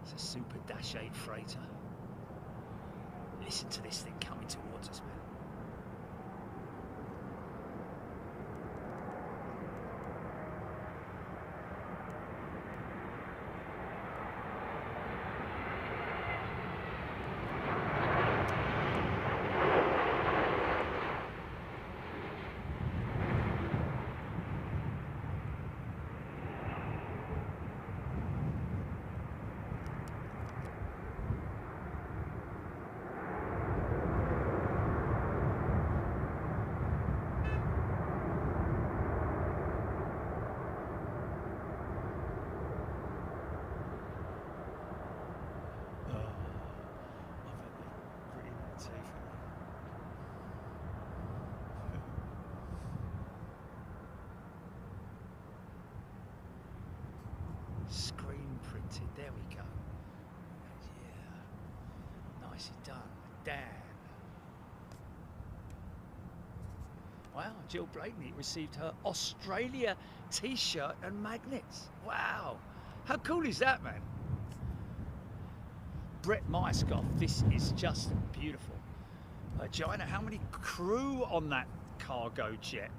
B: It's a Super Dash 8 freighter. Listen to this thing coming towards us, man. Screen printed, there we go. Yeah, nicely done. Dan. Wow, Jill Blakeney received her Australia t-shirt and magnets. Wow, how cool is that, man? Brett Myerscough, this is just beautiful. Joanna, how many crew on that cargo jet?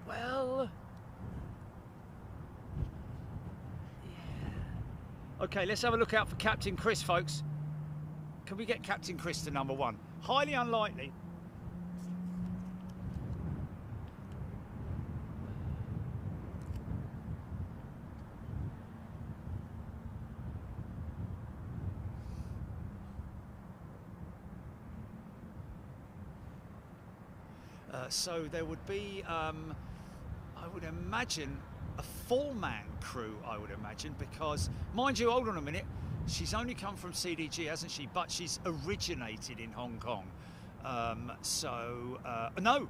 B: Well, okay, let's have a look out for Captain Chris, folks. Can we get Captain Chris to number 1? Highly unlikely. So there would be, I would imagine, a 4-man crew, I would imagine, because, mind you, hold on a minute, she's only come from CDG, hasn't she? But she's originated in Hong Kong. No,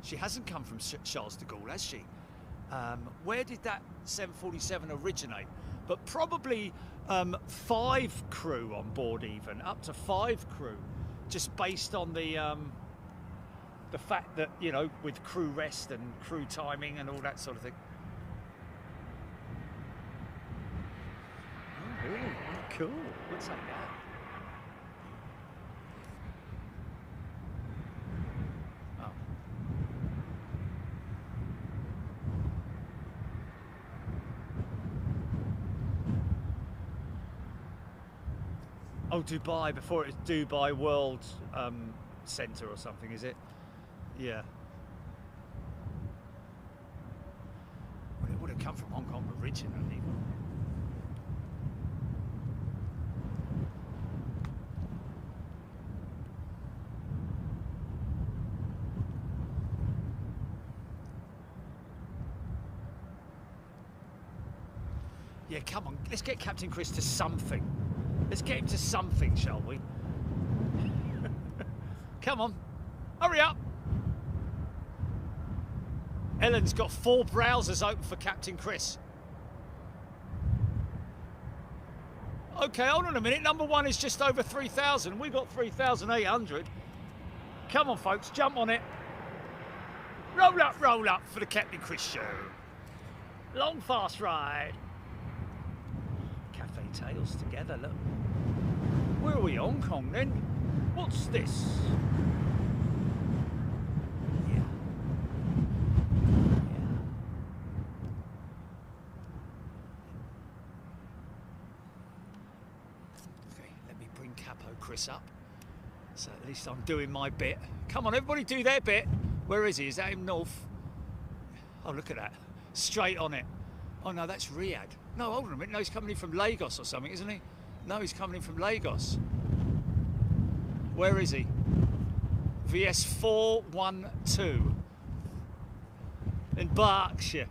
B: she hasn't come from Charles de Gaulle, has she? Where did that 747 originate? But probably 5 crew on board, even, up to 5 crew, just based on the fact that, you know, with crew rest and crew timing and all that sort of thing. Oh, really? Cool. What's that now? Oh, Dubai, before it was Dubai World Centre or something, is it? Yeah. Well, it would have come from Hong Kong originally. Yeah, come on, let's get Captain Chris to something. Let's get him to something, shall we? Come on, hurry up. Ellen's got 4 browsers open for Captain Chris. Okay, hold on a minute. Number 1 is just over 3,000. We got 3,800. Come on, folks, jump on it. Roll up for the Captain Chris show. Long, fast ride. Cafe tails together, look. Where are we, Hong Kong then? What's this? Yeah. Okay, let me bring Capo Chris up. So at least I'm doing my bit. Come on, everybody do their bit. Where is he? Is that him north? Oh, look at that. Straight on it. Oh, no, that's Riyadh. No, hold on a minute. No, he's coming in from Lagos or something, isn't he? No, he's coming in from Lagos. Where is he? VS412 in Berkshire.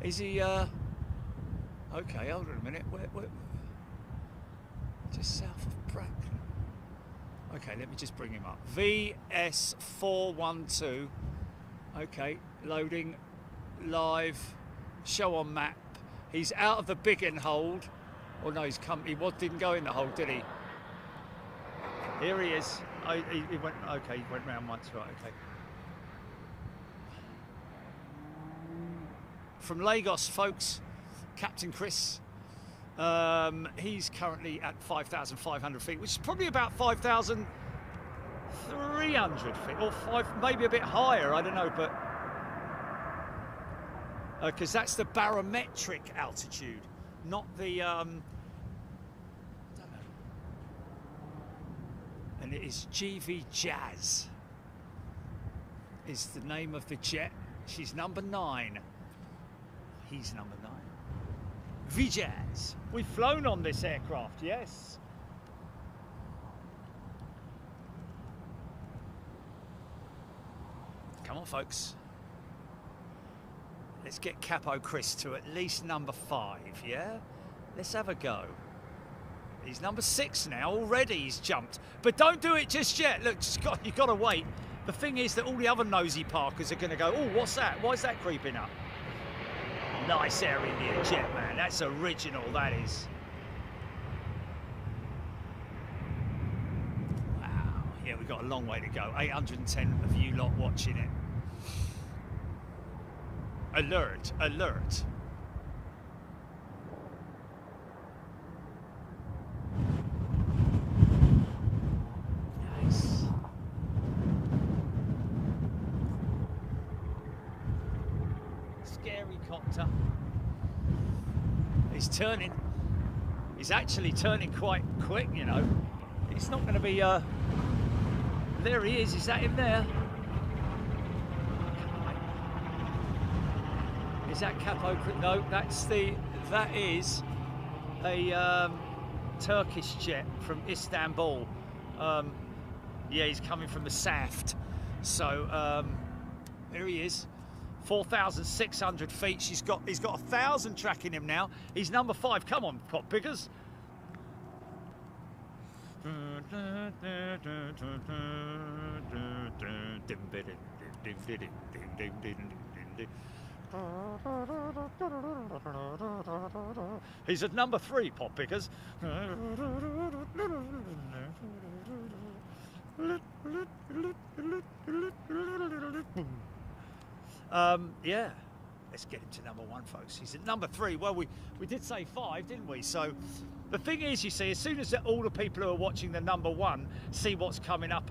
B: Is he, okay, hold on a minute, where, just south of Bracknell. Okay, let me just bring him up. VS412, okay, loading, live, show on map. He's out of the big end hold. Oh no, he didn't go in the hold, did he? Here he is. Oh, he went, okay, he went round once, right, okay. From Lagos, folks, Captain Chris. He's currently at 5,500 feet, which is probably about 5,300 feet, or maybe a bit higher, I don't know, but because that's the barometric altitude, not the, I don't know. And it is GV Jazz is the name of the jet. She's number 9. He's number 9. Vijaz. We've flown on this aircraft, yes. Come on, folks. Let's get Capo Chris to at least number 5, yeah? Let's have a go. He's number 6 now. Already he's jumped. But don't do it just yet. Look, you've got to wait. The thing is that all the other nosy parkers are going to go, oh, what's that? Why is that creeping up? Nice Air India jet, man. That's original, that is. Wow. Yeah, we've got a long way to go. 810 of you lot watching it. Alert, alert. Nice. Scary copter. He's turning. He's actually turning quite quick, you know. It's not going to be, there he is that him there? Is that Capo? No, that is a Turkish jet from Istanbul. Yeah, he's coming from the Saft. So there he is. 4,600 feet. He's got 1,000 tracking him now. He's number 5. Come on, pop pickers. He's at number 3, pop pickers. Yeah, let's get him to number 1, folks. He's at number 3. Well, we did say 5, didn't we? So the thing is, you see, as soon as all the people who are watching the number 1 see what's coming up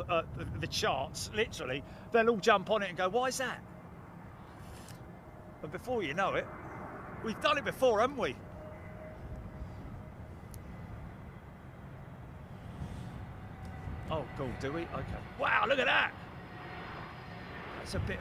B: the charts, literally, they'll all jump on it and go, why is that? But before you know it, we've done it before, haven't we? Oh, cool, do we? Okay. Wow, look at that! That's a bit...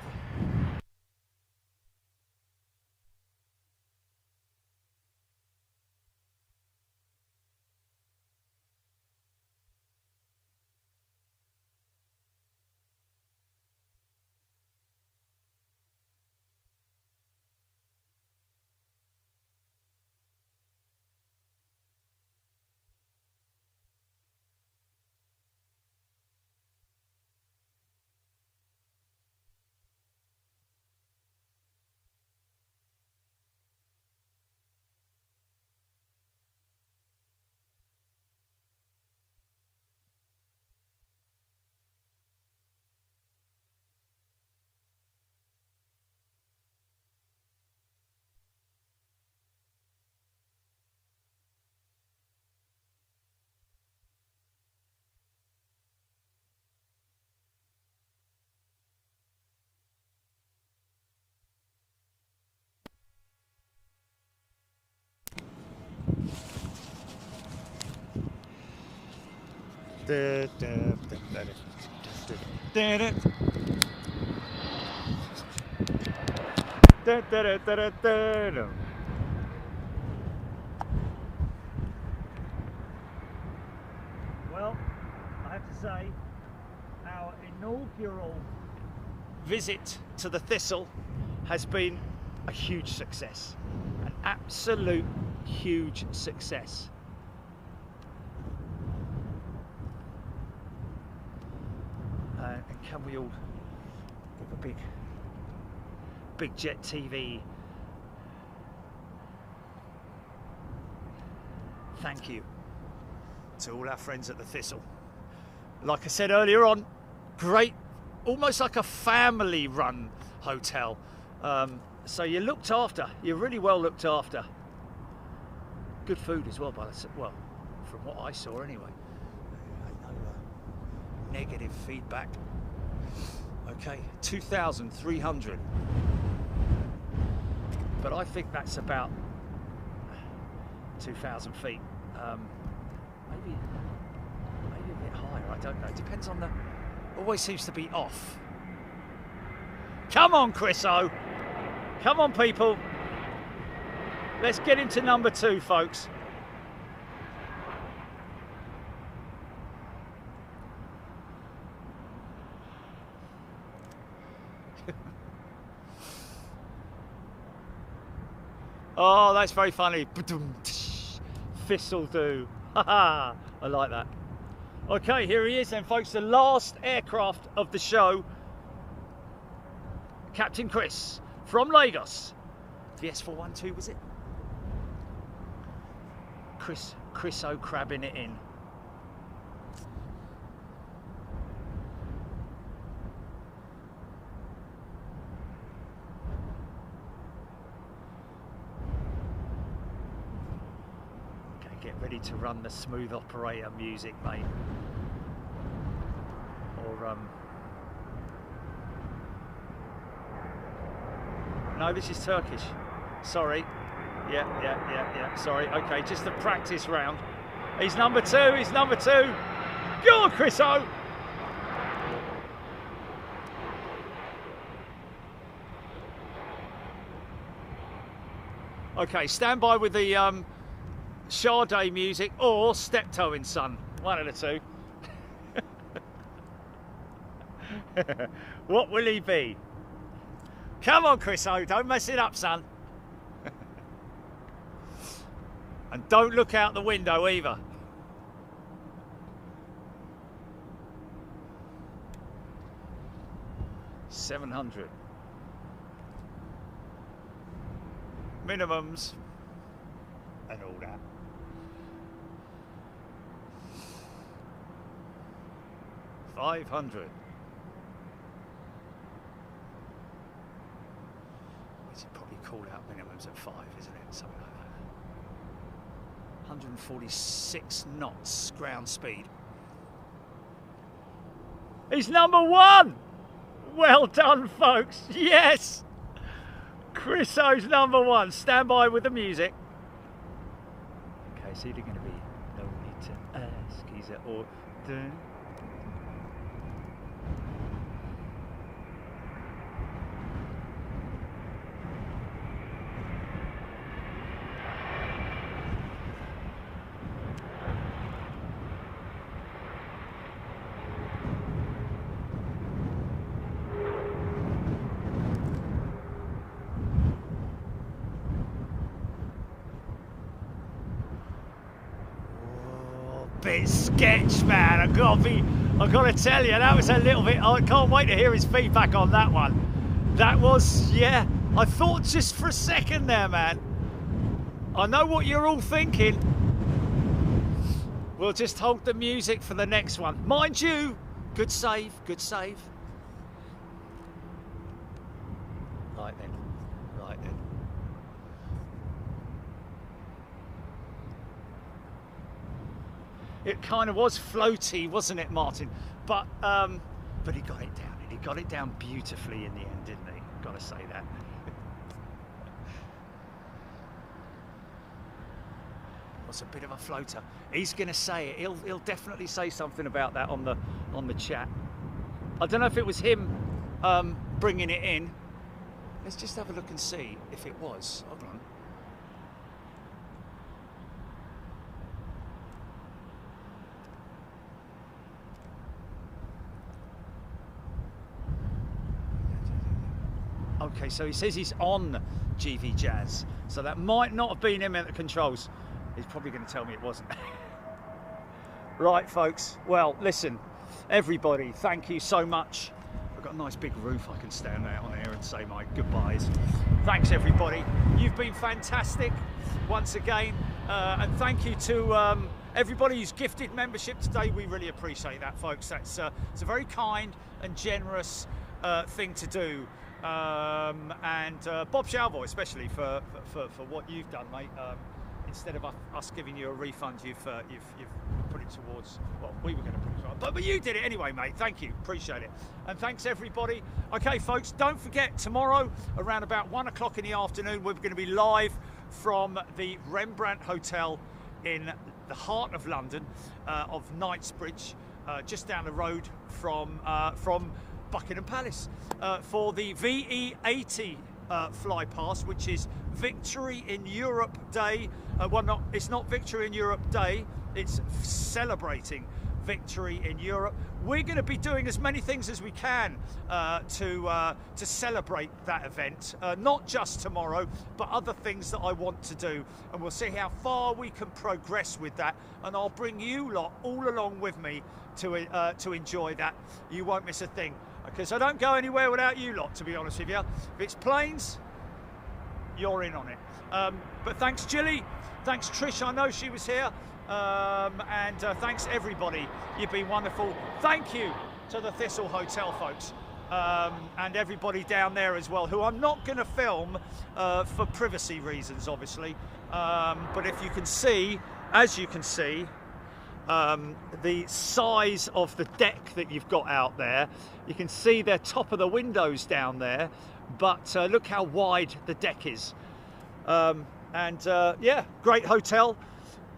A: say our inaugural visit to the Thistle has been a huge success, an absolute huge success. And can we all give a big jet TV thank you to all our friends at the Thistle. Like I said earlier on, great, almost like a family run hotel. So you're looked after, you're really well looked after. Good food as well, well, from what I saw anyway. No negative feedback. Okay, 2,300. But I think that's about 2,000 feet. Maybe a bit higher, I don't know. Depends on the, always seems to be off. Come on, Chriso. Come on, people. Let's get into number 2, folks. Oh, that's very funny. Thistle do. I like that. Okay, here he is then, folks. The last aircraft of the show. Captain Chris from Lagos. The S412, was it? Chris O crabbing it in. Okay, get ready to run the smooth operator music, mate. Or no, this is Turkish. Sorry. Yeah. Sorry. Okay, just a practice round. He's number 2. He's number 2. Go on, Chriso. Okay, stand by with the Sade music or step-toeing, son. One of the two. What will he be? Come on, Chriso, don't mess it up, son. And don't look out the window either. $700. Minimums. And all that. $500. It's probably called out minimums at 5, isn't it? Something like that. 146 knots ground speed. He's number 1! Well done, folks. Yes! Chriso's number 1. Stand by with the music. Okay, it's either going to be no need to ask, is it, or dun. Bit sketch, man. I gotta tell you, that was a little bit. I can't wait to hear his feedback on that one. That was, yeah. I thought just for a second there, man. I know what you're all thinking. We'll just hold the music for the next one. Mind you, good save, good save. Right then, right then. It kind of was floaty, wasn't it, Martin? But he got it down. He got it down beautifully in the end, didn't he? Got to say that. It was a bit of a floater. He's going to say it. He'll definitely say something about that on the chat. I don't know if it was him bringing it in. Let's just have a look and see if it was. Hold on.
B: Okay, so he says he's on GV Jazz, so that might not have been him at the controls. He's probably going to tell me it wasn't. Right, folks. Well, listen, everybody, thank you so much. I've got a nice big roof I can stand out on here and say my goodbyes. Thanks, everybody. You've been fantastic once again, and thank you to everybody who's gifted membership today. We really appreciate that, folks. It's a very kind and generous thing to do. And Bob Shalvoy, especially for what you've done, mate. Instead of us giving you a refund, you've put it towards, well, we were going to put it towards, but you did it anyway, mate. Thank you, appreciate it. And thanks, everybody. Okay, folks, don't forget, tomorrow around about 1 o'clock in the afternoon, we're going to be live from the Rembrandt Hotel in the heart of London, of Knightsbridge, just down the road from Buckingham Palace, for the VE80 fly past, which is Victory in Europe Day. Well, it's not Victory in Europe Day, it's celebrating victory in Europe. We're going to be doing as many things as we can to celebrate that event, not just tomorrow, but other things that I want to do, and we'll see how far we can progress with that, and I'll bring you lot all along with me to enjoy that. You won't miss a thing, because I don't go anywhere without you lot, to be honest with you. If it's planes, you're in on it. But thanks, Jilly. Thanks, Trish. I know she was here. And thanks, everybody. You've been wonderful. Thank you to the Thistle Hotel, folks. And everybody down there as well, who I'm not going to film for privacy reasons, obviously. But if you can see, as you can see, the size of the deck that you've got out there, you can see the top of the windows down there, but look how wide the deck is. Yeah, great hotel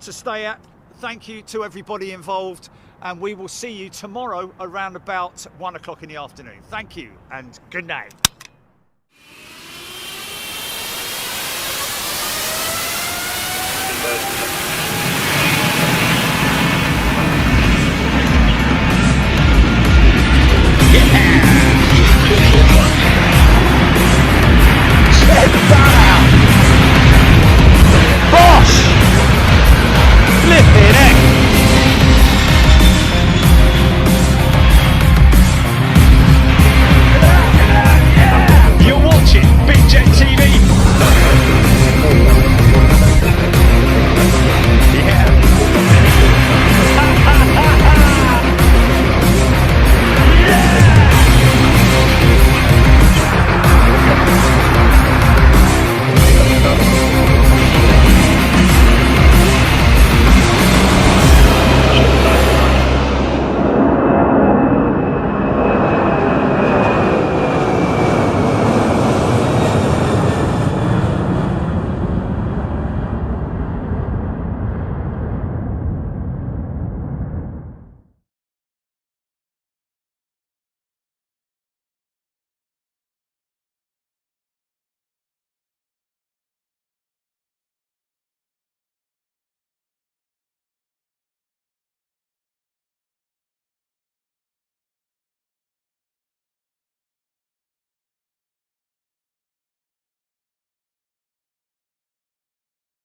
B: to stay at. Thank you to everybody involved, and we will see you tomorrow around about 1 o'clock in the afternoon. Thank you and good night.